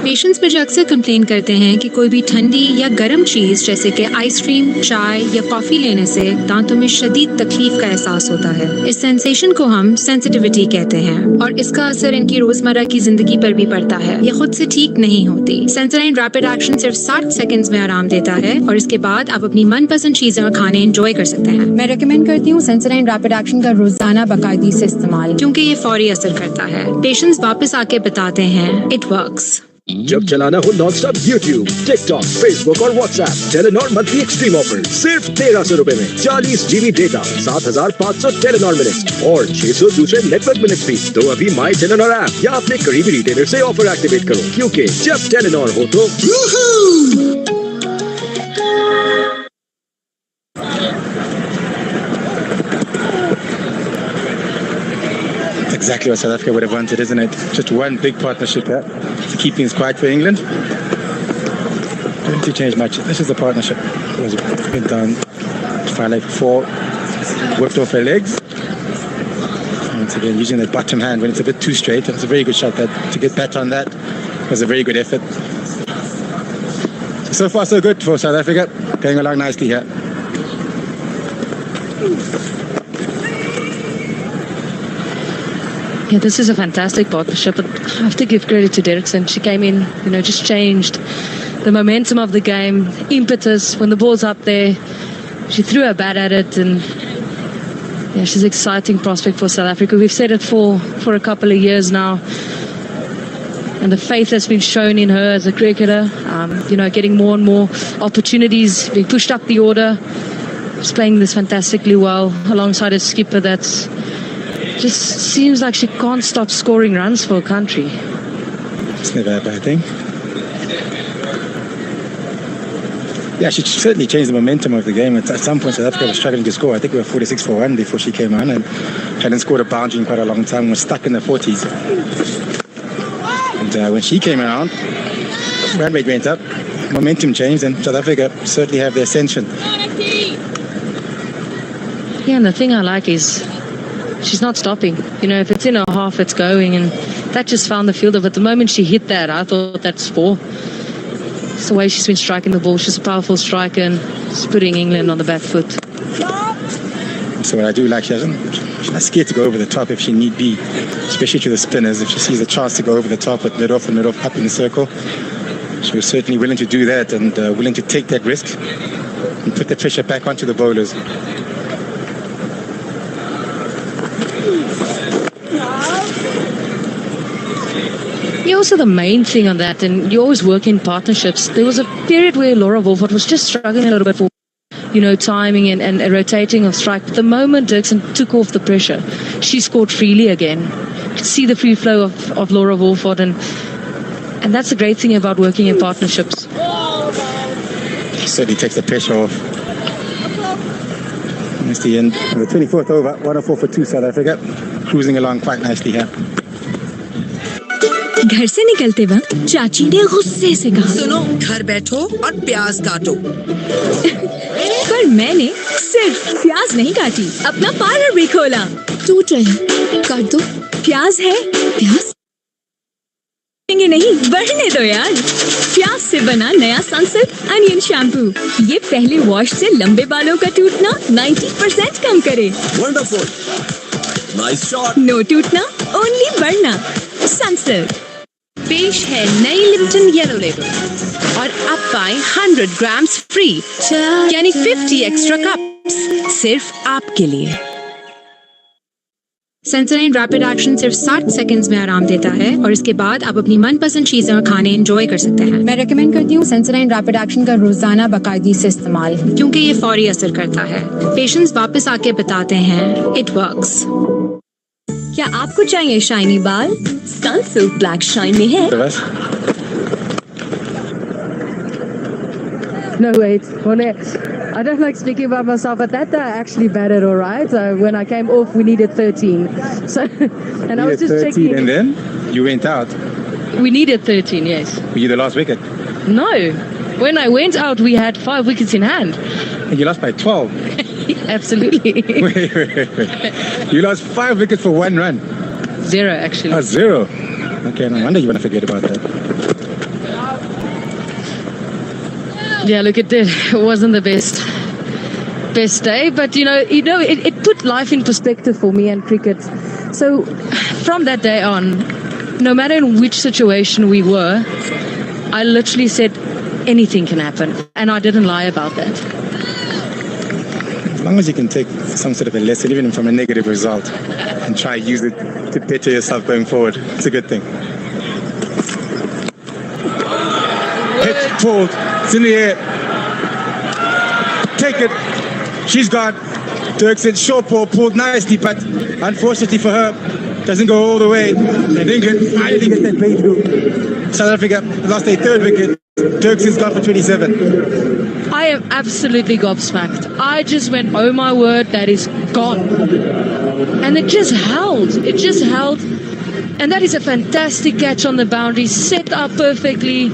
Patients मुझे अक्सर complain करते हैं कि कोई भी ठंडी या गर्म चीज़ जैसे कि आइसक्रीम, चाय या कॉफ़ी लेने से दांतों में शदीद तकलीफ का एहसास होता है। इस सेंसेशन को हम सेंसिटिविटी कहते हैं और इसका असर इनकी रोजमर्रा की जिंदगी पर भी पड़ता है। ये खुद से ठीक नहीं होती। सेंसोडाइन रैपिड एक्शन सिर्फ 60 सेकंड्स में आराम देता है और इसके बाद आप अपनी मनपसंद चीजें और खाने एंजॉय कर सकते हैं। मैं रेकमेंड करती हूँ सेंसोडाइन रैपिड एक्शन का रोजाना बाकायदगी से इस्तेमाल, क्योंकि ये फौरी असर करता है। पेशेंट्स वापस आके बताते हैं इट वर्क्स। जब चलाना हो non stop YouTube, TikTok, Facebook और WhatsApp, Telenor monthly extreme offer सिर्फ 1300 रुपए में 40 GB डेटा, 7500 टेलीनॉर मिनट्स और 600 दूसरे नेटवर्क मिनट्स भी। तो अभी माई टेलीनॉर ऐप या अपने करीबी रिटेलर से ऑफर एक्टिवेट करो, क्योंकि जब टेलीनॉर हो तो Exactly what South Africa would have wanted, isn't it? Just one big partnership here to keep things quiet for England. Don't need to change much. This is the partnership. It was been done. File like 4, whipped off her legs. Once again, using that bottom hand when it's a bit too straight. It was a very good shot. That to get back on that was a very good effort. So far, so good for South Africa. Going along nicely here. Yeah, this is a fantastic partnership. But I have to give credit to Derrickson. She came in, just changed the momentum of the game, impetus. When the ball's up there, she threw her bat at it, and yeah, she's an exciting prospect for South Africa. We've said it for a couple of years now, and the faith that's been shown in her as a cricketer. Getting more and more opportunities, being pushed up the order. She's playing this fantastically well alongside a skipper that's just seems like she can't stop scoring runs for her country. It's never a bad thing. Yeah, she certainly changed the momentum of the game. At some point, South Africa was struggling to score. I think we were 46 for 1 before she came on and hadn't scored a boundary in quite a long time. Was stuck in the 40s. And when she came around, run rate went up, momentum changed, and South Africa certainly have the ascension. Yeah, and the thing I like is she's not stopping. If it's in her half, it's going, and that just found the fielder. But the moment she hit that, I thought that's 4. It's the way she's been striking the ball. She's a powerful striker, and she's putting England on the back foot. So what I do like, she's not scared to go over the top if she need be, especially to the spinners. If she sees a chance to go over the top with mid-off and mid-off up in the circle, she was certainly willing to do that and willing to take that risk and put the pressure back onto the bowlers. Yeah, also the main thing on that, and you always work in partnerships. There was a period where Laura Wolford was just struggling a little bit for, timing and rotating of strike. But the moment Dirksen took off the pressure, she scored freely again. You could see the free flow of Laura Wolford, and that's the great thing about working in partnerships. She certainly takes the pressure off. That's the end of the 24th over, 104 for 2 South Africa, cruising along quite nicely here. घर से निकलते वक्त चाची ने गुस्से से कहा, सुनो, घर बैठो और प्याज काटो। पर मैंने सिर्फ प्याज नहीं काटी, अपना पार्लर भी खोला। टूट रहे, काट दो। प्याज है, प्याज नहीं, बढ़ने दो यार। प्याज से बना नया सनसिल्क अनियन शैम्पू, ये पहले वॉश से लंबे बालों का टूटना 90% कम करे। Wonderful, nice shot. नो टूटना, ओनली बढ़ना। सनसिल्क। पेश है नई लिप्टन येलो लेबल और अब पाएं 100 ग्राम्स फ्री, यानी 50 एक्स्ट्रा कप्स सिर्फ आपके लिए। सेंसोडाइन रैपिड एक्शन सिर्फ 60 सेकंड्स में आराम देता है और इसके बाद आप अपनी मनपसंद चीजें और खाने एंजॉय कर सकते हैं। मैं रेकमेंड करती हूँ सेंसोडाइन रैपिड एक्शन का रोजाना बाकायदगी से इस्तेमाल, क्योंकि ये फौरी असर करता है। पेशेंट्स वापस आके बताते हैं इट वर्क्स। क्या आपको चाहिए शाइनी बाल? सनसिल्क ब्लैक शाइन में है। No, wait. I don't like speaking about myself, but that day I actually batted all right. When I came off, we needed 13. So, and I was just 13, checking. and then you went out. We needed 13, yes. Were you the last wicket? No. When I went out, we had 5 wickets in hand. And you lost by 12. Absolutely. wait. You lost 5 wickets for 1 run. 0, actually. Oh, 0. Okay, no wonder you want to forget about that. Yeah, look, it wasn't the best day, but it put life in perspective for me and cricket. So from that day on, no matter in which situation we were, I literally said anything can happen, and I didn't lie about that. As long as you can take some sort of a lesson, even from a negative result, and try to use it to better yourself going forward, it's a good thing. Hit, pulled, it's in the air. Take it. She's got Dirksen, short ball, pulled nicely, but unfortunately for her, doesn't go all the way. And England finally get that breakthrough. South Africa lost their 3rd wicket. Dirksen's gone for 27. I am absolutely gobsmacked. I just went, oh my word, that is gone. And it just held. It just held. And that is a fantastic catch on the boundary, set up perfectly.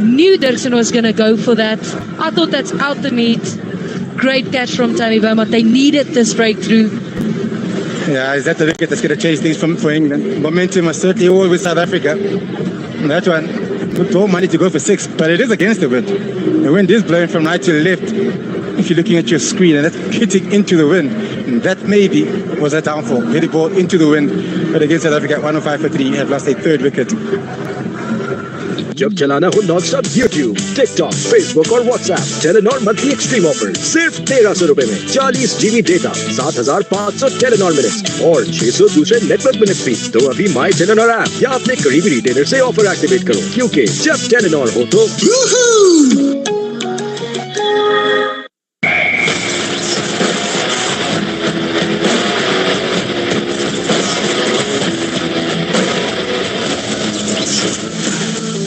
Knew Dirksen was going to go for that. I thought that's out the meat. Great catch from Tammy Beaumont. They needed this breakthrough. Yeah, is that the wicket that's going to change things for England? Momentum was certainly all with South Africa. And that one took all money to go for 6, but it is against the wind. The wind is blowing from right to left. If you're looking at your screen, and that's hitting into the wind. And that maybe was a downfall. Hit the ball into the wind. But against South Africa, 105 for 3, have lost their 3rd wicket. जब चलाना हो non-stop YouTube, TikTok, Facebook और WhatsApp, Telenor monthly extreme offer सिर्फ 1300 रुपए में 40 GB data, 7500 Telenor minutes और 600 दूसरे network minutes भी। तो अभी माई टेलेनॉर ऐप या अपने करीबी रिटेलर से ऑफर एक्टिवेट करो, क्योंकि जब टेलेनॉर हो तो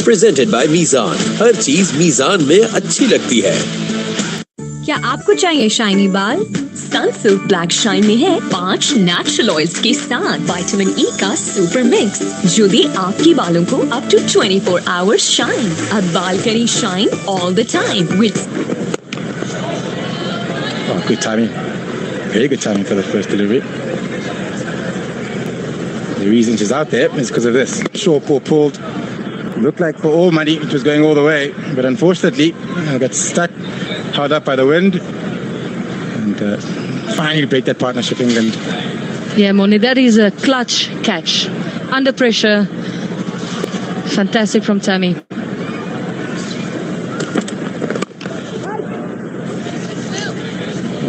प्रेजेंटेड बाय मीज़ान। हर चीज मीज़ान में अच्छी लगती है। क्या आपको चाहिए शाइनी बाल? सनसिल्क ब्लैक शाइन में है 5 नेचुरल ऑयल्स के साथ विटामिन ई का सुपर मिक्स, जो दे आपके बालों को अप टू 24 आवर्स शाइन। अब बाल करें shine all the time with good timing. Very good timing for the first delivery. The reason she's out there is because of this. Short ball pulled. Looked like for all money it was going all the way, but unfortunately got stuck, held up by the wind, and finally break that partnership, England. Yeah, Moni, that is a clutch catch. Under pressure. Fantastic from Tammy.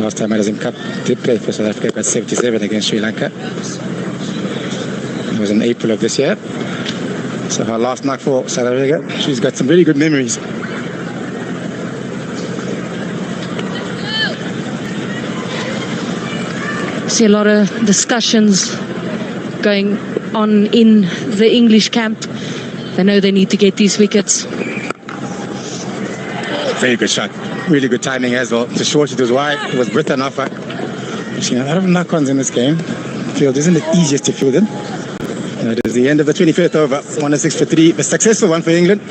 Last time Madison Cup did play for South Africa, got 77 against Sri Lanka. It was in April of this year. So her last knock for South Africa. She's got some really good memories. See a lot of discussions going on in the English camp. They know they need to get these wickets. Very good shot. Really good timing as well. The short, it was wide. It was with an offer. We've seen a lot of knock-ons in this game. Field isn't the easiest to field in. It is the end of the 25th over, 106 for 3. A successful one for England.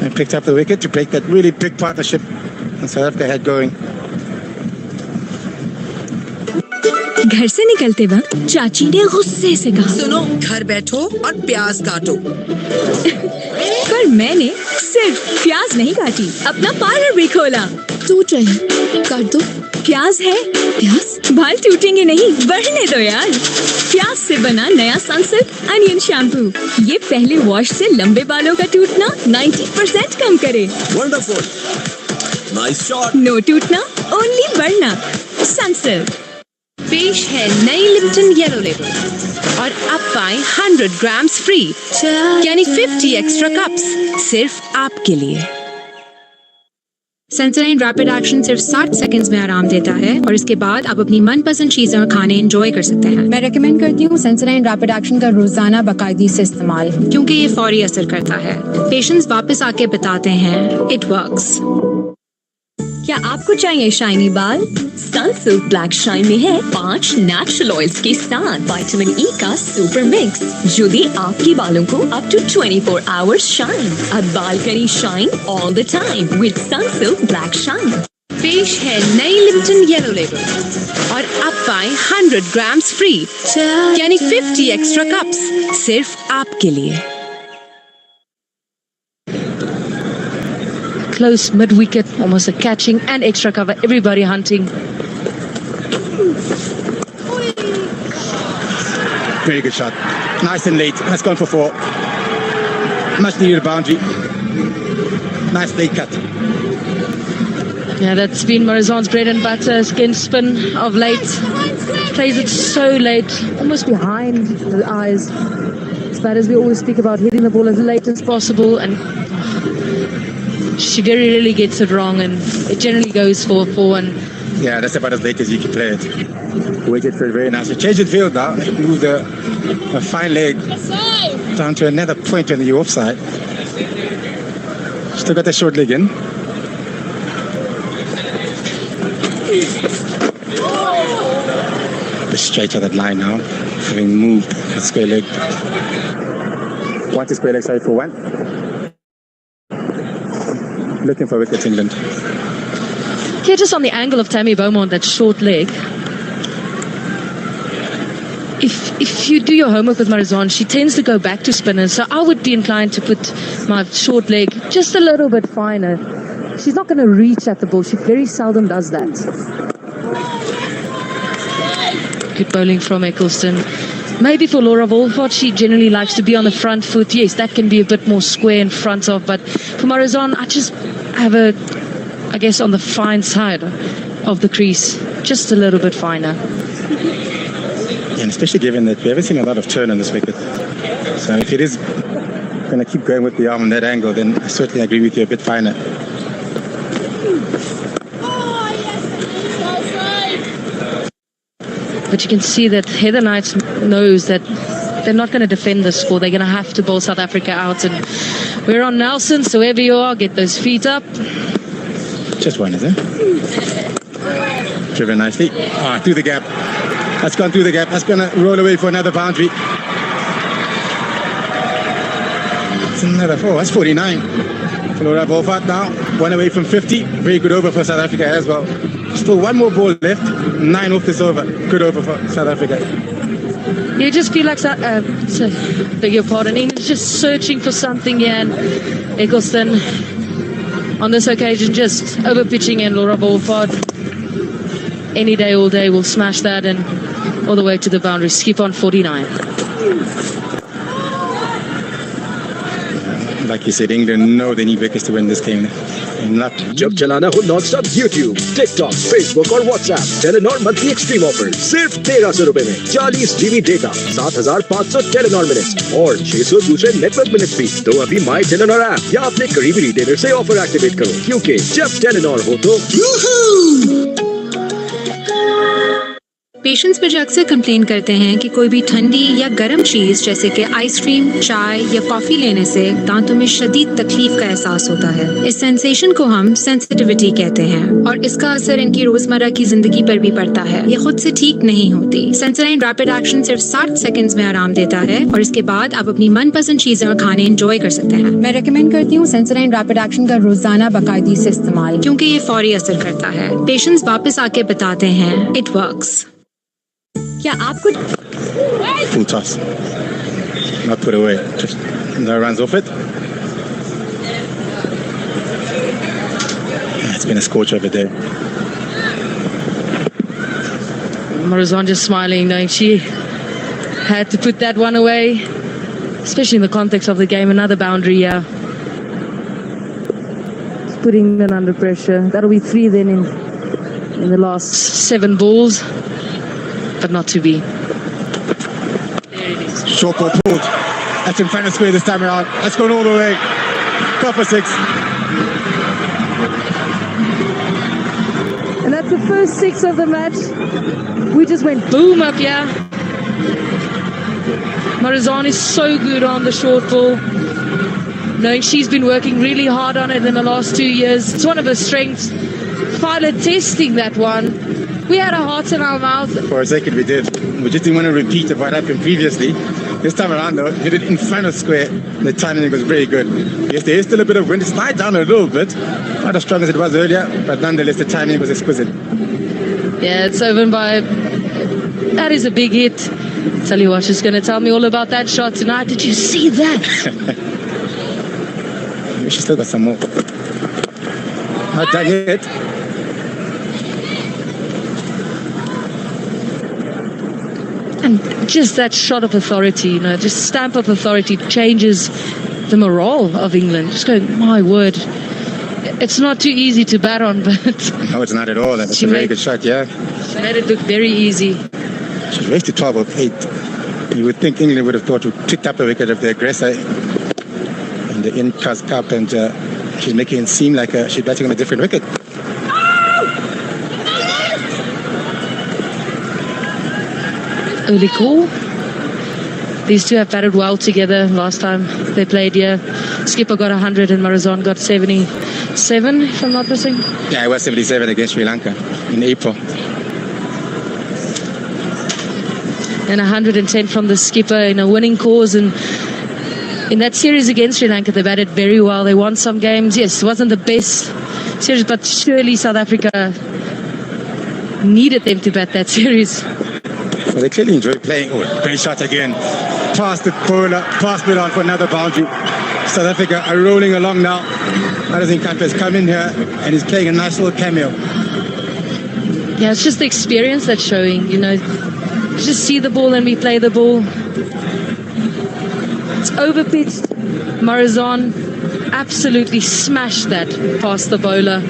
And picked up the wicket to break that really big partnership that South Africa had going. घर से निकलते वक्त चाची ने गुस्से से कहा, सुनो, घर बैठो और प्याज काटो। पर मैंने सिर्फ प्याज नहीं काटी, अपना पार्लर भी खोला। टूट रहे, काट दो। प्याज है, प्याज बाल टूटेंगे नहीं, बढ़ने दो यार। प्याज से बना नया सनसिल्क अनियन शैम्पू, ये पहले वॉश से लंबे बालों का टूटना 90% कम करे। Wonderful, nice shot. नो टूटना, ओनली बढ़ना। सनसिल्क। पेश है नई लिप्टन येलो लेबल और अब पाएं 100 ग्राम्स फ्री, यानी 50 एक्स्ट्रा कप्स सिर्फ आपके लिए। सेंसोडाइन रैपिड एक्शन सिर्फ 60 सेकंड्स में आराम देता है और इसके बाद आप अपनी मनपसंद चीजें और खाने एंजॉय कर सकते हैं। मैं रेकमेंड करती हूँ सेंसोडाइन रैपिड एक्शन का रोजाना बाकायदगी से इस्तेमाल, क्योंकि ये फौरी असर करता है। पेशेंट्स वापस आके बताते हैं इट वर्क्स। क्या आपको चाहिए शाइनी बाल? सनसिल्क ब्लैक शाइन में है 5 नेचुरल ऑयल्स के साथ विटामिन ई का सुपर मिक्स जो दे आपके बालों को अप टू 24 आवर्स शाइन। अब बाल करें shine all the time with Sunsilk black shine. पेश है नई लिप्टन येलो लेबल और अब पाएं 100 ग्राम्स फ्री यानी 50 एक्स्ट्रा कप्स सिर्फ आपके लिए। Close mid-wicket, almost a catching and extra cover. Everybody hunting. Very good shot. Nice and late. That's gone for 4. Much needed boundary. Nice late cut. Yeah, that's been Morazan's bread and butter. Skin spin of late. Plays it so late, almost behind the eyes. As bad as we always speak about hitting the ball as late as possible, and she very rarely gets it wrong, and it generally goes for 4. And yeah, that's about as late as you can play it. Waited for it very nicely. Changed the field now. Moved a fine leg down to another point on the offside. Still got the short leg in. Straight to that line now, having moved the square leg. Once the square leg side for 1. Looking for wickets, England. Yeah, just on the angle of Tammy Beaumont, that short leg. If you do your homework with Morazan, she tends to go back to spinners, so I would be inclined to put my short leg just a little bit finer. She's not going to reach at the ball. She very seldom does that. Good bowling from Eccleston. Maybe for Laura Wolford, she generally likes to be on the front foot. Yes, that can be a bit more square in front of, but for Morazan, I just have I guess, on the fine side of the crease, just a little bit finer. And especially given that we haven't seen a lot of turn on this wicket. So if it is going to keep going with the arm on that angle, then I certainly agree with you, a bit finer. But you can see that Heather Knight knows that they're not going to defend this score. They're going to have to bowl South Africa out. And we're on Nelson, so wherever you are, get those feet up. Just one, is it? Driven nicely. Through the gap. That's gone through the gap. That's going to roll away for another boundary. It's another 4. That's 49. Flora Wolfart now. 1 away from 50. Very good over for South Africa as well. Still 1 more ball left. 9 off this over. Good over for South Africa. You just feel like, beg your pardon, England's just searching for something here, and Eccleston on this occasion just over pitching, and Laura Wolford any day, all day will smash that and all the way to the boundary. Skip on 49. Like you said, England know they need wickets to win this game. जब चलाना हो non-stop YouTube, TikTok, Facebook और WhatsApp, Telenor monthly extreme offer सिर्फ 1300 रुपए में 40 GB data, 7500 Telenor minutes और 600 दूसरे network minutes भी। तो अभी माई टेलीनॉर ऐप या अपने करीबी रिटेलर से ऑफर एक्टिवेट करो, क्योंकि जब टेलीनॉर हो तो पेशेंट्स मुझे अक्सर कंप्लेन करते हैं कि कोई भी ठंडी या गर्म चीज़ जैसे कि आइसक्रीम, चाय या कॉफ़ी लेने से दांतों में शदीद तकलीफ का एहसास होता है। इस सेंसेशन को हम सेंसिटिविटी कहते हैं और इसका असर इनकी रोजमर्रा की जिंदगी पर भी पड़ता है। ये खुद से ठीक नहीं होती। सेंसोडाइन रैपिड एक्शन सिर्फ 60 सेकंड्स में आराम देता है और इसके बाद आप अपनी मनपसंद चीजें और खाने एंजॉय कर सकते हैं। मैं रेकमेंड करती हूँ सेंसोडाइन रैपिड एक्शन का रोजाना बाकायदगी से इस्तेमाल, क्योंकि ये फौरी असर करता है। पेशेंट्स वापस आके बताते हैं इट वर्क्स। क्या आपको full toss, not put away, just no runs off it. It's been a scorch over there. Morazan just smiling, knowing she had to put that one away, especially in the context of the game. Another boundary, yeah. Putting them under pressure. That'll be 3 then in the last 7 balls. But not to be. Short ball pulled. That's in front of square this time around. That's gone all the way. Go for 6. And that's the first 6 of the match. We just went boom up here. Morazan is so good on the short ball. Knowing she's been working really hard on it in the last 2 years. It's one of her strengths. pilot testing that one. We had our hearts in our mouth. For a second we did. We just didn't want to repeat of what happened previously. This time around though, hit it in front of square. The timing was very good. Yes, there is still a bit of wind. It's died down a little bit. Not as strong as it was earlier, but nonetheless the timing was exquisite. Yeah, it's over by... That is a big hit. Tell you what, she's going to tell me all about that shot tonight. Did you see that? She's still got some more. Not done yet. And just that shot of authority, you know, just stamp of authority changes the morale of England. Just going, my word. It's not too easy to bat on, but... No, it's not at all. That's a very good shot, yeah. She made it look very easy. She's raised to 12 of 8. You would think England would have thought to pick up a wicket of the aggressor in the in-cast cup, and she's making it seem like she's batting on a different wicket. Early call. These two have batted well together last time they played here. Skipper got 100 and Marizon got 77, if I'm not missing. Yeah, it was 77 against Sri Lanka in April. And 110 from the skipper in a winning cause. And in that series against Sri Lanka, they batted very well. They won some games. Yes, it wasn't the best series, but surely South Africa needed them to bat that series. Well, they clearly enjoyed playing. Oh, great shot again. Past the bowler, past it on for another boundary. South Africa are rolling along now. Madison Kampe has come in here and he's playing a nice little cameo. Yeah, it's just the experience that's showing, you know. Just see the ball and we play the ball. It's overpitched. Marizon absolutely smashed that past the bowler.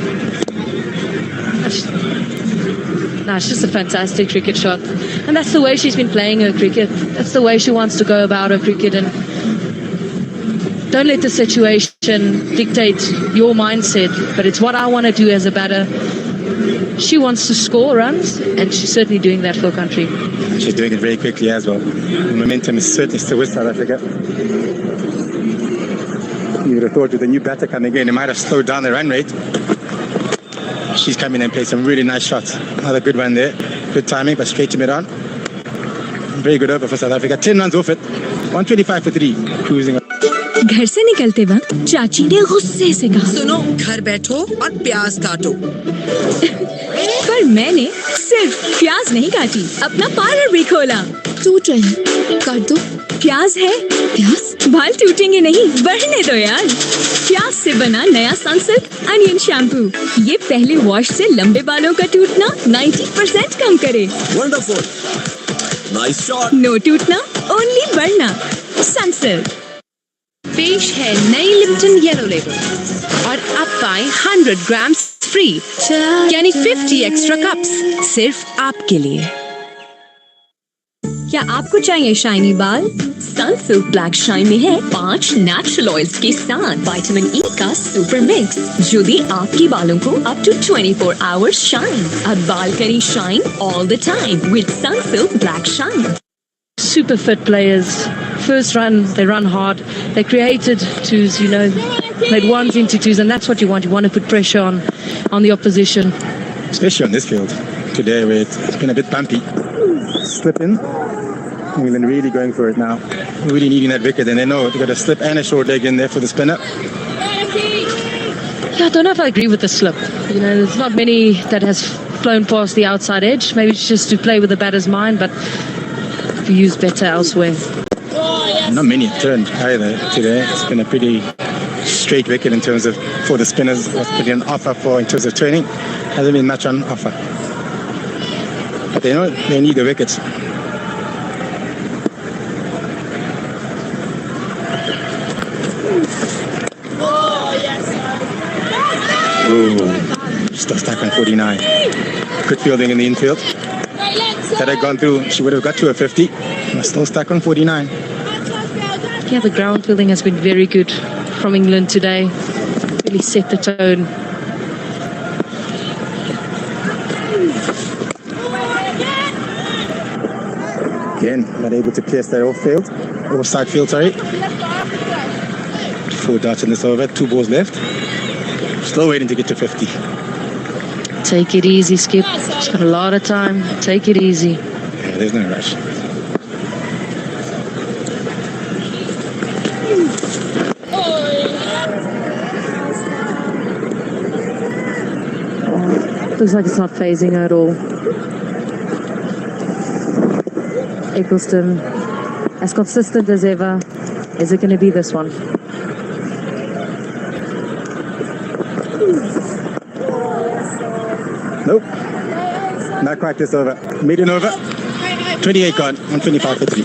No, it's just a fantastic cricket shot. And that's the way she's been playing her cricket. That's the way she wants to go about her cricket. And don't let the situation dictate your mindset, but it's what I want to do as a batter. She wants to score runs, and she's certainly doing that for her country. She's doing it very quickly as well. The momentum is certainly still with South Africa. You would have thought with the new batter coming in, it might have slowed down the run rate. She's come in and played some really nice shots. Another good one there. Good timing, but straight to mid-on. Very good over for South Africa. 10 runs off it. 125 for 3. Cruising. घर से निकलते वक्त चाची ने गुस्से से कहा, सुनो, घर बैठो और प्याज काटो। पर मैंने सिर्फ प्याज नहीं काटी, अपना पार्लर भी खोला। टूट रहे हैं, काट दो। प्याज है, प्याज बाल टूटेंगे नहीं, बढ़ने दो यार। प्याज से बना नया सनसिल्क अनियन शैम्पू, ये पहले वॉश से लंबे बालों का टूटना 90% कम करे। Wonderful. Nice shot. नो टूटना, ओनली बढ़ना। सनसिल्क। पेश है नई लिप्टन येलो लेबल और अब पाएं 100 ग्राम्स फ्री, यानी 50 एक्स्ट्रा कप्स सिर्फ आपके लिए। क्या आपको चाहिए शाइनी बाल? सनसिल्क ब्लैक शाइन में है 5 नेचुरल ऑयल्स के साथ विटामिन ई का सुपर मिक्स, जो दे आपके बालों को अप टू 24 आवर्स शाइन। अब बाल करें shine all the time with Sunsilk black shine. Super fit players. First run, they run hard. They created twos, you know, played ones into twos, and that's what you want. You want to put pressure on the opposition. Especially on this field today, where it's been a bit bumpy. Slipping. England really going for it now. Really needing that wicket, and they know they've got a slip and a short leg in there for the spinner. Yeah, I don't know if I agree with the slip. You know, there's not many that has flown past the outside edge. Maybe it's just to play with the batter's mind, but we use better elsewhere. Not many have turned either today. It's been a pretty straight wicket in terms of for the spinners. What's put in offer for in terms of training hasn't been much on offer. But they know they need the wickets. Ooh, still stuck on 49. Good fielding in the infield. Had I gone through, she would have got to a 50. But still stuck on 49. Yeah, the ground fielding has been very good from England today. Really set the tone. Again, not able to pierce that offside field, sorry. 4 darts in this over, 2 balls left. Still waiting to get to 50. Take it easy, Skip. She's got a lot of time. Take it easy. Yeah, there's no rush. Looks like it's not phasing her at all. Eccleston, as consistent as ever. Is it going to be this one? Nope. Not quite this over. Median over. 28 gone. 125 for 3.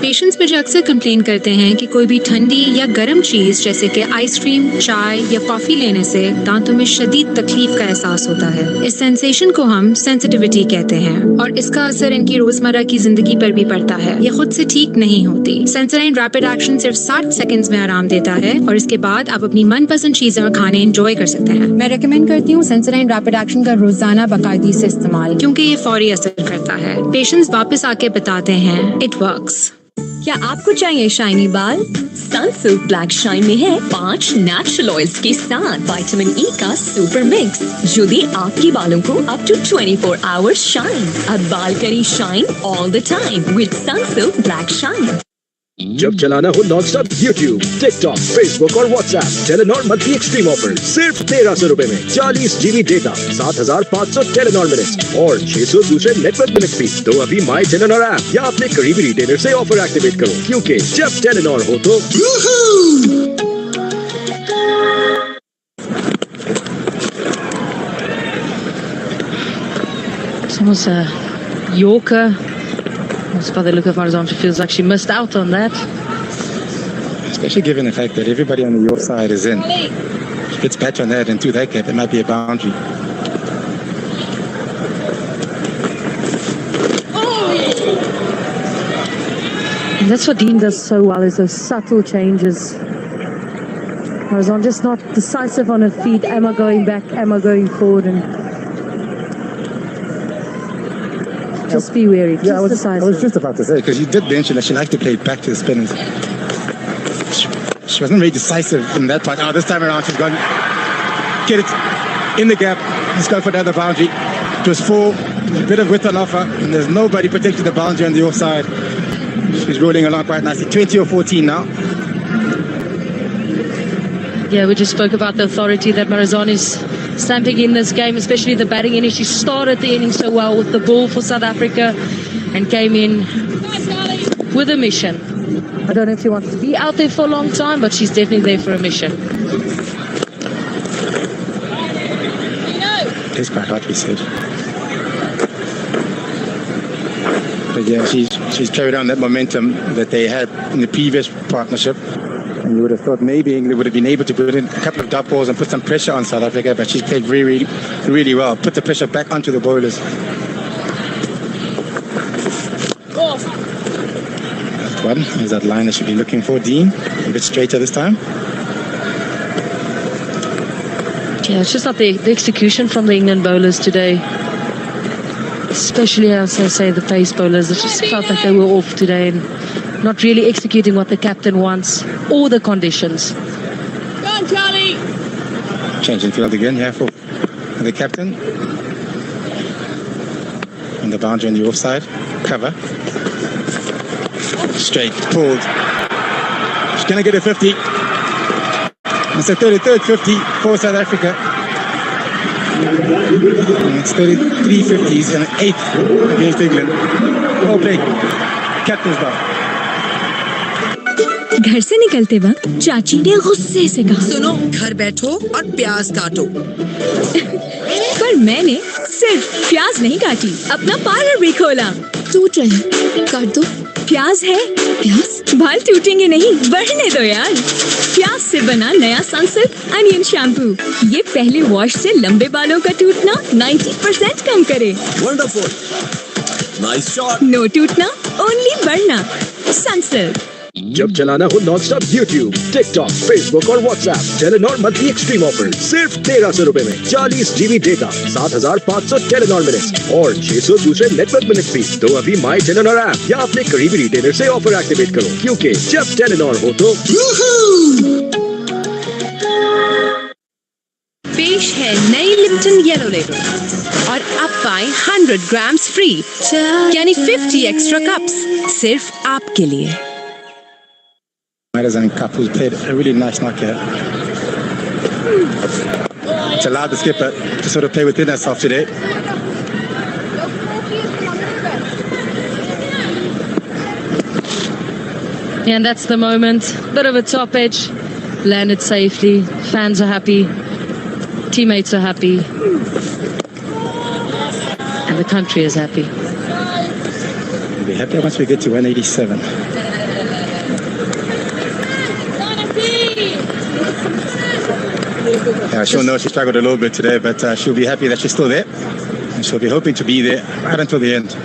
Patients मुझे अक्सर complain करते हैं कि कोई भी ठंडी या गर्म चीज़ जैसे कि आइसक्रीम, चाय या कॉफ़ी लेने से दांतों में शदीद तकलीफ का एहसास होता है। इस सेंसेशन को हम सेंसिटिविटी कहते हैं और इसका असर इनकी रोजमर्रा की जिंदगी पर भी पड़ता है। ये खुद से ठीक नहीं होती। सेंसोडाइन रैपिड एक्शन सिर्फ 60 सेकंड्स में आराम देता है और इसके बाद आप अपनी मनपसंद चीजें और खाने एंजॉय कर सकते हैं। मैं रेकमेंड करती हूँ सेंसोडाइन रैपिड एक्शन का रोजाना बाकायदगी से इस्तेमाल, क्योंकि ये फौरी असर करता है। पेशेंट्स वापस आके बताते हैं इट वर्क्स। क्या आपको चाहिए शाइनी बाल? सनसिल्क ब्लैक शाइन में है 5 नेचुरल ऑयल्स के साथ विटामिन ई का सुपर मिक्स जो दे आपके बालों को अप टू 24 आवर्स शाइन। अब बाल करी shine all the time with Sunsilk black shine. जब चलाना हो नॉनस्टॉप यूट्यूब, टिकटॉक, फेसबुक और WhatsApp, Telenor monthly extreme offer सिर्फ 1300 रुपए में 40 GB डेटा, 7500 टेलीनॉर मिनट और 600 दूसरे नेटवर्क मिनट फ्री। तो अभी माई टेलीनॉर ऐप या अपने करीबी रिटेलर से ऑफर एक्टिवेट करो, क्योंकि जब टेलीनॉर हो तो Almost a Yorker. Just by the look of Marizon, she feels like she missed out on that. Especially given the fact that everybody on your side is in. If it's patch on that and to that gap, it might be a boundary. And that's what Dean does so well, is those subtle changes. Marizon just not decisive on her feet. Am I going back? Am I going forward? And just be wary. Yeah, I was just about to say, because you did mention that she liked to play back to the spinners. She wasn't very decisive in that part. Oh, this time around she's gone, get it in the gap. Let's go for the other boundary. It was 4, a bit of width on offer, and there's nobody protecting the boundary on the offside. She's rolling along quite nicely. 20 or 14 now. Yeah, we just spoke about the authority that Marizon is stamping in this game, especially the batting innings. She started the innings so well with the ball for South Africa and came in with a mission. I don't know if she wants to be out there for a long time, but she's definitely there for a mission. It's quite hard to be said. But yeah, she's carried on that momentum that they had in the previous partnership. And you would have thought maybe England would have been able to put in a couple of dot balls and put some pressure on South Africa, but she's played really, really well. Put the pressure back onto the bowlers. That one is that line I should be looking for. Dean, a bit straighter this time. Yeah, it's just not the execution from the England bowlers today. Especially, as I say, the pace bowlers. It just felt like they were off today and not really executing what the captain wants or the conditions. Go on, Charlie. Changing field again, yeah, for the captain. And the boundary on the offside. Cover. Straight, pulled. She's going to get a 50. It's the 33rd 50 for South Africa. And it's 33 50s and an 8th against England. Well played. Captain's ball. घर से निकलते वक्त चाची ने गुस्से से कहा, सुनो, घर बैठो और प्याज काटो। पर मैंने सिर्फ प्याज नहीं काटी, अपना पार्लर भी खोला। टूट रहे, काट दो। प्याज है, प्याज बाल टूटेंगे नहीं, बढ़ने दो यार। प्याज से बना नया सनसिल्क अनियन शैम्पू, ये पहले वॉश से लंबे बालों का टूटना 90% कम करे। Wonderful. Nice shot. नो टूटना, ओनली बढ़ना। सनसिल्क। जब चलाना हो नॉनस्टॉप यूट्यूब, टिकटॉक, फेसबुक और WhatsApp, Telenor monthly extreme offer सिर्फ 1300 रुपए में 40 GB डेटा, 7500 टेलीनॉर मिनट और 600 दूसरे नेटवर्क मिनट फ्री। तो अभी माई टेलीनॉर ऐप या अपने करीबी रिटेलर से ऑफर एक्टिवेट करो, क्योंकि जब टेलीनॉर हो तो पेश है नई लिप्टन लिप्टन येलो लेबल और अब पाएं 100 ग्राम्स फ्री यानी 50 एक्स्ट्रा कप्स सिर्फ आपके लिए। And Cup who's played a really nice knockout. It's allowed the skipper to sort of play within herself today. And that's the moment. Bit of a top edge. Landed safely. Fans are happy. Teammates are happy. And the country is happy. We'll be happy once we get to 187. Yeah, she'll know she struggled a little bit today, but she'll be happy that she's still there. And she'll be hoping to be there right until the end.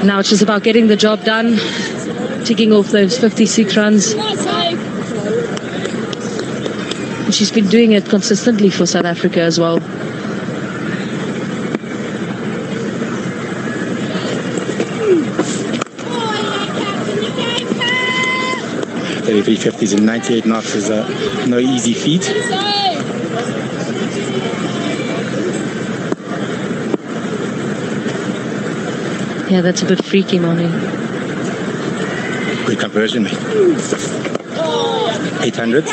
Now it's just about getting the job done, ticking off those 56 runs. And she's been doing it consistently for South Africa as well. 33 50s and 98 knots is no easy feat. Yeah, that's a bit freaky, Moni. Good conversion, mate. 800.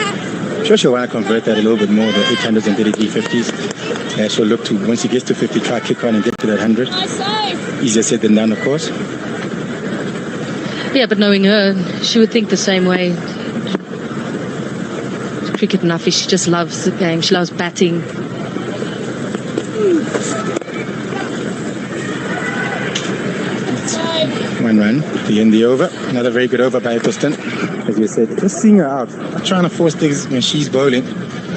Sure, she'll want to convert that a little bit more, the 800s and 33 50s. Yeah, she'll look to, once she gets to 50, try kick on and get to that 100. Easier said than done, of course. Yeah, but knowing her, she would think the same way. Cricket Nuffy, she just loves the game. She loves batting. One run to end the over. Another very good over by Eccleston. As you said, just seeing her out. Not trying to force things when she's bowling.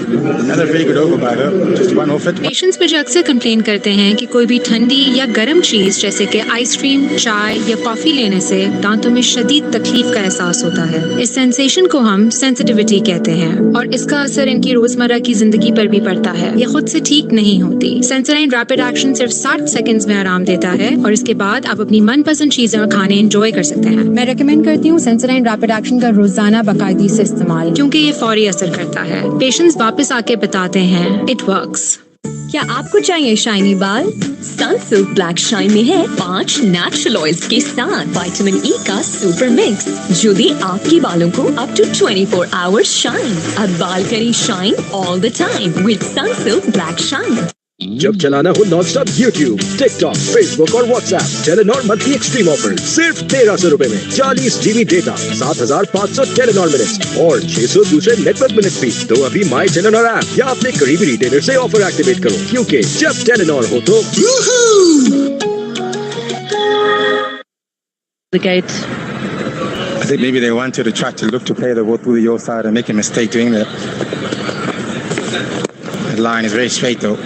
Another very good over by her. Just one off it. Patients मुझे अक्सर complain करते हैं कि कोई भी ठंडी या गर्म चीज जैसे कि आइसक्रीम, चाय या कॉफी लेने से दांतों में शदीद तकलीफ का एहसास होता है। इस सेंसेशन को हम सेंसिटिविटी कहते हैं और इसका असर इनकी रोजमर्रा की जिंदगी पर भी पड़ता है। ये खुद से ठीक नहीं होती। सेंसोडाइन रैपिड एक्शन सिर्फ 60 सेकंड्स में आराम देता है और इसके बाद आप अपनी मनपसंद चीजें और खाने एंजॉय कर सकते हैं। मैं रेकमेंड करती हूँ सेंसोडाइन रैपिड एक्शन का रोजाना बाकायदगी से इस्तेमाल, क्योंकि ये फौरी असर करता है। पेशेंट्स वापस आके बताते हैं इट वर्क्स। क्या आपको चाहिए शाइनी बाल? सनसिल्क ब्लैक शाइन में है 5 नेचुरल ऑयल्स के साथ विटामिन ई का सुपर मिक्स जो दे आपके बालों को अप टू 24 आवर्स शाइन। अब बाल करें shine all the time with Sunsilk black shine. जब चलाना हो नॉनस्टॉप यूट्यूब, टिकटॉक, फेसबुक और WhatsApp, Telenor monthly extreme offer सिर्फ 1300 रुपए में 40 GB डेटा, 7500 टेलीनॉर मिनट्स और 600 दूसरे नेटवर्क मिनट फ्री। तो अभी माई टेलीनॉर ऐप या अपने करीबी रिटेलर से ऑफर एक्टिवेट करो, क्योंकि जब टेलीनॉर हो तो I think maybe they wanted to try to look to play the ball through your side and make a mistake doing that. The line is very straight though.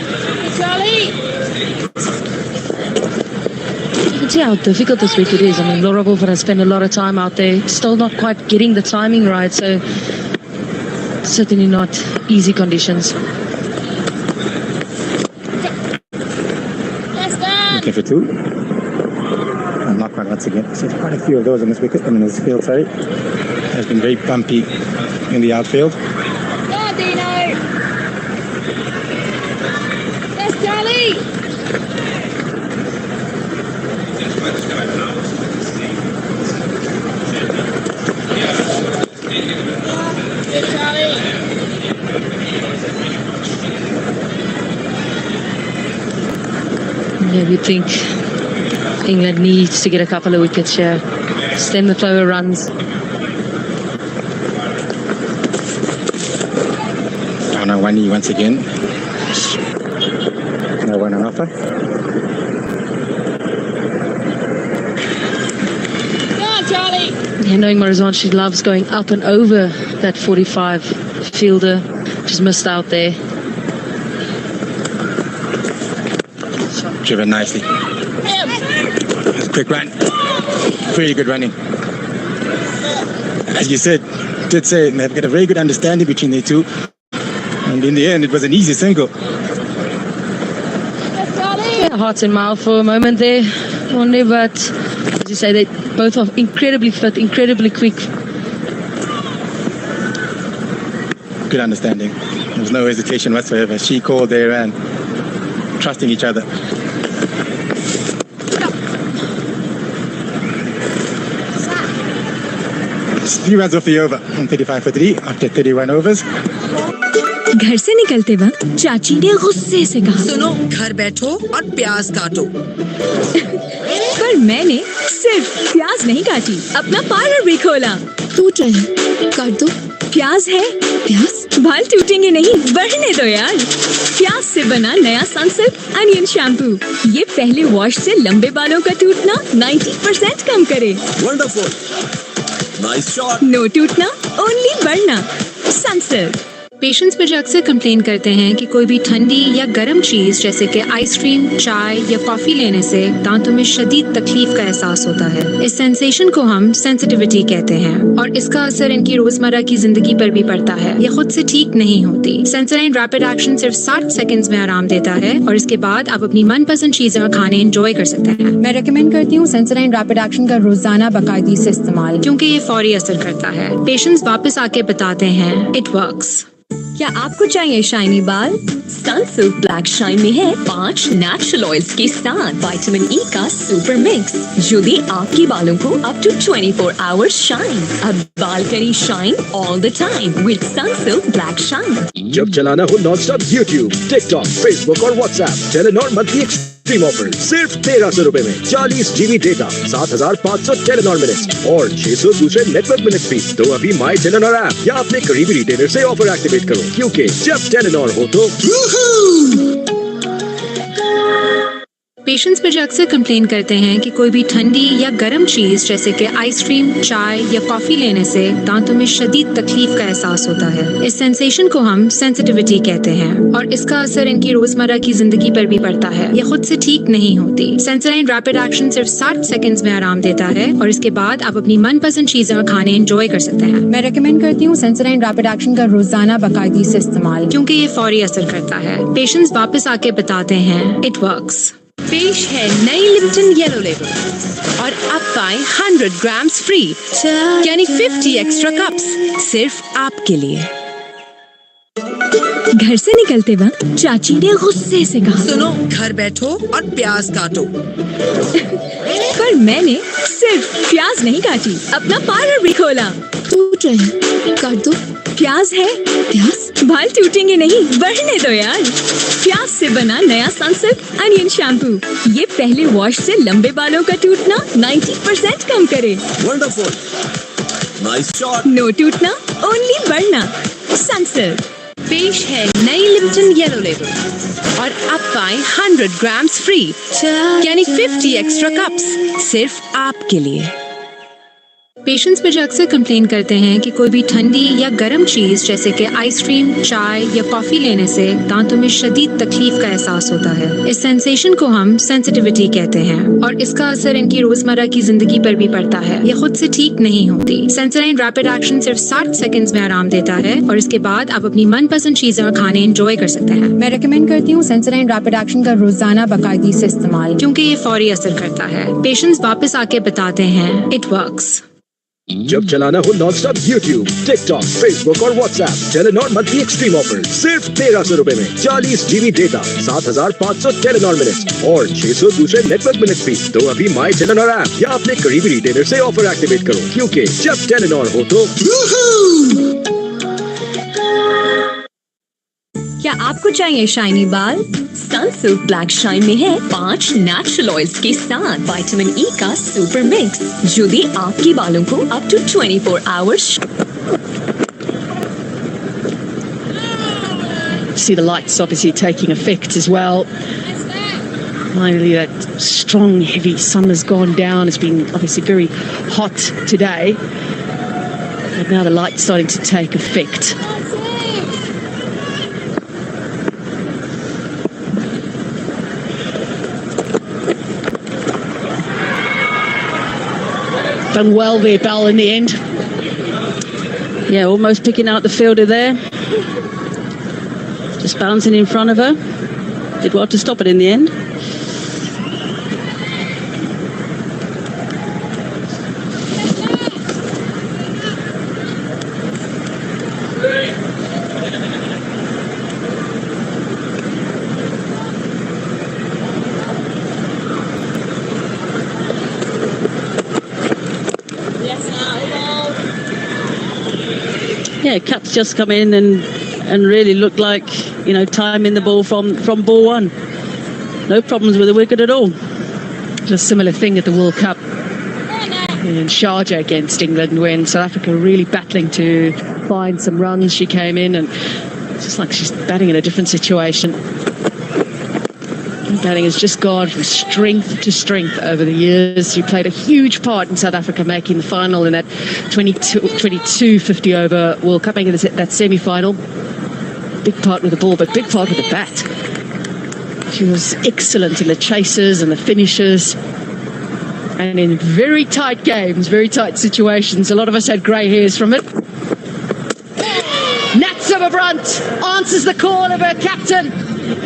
You can see how difficult this wicket is. I mean, Laura Wolford has spent a lot of time out there, still not quite getting the timing right, so certainly not easy conditions. Looking for two. And not quite once again. So quite a few of those on this wicket, in this field, sorry. Has been very bumpy in the outfield. Yeah, we think England needs to get a couple of wickets here, stem the flow of runs. Oh no, one knee once again. No one on offer. Yeah, knowing Marizon, she loves going up and over that 45 fielder. She's missed out there. Driven nicely. Quick run. Very good running. As you said, did say they've got a very good understanding between the two. And in the end, it was an easy single. Yeah, heart and mouth for a moment there, only, but As you say, they both are incredibly fit, incredibly quick. Good understanding. There was no hesitation whatsoever. She called, they ran, trusting each other. It's 3 runs off the over on 35 for 3 after 31 overs. घर से निकलते वक्त चाची ने गुस्से से कहा, सुनो, घर बैठो और प्याज काटो। पर मैंने सिर्फ प्याज नहीं काटी, अपना पार्लर भी खोला। टूट रहे हैं, काट दो। प्याज है, प्याज? बाल टूटेंगे नहीं, बढ़ने दो यार। प्याज से बना नया सनसिल्क अनियन शैम्पू, ये पहले वॉश से लंबे बालों का टूटना 90% कम करे। Wonderful, nice shot. नो टूटना, ओनली बढ़ना। सनसिल्क। पेशेंट्स मुझे अक्सर कंप्लेन करते हैं कि कोई भी ठंडी या गर्म चीज़ जैसे कि आइसक्रीम, चाय या कॉफ़ी लेने से दांतों में शदीद तकलीफ का एहसास होता है। इस सेंसेशन को हम सेंसिटिविटी कहते हैं और इसका असर इनकी रोजमर्रा की जिंदगी पर भी पड़ता है। ये खुद से ठीक नहीं होती। सेंसोडाइन रैपिड एक्शन सिर्फ 60 सेकंड्स में आराम देता है और इसके बाद आप अपनी मनपसंद चीजें और खाने एंजॉय कर सकते हैं। मैं रेकमेंड करती हूँ सेंसोडाइन रैपिड एक्शन का रोजाना बाकायदगी से इस्तेमाल, क्योंकि ये फौरी असर करता है। पेशेंट्स वापस आके बताते हैं इट वर्क्स। क्या आपको चाहिए शाइनी बाल? सनसिल्क ब्लैक शाइन में है 5 नेचुरल ऑयल्स के साथ विटामिन ई का सुपर मिक्स, जो दे आपके बालों को अप टू 24 आवर्स शाइन। अब बाल करी shine all the time with Sunsilk black shine. जब चलाना हो नॉनस्टॉप यूट्यूब, टिकटॉक, फेसबुक और WhatsApp, Telenor monthly extreme offer सिर्फ 1300 रुपए में 40 GB डेटा, 7500 टेलीनॉर मिनट्स और 600 दूसरे नेटवर्क मिनट्स भी। तो अभी माई टेलीनॉर ऐप या अपने करीबी रिटेलर से ऑफर एक्टिवेट करो, क्योंकि जब टेलीनॉर हो तो पेशेंट्स मुझे अक्सर कंप्लेन करते हैं कि कोई भी ठंडी या गर्म चीज़ जैसे कि आइसक्रीम, चाय या कॉफ़ी लेने से दांतों में शदीद तकलीफ का एहसास होता है। इस सेंसेशन को हम सेंसिटिविटी कहते हैं और इसका असर इनकी रोजमर्रा की जिंदगी पर भी पड़ता है। ये खुद से ठीक नहीं होती। सेंसोडाइन रैपिड एक्शन सिर्फ 60 सेकंड्स में आराम देता है और इसके बाद आप अपनी मनपसंद चीजें और खाने एंजॉय कर सकते हैं। मैं रेकमेंड करती हूँ सेंसोडाइन रैपिड एक्शन का रोजाना बाकायदगी से इस्तेमाल, क्योंकि ये फौरी असर करता है। पेशेंट्स वापस आके बताते हैं इट वर्क्स। पेश है नई लिप्टन येलो लेबल और अब पाएं 100 ग्राम्स फ्री, यानी 50 एक्स्ट्रा कप्स सिर्फ आपके लिए। घर से निकलते वक्त चाची ने गुस्से से कहा, सुनो, घर बैठो और प्याज काटो। पर मैंने सिर्फ प्याज नहीं काटी, अपना पार्लर भी खोला। टूट रहे हैं, काट दो। प्याज है, प्याज? बाल टूटेंगे नहीं, बढ़ने दो यार। प्याज से बना नया सनसिल्क अनियन शैम्पू, ये पहले वॉश से लंबे बालों का टूटना 90% कम करे। Wonderful, nice shot. नो टूटना, ओनली बढ़ना। सनसिल्क। पेश है नई लिप्टन येलो लेबल और अब पाएं 100 ग्राम्स फ्री, यानी 50 एक्स्ट्रा कप्स सिर्फ आपके लिए। पेशेंट्स मुझे अक्सर कंप्लेन करते हैं कि कोई भी ठंडी या गर्म चीज़ जैसे कि आइसक्रीम, चाय या कॉफ़ी लेने से दांतों में शदीद तकलीफ का एहसास होता है। इस सेंसेशन को हम सेंसिटिविटी कहते हैं और इसका असर इनकी रोजमर्रा की जिंदगी पर भी पड़ता है। ये खुद से ठीक नहीं होती। सेंसोडाइन रैपिड एक्शन सिर्फ 60 सेकंड्स में आराम देता है और इसके बाद आप अपनी मनपसंद चीजें और खाने एंजॉय कर सकते हैं। मैं रेकमेंड करती हूँ सेंसोडाइन रैपिड एक्शन का रोजाना बाकायदगी से इस्तेमाल, क्योंकि ये फौरी असर करता है। पेशेंट्स वापस आके बताते हैं इट वर्क्स। जब चलाना हो नॉनस्टॉप यूट्यूब, टिकटॉक, फेसबुक और WhatsApp, Telenor monthly extreme offer सिर्फ 1300 रुपए में 40 GB डेटा, 7500 टेलीनॉर मिनट्स और 600 दूसरे नेटवर्क मिनट्स भी। तो अभी माई टेलीनॉर ऐप या अपने करीबी रिटेलर से ऑफर एक्टिवेट करो, क्योंकि जब टेलीनॉर हो तो क्या आपको चाहिए शाइनी बाल? सनसिल्क ब्लैक शाइन में है 5 नेचुरल ऑयल्स के साथ विटामिन ई का सुपर मिक्स, जो दे आपके बालों को up to 24 hours. See the lights obviously taking effect as well. Finally, that strong, heavy sun has gone down. It's been obviously very hot today, but now the light's starting to take effect. Done well there, Bell, in the end. Yeah, almost picking out the fielder there. Just bouncing in front of her. Did well to stop it in the end. Yeah, Cap's just come in and really looked like, timing the ball from ball one. No problems with the wicket at all. A similar thing at the World Cup in Sharjah against England when South Africa were really battling to find some runs. She came in and it's just like she's batting in a different situation. Batting has just gone from strength to strength over the years. She played a huge part in South Africa making the final in that 22 50 over World Cup, making that semi-final. Big part with the ball, but big part with the bat. She was excellent in the chases and the finishes. And in very tight games, very tight situations, a lot of us had grey hairs from it. Nat Summerbrunt answers the call of her captain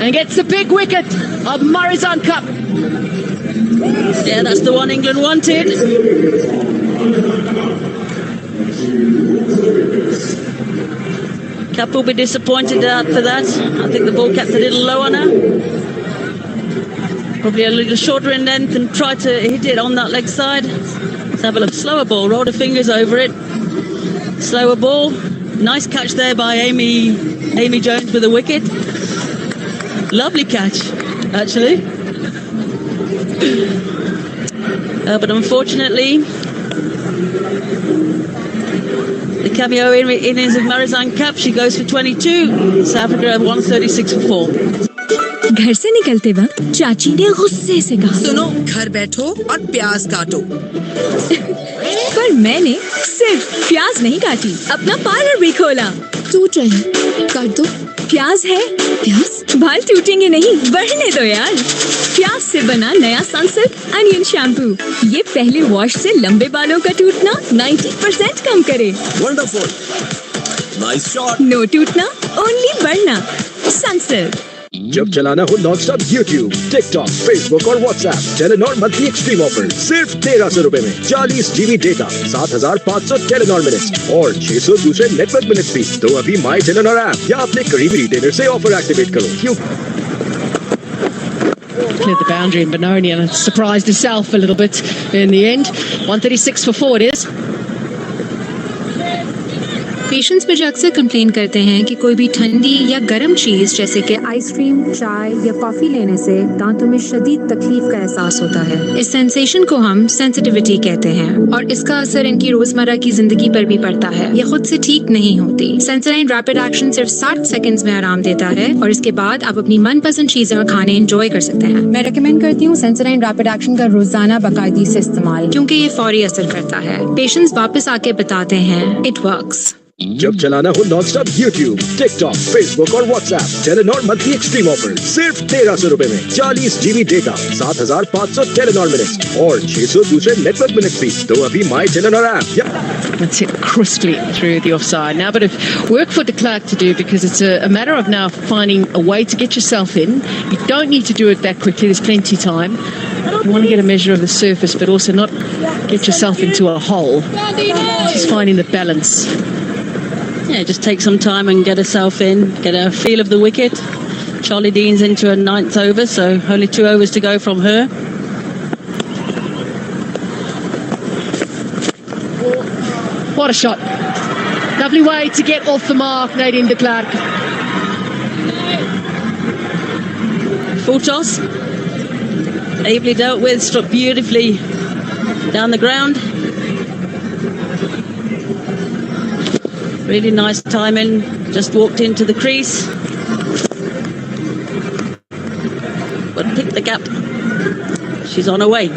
and gets the big wicket of Marizan Cup. Yeah, that's the one England wanted. Cup will be disappointed for that. I think the ball kept a little low on her. Probably a little shorter in length and tried to hit it on that leg side. Let's have a look. Slower ball. Roll the fingers over it. Slower ball. Nice catch there by Amy Jones with a wicket. Lovely catch, actually. But unfortunately, the cameo innings of Marizan Cup, she goes for 22. South Africa 136 for 4. घर से निकलते वक्त चाची ने गुस्से से कहा, सुनो, घर बैठो और प्याज काटो। पर मैंने सिर्फ प्याज नहीं काटी, अपना पार्लर भी खोला। टूट रहे हैं, काट दो। प्याज है, प्याज? बाल टूटेंगे नहीं, बढ़ने दो यार। प्याज से बना नया सनसिल्क अनियन शैम्पू, ये पहले वॉश से लंबे बालों का टूटना 90% कम करे। Wonderful, nice shot. नो टूटना, ओनली बढ़ना। सनसिल्क। जब चलाना हो नॉनस्टॉप यूट्यूब, टिकटॉक, फेसबुक और WhatsApp, Telenor monthly extreme offer सिर्फ 1300 रुपए में 40 GB डेटा, 7500 टेलीनॉर मिनट्स और 600 दूसरे नेटवर्क मिनट्स भी। तो अभी माई टेलीनॉर ऐप या अपने करीबी रिटेलर से ऑफर एक्टिवेट करो। Cleared the boundary and Benoni and surprised herself a little bit in the end. 136 for 4 it is. Patients मुझे अक्सर कंप्लेन करते हैं कि कोई भी ठंडी या गर्म चीज़ जैसे कि आइसक्रीम, चाय या कॉफ़ी लेने से दांतों में शदीद तकलीफ का एहसास होता है। इस सेंसेशन को हम सेंसिटिविटी कहते हैं और इसका असर इनकी रोजमर्रा की जिंदगी पर भी पड़ता है। ये खुद से ठीक नहीं होती। सेंसोडाइन रैपिड एक्शन सिर्फ 60 सेकंड्स में आराम देता है और इसके बाद आप अपनी मनपसंद चीजें और खाने एंजॉय कर सकते हैं। मैं रेकमेंड करती हूँ सेंसोडाइन रैपिड एक्शन का रोजाना बाकायदगी से इस्तेमाल, क्योंकि ये फौरी असर करता है। पेशेंट्स वापस आके बताते हैं इट वर्क्स। जब चलाना हो नॉनस्टॉप यूट्यूब, टिकटॉक, फेसबुक और WhatsApp, Telenor monthly extreme offer सिर्फ 1300 रुपए में 40 GB डेटा, 7500 टेलीनॉर मिनट्स और 600 दूसरे नेटवर्क मिनट्स भी। तो अभी माई टेलीनॉर ऐप या That's it crisply through the offside. Now, but if work for de Klerk to do, because it's a matter of now finding a way to get yourself in. You don't need to do it that quickly. There's plenty of time. You want to get a measure of the surface, but also not get yourself into a hole. Just finding the balance. Yeah, just take some time and get herself in, get a feel of the wicket. Charlie Dean's into her 9th over, so only 2 overs to go from her. What a shot. Lovely way to get off the mark, Nadine de Klerk. Full toss. Ably dealt with, struck beautifully down the ground. Really nice timing, just walked into the crease. But picked the gap. She's on her way.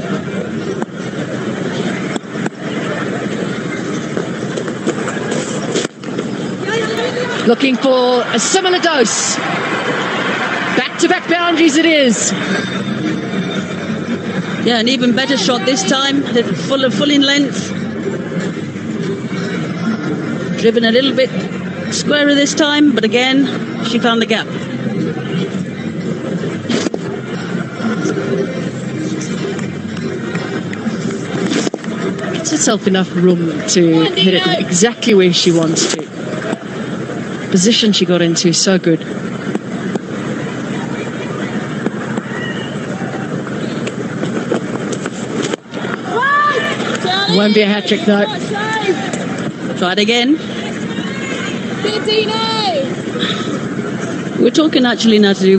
Looking for a similar dose. Back-to-back boundaries it is. Yeah, an even better shot this time, full in length. Driven a little bit squarer this time, but again, she found the gap. Gets herself enough room to hit it exactly where she wants to. Position she got into, so good. Won't be a hat-trick though. Try it again. We're talking actually, Natalie,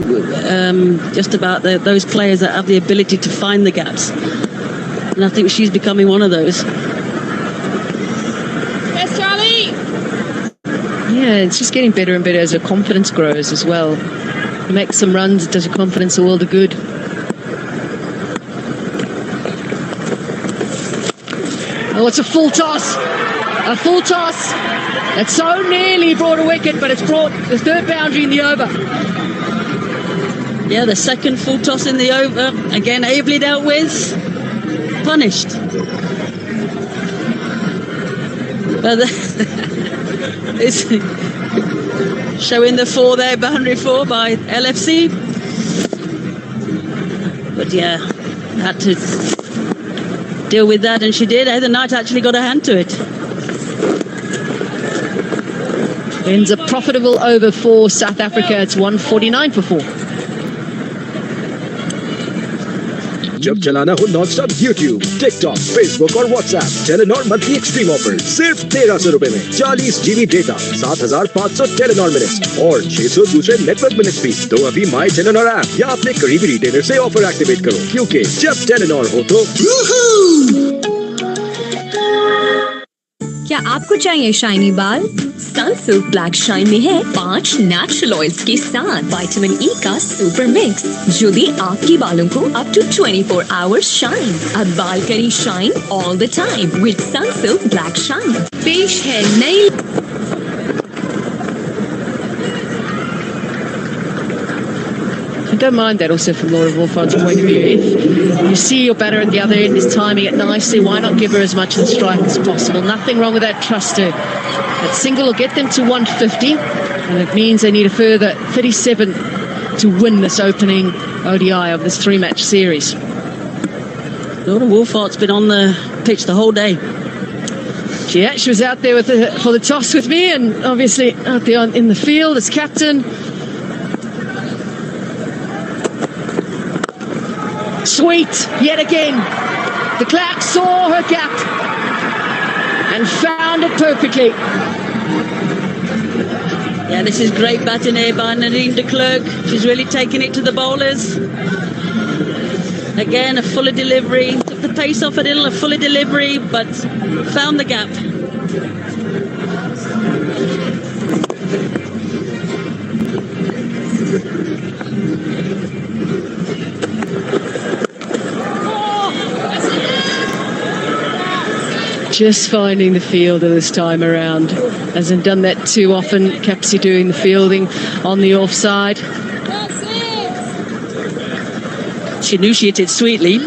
just about those players that have the ability to find the gaps. And I think she's becoming one of those. Yes, Charlie. Yeah, it's just getting better and better as her confidence grows as well. You make some runs, it does your confidence a world of good. Oh, it's a full toss. A full toss. It so nearly brought a wicket, but it's brought the third boundary in the over. Yeah, the second full toss in the over. Again, ably dealt with. Punished. But it's showing the 4 there, boundary 4 by LFC. But yeah, had to deal with that, and she did. Heather Knight actually got a hand to it. Ends a profitable over for South Africa. It's 149 for 4. जब चलाना हो non stop YouTube, TikTok, Facebook और WhatsApp, Telenor monthly extreme offer सिर्फ 1300 रुपए में 40 GB data, 7500 Telenor minutes और 600 दूसरे network minutes भी। तो अभी माई टेलीनॉर ऐप या अपने करीबी रिटेलर से ऑफर एक्टिवेट करो, क्योंकि जब टेलीनॉर हो तो क्या आपको चाहिए शाइनी बाल? सनसिल्क ब्लैक शाइन में है 5 नेचुरल ऑयल्स के साथ विटामिन ई का सुपर मिक्स, जो दे आपके बालों को अप टू 24 आवर्स शाइन। अब बाल करी shine all the time with Sunsilk black shine. पेश है नई I don't mind that also from Laura Wolford's point of view. If you see your batter at the other end is timing it nicely, why not give her as much of the strike as possible? Nothing wrong with that, trust her. That single will get them to 150, and it means they need a further 37 to win this opening ODI of this 3-match series. Laura Wolford's been on the pitch the whole day. Yeah, she was out there with for the toss with me, and obviously out there in the field as captain. Sweet, yet again. De Klerk saw her gap and found it perfectly. Yeah, this is great batting here by Nadine de Klerk. She's really taking it to the bowlers. Again, a fuller delivery. Took the pace off a little, a fuller delivery, but found the gap. Just finding the fielder this time around. Hasn't done that too often. Capsy doing the fielding on the offside. She knew she hit it sweetly.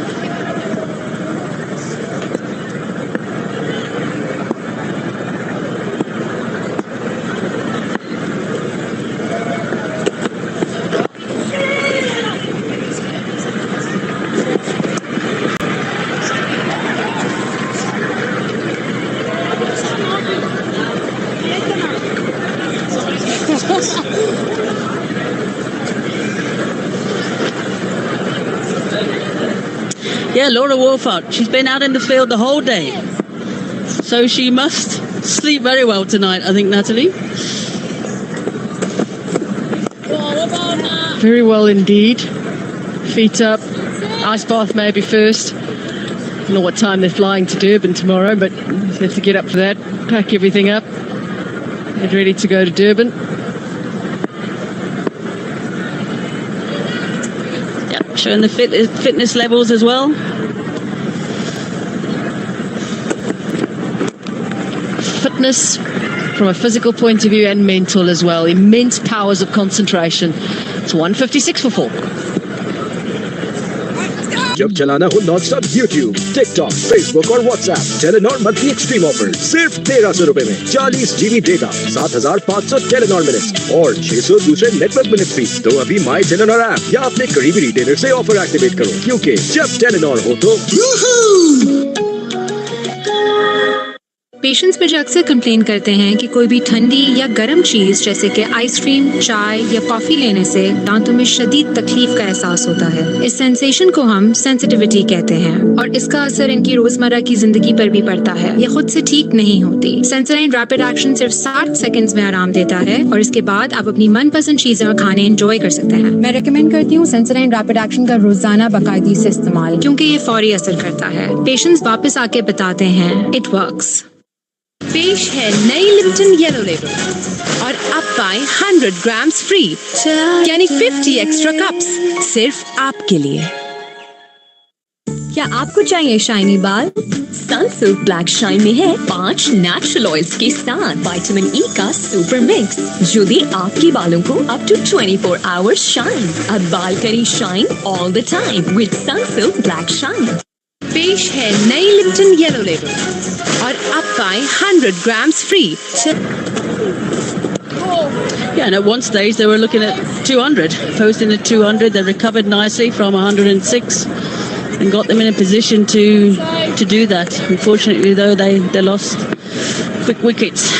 Yeah, Laura Wolford, she's been out in the field the whole day. So she must sleep very well tonight, I think, Natalie. Very well indeed. Feet up. Ice bath maybe first. Don't know what time they're flying to Durban tomorrow, but they have to get up for that. Pack everything up. Get ready to go to Durban. Yeah, showing the fitness levels as well. Fitness from a physical point of view and mental as well. Immense powers of concentration. It's 156 for 4. जब चलाना हो non stop YouTube, TikTok, Facebook और WhatsApp, Telenor monthly extreme offer सिर्फ 1300 रुपए में 40 GB data, 7500 Telenor minutes और 600 दूसरे network minutes भी। तो अभी माई टेलीनॉर ऐप या अपने करीबी रिटेलर से ऑफर एक्टिवेट करो, क्योंकि जब टेलीनॉर हो तो पेशेंट्स मुझे अक्सर कंप्लेन करते हैं कि कोई भी ठंडी या गर्म चीज जैसे कि आइसक्रीम, चाय या कॉफी लेने से दांतों में शदीद तकलीफ का एहसास होता है। इस सेंसेशन को हम सेंसिटिविटी कहते हैं और इसका असर इनकी रोजमर्रा की जिंदगी पर भी पड़ता है। ये खुद से ठीक नहीं होती। सेंसोडाइन रैपिड एक्शन सिर्फ 60 सेकंड्स में आराम देता है और इसके बाद आप अपनी मनपसंद चीजें और खाने एंजॉय कर सकते हैं। मैं रेकमेंड करती हूँ सेंसोडाइन रैपिड एक्शन का रोजाना बाकायदगी से इस्तेमाल, क्योंकि ये फौरी असर करता है। पेशेंट्स वापस आके बताते हैं इट वर्क्स। पेश है नई लिप्टन येलो लेबल और अब पाए 100 ग्राम्स फ्री, यानी 50 एक्स्ट्रा कप्स सिर्फ आपके लिए। क्या आपको चाहिए शाइनी बाल? सनसिल्क ब्लैक शाइन में है 5 नेचुरल ऑयल्स के साथ विटामिन ई का सुपर मिक्स जो दे आपके बालों को अप टू 24 आवर्स शाइन। अब बाल करें shine all the time with Sunsilk black shine. पेश है नई लिप्टन येलो लेबल और अब पाए 100 grams free. Yeah, and at one stage they were looking at 200, posting at 200. They recovered nicely from 106 and got them in a position to do that. Unfortunately, though, they lost quick wickets.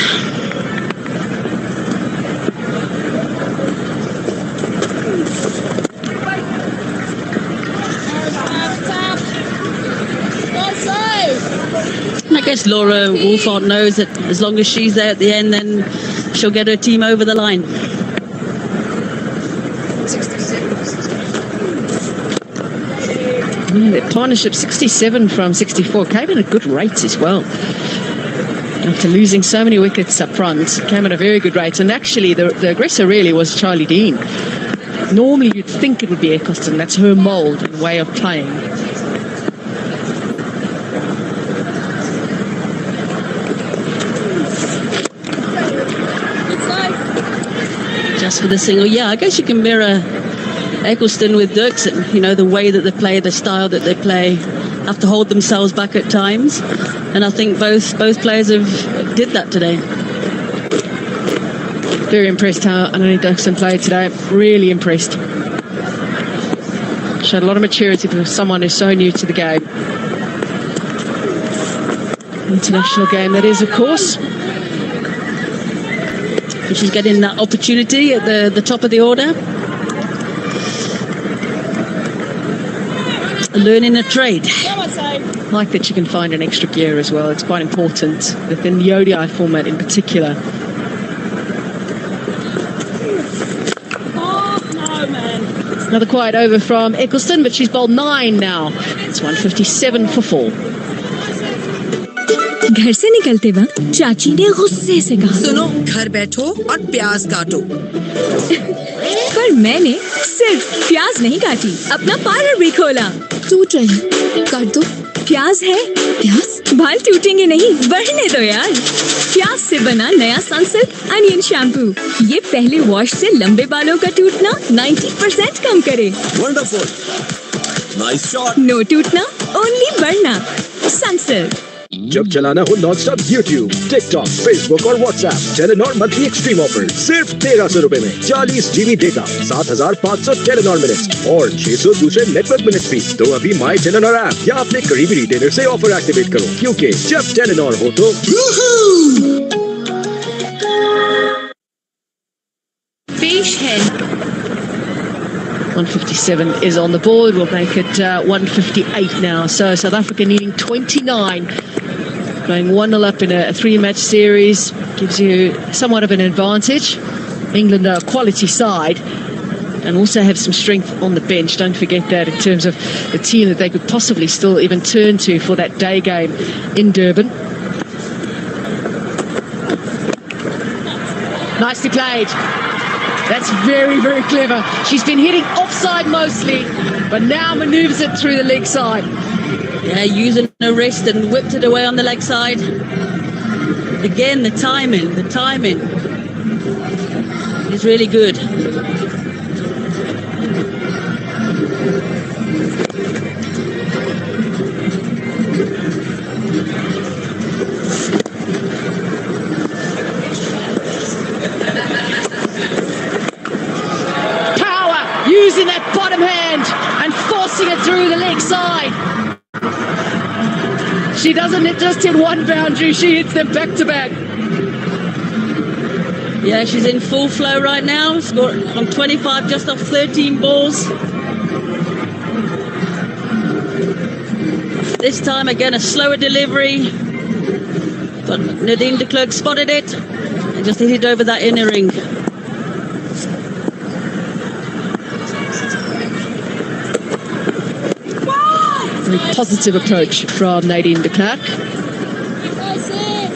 I guess Laura Wolfart knows that as long as she's there at the end, then she'll get her team over the line. The partnership 67 from 64 came in at good rates as well. After losing so many wickets up front, came at a very good rate. And actually, the aggressor really was Charlie Dean. Normally, you'd think it would be Eccleston. That's her mould and way of playing. Just for the single, yeah, I guess you can mirror Eccleston with Dirksen. You know, the way that they play, the style that they play, have to hold themselves back at times, and I think both players did that today. Very impressed how Anthony Dirksen played today. Really impressed. Showed a lot of maturity for someone who's so new to the game. International game that is, of course. She's getting that opportunity at the top of the order. Learning a trade. I like that she can find an extra gear as well. It's quite important within the ODI format in particular. Another quiet over from Eccleston, but she's bowled 9 now. It's 157 for 4. घर से निकलते वक्त चाची ने गुस्से से कहा, सुनो, घर बैठो और प्याज काटो। पर मैंने सिर्फ प्याज नहीं काटी, अपना पार्लर भी खोला। टूट रही, काट दो। प्याज है, प्याज बाल टूटेंगे नहीं, बढ़ने दो यार। प्याज से बना नया सनसिल्क अनियन शैम्पू, ये पहले वॉश से लंबे बालों का टूटना 90% कम करे। Wonderful, nice shot. नो टूटना, ओनली बढ़ना। सनसिल्क। जब चलाना हो नॉनस्टॉप यूट्यूब, टिकटॉक, फेसबुक और WhatsApp, Telenor monthly extreme offer सिर्फ 1300 रुपए में 40 GB डेटा, 7500 टेलीनॉर मिनट्स और 600 दूसरे नेटवर्क मिनट्स फ्री। तो अभी माई टेलीनॉर ऐप या अपने करीबी रिटेलर से ऑफर एक्टिवेट करो, क्योंकि जब टेलीनॉर हो तो पेश है 157 is on the board. We'll make it 158 now. So South Africa needing 29. Going 1-0 up in a 3-match series gives you somewhat of an advantage. England are a quality side and also have some strength on the bench. Don't forget that in terms of the team that they could possibly still even turn to for that day game in Durban. Nicely played. That's very, very clever. She's been hitting offside mostly, but now manoeuvres it through the leg side. Yeah, using her wrist and whipped it away on the leg side. Again, the timing is really good. Using that bottom hand and forcing it through the leg side. She doesn't just hit one boundary, she hits them back to back. Yeah, she's in full flow right now. Scored on 25, just off 13 balls. This time again a slower delivery, but Nadine de Klerk spotted it and just hit it over that inner ring. Very positive approach from Nadine de Klerk.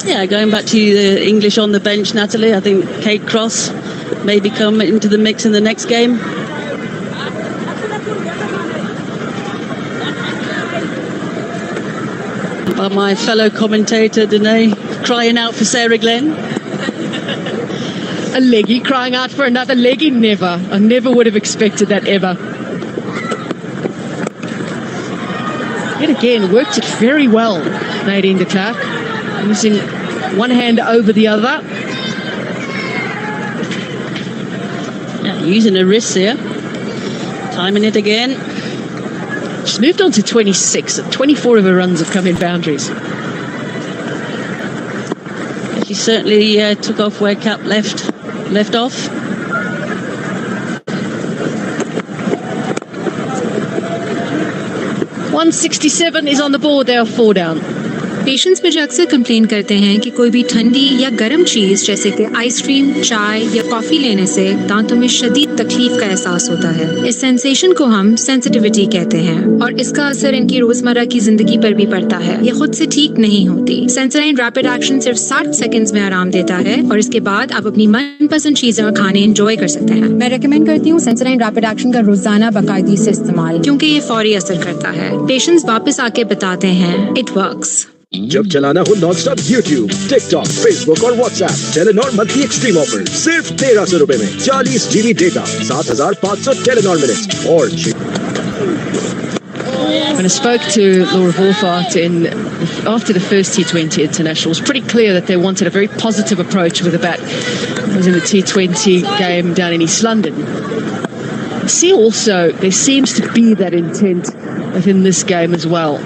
Yeah, going back to the English on the bench, Natalie, I think Kate Cross maybe come into the mix in the next game. By my fellow commentator, Danae, crying out for Sarah Glenn. A leggy crying out for another leggy? Never. I never would have expected that ever. Yet again, worked it very well, Nadine de Klerk, using one hand over the other. Yeah, using her wrists here. Timing it again. She's moved on to 26. 24 of her runs have come in boundaries. She certainly took off where Cap left off. .167 is on the board. They are 4 down. Patients मुझे अक्सर complain करते हैं कि कोई भी ठंडी या गर्म चीज़ जैसे कि आइसक्रीम, चाय या कॉफ़ी लेने से दांतों में शदीद तकलीफ का एहसास होता है। इस सेंसेशन को हम सेंसिटिविटी कहते हैं और इसका असर इनकी रोजमर्रा की जिंदगी पर भी पड़ता है। ये खुद से ठीक नहीं होती। सेंसोडाइन रैपिड एक्शन सिर्फ 60 सेकंड्स में आराम देता है और इसके बाद आप अपनी मनपसंद चीजें और खाने एंजॉय कर सकते हैं। मैं रेकमेंड करती हूँ सेंसोडाइन रैपिड एक्शन का रोजाना बाकायदगी से इस्तेमाल, क्योंकि ये फौरी असर करता है। पेशेंट्स वापस आके बताते हैं इट वर्क्स। जब चलाना हो नॉनस्टॉप यूट्यूब, टिकटॉक, फेसबुक और WhatsApp, Telenor monthly extreme offer सिर्फ 1300 रुपए में 40 GB डेटा, 7500 टेलेनॉर मिनट्स और When I spoke to Laura Wolfart after the first T20 International, it was pretty clear that they wanted a very positive approach with the bat. It was in the T20 game down in East London. See also, there seems to be that intent within this game as well.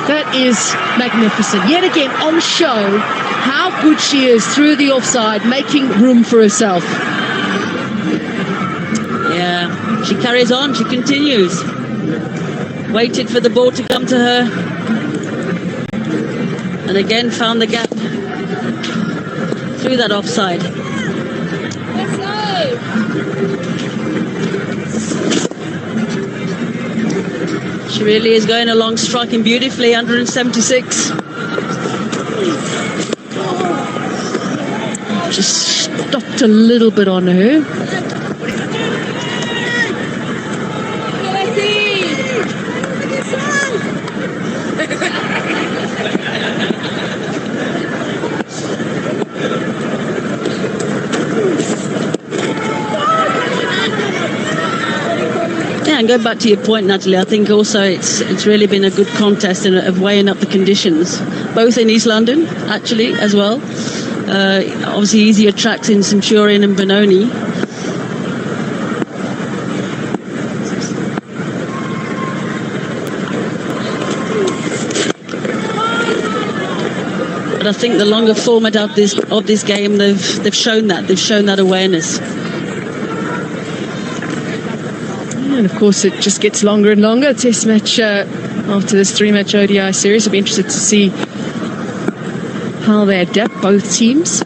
That is magnificent. Yet again on show how good she is through the offside, making room for herself. Yeah, she carries on, she continues. Waited for the ball to come to her. And again found the gap through that offside. She really is going along, striking beautifully, 176. Just stopped a little bit on her. Yeah, and going back to your point, Natalie, I think also it's really been a good contest of weighing up the conditions, both in East London, actually, as well. Obviously, easier tracks in Centurion and Benoni. But I think the longer format of this game, they've shown that awareness. And of course, it just gets longer and longer. Test match after this 3-match ODI series. I'll be interested to see how they adapt, both teams.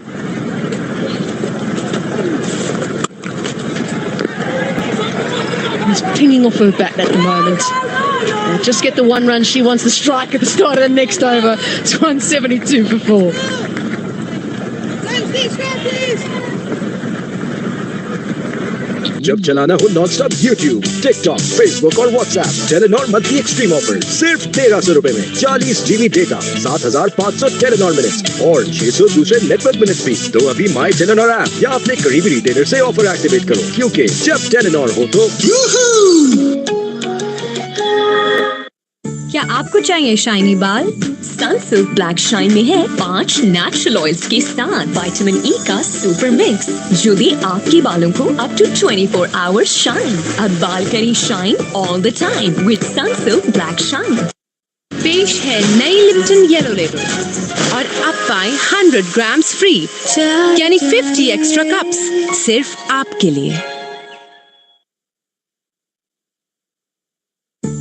He's pinging off her bat at the moment. Just get the one run. She wants the strike at the start of the next over. It's 172 for 4. जब चलाना हो non-stop YouTube, TikTok, Facebook और WhatsApp, Telenor monthly extreme offer सिर्फ 1300 रुपए में 40 GB data, 7500 Telenor minutes और 600 दूसरे network minutes भी। तो अभी माई टेलेनॉर ऐप या अपने करीबी रिटेलर से ऑफर एक्टिवेट करो, क्योंकि जब टेलेनॉर हो तो क्या आपको चाहिए शाइनी बाल? सनसिल्क ब्लैक शाइन में है 5 नेचुरल ऑयल्स के साथ विटामिन ई का सुपर मिक्स जो दे आपके बालों को अप टू 24 आवर्स शाइन। अब बाल करें shine all the time with Sunsilk black shine. पेश है नई लिप्टन येलो लेबल और अब पाए 100 ग्राम्स फ्री यानी 50 एक्स्ट्रा कप्स सिर्फ आपके लिए।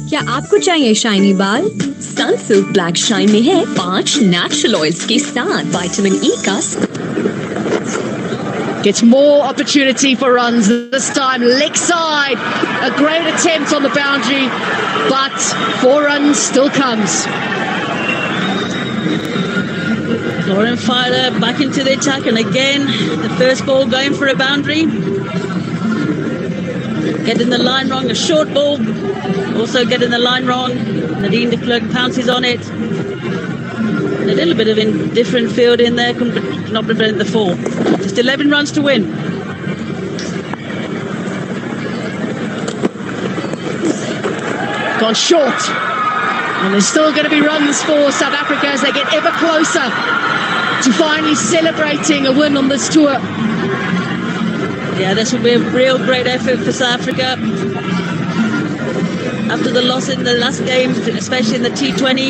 क्या आपको चाहिए शाइनी बाल? सनसिल्क ब्लैक शाइन में है 5 नेचुरल ऑयल्स के साथ विटामिन ई का। Gets more opportunity for runs this time, leg side. A great attempt on the boundary, but 4 runs still comes. Lauren Filer back into the attack, and again the first ball going for a boundary. Getting the line wrong, a short ball. Also getting the line wrong. Nadine de Klerk pounces on it. A little bit of indifferent field in there, not prevent the fall. Just 11 runs to win. Gone short. And there's still going to be runs for South Africa as they get ever closer to finally celebrating a win on this tour. Yeah, this will be a real great effort for South Africa. After the loss in the last game, especially in the T20,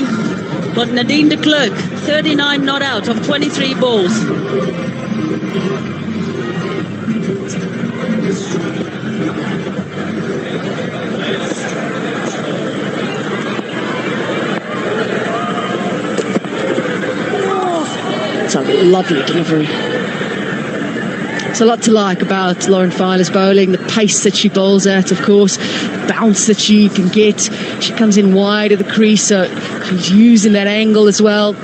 but Nadine de Klerk, 39 not out of 23 balls. It's a lovely delivery. It's a lot to like about Lauren Filer's bowling, the pace that she bowls at, of course, bounce that she can get. She comes in wide of the crease, so she's using that angle as well.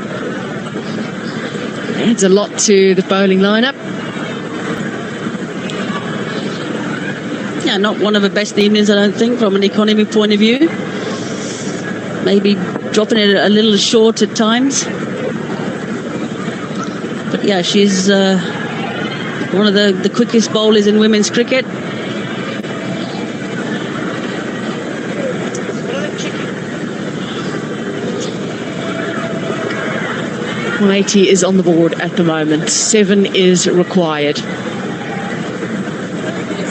Adds a lot to the bowling lineup. Yeah, not one of her best evenings, I don't think, from an economy point of view. Maybe dropping it a little short at times. But yeah, she's one of the quickest bowlers in women's cricket. .180 is on the board at the moment. 7 is required.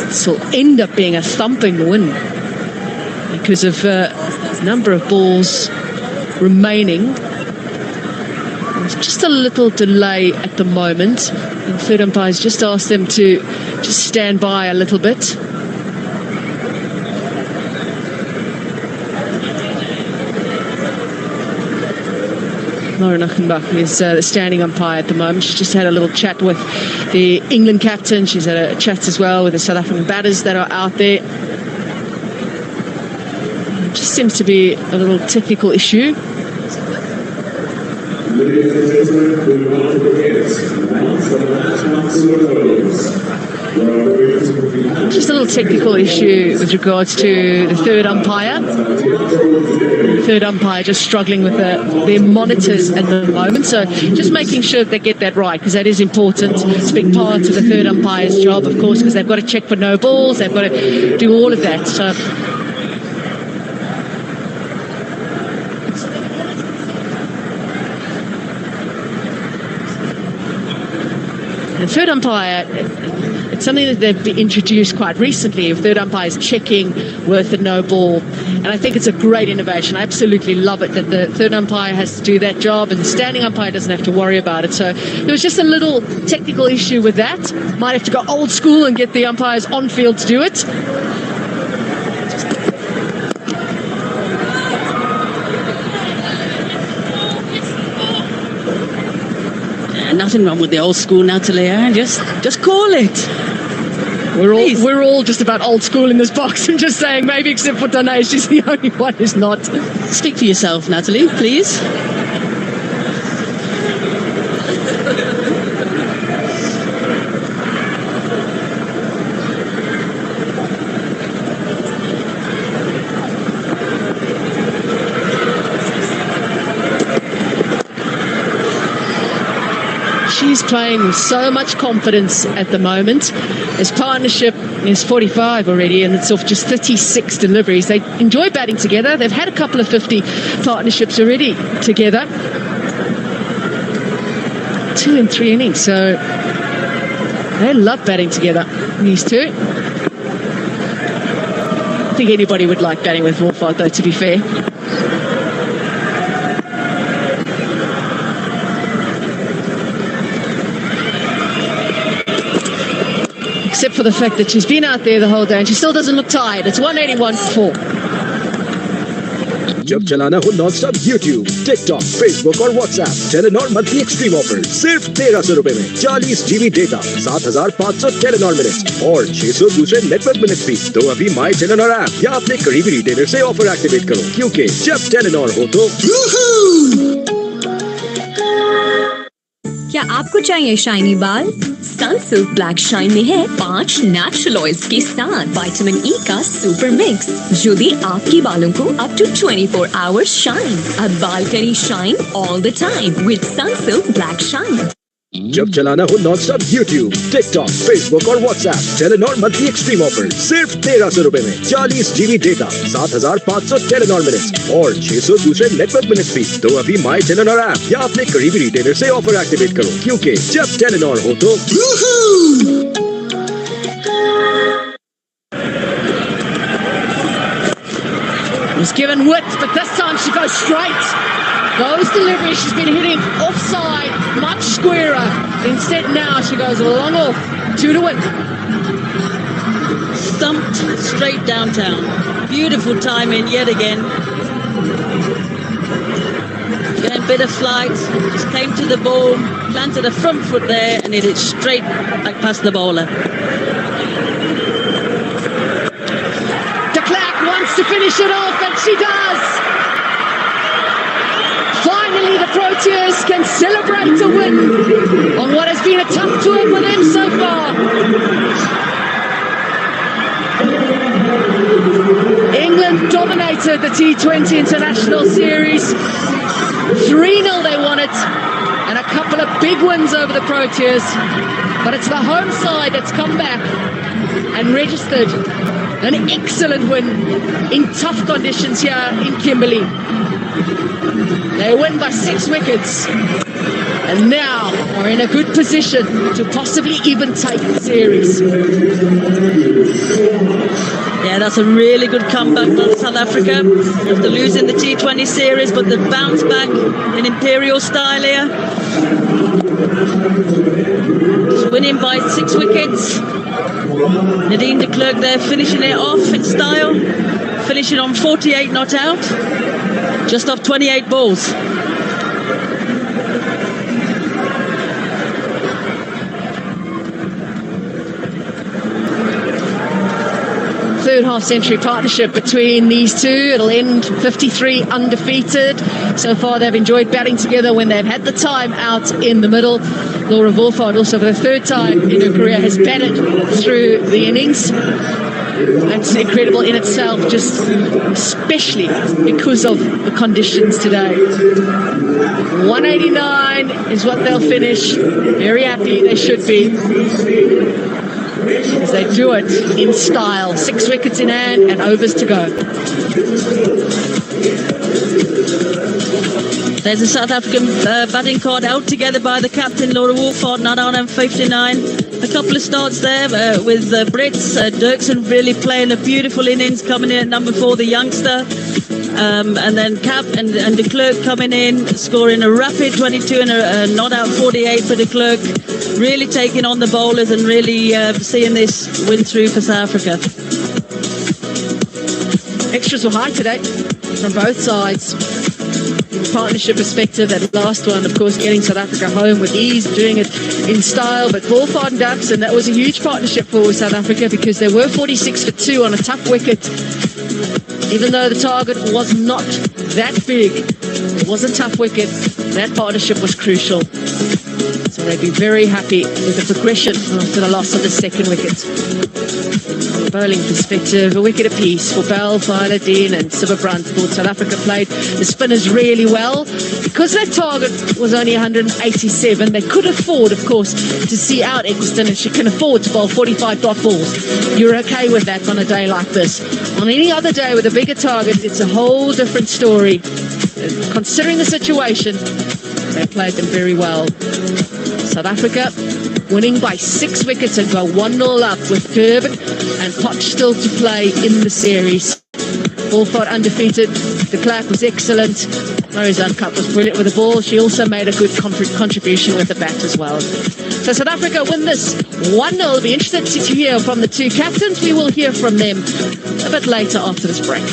This will end up being a thumping win because of number of balls remaining. There's just a little delay at the moment. And third umpire's just asked them to just stand by a little bit. Lauren Achenbach is the standing umpire at the moment. She's just had a little chat with the England captain. She's had a chat as well with the South African batters that are out there. It just seems to be a little technical issue. Just a little technical issue with regards to the third umpire. The third umpire just struggling with their monitors at the moment, so just making sure they get that right, because that is important. It's a big part of the third umpire's job, of course, because they've got to check for no balls, they've got to do all of that. So the third umpire, it's something that they've introduced quite recently. Third umpires checking with the no ball, and I think it's a great innovation. I absolutely love it that the third umpire has to do that job and the standing umpire doesn't have to worry about it. So there was just a little technical issue with that. Might have to go old school and get the umpires on field to do it. Nothing wrong with the old school, Natalie. Just call it. We're all just about old school in this box. I'm just saying, maybe except for Danae, she's the only one who's not. Speak for yourself, Natalie, please. She's playing with so much confidence at the moment. This partnership is 45 already, and it's off just 36 deliveries. They enjoy batting together. They've had a couple of 50 partnerships already together. 2 and 3 innings, so they love batting together, these two. I think anybody would like batting with Wolford, though, to be fair. Except for the fact that she's been out there the whole day and she still doesn't look tired. It's 181 for 4. जब चलाना हो non stop YouTube, TikTok, Facebook और WhatsApp, Telenor monthly extreme offer सिर्फ 1300 रुपए में 40 GB data, 7500 Telenor minute और 600 दूसरे network minute free. तो अभी माई टेलीनॉर ऐप या अपने करीबी रिटेलर से ऑफर एक्टिवेट करो, क्योंकि जब टेलीनॉर हो तो क्या आपको चाहिए शाइनी बाल? सनसिल्क ब्लैक शाइन में है 5 नेचुरल ऑयल्स के साथ विटामिन ई का सुपर मिक्स, जो दे आपके बालों को अप टू 24 आवर्स शाइन। अब बाल करी shine all the time with Sunsilk black shine. जब चलाना हो non stop YouTube, TikTok, Facebook और WhatsApp, Telenor monthly extreme offer सिर्फ 1300 रुपए में 40 GB डेटा, 7500 टेलीनॉर मिनट और 600 दूसरे नेटवर्क मिनट फ्री। तो अभी माई टेलीनॉर ऐप या अपने करीबी रिटेलर से ऑफर एक्टिवेट करो, क्योंकि जब टेलीनॉर हो तो Was given width, but this time she goes straight. Goes delivery, she's been hitting offside, much squarer. Instead now she goes long off, 2 to win. Stumped straight downtown. Beautiful timing yet again. Getting a bit of flight, just came to the ball, planted a front foot there and hit it straight back past the bowler. To finish it off, and she does. Finally, the Proteas can celebrate a win on what has been a tough tour for them so far. England dominated the T20 International Series. 3-0 they won it, and a couple of big wins over the Proteas. But it's the home side that's come back and registered an excellent win in tough conditions here in Kimberley. They win by 6 wickets and now are in a good position to possibly even take the series. Yeah, that's a really good comeback for South Africa. After losing the T20 series, but the bounce back in Imperial style here. Just winning by 6 wickets. Nadine de Klerk there finishing it off in style, finishing on 48 not out, just off 28 balls. Third half-century partnership between these two. It'll end 53 undefeated. So far they've enjoyed batting together when they've had the time out in the middle. Laura Wolford also for the third time in her career has batted through the innings. That's incredible in itself, just especially because of the conditions today. 189 is what they'll finish. Very happy they should be, as they do it in style. 6 wickets in hand and overs to go. There's a South African batting card out together by the captain, Laura Wolford, not on 59. A couple of starts there with Brits. Dirksen really playing a beautiful innings, coming in at number 4, the youngster. And then Cap and de Klerk coming in, scoring a rapid 22 and a not out 48 for de Klerk. Really taking on the bowlers and really seeing this win through for South Africa. Extras were high today from both sides. Partnership perspective, that last one, of course, getting South Africa home with ease, doing it in style. But Wolford and Dubson, that was a huge partnership for South Africa because they were 46 for 2 on a tough wicket. Even though the target was not that big, it was a tough wicket. That partnership was crucial. So they'd be very happy with the progression after the loss of the second wicket. From a bowling perspective, a wicket apiece for Bell, Failadeen and Sibbabrandt. South Africa played the spinners really well. Because their target was only 187, they could afford, of course, to see out Eccleston, and she can afford to bowl 45 dot balls. You're okay with that on a day like this. On any other day with a bigger target, it's a whole different story. Considering the situation, they played them very well. South Africa winning by 6 wickets and go 1-0 up with Kirby and Potch still to play in the series. Fulford undefeated. De Klerk was excellent. Marizanne Cup was brilliant with the ball. She also made a good contribution with the bat as well. So South Africa win this 1-0. Be interested to hear from the two captains. We will hear from them a bit later after this break.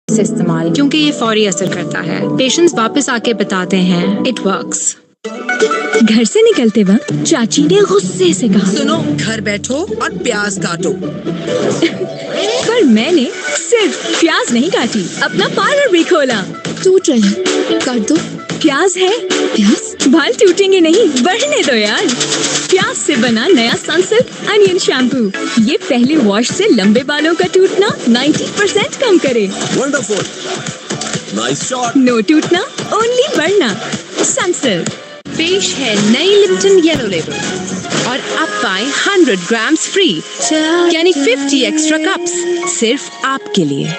से इस्तेमाल क्योंकि ये फौरी असर करता है। Patients वापस आके बताते हैं इट वर्क्स। घर से निकलते वक्त चाची ने गुस्से से कहा, सुनो, घर बैठो और प्याज काटो। पर मैंने सिर्फ प्याज नहीं काटी, अपना पार्लर भी खोला। टूट रहे हैं, काट दो। प्याज है, प्याज? बाल टूटेंगे नहीं, बढ़ने दो यार। प्याज से बना नया सनसिल्क अनियन शैम्पू, ये पहले वॉश से लंबे बालों का टूटना 90% कम करे। Wonderful, nice shot. नो टूटना, ओनली बढ़ना। सनसिल्क। पेश है नई लिप्टन येलो लेबल और अब पाएं 100 ग्राम्स फ्री, यानी 50 एक्स्ट्रा कप्स सिर्फ आपके लिए।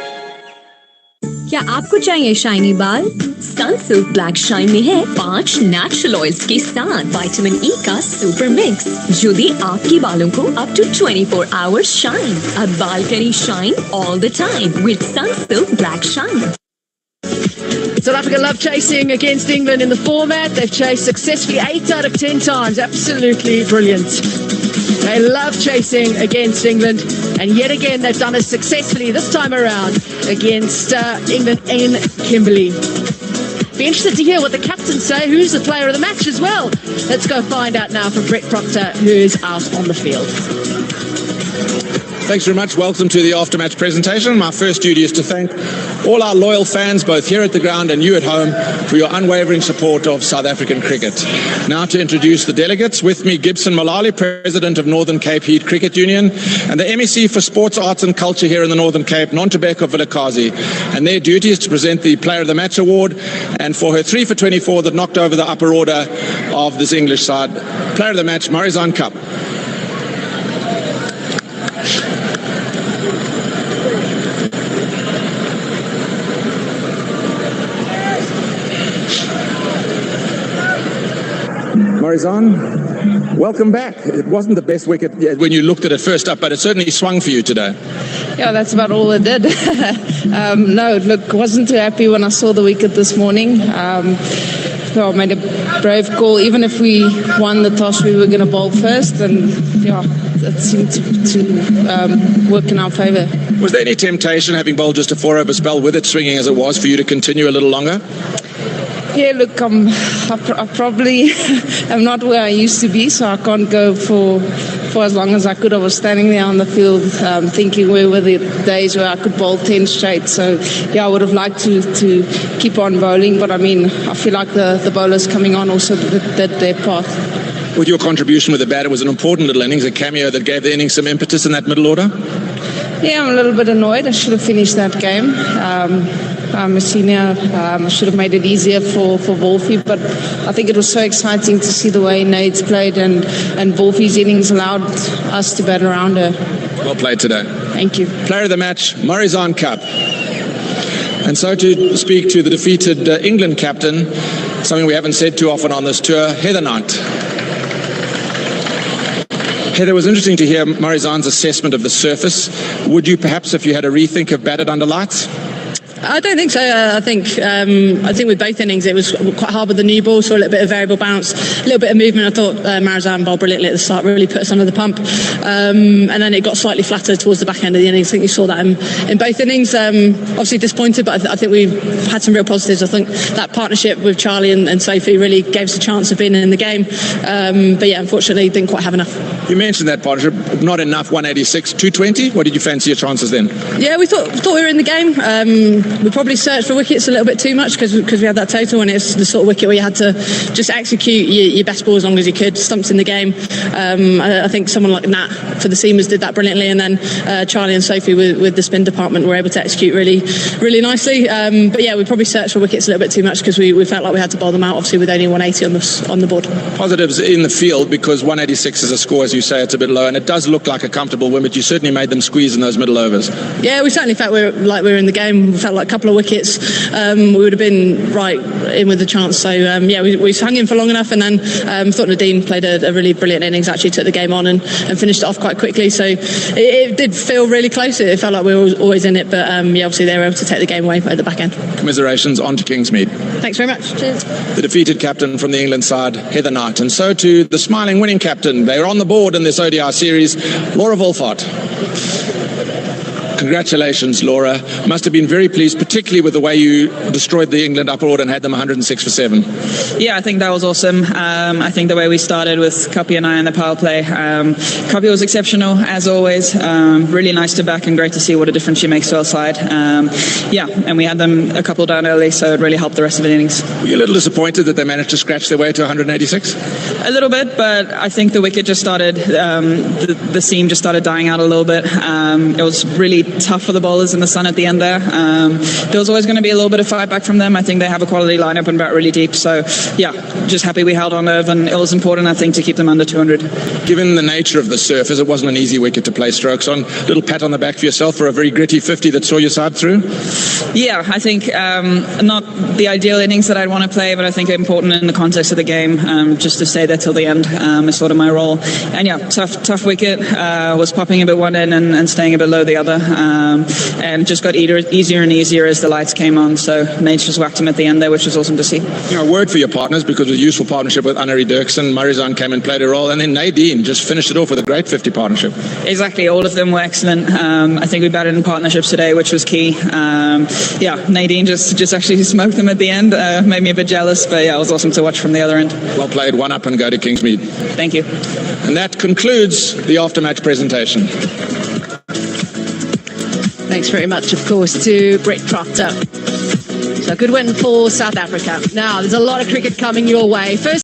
क्या आपको चाहिए शाइनी बाल? सनसिल्क ब्लैक शाइन में है 5 नेचुरल ऑयल्स के साथ विटामिन ई का सुपर मिक्स, जो दे आपके बालों को अप टू 24 आवर्स शाइन। अब बाल करें shine all the time with Sunsilk black shine. South Africa love chasing against England in the format. They've chased successfully 8 out of 10 times. Absolutely brilliant. They love chasing against England, and yet again they've done it successfully this time around against England in Kimberley. Be interested to hear what the captains say. Who's the player of the match as well? Let's go find out now from Brett Proctor, who's out on the field. Thanks very much. Welcome to the after-match presentation. My first duty is to thank all our loyal fans, both here at the ground and you at home, for your unwavering support of South African cricket. Now to introduce the delegates. With me, Gibson Malali, President of Northern Cape Heat Cricket Union, and the MEC for Sports, Arts and Culture here in the Northern Cape, Nontobeko Vilakazi. And their duty is to present the Player of the Match Award, and for her 3 for 24 that knocked over the upper order of this English side, Player of the Match, Marizanne Cup. Marizanne, welcome back. It wasn't the best wicket when you looked at it first up, but it certainly swung for you today. Yeah, that's about all it did. No, look, wasn't too happy when I saw the wicket this morning. So I made a brave call. Even if we won the toss, we were going to bowl first, and yeah, that seemed to work in our favour. Was there any temptation, having bowled just a 4-over spell with it swinging as it was, for you to continue a little longer? Yeah, look, I probably am not where I used to be, so I can't go for as long as I could. I was standing there on the field thinking where were the days where I could bowl 10 straight. So, yeah, I would have liked to keep on bowling, but I mean, I feel like the bowlers coming on also did their part. With your contribution with the bat, it was an important little innings, a cameo that gave the innings some impetus in that middle order? Yeah, I'm a little bit annoyed. I should have finished that game. I'm a senior. I should have made it easier for Wolfie, but I think it was so exciting to see the way Nade's played, and Wolfie's innings allowed us to bat around her. Well played today. Thank you. Player of the match, Marizanne Cup. And so to speak to the defeated England captain, something we haven't said too often on this tour, Heather Knight. Heather, it was interesting to hear Marizanne's assessment of the surface. Would you perhaps, if you had a rethink, have batted under lights? I don't think so. I think with both innings it was quite hard with the new ball, so a little bit of variable bounce, a little bit of movement. I thought Marizanne bowled brilliantly at the start, really put us under the pump, and then it got slightly flatter towards the back end of the innings. I think you saw that in both innings. Obviously disappointed, but I think we had some real positives. I think that partnership with Charlie and Sophie really gave us a chance of being in the game, but yeah, unfortunately didn't quite have enough. You mentioned that partnership, not enough. 186, 220. What did you fancy your chances then? Yeah, we thought we were in the game. We probably searched for wickets a little bit too much because we had that total, and it's the sort of wicket where you had to just execute your best ball as long as you could. Stumps in the game. I think someone like Nat for the seamers did that brilliantly, and then Charlie and Sophie with the spin department were able to execute really, really nicely. But yeah, we probably searched for wickets a little bit too much because we felt like we had to bowl them out, obviously with only 180 on the board. Positives in the field, because 186 is a score, as you say, it's a bit low, and it does look like a comfortable win, but you certainly made them squeeze in those middle overs. Yeah, we certainly felt we were in the game. We felt like a couple of wickets, we would have been right in with the chance. So yeah, we hung in for long enough, and then thought Nadine played a really brilliant innings, actually took the game on and finished it off quite quickly. So it did feel really close. It felt like we were always in it, but yeah, obviously they were able to take the game away at the back end. Commiserations on to Kingsmead. Thanks very much. Cheers. The defeated captain from the England side, Heather Knight, and so to the smiling winning captain. They are on the board in this ODI series, Laura Wolfhard. Congratulations, Laura. Must have been very pleased, particularly with the way you destroyed the England upper order and had them 106 for 7. Yeah, I think that was awesome. I think the way we started with Cuppy and I in the power play, Cuppy was exceptional, as always. Really nice to back and great to see what a difference she makes to our side. Yeah, and we had them a couple down early, so it really helped the rest of the innings. Were you a little disappointed that they managed to scratch their way to 186? A little bit, but I think the wicket just started, the seam just started dying out a little bit. It was really tough for the bowlers in the sun at the end there. There was always going to be a little bit of fight back from them. I think they have a quality lineup and bat really deep. So yeah, just happy we held on nerve, and it was important, I think, to keep them under 200. Given the nature of the surface, it wasn't an easy wicket to play strokes on. Little pat on the back for yourself for a very gritty 50 that saw your side through? Yeah, I think not the ideal innings that I'd want to play, but I think important in the context of the game, just to stay there till the end is sort of my role. And yeah, tough wicket. Was popping a bit one end and staying a bit low the other. and just got easier and easier as the lights came on. So Nate just whacked him at the end there, which was awesome to see. You know, word for your partners, because it was a useful partnership with Annery Dirksen. Marizan came and played a role, and then Nadine just finished it off with a great 50 partnership. Exactly, all of them were excellent. I think we batted in partnerships today, which was key. Nadine just actually smoked them at the end, made me a bit jealous, but yeah, it was awesome to watch from the other end. Well played, one up and go to Kingsmead. Thank you. And that concludes the after-match presentation. Thanks very much, of course, to Brett Proctor. So a good win for South Africa. Now, there's a lot of cricket coming your way. First